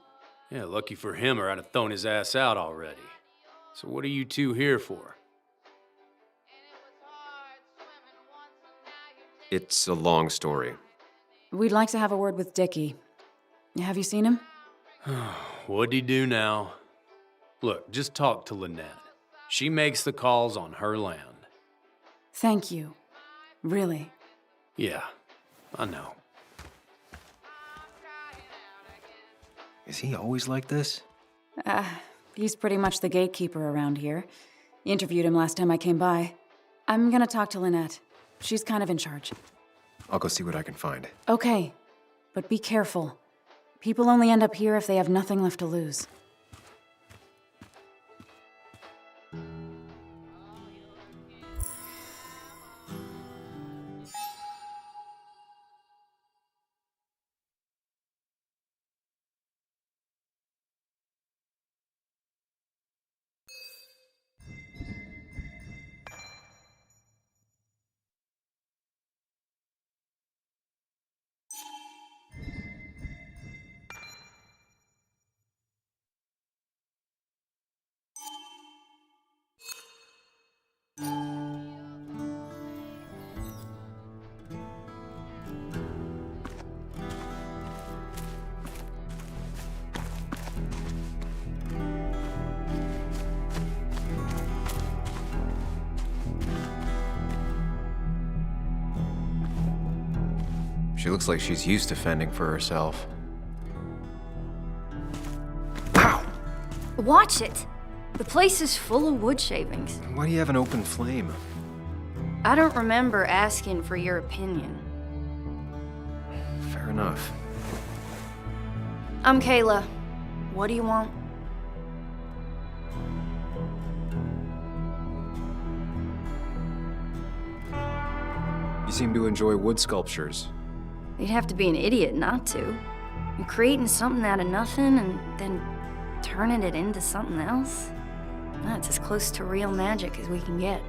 Yeah, lucky for him, or I'd have thrown his ass out already. So what are you two here for? It's a long story. We'd like to have a word with Dickie. Have you seen him? What'd he do now? Look, just talk to Lynette. She makes the calls on her land. Thank you. Really. Yeah, I know. Is he always like this? He's pretty much the gatekeeper around here. Interviewed him last time I came by. I'm gonna talk to Lynette. She's kind of in charge. I'll go see what I can find. Okay, but be careful. People only end up here if they have nothing left to lose. She looks like she's used to fending for herself. Watch it! The place is full of wood shavings. Why do you have an open flame? I don't remember asking for your opinion. Fair enough. I'm Kayla. What do you want? You seem to enjoy wood sculptures. You'd have to be an idiot not to. You're creating something out of nothing and then turning it into something else? That's as close to real magic as we can get.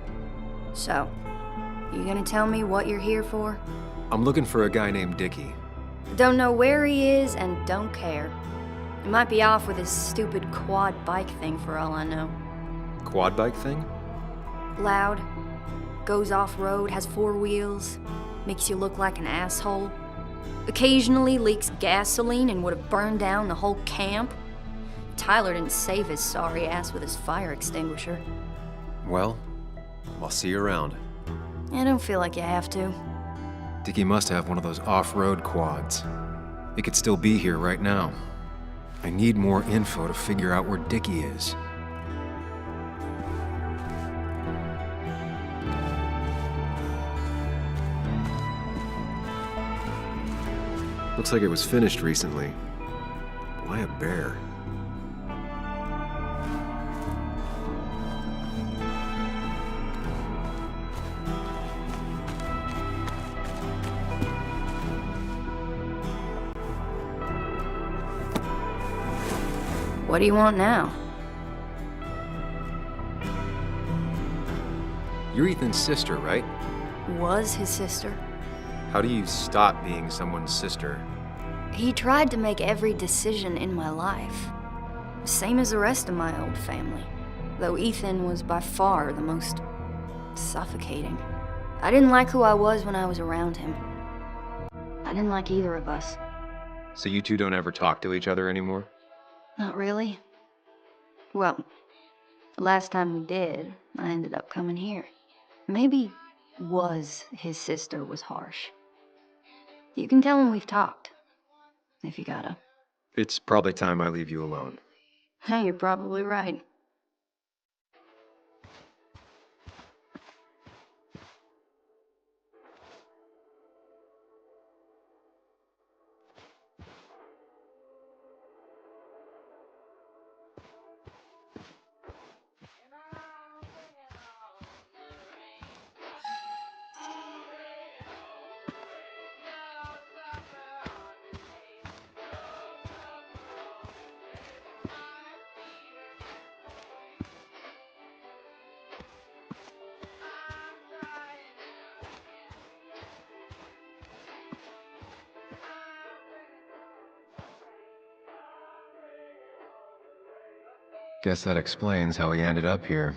So, you gonna tell me what you're here for? I'm looking for a guy named Dickie. Don't know where he is and don't care. He might be off with his stupid quad bike thing for all I know. Quad bike thing? Loud, goes off-road, has 4 wheels, makes you look like an asshole. Occasionally leaks gasoline and would have burned down the whole camp. Tyler didn't save his sorry ass with his fire extinguisher. Well, I'll see you around. I don't feel like you have to. Dickie must have one of those off-road quads. It could still be here right now. I need more info to figure out where Dickie is. Looks like it was finished recently. Why a bear? What do you want now? You're Ethan's sister, right? Was his sister. How do you stop being someone's sister? He tried to make every decision in my life. Same as the rest of my old family. Though Ethan was by far the most suffocating. I didn't like who I was when I was around him. I didn't like either of us. So you two don't ever talk to each other anymore? Not really. Well, the last time we did, I ended up coming here. Maybe was his sister was harsh. You can tell him we've talked. If you gotta. It's probably time I leave you alone. Hey, you're probably right. Guess that explains how he ended up here.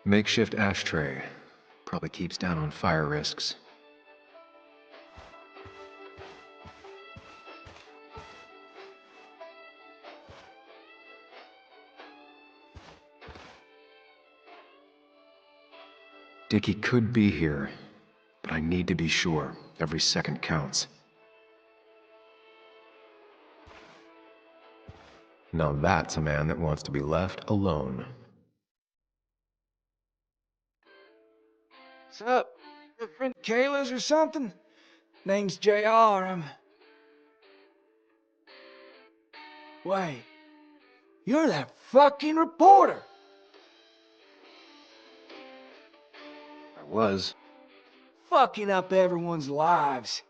Makeshift ashtray. Probably keeps down on fire risks. Dickie could be here, but I need to be sure. Every second counts. Now that's a man that wants to be left alone. What's up? Your friend Kayla's or something? Name's JR. Wait. You're that fucking reporter! I was. Fucking up everyone's lives.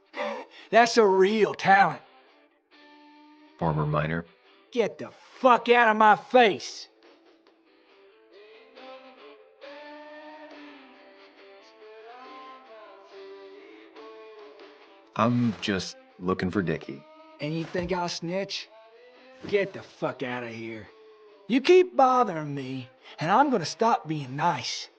That's a real talent. Former miner. Get the fuck out of my face! I'm just looking for Dickie. And you think I'll snitch? Get the fuck out of here. You keep bothering me, and I'm gonna stop being nice.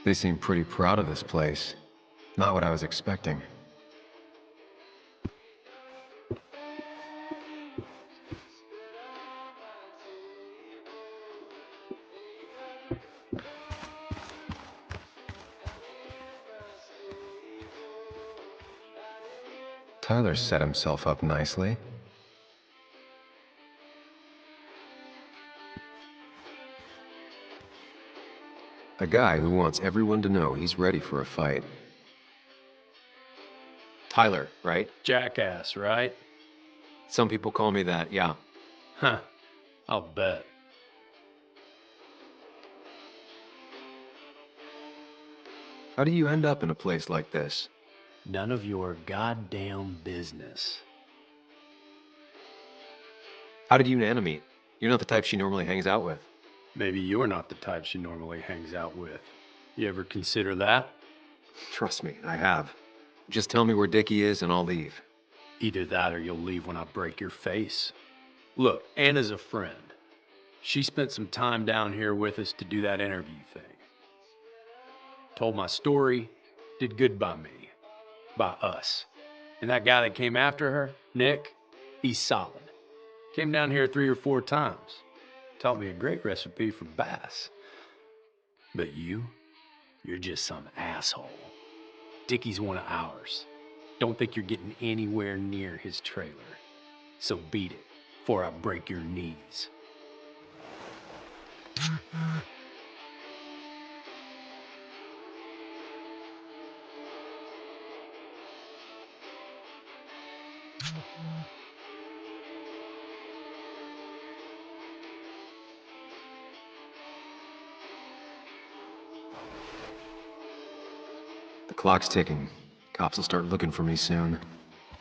They seem pretty proud of this place. Not what I was expecting. Tyler set himself up nicely. A guy who wants everyone to know he's ready for a fight. Tyler, right? Jackass, right? Some people call me that, yeah. Huh. I'll bet. How do you end up in a place like this? None of your goddamn business. How did you and Anna meet? You're not the type she normally hangs out with. Maybe you're not the type she normally hangs out with. You ever consider that? Trust me, I have. Just tell me where Dickie is and I'll leave. Either that or you'll leave when I break your face. Look, Anna's a friend. She spent some time down here with us to do that interview thing. Told my story, did good by me. By us. And that guy that came after her, Nick, he's solid. Came down here 3 or 4 times. Taught me a great recipe for bass. But you're just some asshole. Dickie's one of ours. Don't think you're getting anywhere near his trailer. So beat it, before I break your knees. The clock's ticking. Cops will start looking for me soon.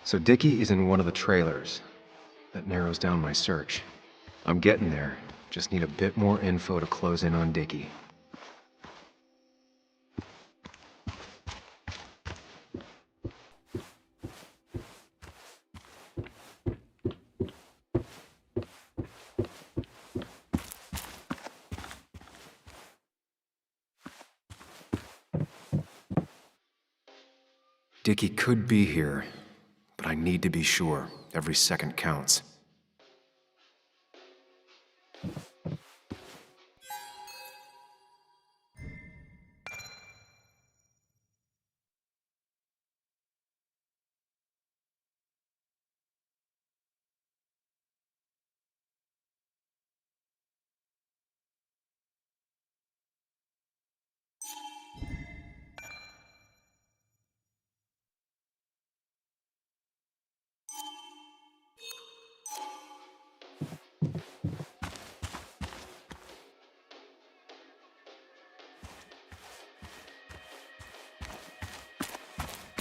So Dickie is in one of the trailers. That narrows down my search. I'm getting there. Just need a bit more info to close in on Dickie. Dickie could be here, but I need to be sure. Every second counts.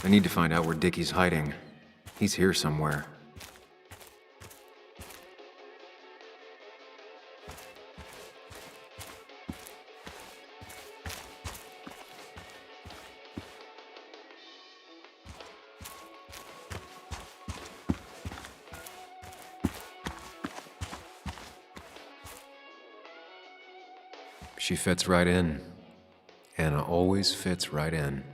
I need to find out where Dickie's hiding. He's here somewhere. She fits right in. Anna always fits right in.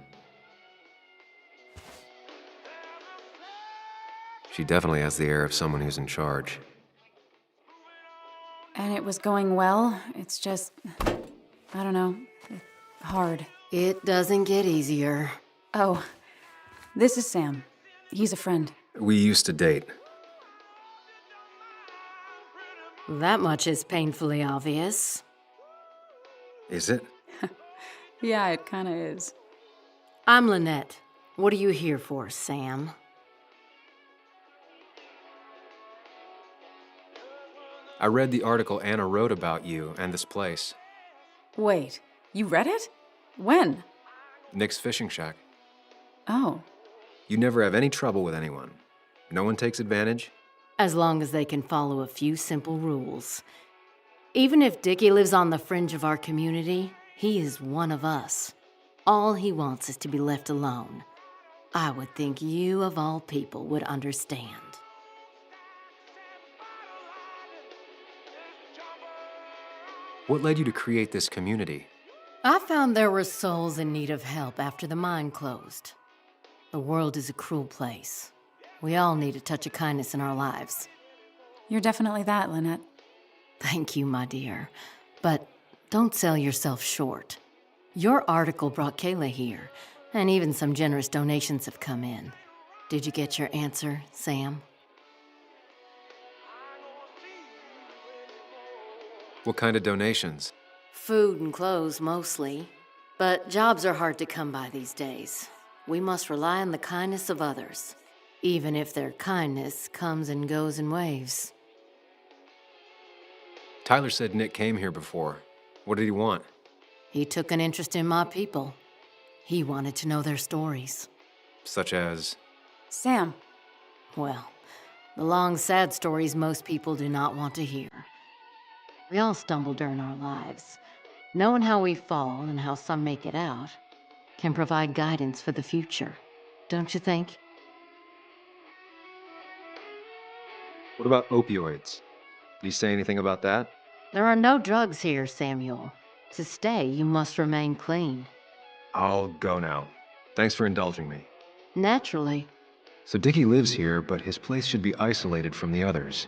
She definitely has the air of someone who's in charge. And it was going well. It's just, I don't know, hard. It doesn't get easier. Oh, this is Sam. He's a friend. We used to date. That much is painfully obvious. Is it? Yeah, it kinda is. I'm Lynette. What are you here for, Sam? I read the article Anna wrote about you and this place. Wait, you read it? When? Nick's fishing shack. Oh. You never have any trouble with anyone. No one takes advantage. As long as they can follow a few simple rules. Even if Dickie lives on the fringe of our community, he is one of us. All he wants is to be left alone. I would think you, of all people, would understand. What led you to create this community? I found there were souls in need of help after the mine closed. The world is a cruel place. We all need a touch of kindness in our lives. You're definitely that, Lynette. Thank you, my dear. But don't sell yourself short. Your article brought Kayla here, and even some generous donations have come in. Did you get your answer, Sam? What kind of donations? Food and clothes, mostly. But jobs are hard to come by these days. We must rely on the kindness of others, even if their kindness comes and goes in waves. Tyler said Nick came here before. What did he want? He took an interest in my people. He wanted to know their stories. Such as? Sam. Well, the long, sad stories most people do not want to hear. We all stumble during our lives. Knowing how we fall and how some make it out can provide guidance for the future, don't you think? What about opioids? Did he say anything about that? There are no drugs here, Samuel. To stay, you must remain clean. I'll go now. Thanks for indulging me. Naturally. So Dickie lives here, but his place should be isolated from the others.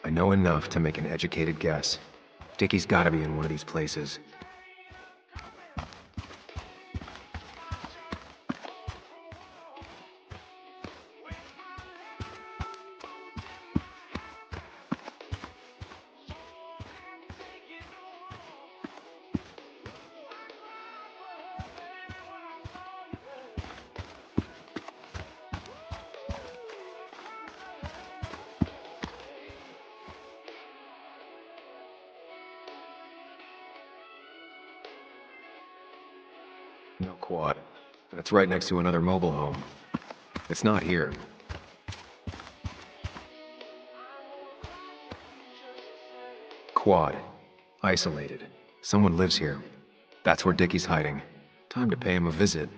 I know enough to make an educated guess. Dickie's gotta be in one of these places. No quad. And it's right next to another mobile home. It's not here. Quad. Isolated. Someone lives here. That's where Dickie's hiding. Time to pay him a visit.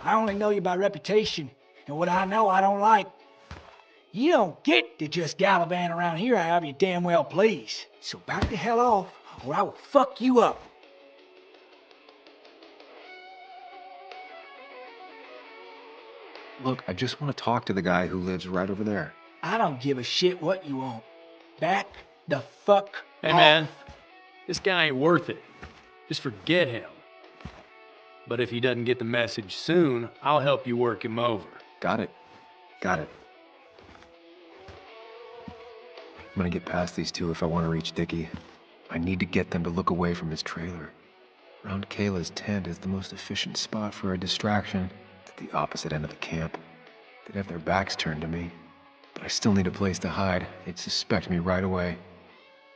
I only know you by reputation, and what I know I don't like. You don't get to just gallivant around here however you damn well please. So back the hell off, or I will fuck you up. Look, I just want to talk to the guy who lives right over there. I don't give a shit what you want. Back the fuck Hey off. man, this guy ain't worth it. Just forget him. But if he doesn't get the message soon, I'll help you work him over. Got it. Got it. I'm gonna get past these two if I want to reach Dickie. I need to get them to look away from his trailer. Around Kayla's tent is the most efficient spot for a distraction. At the opposite end of the camp. They'd have their backs turned to me. But I still need a place to hide. They'd suspect me right away.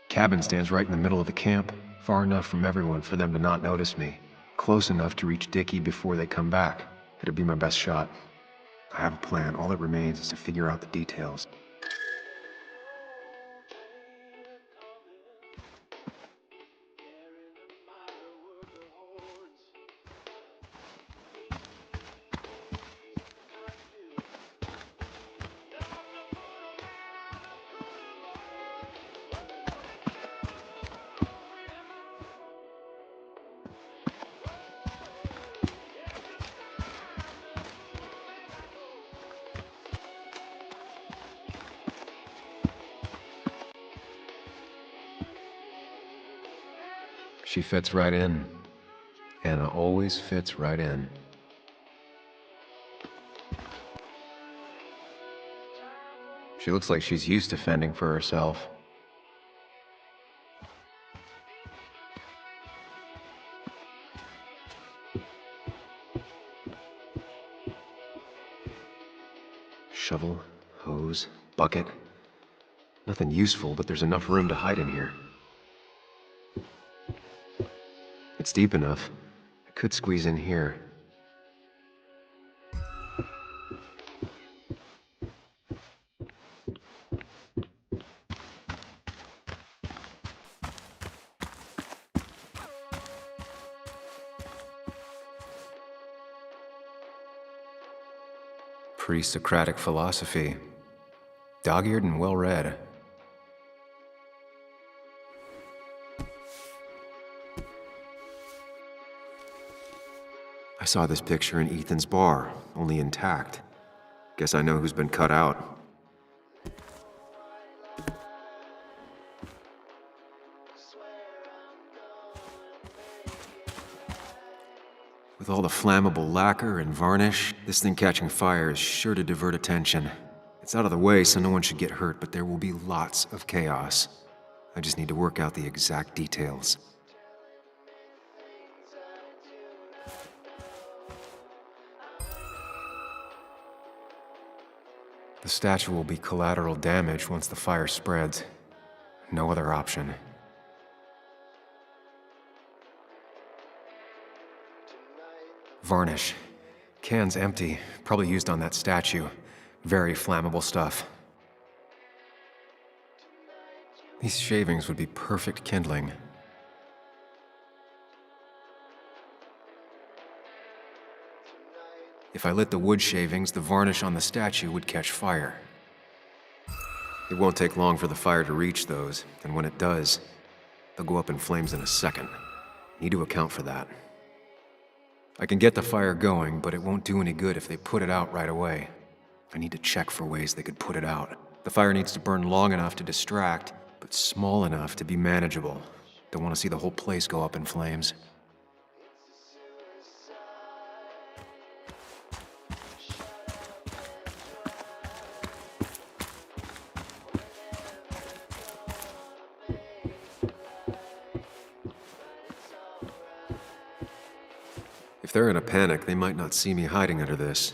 Cabin stands right in the middle of the camp, far enough from everyone for them to not notice me. Close enough to reach Dickie before they come back. It'd be my best shot. I have a plan. All that remains is to figure out the details. She fits right in. Anna always fits right in. She looks like she's used to fending for herself. Shovel, hose, bucket. Nothing useful, but there's enough room to hide in here. It's deep enough. I could squeeze in here. Pre-Socratic philosophy. Dog-eared and well-read. I saw this picture in Ethan's bar, only intact. Guess I know who's been cut out. With all the flammable lacquer and varnish, this thing catching fire is sure to divert attention. It's out of the way, so no one should get hurt, but there will be lots of chaos. I just need to work out the exact details. The statue will be collateral damage once the fire spreads. No other option. Varnish. Can's empty, probably used on that statue. Very flammable stuff. These shavings would be perfect kindling. If I lit the wood shavings, the varnish on the statue would catch fire. It won't take long for the fire to reach those, and when it does, they'll go up in flames in a second. Need to account for that. I can get the fire going, but it won't do any good if they put it out right away. I need to check for ways they could put it out. The fire needs to burn long enough to distract, but small enough to be manageable. Don't want to see the whole place go up in flames. If they're in a panic, they might not see me hiding under this.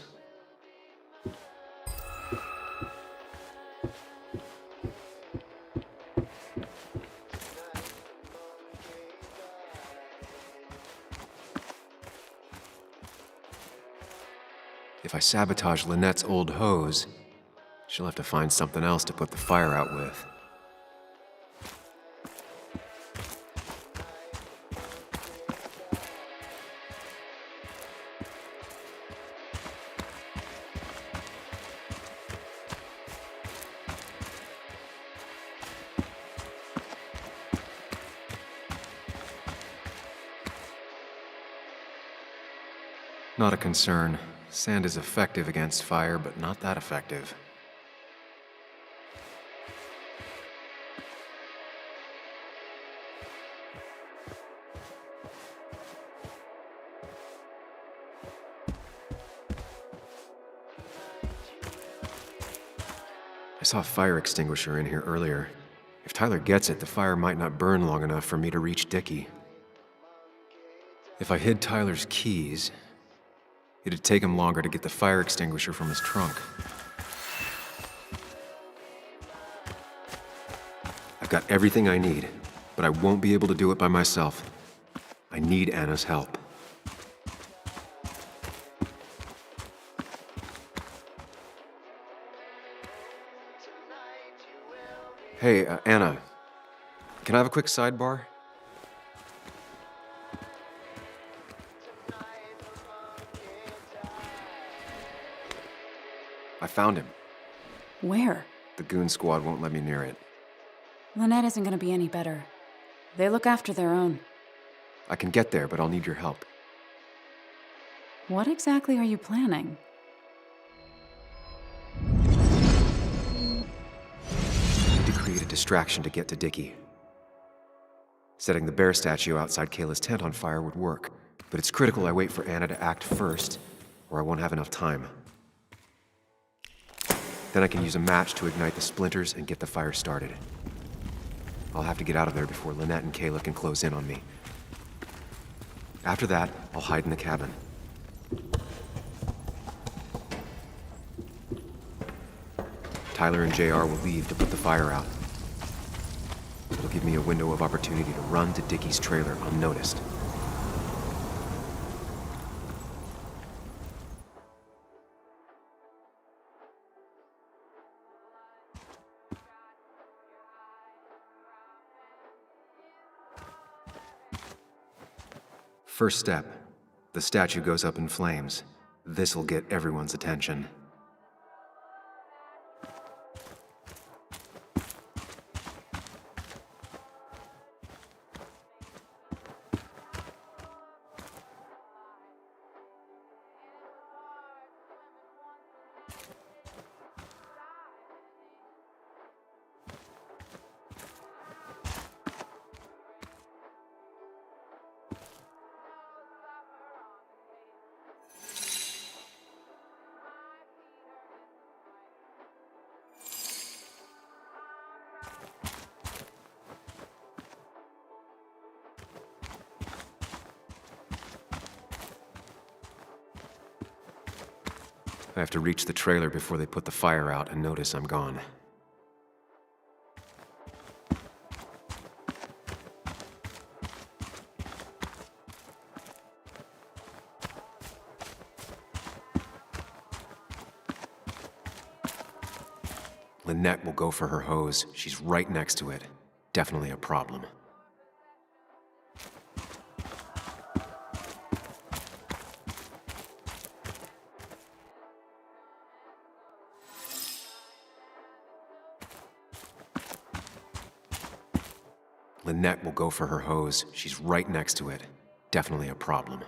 If I sabotage Lynette's old hose, she'll have to find something else to put the fire out with. Not a concern. Sand is effective against fire, but not that effective. I saw a fire extinguisher in here earlier. If Tyler gets it, the fire might not burn long enough for me to reach Dickie. If I hid Tyler's keys, it'd take him longer to get the fire extinguisher from his trunk. I've got everything I need, but I won't be able to do it by myself. I need Anna's help. Hey, Anna, can I have a quick sidebar? I found him. Where? The goon squad won't let me near it. Lynette isn't gonna be any better. They look after their own. I can get there, but I'll need your help. What exactly are you planning? I need to create a distraction to get to Dickie. Setting the bear statue outside Kayla's tent on fire would work, but it's critical I wait for Anna to act first, or I won't have enough time. Then I can use a match to ignite the splinters and get the fire started. I'll have to get out of there before Lynette and Kayla can close in on me. After that, I'll hide in the cabin. Tyler and JR will leave to put the fire out. It'll give me a window of opportunity to run to Dickie's trailer unnoticed. First step. The statue goes up in flames. This'll get everyone's attention. I have to reach the trailer before they put the fire out and notice I'm gone. Lynette will go for her hose. She's right next to it. Definitely a problem. Lynette will go for her hose. She's right next to it. Definitely a problem.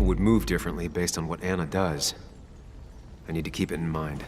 would move differently based on what Anna does. I need to keep it in mind.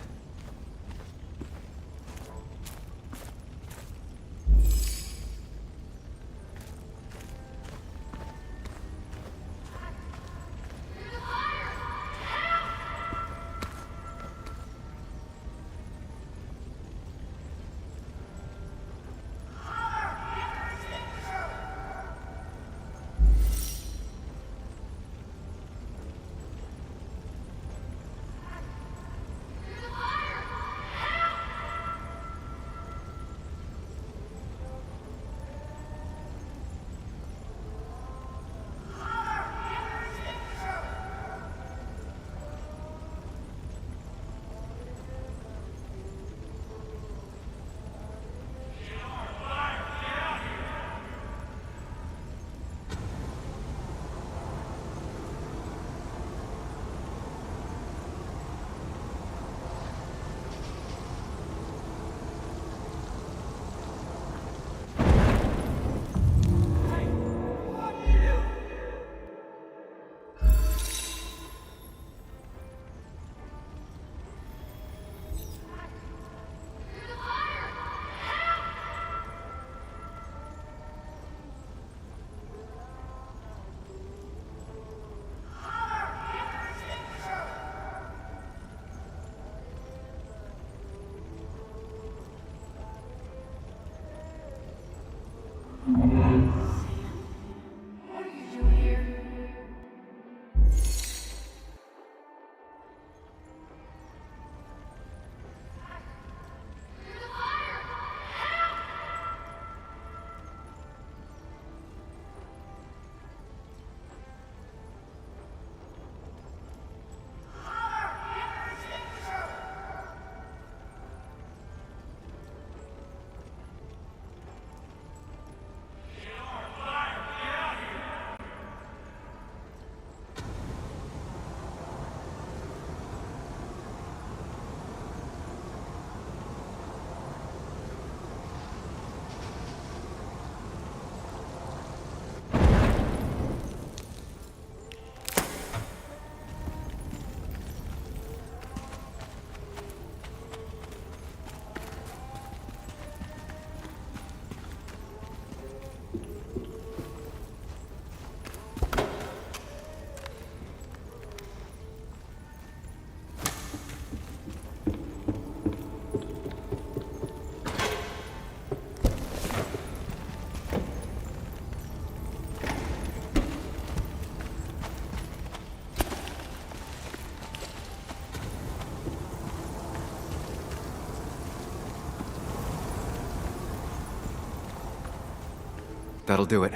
That'll do it.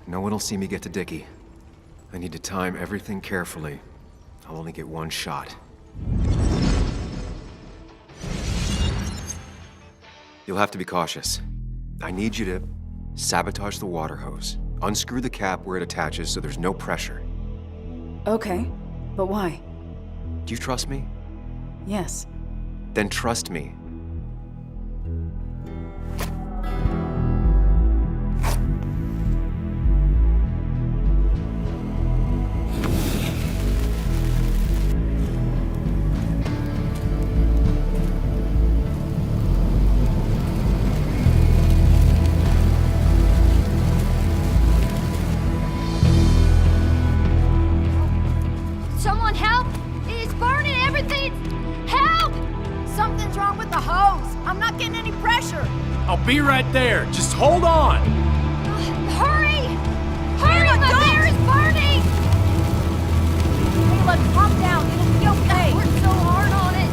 No one will see me get to Dickie. I need to time everything carefully. I'll only get one shot. You'll have to be cautious. I need you to sabotage the water hose. Unscrew the cap where it attaches so there's no pressure. Okay, but why? Do you trust me? Yes. Then trust me. Someone help! It's burning everything! Help! Something's wrong with the hose. I'm not getting any pressure. I'll be right there. Just hold on. Hurry! Hurry! My bear is burning! Caleb, calm down. It'll be okay. I worked so hard on it.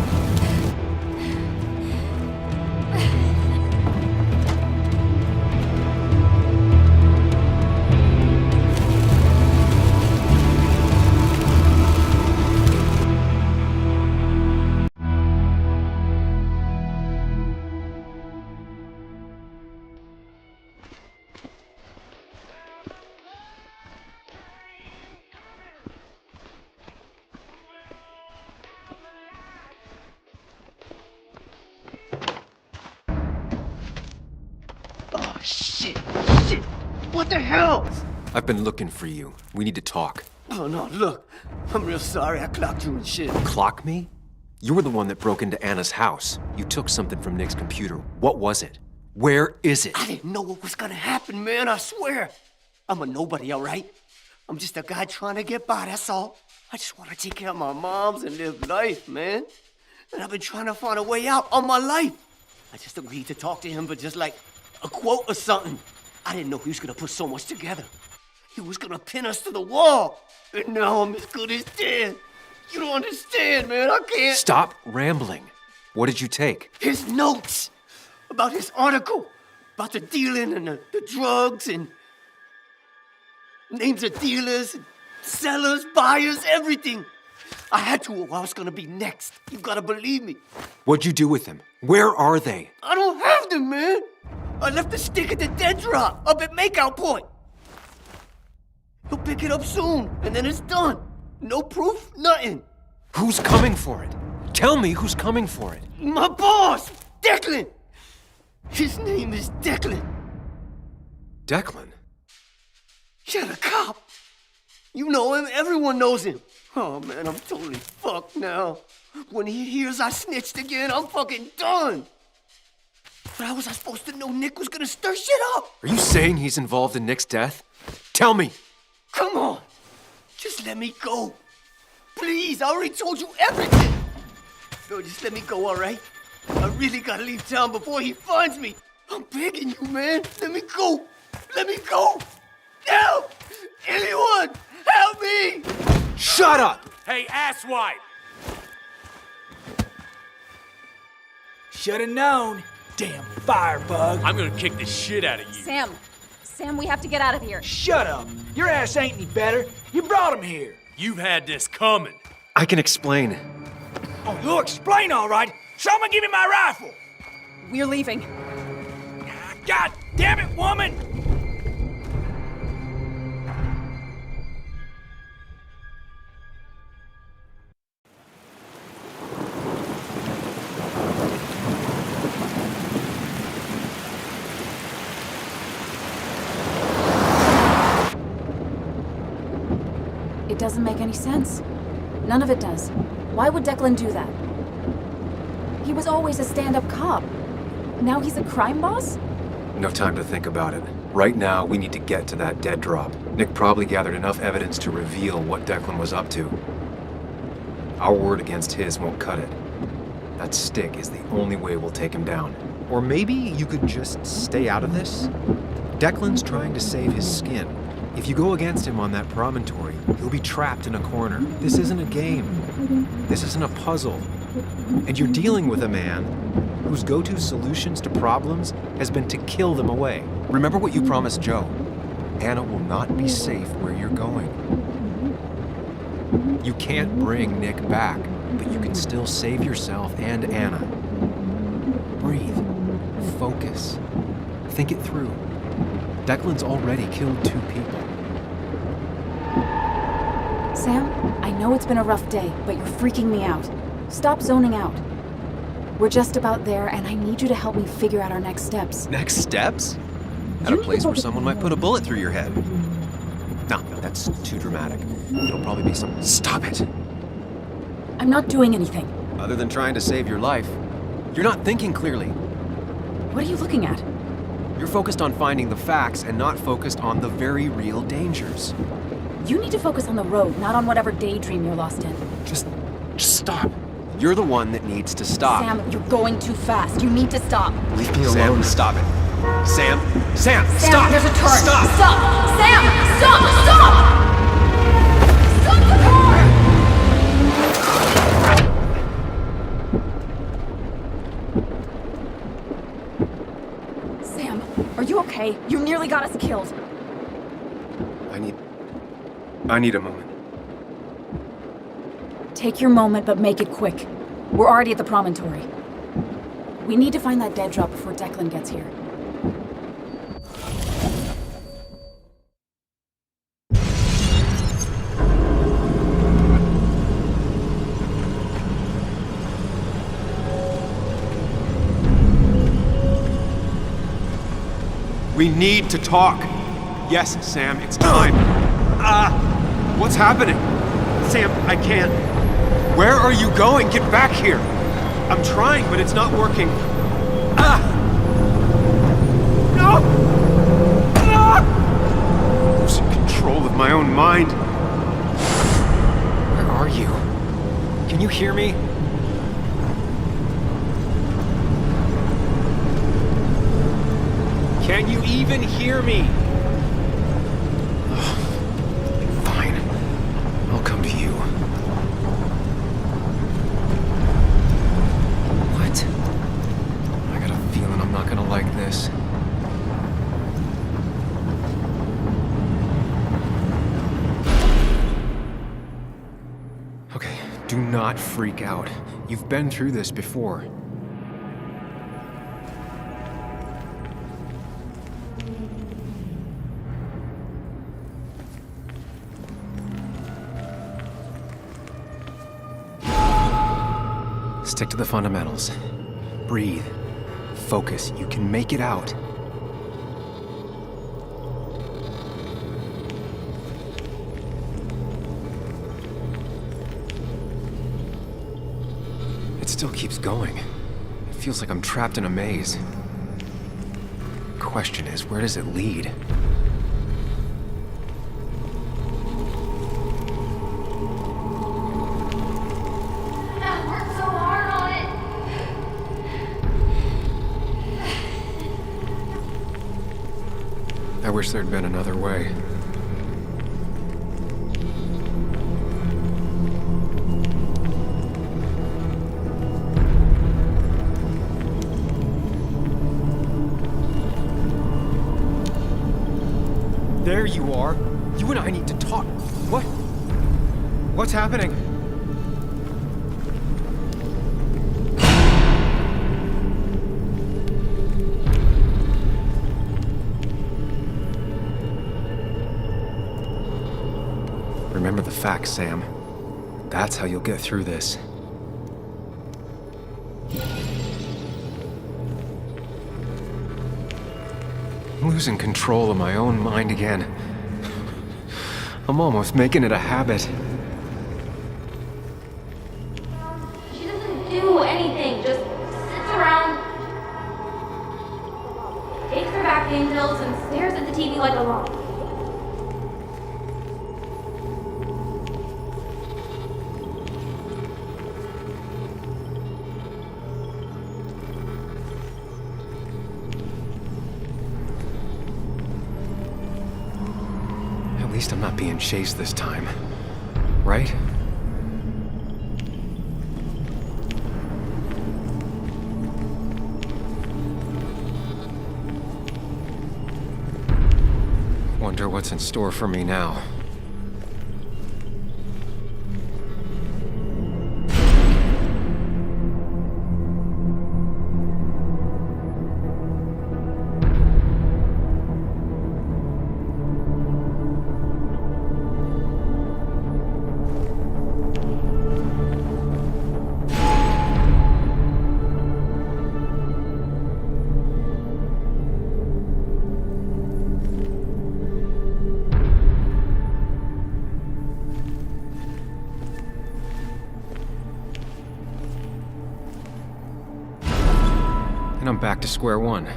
Shit! What the hell? I've been looking for you. We need to talk. Oh, no, look. I'm real sorry I clocked you and shit. Clock me? You were the one that broke into Anna's house. You took something from Nick's computer. What was it? Where is it? I didn't know what was gonna happen, man, I swear. I'm a nobody, all right? I'm just a guy trying to get by, that's all. I just want to take care of my moms and live life, man. And I've been trying to find a way out all my life. I just agreed to talk to him for just like a quote or something. I didn't know he was gonna put so much together. He was gonna pin us to the wall. And now I'm as good as dead. You don't understand, man, I can't. Stop rambling. What did you take? His notes about his article, about the dealing and the drugs and names of dealers, and sellers, buyers, everything. I had to or I was gonna be next. You gotta believe me. What'd you do with them? Where are they? I don't have them, man. I left the stick at the dead drop up at Makeout Point. He'll pick it up soon, and then it's done. No proof, nothing. Who's coming for it? Tell me who's coming for it. My boss, Declan. His name is Declan. Declan? Yeah, the cop. You know him, everyone knows him. Oh man, I'm totally fucked now. When he hears I snitched again, I'm fucking done. But how was I supposed to know Nick was gonna stir shit up? Are you saying he's involved in Nick's death? Tell me! Come on, just let me go. Please, I already told you everything. No, just let me go, all right? I really gotta leave town before he finds me. I'm begging you, man. Let me go. Let me go. Help! Anyone, help me! Shut up! Hey, asswipe! Should've known. Damn firebug. I'm gonna kick the shit out of you. Sam, we have to get out of here. Shut up. Your ass ain't any better. You brought him here. You've had this coming. I can explain. Oh, you'll explain all right. Someone give me my rifle. We're leaving. God damn it, woman! It doesn't make any sense. None of it does. Why would Declan do that? He was always a stand-up cop. Now he's a crime boss? No time to think about it. Right now, we need to get to that dead drop. Nick probably gathered enough evidence to reveal what Declan was up to. Our word against his won't cut it. That stick is the only way we'll take him down. Or maybe you could just stay out of this? Declan's trying to save his skin. If you go against him on that promontory, he'll be trapped in a corner. This isn't a game. This isn't a puzzle. And you're dealing with a man whose go-to solutions to problems has been to kill them away. Remember what you promised Joe. Anna will not be safe where you're going. You can't bring Nick back, but you can still save yourself and Anna. Breathe. Focus. Think it through. Declan's already killed 2 people. Sam, I know it's been a rough day, but you're freaking me out. Stop zoning out. We're just about there, and I need you to help me figure out our next steps. Next steps? At a place where someone might put a bullet through your head. No, that's too dramatic. It'll probably be some... Stop it! I'm not doing anything. Other than trying to save your life, you're not thinking clearly. What are you looking at? You're focused on finding the facts and not focused on the very real dangers. You need to focus on the road, not on whatever daydream you're lost in. Just stop. You're the one that needs to stop. Sam, you're going too fast. You need to stop. Leave me alone. Sam, stop it. Sam, Sam, stop. There's a turn. Stop. Stop. Sam, stop. Stop. Stop the car. Sam, are you okay? You nearly got us killed. I need a moment. Take your moment, but make it quick. We're already at the promontory. We need to find that dead drop before Declan gets here. We need to talk. Yes, Sam, it's time. What's happening? Sam, I can't. Where are you going? Get back here! I'm trying, but it's not working. Ah! No! No! Losing control of my own mind. Where are you? Can you hear me? Can you even hear me? Fine. I'll come to you. What? I got a feeling I'm not gonna like this. Okay, do not freak out. You've been through this before. Stick to the fundamentals. Breathe. Focus. You can make it out. It still keeps going. It feels like I'm trapped in a maze. Question is, where does it lead? I wish there'd been another way. There you are. You and I need to talk. What? What's happening? Remember the facts, Sam. That's how you'll get through this. I'm losing control of my own mind again. I'm almost making it a habit. She doesn't do anything, just sits around, takes her back pain pills, and stares at the TV like a lump. At least I'm not being chased this time, right? Wonder what's in store for me now. And I'm back to square one.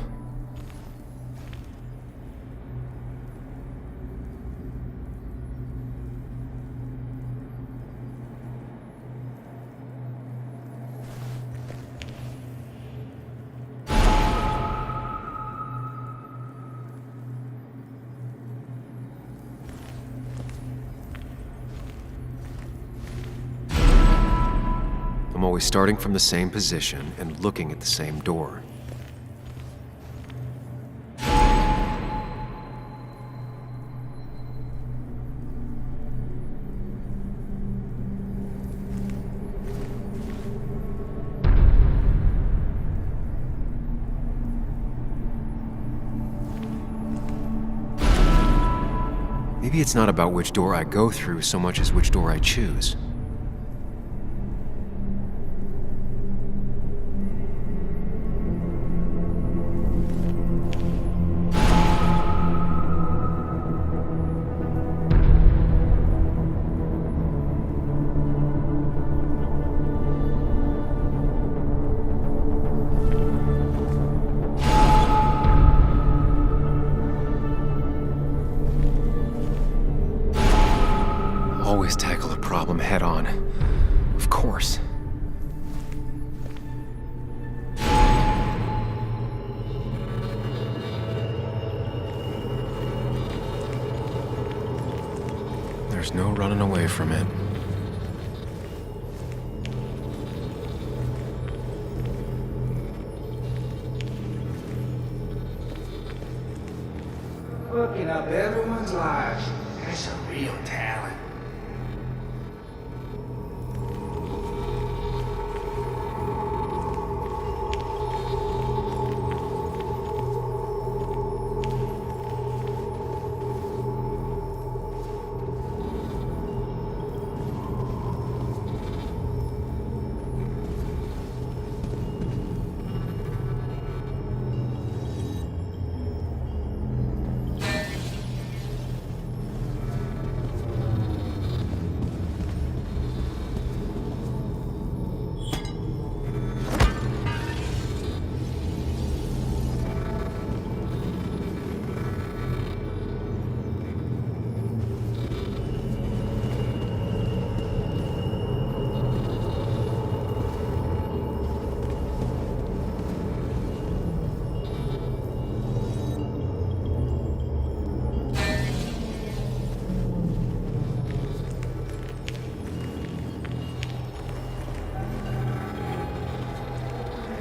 I'm always starting from the same position and looking at the same door. Maybe it's not about which door I go through so much as which door I choose. head on. Of course. There's no running away from it. Fucking up everyone's lives. That's a real talent.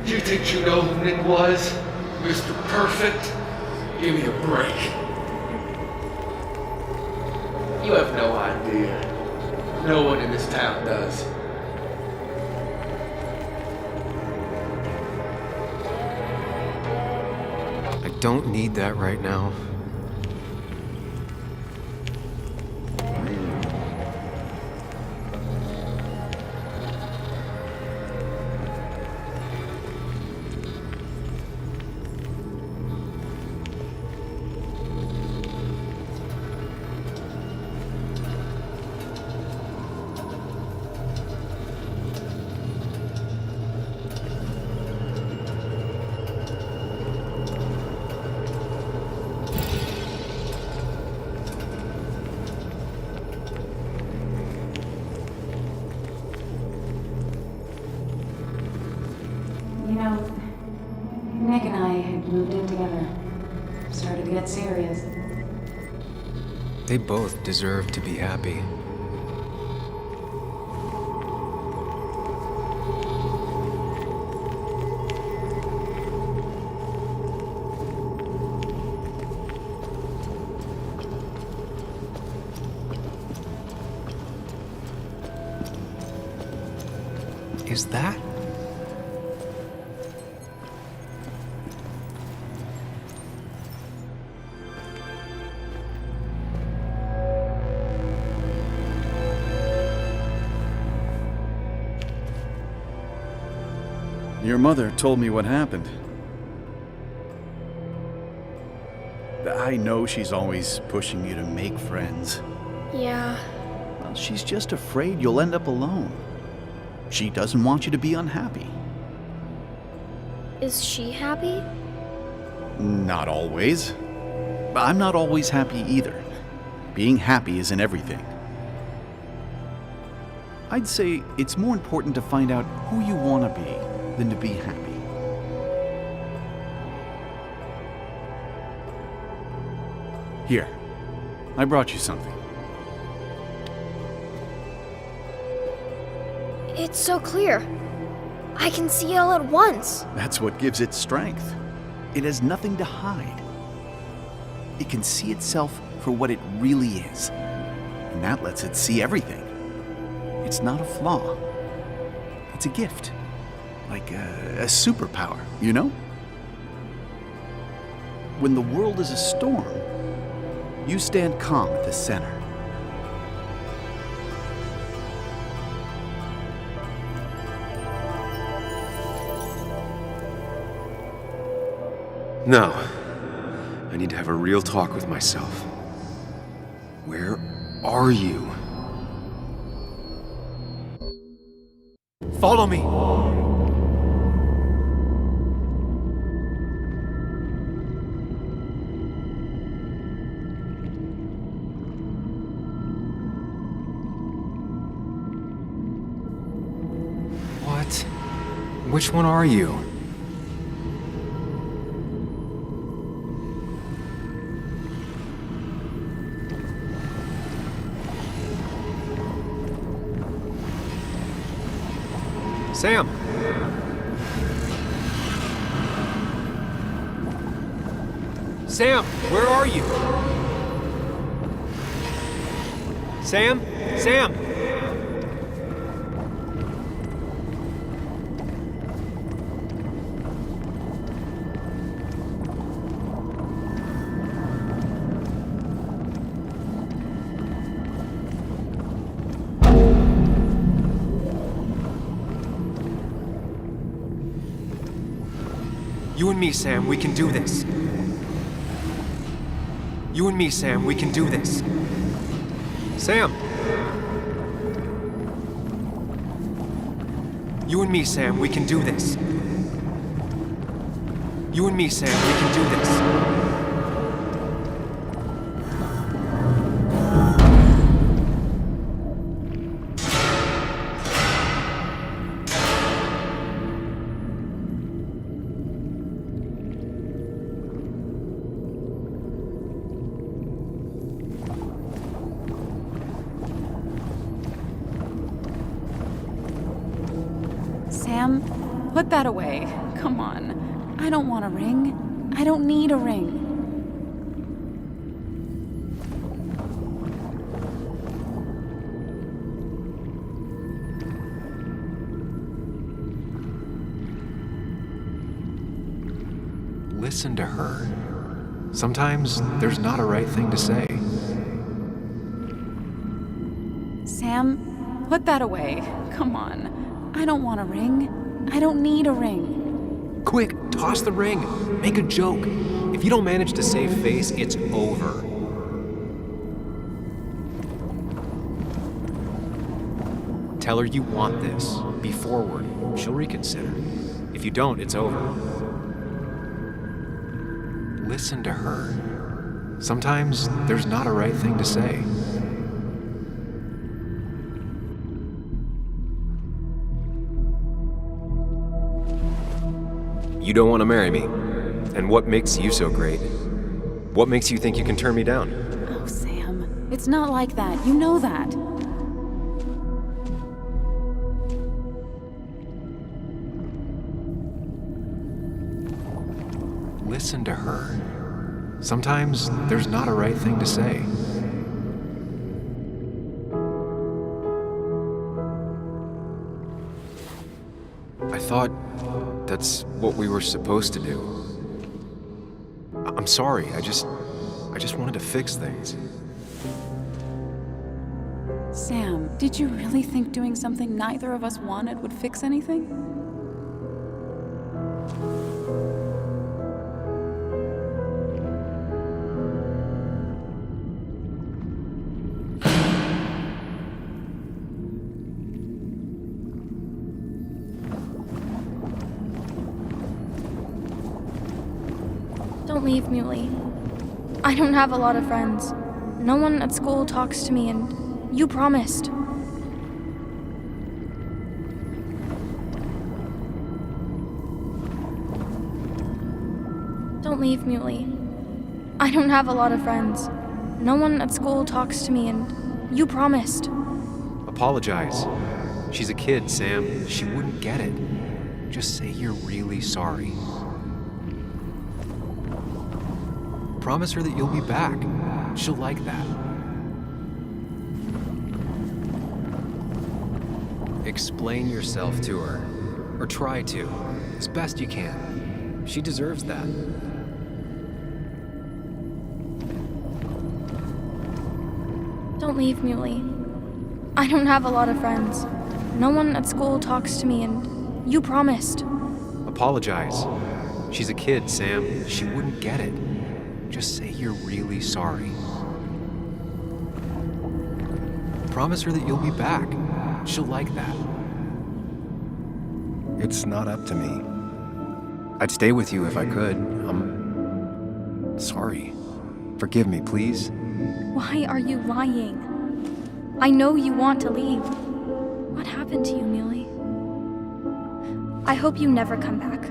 You think you know who Nick was? Mr. Perfect? Give me a break. You have no idea. No one in this town does. I don't need that right now. You know, Nick and I had moved in together. Started to get serious. They both deserve to be happy. Is that? Your mother told me what happened. I know she's always pushing you to make friends. Yeah. Well, she's just afraid you'll end up alone. She doesn't want you to be unhappy. Is she happy? Not always. I'm not always happy either. Being happy isn't everything. I'd say it's more important to find out who you want to be than to be happy. Here, I brought you something. It's so clear. I can see it all at once. That's what gives it strength. It has nothing to hide. It can see itself for what it really is. And that lets it see everything. It's not a flaw. It's a gift. Like a superpower, you know? When the world is a storm, you stand calm at the center. No. I need to have a real talk with myself. Where are you? Follow me! Which one are you? Sam! Sam, where are you? Sam? Sam! You and me, Sam, we can do this. You and me, Sam, we can do this. Sam! You and me, Sam, we can do this. You and me, Sam, we can do this. Sam, put that away. Come on. I don't want a ring. I don't need a ring. Listen to her. Sometimes there's not a right thing to say. Sam, put that away. Come on. I don't want a ring. I don't need a ring. Quick, toss the ring. Make a joke. If you don't manage to save face, it's over. Tell her you want this. Be forward. She'll reconsider. If you don't, it's over. Listen to her. Sometimes there's not a right thing to say. You don't want to marry me. And what makes you so great? What makes you think you can turn me down? Oh, Sam. It's not like that. You know that. Listen to her. Sometimes there's not a right thing to say. I thought that's what we were supposed to do. I'm sorry, I just wanted to fix things. Sam, did you really think doing something neither of us wanted would fix anything? Don't leave, Muley. I don't have a lot of friends. No one at school talks to me, and you promised. Don't leave, Muley. I don't have a lot of friends. No one at school talks to me, and you promised. Apologize. She's a kid, Sam. She wouldn't get it. Just say you're really sorry. Promise her that you'll be back. She'll like that. Explain yourself to her. Or try to, as best you can. She deserves that. Don't leave, Muley. I don't have a lot of friends. No one at school talks to me, and you promised. Apologize. She's a kid, Sam. She wouldn't get it. Just say you're really sorry. Promise her that you'll be back. She'll like that. It's not up to me. I'd stay with you if I could. I'm sorry. Forgive me, please. Why are you lying? I know you want to leave. What happened to you, Muley? I hope you never come back.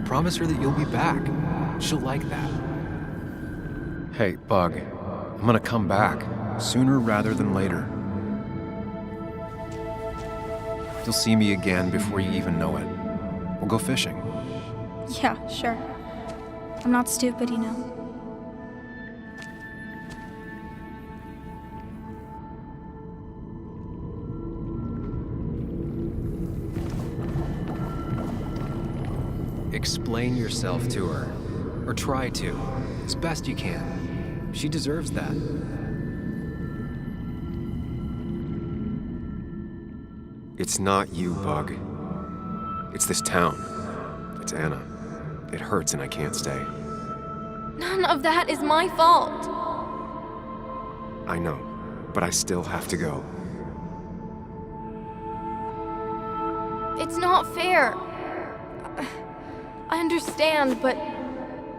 Promise her that you'll be back. She'll like that. Hey, Bug, I'm gonna come back, sooner rather than later. You'll see me again before you even know it. We'll go fishing. Yeah, sure. I'm not stupid, you know. Explain yourself to her. Or try to, as best you can. She deserves that. It's not you, Bug. It's this town. It's Anna. It hurts and I can't stay. None of that is my fault. I know, but I still have to go. It's not fair. I understand, but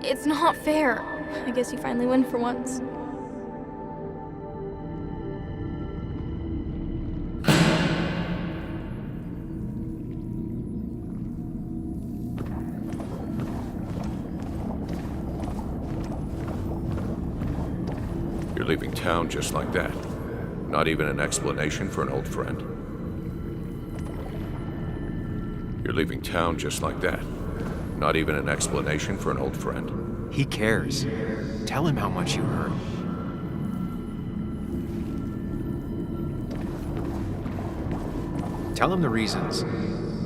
it's not fair. I guess you finally win for once. You're leaving town just like that. Not even an explanation for an old friend. You're leaving town just like that. Not even an explanation for an old friend. He cares. Tell him how much you hurt. Tell him the reasons.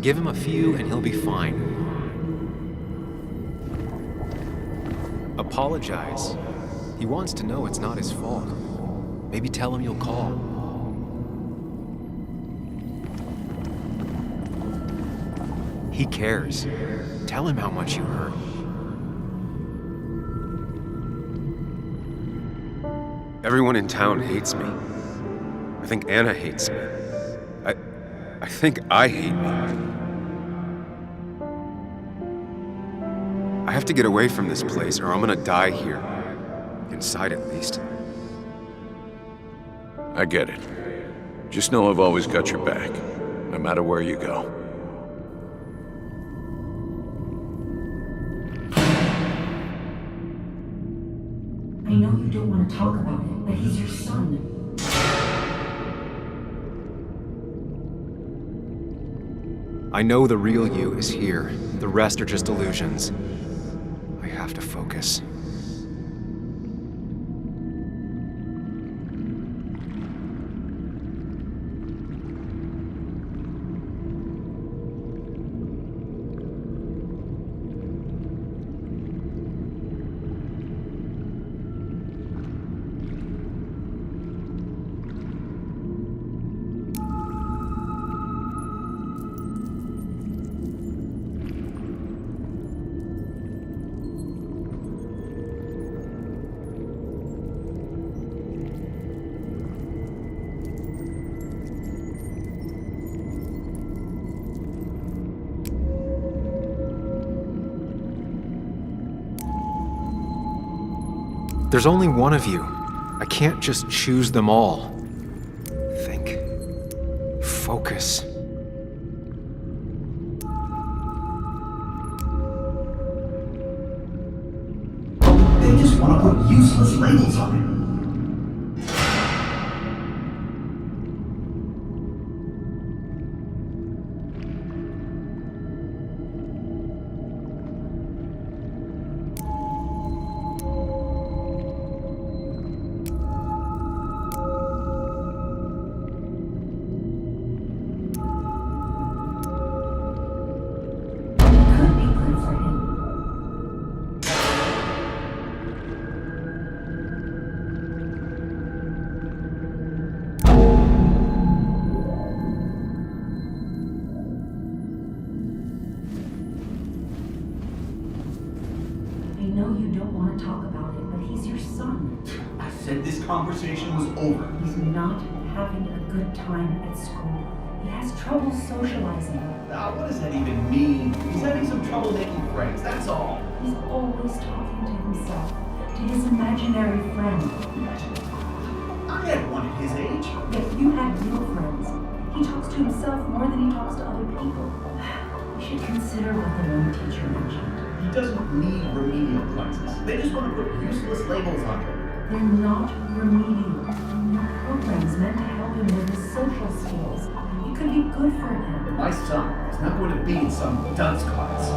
Give him a few and he'll be fine. Apologize. He wants to know it's not his fault. Maybe tell him you'll call. He cares. Tell him how much you hurt. Everyone in town hates me. I think Anna hates me. I think I hate me. I have to get away from this place or I'm gonna die here. Inside at least. I get it. Just know I've always got your back, no matter where you go. I know you don't want to talk about it, but he's your son. I know the real you is here. The rest are just illusions. I have to focus. There's only one of you. I can't just choose them all. Think. Focus. They just want to put useless labels on it. Conversation was over. He's not having a good time at school. He has trouble socializing. What does that even mean? He's having some trouble making friends, that's all. He's always talking to himself, to his imaginary friend. I We had one at his age. Yeah, you had real friends. He talks to himself more than he talks to other people. You should consider what the one teacher mentioned. He doesn't need remedial classes. They just want to put useless labels on him. They're not remedial. They're programs meant to help him with his social skills. It could be good for him. My son is not going to be in some dunce class.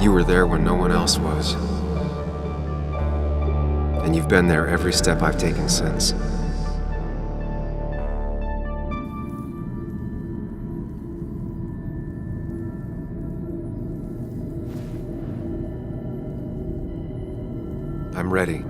You were there when no one else was. And you've been there every step I've taken since. I'm ready.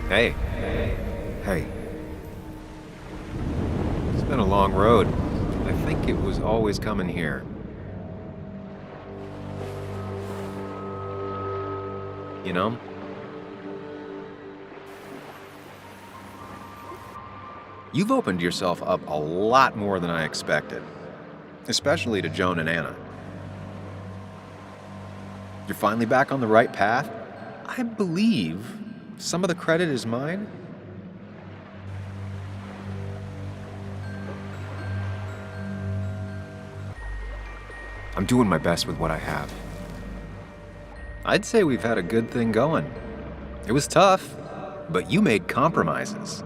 Hey. Hey. It's been a long road. I think it was always coming here. You know? You've opened yourself up a lot more than I expected. Especially to Joan and Anna. You're finally back on the right path? I believe some of the credit is mine. I'm doing my best with what I have. I'd say we've had a good thing going. It was tough, but you made compromises.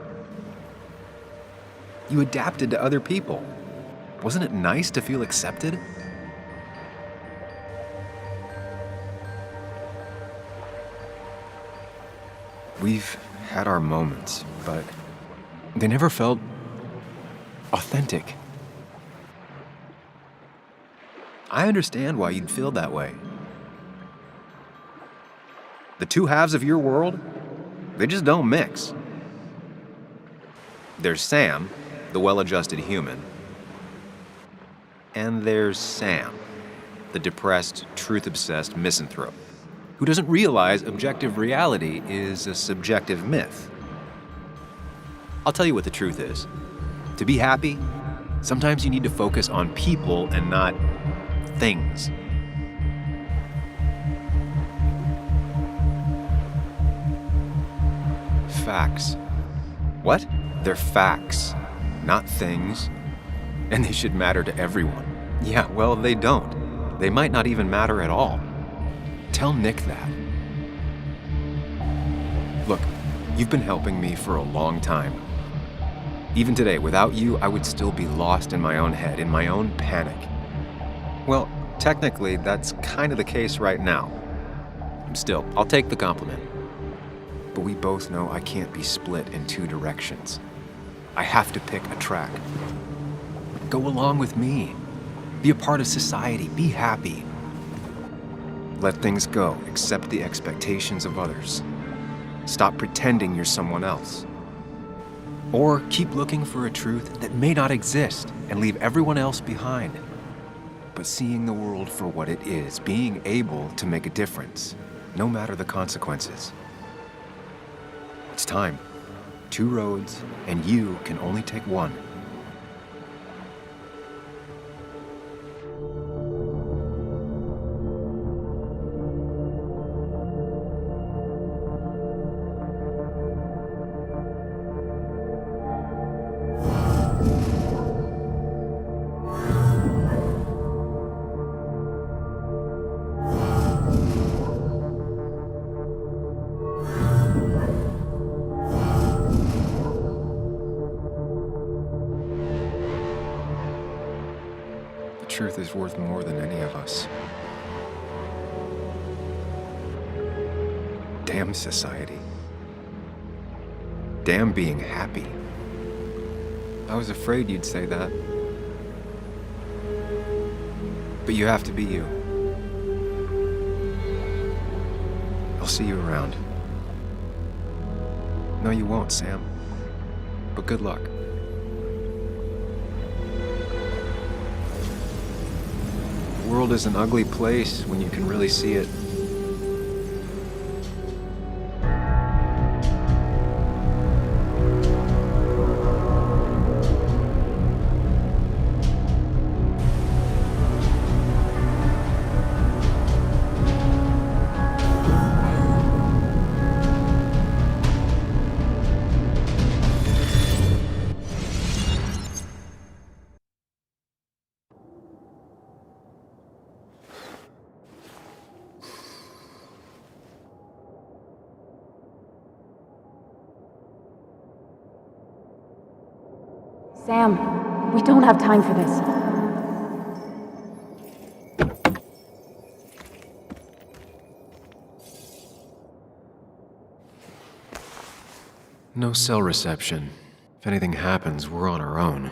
You adapted to other people. Wasn't it nice to feel accepted? We've had our moments, but they never felt authentic. I understand why you'd feel that way. The two halves of your world, they just don't mix. There's Sam, the well-adjusted human, and there's Sam, the depressed, truth-obsessed misanthrope, who doesn't realize objective reality is a subjective myth. I'll tell you what the truth is. To be happy, sometimes you need to focus on people and not things. Facts. What? They're facts, not things. And they should matter to everyone. Yeah, well, they don't. They might not even matter at all. Tell Nick that. Look, you've been helping me for a long time. Even today, without you, I would still be lost in my own head, in my own panic. Well, technically, that's kind of the case right now. Still, I'll take the compliment. But we both know I can't be split in two directions. I have to pick a track. Go along with me. Be a part of society. Be happy. Let things go. Accept the expectations of others. Stop pretending you're someone else. Or keep looking for a truth that may not exist and leave everyone else behind. But seeing the world for what it is, being able to make a difference, no matter the consequences. It's time. 2 roads, and you can only take one. Truth is worth more than any of us. Damn society. Damn being happy. I was afraid you'd say that. But you have to be you. I'll see you around. No, you won't, Sam. But good luck. The world is an ugly place when you can really see it. Sam, we don't have time for this. No cell reception. If anything happens, we're on our own.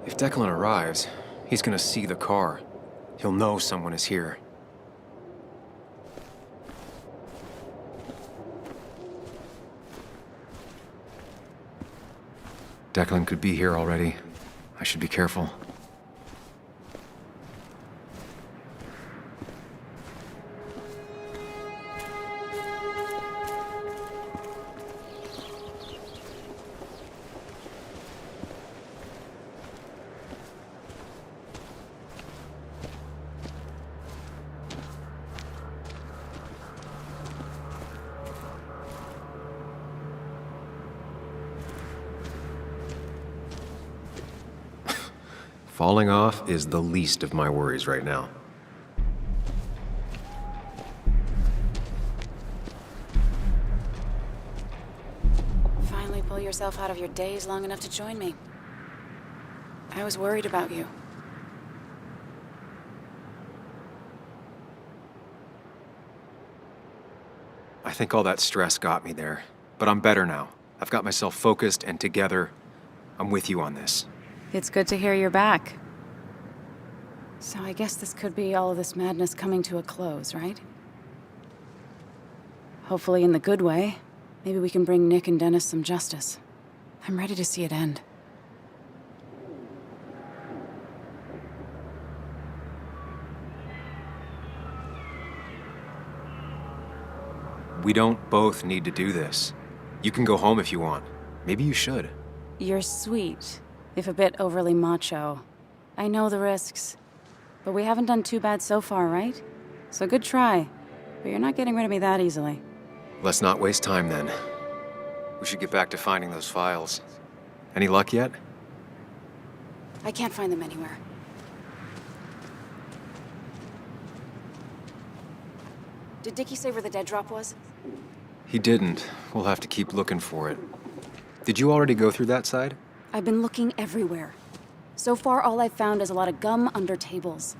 If Declan arrives, he's gonna see the car. He'll know someone is here. Declan could be here already. I should be careful. Falling off is the least of my worries right now. Finally pull yourself out of your daze long enough to join me. I was worried about you. I think all that stress got me there. But I'm better now. I've got myself focused and together. I'm with you on this. It's good to hear you're back. So I guess this could be all of this madness coming to a close, right? Hopefully in the good way. Maybe we can bring Nick and Dennis some justice. I'm ready to see it end. We don't both need to do this. You can go home if you want. Maybe you should. You're sweet, if a bit overly macho. I know the risks. But we haven't done too bad so far, right? So good try. But you're not getting rid of me that easily. Let's not waste time then. We should get back to finding those files. Any luck yet? I can't find them anywhere. Did Dickie say where the dead drop was? He didn't. We'll have to keep looking for it. Did you already go through that side? I've been looking everywhere. So far, all I've found is a lot of gum under tables.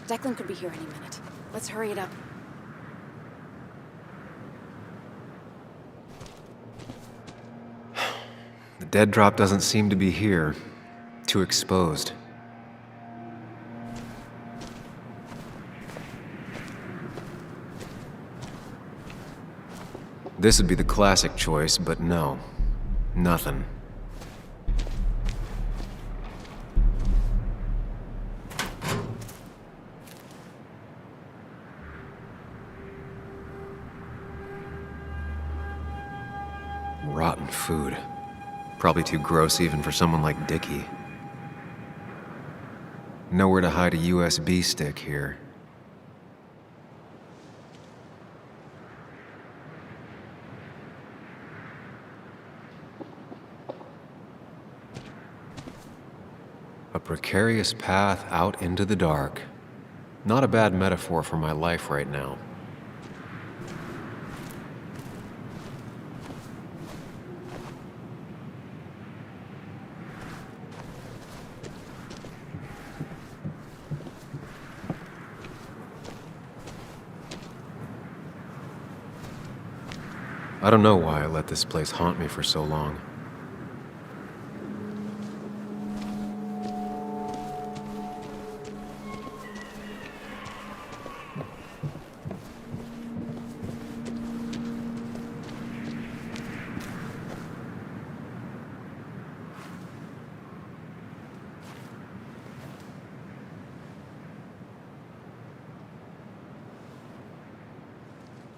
Declan could be here any minute. Let's hurry it up. The dead drop doesn't seem to be here. Too exposed. This would be the classic choice, but no. Nothing. Rotten food. Probably too gross even for someone like Dickie. Nowhere to hide a USB stick here. A precarious path out into the dark. Not a bad metaphor for my life right now. I don't know why I let this place haunt me for so long.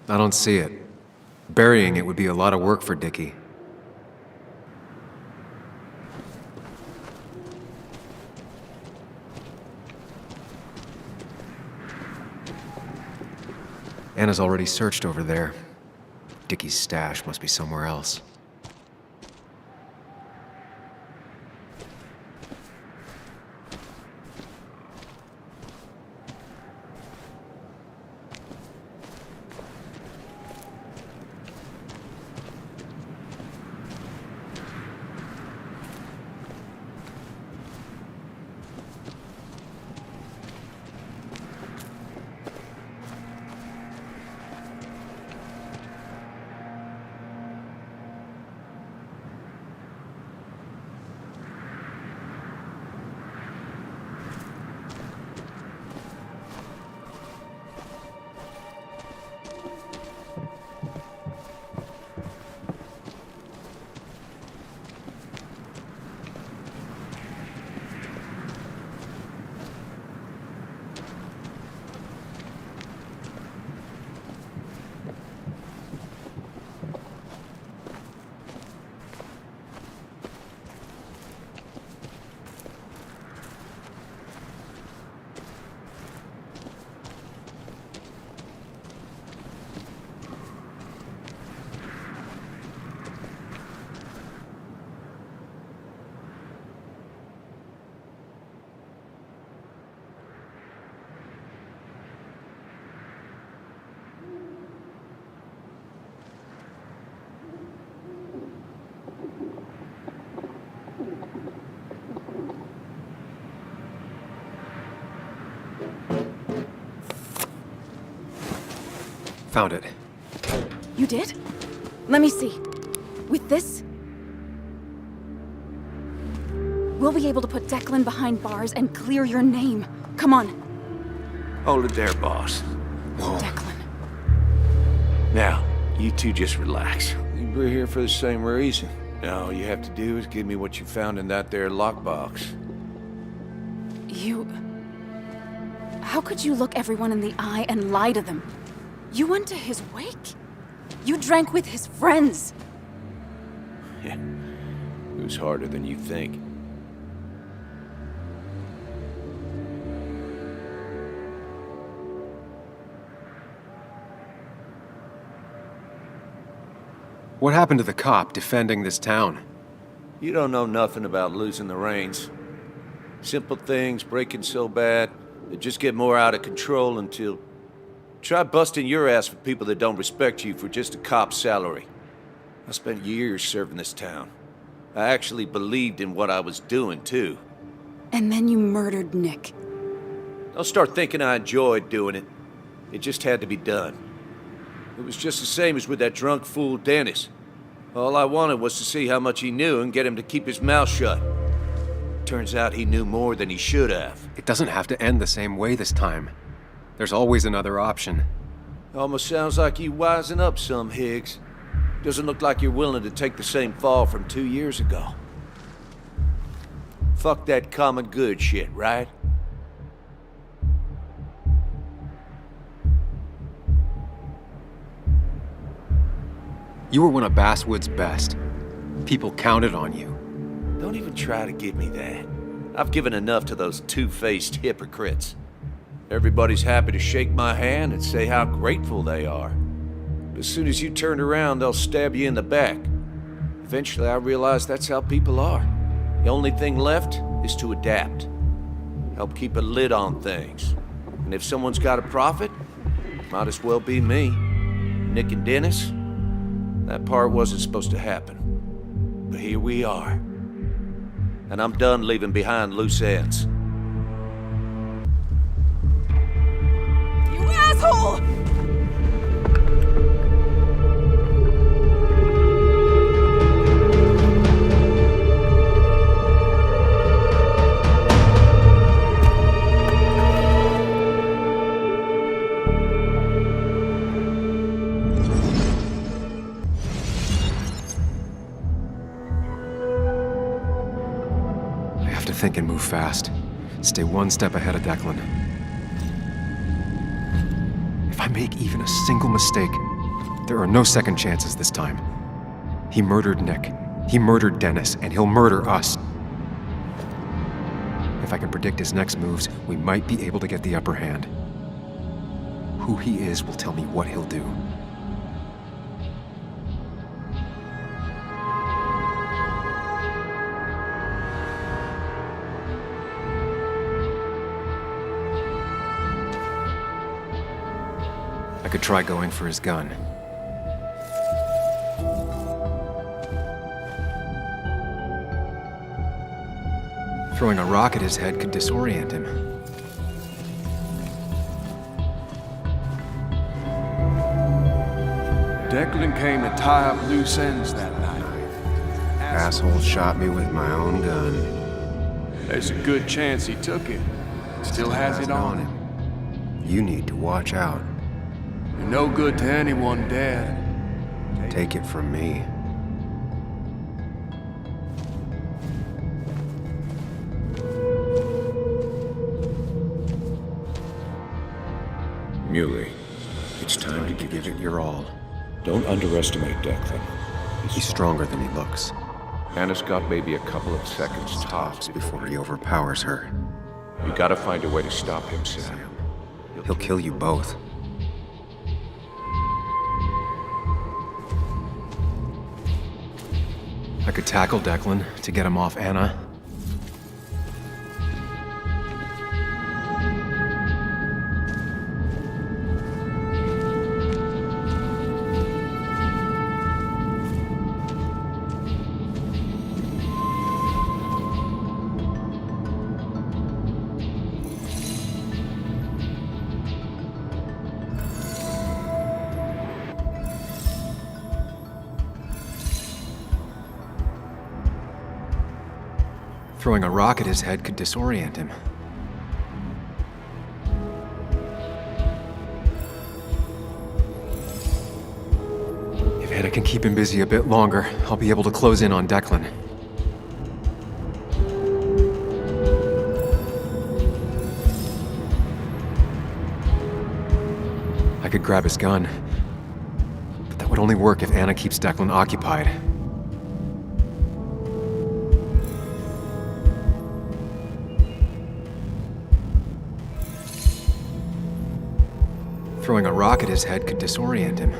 I don't see it. Burying it would be a lot of work for Dickie. Anna's already searched over there. Dickie's stash must be somewhere else. Found it. You did? Let me see. With this, we'll be able to put Declan behind bars and clear your name. Come on. Hold it there, boss. Declan. Now, you two just relax. We're here for the same reason. Now, all you have to do is give me what you found in that there lockbox. You... How could you look everyone in the eye and lie to them? You went to his wake? You drank with his friends. It was harder than you think. What happened to the cop defending this town? You don't know nothing about losing the reins. Simple things breaking so bad, they just get more out of control until... Try busting your ass for people that don't respect you for just a cop's salary. I spent years serving this town. I actually believed in what I was doing, too. And then you murdered Nick. Don't start thinking I enjoyed doing it. It just had to be done. It was just the same as with that drunk fool Dennis. All I wanted was to see how much he knew and get him to keep his mouth shut. Turns out he knew more than he should have. It doesn't have to end the same way this time. There's always another option. Almost sounds like you wising up some, Higgs. Doesn't look like you're willing to take the same fall from 2 years ago. Fuck that common good shit, right? You were one of Basswood's best. People counted on you. Don't even try to give me that. I've given enough to those two-faced hypocrites. Everybody's happy to shake my hand and say how grateful they are. But as soon as you turn around, they'll stab you in the back. Eventually, I realized that's how people are. The only thing left is to adapt. Help keep a lid on things. And if someone's got a profit, might as well be me. Nick and Dennis, that part wasn't supposed to happen. But here we are. And I'm done leaving behind loose ends. You asshole! Think and move fast. Stay one step ahead of Declan. If I make even a single mistake, there are no second chances this time. He murdered Nick. He murdered Dennis, and he'll murder us. If I can predict his next moves, we might be able to get the upper hand. Who he is will tell me what he'll do. I could try going for his gun. Throwing a rock at his head could disorient him. Declan came to tie up loose ends that night. Asshole shot me with my own gun. There's a good chance he took it. Still has it on him. You need to watch out. You're no good to anyone dead. Take it from me. Muley, it's time to give it your all. Don't underestimate Declan. He's stronger than he looks. Anna's got maybe a couple of seconds tops before he overpowers her. You gotta find a way to stop him, Sam. He'll kill you both. I could tackle Declan to get him off Anna. Throwing a rock at his head could disorient him. If Anna can keep him busy a bit longer, I'll be able to close in on Declan. I could grab his gun, but that would only work if Anna keeps Declan occupied. Throwing a rock at his head could disorient him.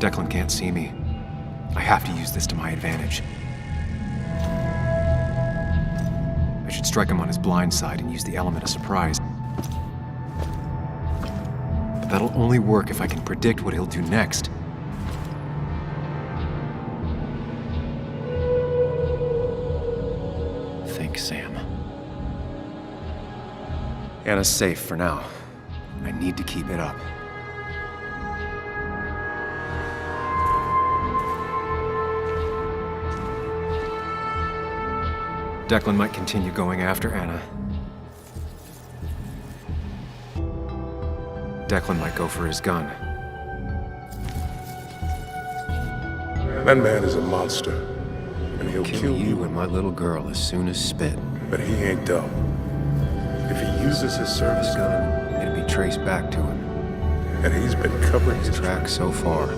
Declan can't see me. I have to use this to my advantage. I should strike him on his blind side and use the element of surprise. But that'll only work if I can predict what he'll do next. Think, Sam. Anna's safe for now. I need to keep it up. Declan might continue going after Anna. Declan might go for his gun. That man is a monster, and he'll kill you and my little girl as soon as spit. But he ain't dumb. If he uses his service gun, it'll be traced back to him. And he's been covering his tracks so far.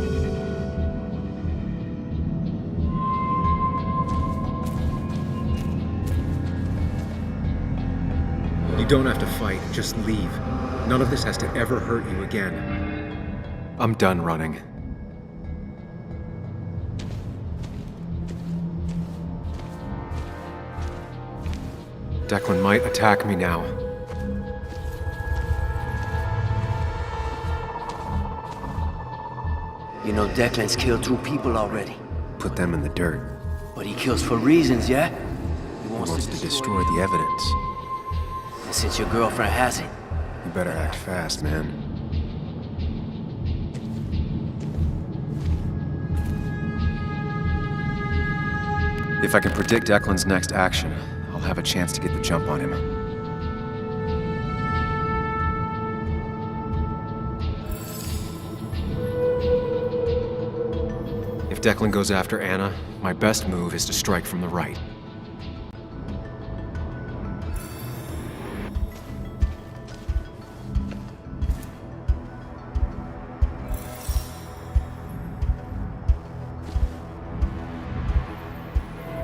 You don't have to fight, just leave. None of this has to ever hurt you again. I'm done running. Declan might attack me now. You know Declan's killed 2 people already. Put them in the dirt. But he kills for reasons, yeah? He wants to destroy the evidence. And since your girlfriend has it... You better act fast, man. If I can predict Declan's next action, I'll have a chance to get the jump on him. If Declan goes after Anna, my best move is to strike from the right.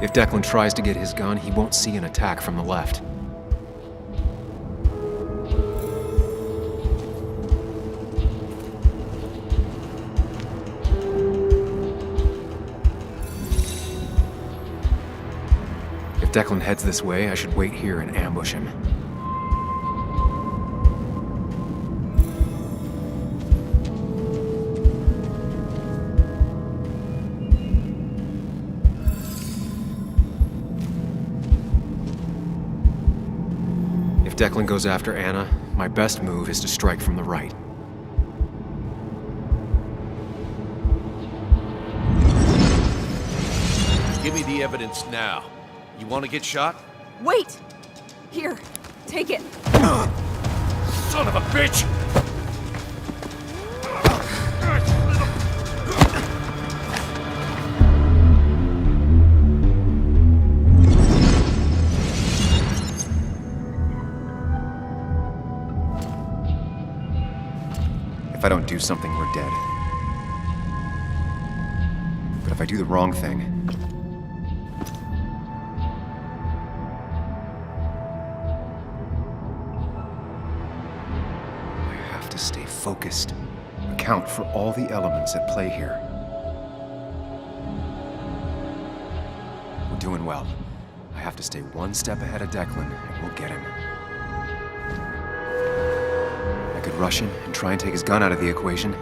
If Declan tries to get his gun, he won't see an attack from the left. If Declan heads this way, I should wait here and ambush him. If Declan goes after Anna, my best move is to strike from the right. Give me the evidence now. You want to get shot? Wait! Here, take it. Son of a bitch! If I don't do something, we're dead. But if I do the wrong thing... I have to stay focused. Account for all the elements at play here. We're doing well. I have to stay one step ahead of Declan, and we'll get him. I could rush him and try and take his gun out of the equation.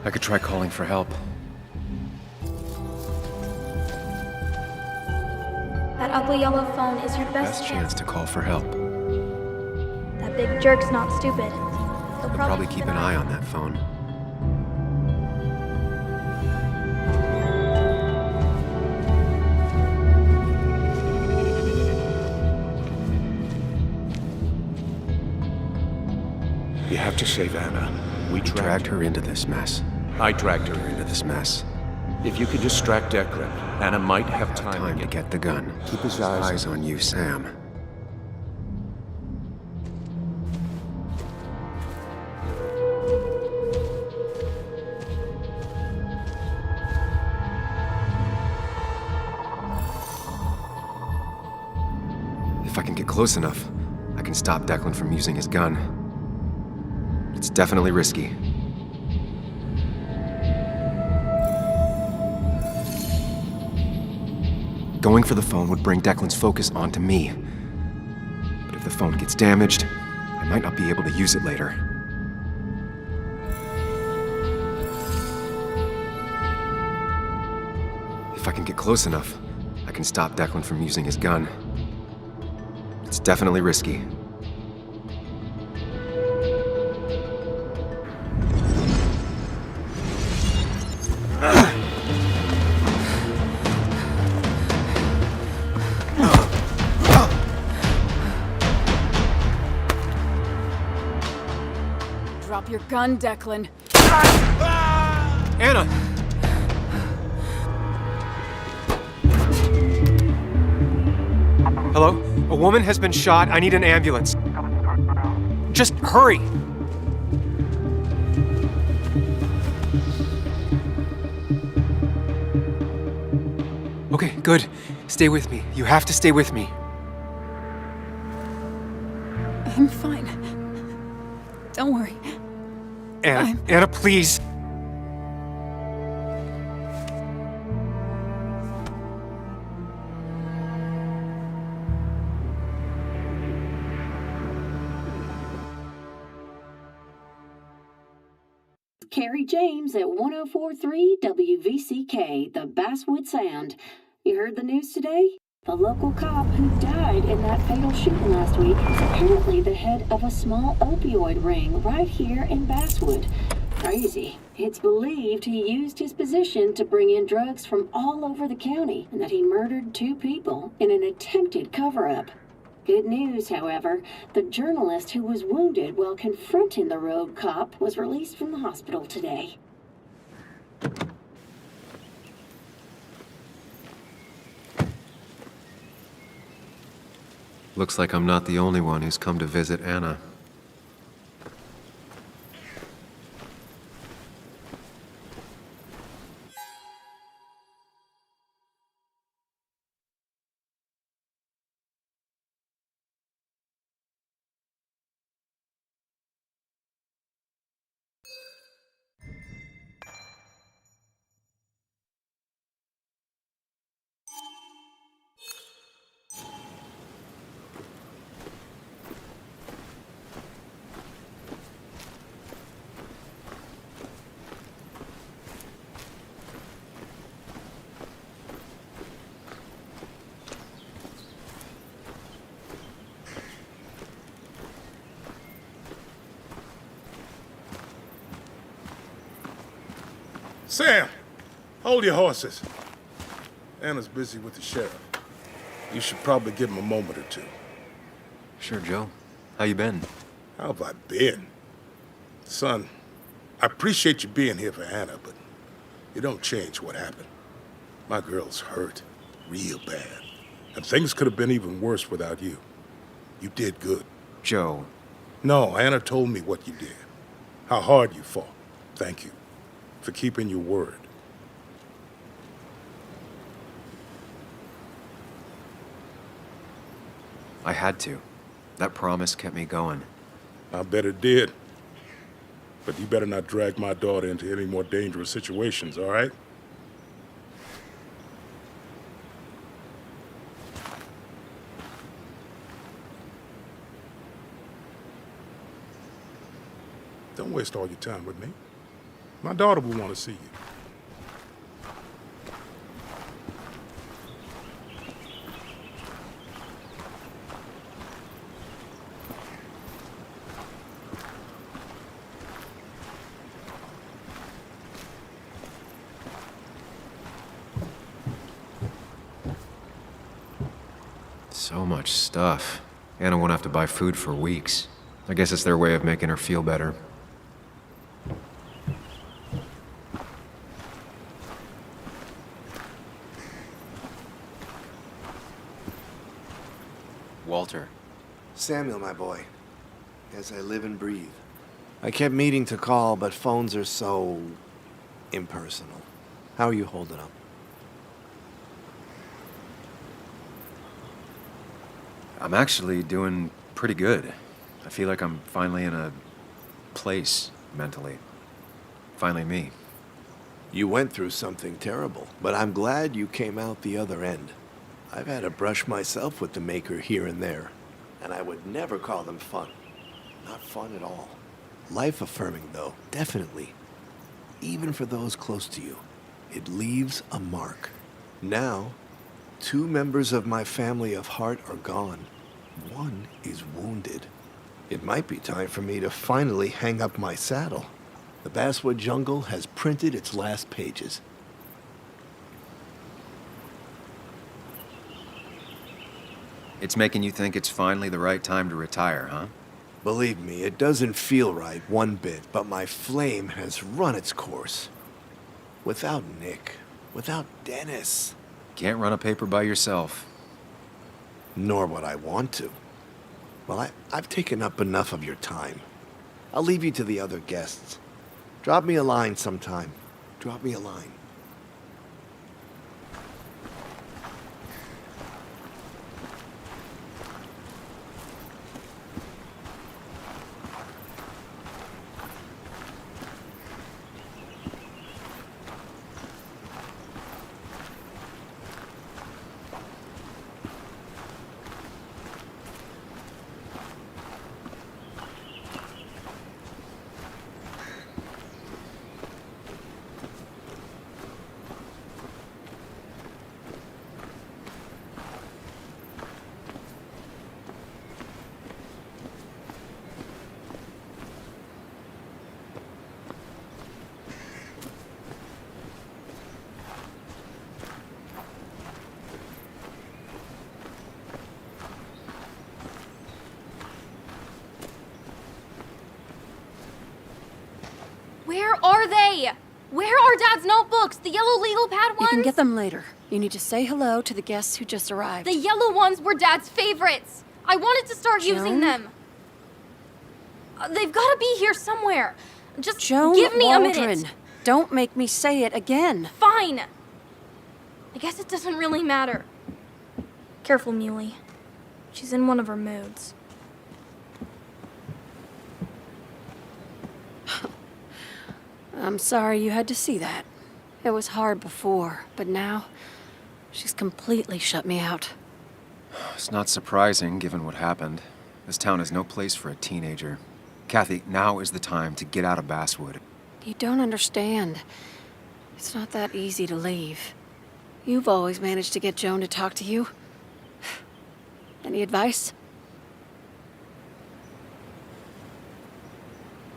I could try calling for help. That ugly yellow phone is your Best chance to call for help. That big jerk's not stupid. He'll probably keep an eye on that phone. You have to save Anna. We dragged her into this mess. I dragged her into this mess. If you could distract Declan, Anna might have time to get the gun. Keep his eyes on you, Sam. If I can get close enough, I can stop Declan from using his gun. It's definitely risky. Going for the phone would bring Declan's focus onto me. But if the phone gets damaged, I might not be able to use it later. If I can get close enough, I can stop Declan from using his gun. It's definitely risky. Drop your gun, Declan. Anna! Hello? A woman has been shot. I need an ambulance. Just hurry! Okay, good. Stay with me. You have to stay with me. I'm fine. Don't worry. Anna, Anna, please. Carrie James at 104.3 WVCK, the Basswood Sound. You heard the news today? The local cop who died in that fatal shooting last week is apparently the head of a small opioid ring right here in Basswood. Crazy. It's believed he used his position to bring in drugs from all over the county and that he murdered 2 people in an attempted cover-up. Good news, however, the journalist who was wounded while confronting the rogue cop was released from the hospital today. Looks like I'm not the only one who's come to visit Anna. Sam, hold your horses. Anna's busy with the sheriff. You should probably give him a moment or two. Sure, Joe. How you been? How have I been? Son, I appreciate you being here for Anna, but you don't change what happened. My girl's hurt, real bad. And things could have been even worse without you. You did good. Joe. No, Anna told me what you did. How hard you fought. Thank you for keeping your word. I had to. That promise kept me going. I bet it did. But you better not drag my daughter into any more dangerous situations, all right? Don't waste all your time with me. My daughter will want to see you. So much stuff. Anna won't have to buy food for weeks. I guess it's their way of making her feel better. Walter. Samuel, my boy. As I live and breathe. I kept meaning to call, but phones are so impersonal. How are you holding up? I'm actually doing pretty good. I feel like I'm finally in a place mentally. Finally me. You went through something terrible, but I'm glad you came out the other end. I've had a brush myself with the Maker here and there, and I would never call them fun. Not fun at all. Life-affirming, though, definitely. Even for those close to you, it leaves a mark. Now, 2 members of my family of heart are gone. 1 is wounded. It might be time for me to finally hang up my saddle. The Basswood jungle has printed its last pages. It's making you think it's finally the right time to retire, huh? Believe me, it doesn't feel right one bit, but my flame has run its course. Without Nick, without Dennis. Can't run a paper by yourself. Nor would I want to. Well, I've taken up enough of your time. I'll leave you to the other guests. Drop me a line sometime. Drop me a line. Where are they? Where are Dad's notebooks? The yellow legal pad ones? You can get them later. You need to say hello to the guests who just arrived. The yellow ones were Dad's favorites. I wanted to start using them. They've got to be here somewhere. Just Joan give me Waldron. a minute. Don't make me say it again. Fine. I guess it doesn't really matter. Careful, Muley. She's in one of her moods. I'm sorry you had to see that. It was hard before, but now she's completely shut me out. It's not surprising, given what happened. This town is no place for a teenager. Kathy, now is the time to get out of Basswood. You don't understand. It's not that easy to leave. You've always managed to get Joan to talk to you. Any advice?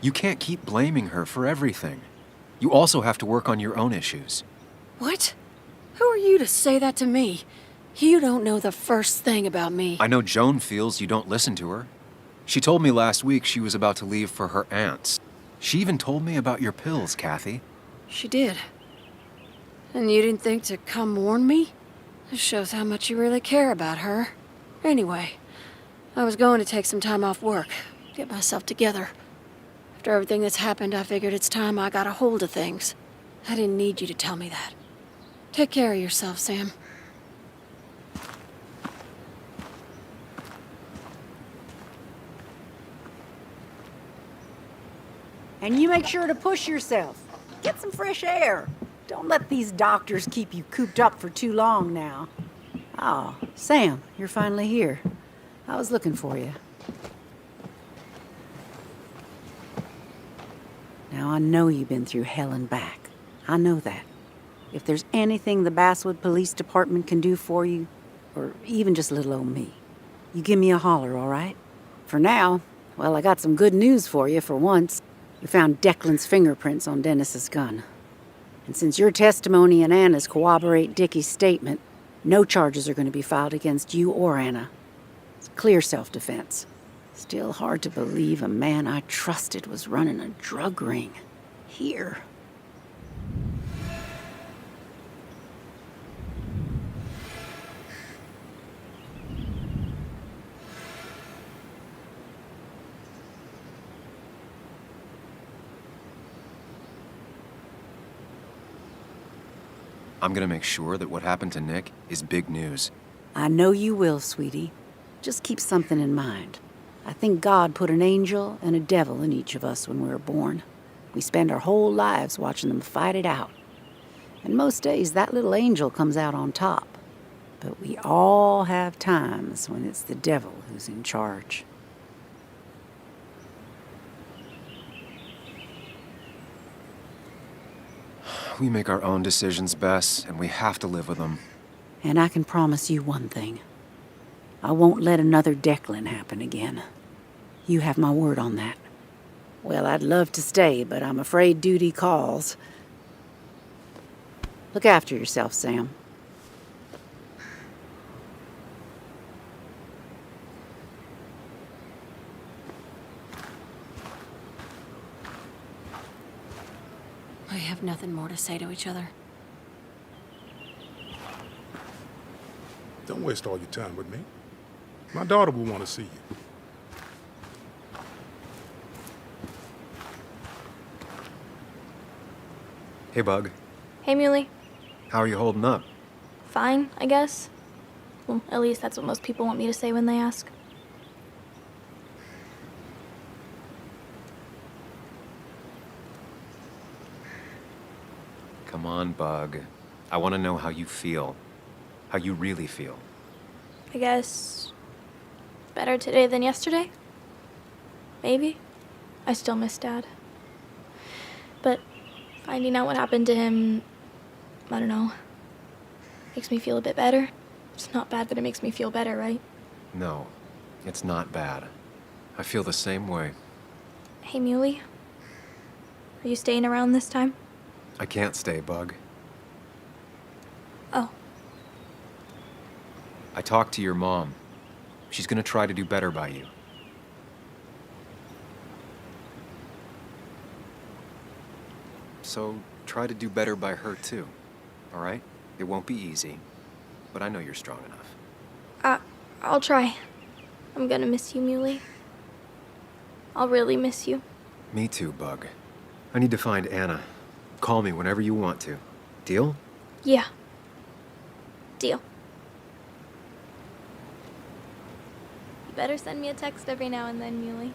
You can't keep blaming her for everything. You also have to work on your own issues. What? Who are you to say that to me? You don't know the first thing about me. I know Joan feels you don't listen to her. She told me last week she was about to leave for her aunt's. She even told me about your pills, Kathy. She did. And you didn't think to come warn me? This shows how much you really care about her. Anyway, I was going to take some time off work, get myself together. After everything that's happened, I figured it's time I got a hold of things. I didn't need you to tell me that. Take care of yourself, Sam. And you make sure to push yourself. Get some fresh air. Don't let these doctors keep you cooped up for too long now. Oh, Sam, you're finally here. I was looking for you. Now, I know you've been through hell and back. I know that. If there's anything the Basswood Police Department can do for you, or even just little old me, you give me a holler, all right? For now, well, I got some good news for you for once. We found Declan's fingerprints on Dennis's gun. And since your testimony and Anna's corroborate Dickie's statement, no charges are going to be filed against you or Anna. It's clear self-defense. Still hard to believe a man I trusted was running a drug ring. Here. I'm gonna make sure that what happened to Nick is big news. I know you will, sweetie. Just keep something in mind. I think God put an angel and a devil in each of us when we were born. We spend our whole lives watching them fight it out. And most days, that little angel comes out on top. But we all have times when it's the devil who's in charge. We make our own decisions, Bess, and we have to live with them. And I can promise you one thing. I won't let another Declan happen again. You have my word on that. Well, I'd love to stay, but I'm afraid duty calls. Look after yourself, Sam. We have nothing more to say to each other. Don't waste all your time with me. My daughter will want to see you. Hey, Bug. Hey, Muley. How are you holding up? Fine, I guess. Well, at least that's what most people want me to say when they ask. Come on, Bug. I want to know how you feel. How you really feel. I guess better today than yesterday? Maybe. I still miss Dad. But finding out what happened to him, I don't know, makes me feel a bit better. It's not bad, but it makes me feel better, right? No, it's not bad. I feel the same way. Hey, Muley. Are you staying around this time? I can't stay, Bug. Oh. I talked to your mom. She's gonna try to do better by you. So try to do better by her too, all right? It won't be easy, but I know you're strong enough. I'll try. I'm gonna miss you, Muley. I'll really miss you. Me too, Bug. I need to find Anna. Call me whenever you want to. Deal? Yeah. Deal. You better send me a text every now and then, Muley.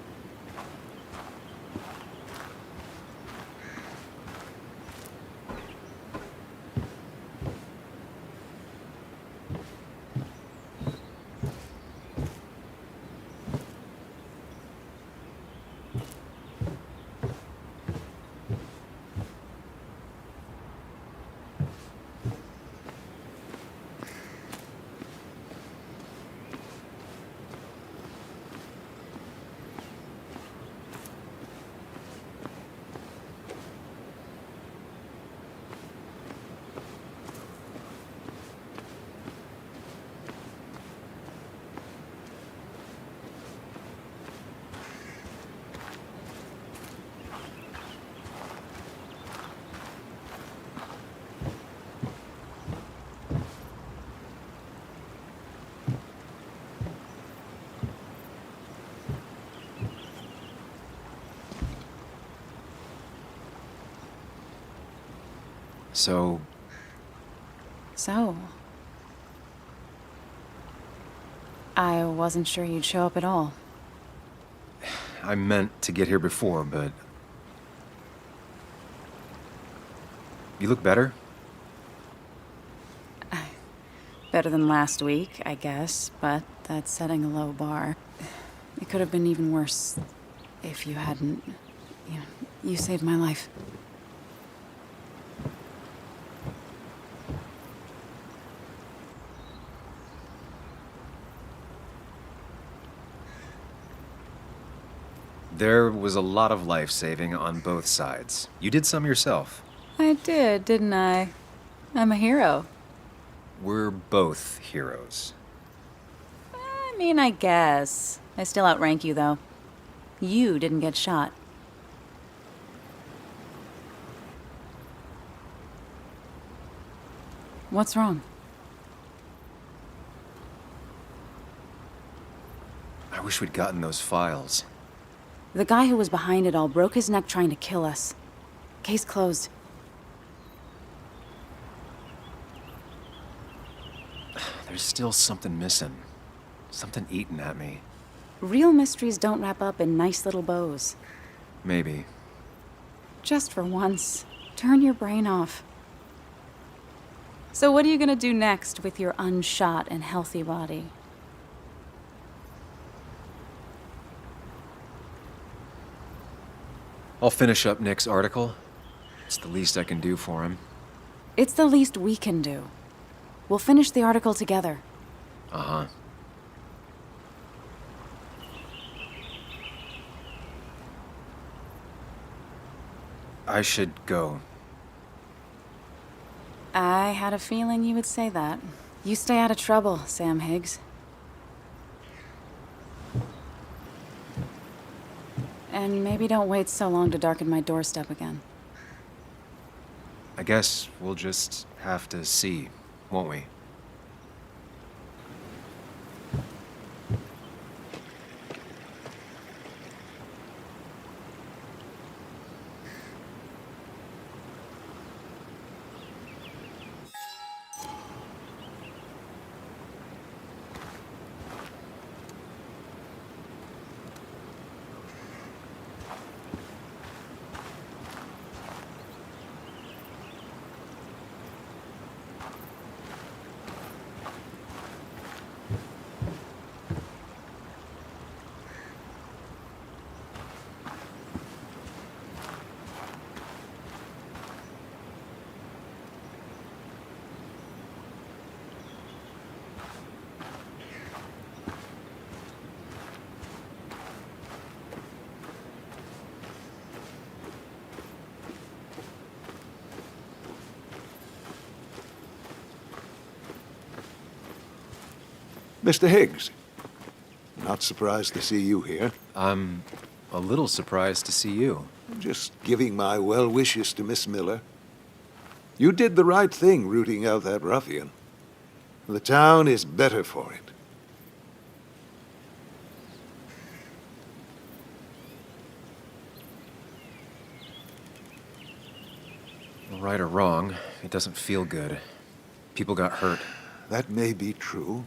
So, I wasn't sure you'd show up at all. I meant to get here before, but... You look better? Better than last week, I guess, but that's setting a low bar. It could have been even worse if you hadn't... You saved my life. There was a lot of life-saving on both sides. You did some yourself. I did, didn't I? I'm a hero. We're both heroes. I mean, I guess. I still outrank you, though. You didn't get shot. What's wrong? I wish we'd gotten those files. The guy who was behind it all broke his neck trying to kill us. Case closed. There's still something missing. Something eating at me. Real mysteries don't wrap up in nice little bows. Maybe. Just for once, turn your brain off. So what are you gonna do next with your unshot and healthy body? I'll finish up Nick's article. It's the least I can do for him. It's the least we can do. We'll finish the article together. Uh-huh. I should go. I had a feeling you would say that. You stay out of trouble, Sam Higgs. And maybe don't wait so long to darken my doorstep again. I guess we'll just have to see, won't we? Mr. Higgs, not surprised to see you here. I'm a little surprised to see you. Just giving my well wishes to Miss Miller. You did the right thing rooting out that ruffian. The town is better for it. Right or wrong, it doesn't feel good. People got hurt. That may be true.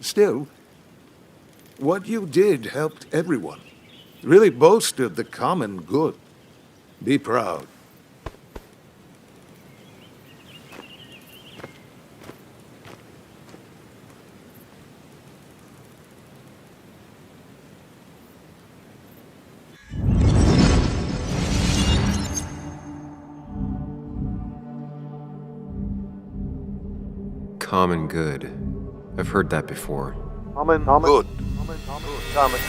Still, what you did helped everyone. Really bolstered the common good. Be proud. Common good. I've heard that before. Good. Common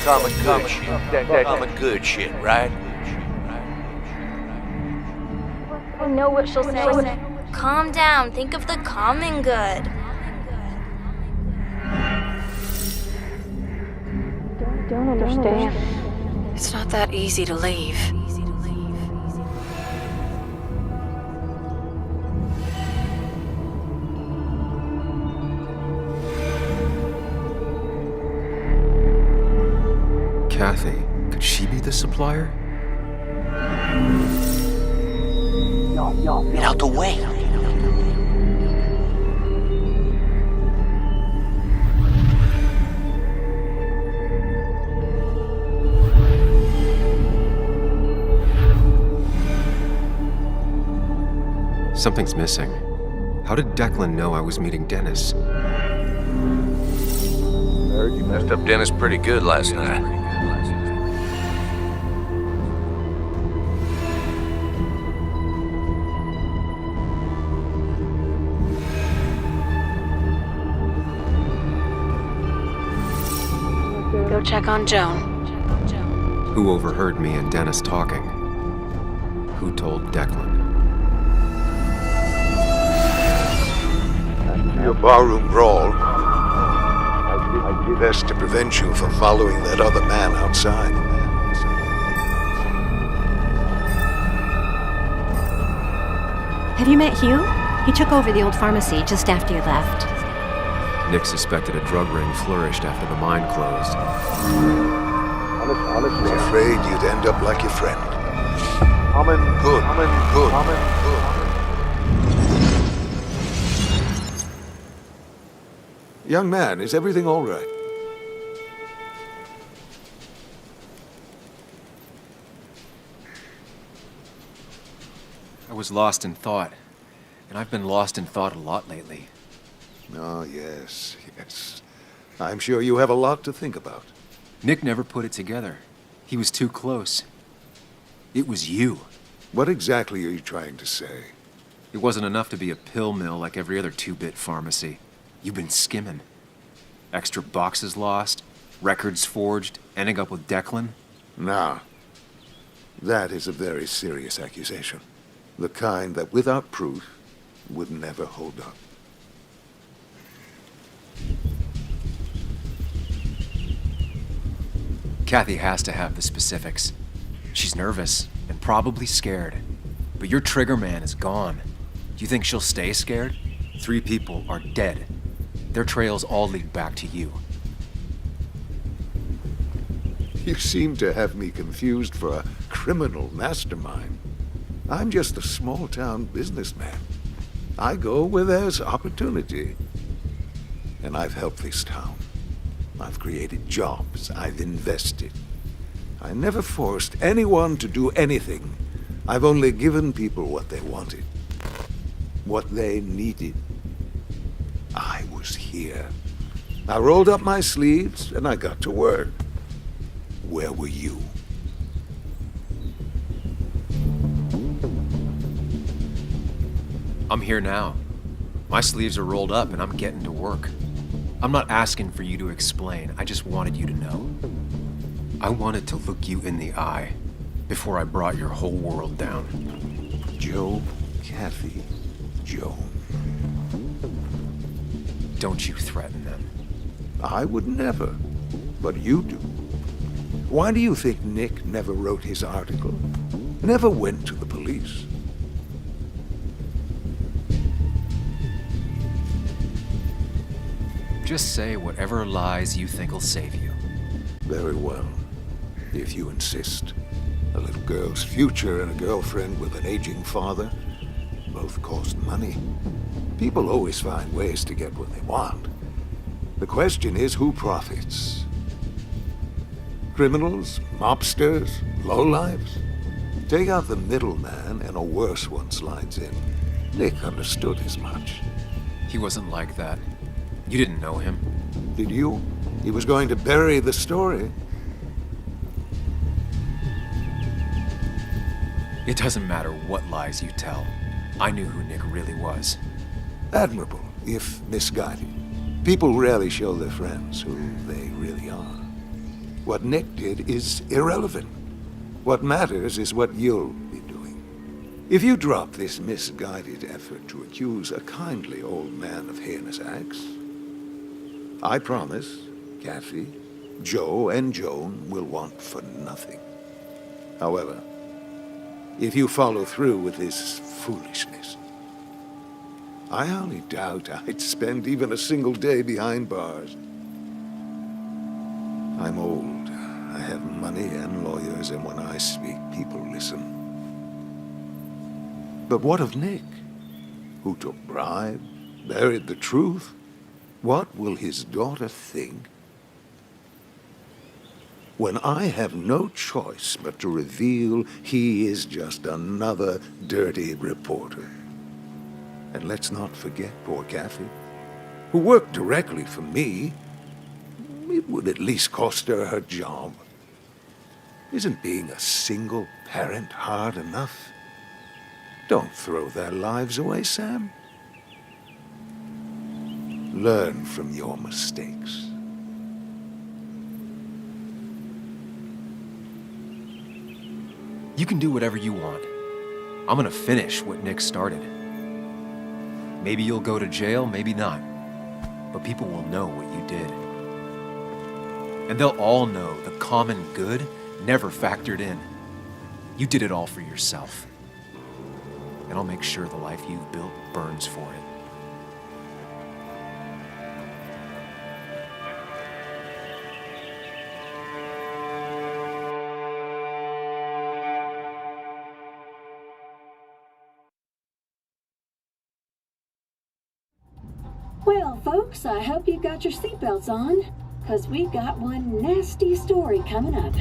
good shit, right? I know what she'll say. Calm down. Think of the common good. Don't understand. It's not that easy to leave. Kathy, could she be the supplier? Get out the way. Something's missing. How did Declan know I was meeting Dennis? Heard you messed up Dennis pretty good last night. go check on Joan. Who overheard me and Dennis talking? Who told Declan? Your barroom brawl. I'd be best to prevent you from following that other man outside. Have you met Hugh? He took over the old pharmacy just after you left. Nick suspected a drug ring flourished after the mine closed. Honestly, afraid you'd end up like your friend. Common good. Young man, is everything all right? I was lost in thought, and I've been lost in thought a lot lately. Oh, yes. I'm sure you have a lot to think about. Nick never put it together. He was too close. It was you. What exactly are you trying to say? It wasn't enough to be a pill mill like every other two-bit pharmacy. You've been skimming. Extra boxes lost, records forged, ending up with Declan. Nah. That is a very serious accusation. The kind that, without proof, would never hold up. Kathy has to have the specifics. She's nervous and probably scared. But your trigger man is gone. Do you think she'll stay scared? 3 people are dead. Their trails all lead back to you. You seem to have me confused for a criminal mastermind. I'm just a small-town businessman. I go where there's opportunity. And I've helped this town. I've created jobs. I've invested. I never forced anyone to do anything. I've only given people what they wanted. What they needed. I was here. I rolled up my sleeves and I got to work. Where were you? I'm here now. My sleeves are rolled up and I'm getting to work. I'm not asking for you to explain. I just wanted you to know. I wanted to look you in the eye before I brought your whole world down. Joe, Kathy, Joan. Don't you threaten them. I would never, but you do. Why do you think Nick never wrote his article? Never went to the police? Just say whatever lies you think will save you. Very well, if you insist. A little girl's future and a girlfriend with an aging father both cost money. People always find ways to get what they want. The question is, who profits? Criminals? Mobsters? Lowlifes? Take out the middleman and a worse one slides in. Nick understood as much. He wasn't like that. You didn't know him. Did you? He was going to bury the story. It doesn't matter what lies you tell. I knew who Nick really was. Admirable, if misguided. People rarely show their friends who they really are. What Nick did is irrelevant. What matters is what you'll be doing. If you drop this misguided effort to accuse a kindly old man of heinous acts, I promise Kathy, Joe, and Joan will want for nothing. However, if you follow through with this foolishness, I only doubt I'd spend even a single day behind bars. I'm old. I have money and lawyers, and when I speak, people listen. But what of Nick, who took bribes, buried the truth? What will his daughter think when I have no choice but to reveal he is just another dirty reporter? And let's not forget poor Kathy, who worked directly for me. It would at least cost her her job. Isn't being a single parent hard enough? Don't throw their lives away, Sam. Learn from your mistakes. You can do whatever you want. I'm gonna finish what Nick started. Maybe you'll go to jail, maybe not. But people will know what you did. And they'll all know the common good never factored in. You did it all for yourself. And I'll make sure the life you've built burns for it. Well, folks, I hope you got your seatbelts on, because we've got one nasty story coming up.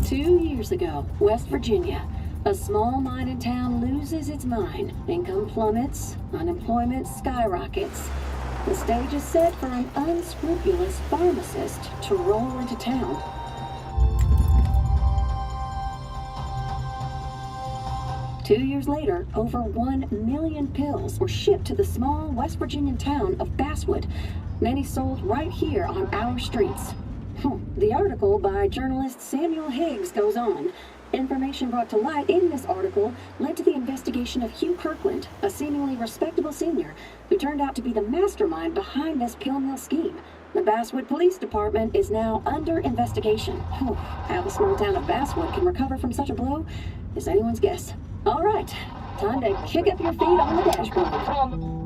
2 years ago, West Virginia, a small mining town loses its mine. Income plummets, unemployment skyrockets. The stage is set for an unscrupulous pharmacist to roll into town. Two years later, over 1 million pills were shipped to the small West Virginian town of Basswood, many sold right here on our streets. The article by journalist Samuel Higgs goes on. Information brought to light in this article led to the investigation of Hugh Kirkland, a seemingly respectable senior who turned out to be the mastermind behind this pill mill scheme. The Basswood Police Department is now under investigation. How the small town of Basswood can recover from such a blow is anyone's guess. All right, time to kick up your feet on the dashboard.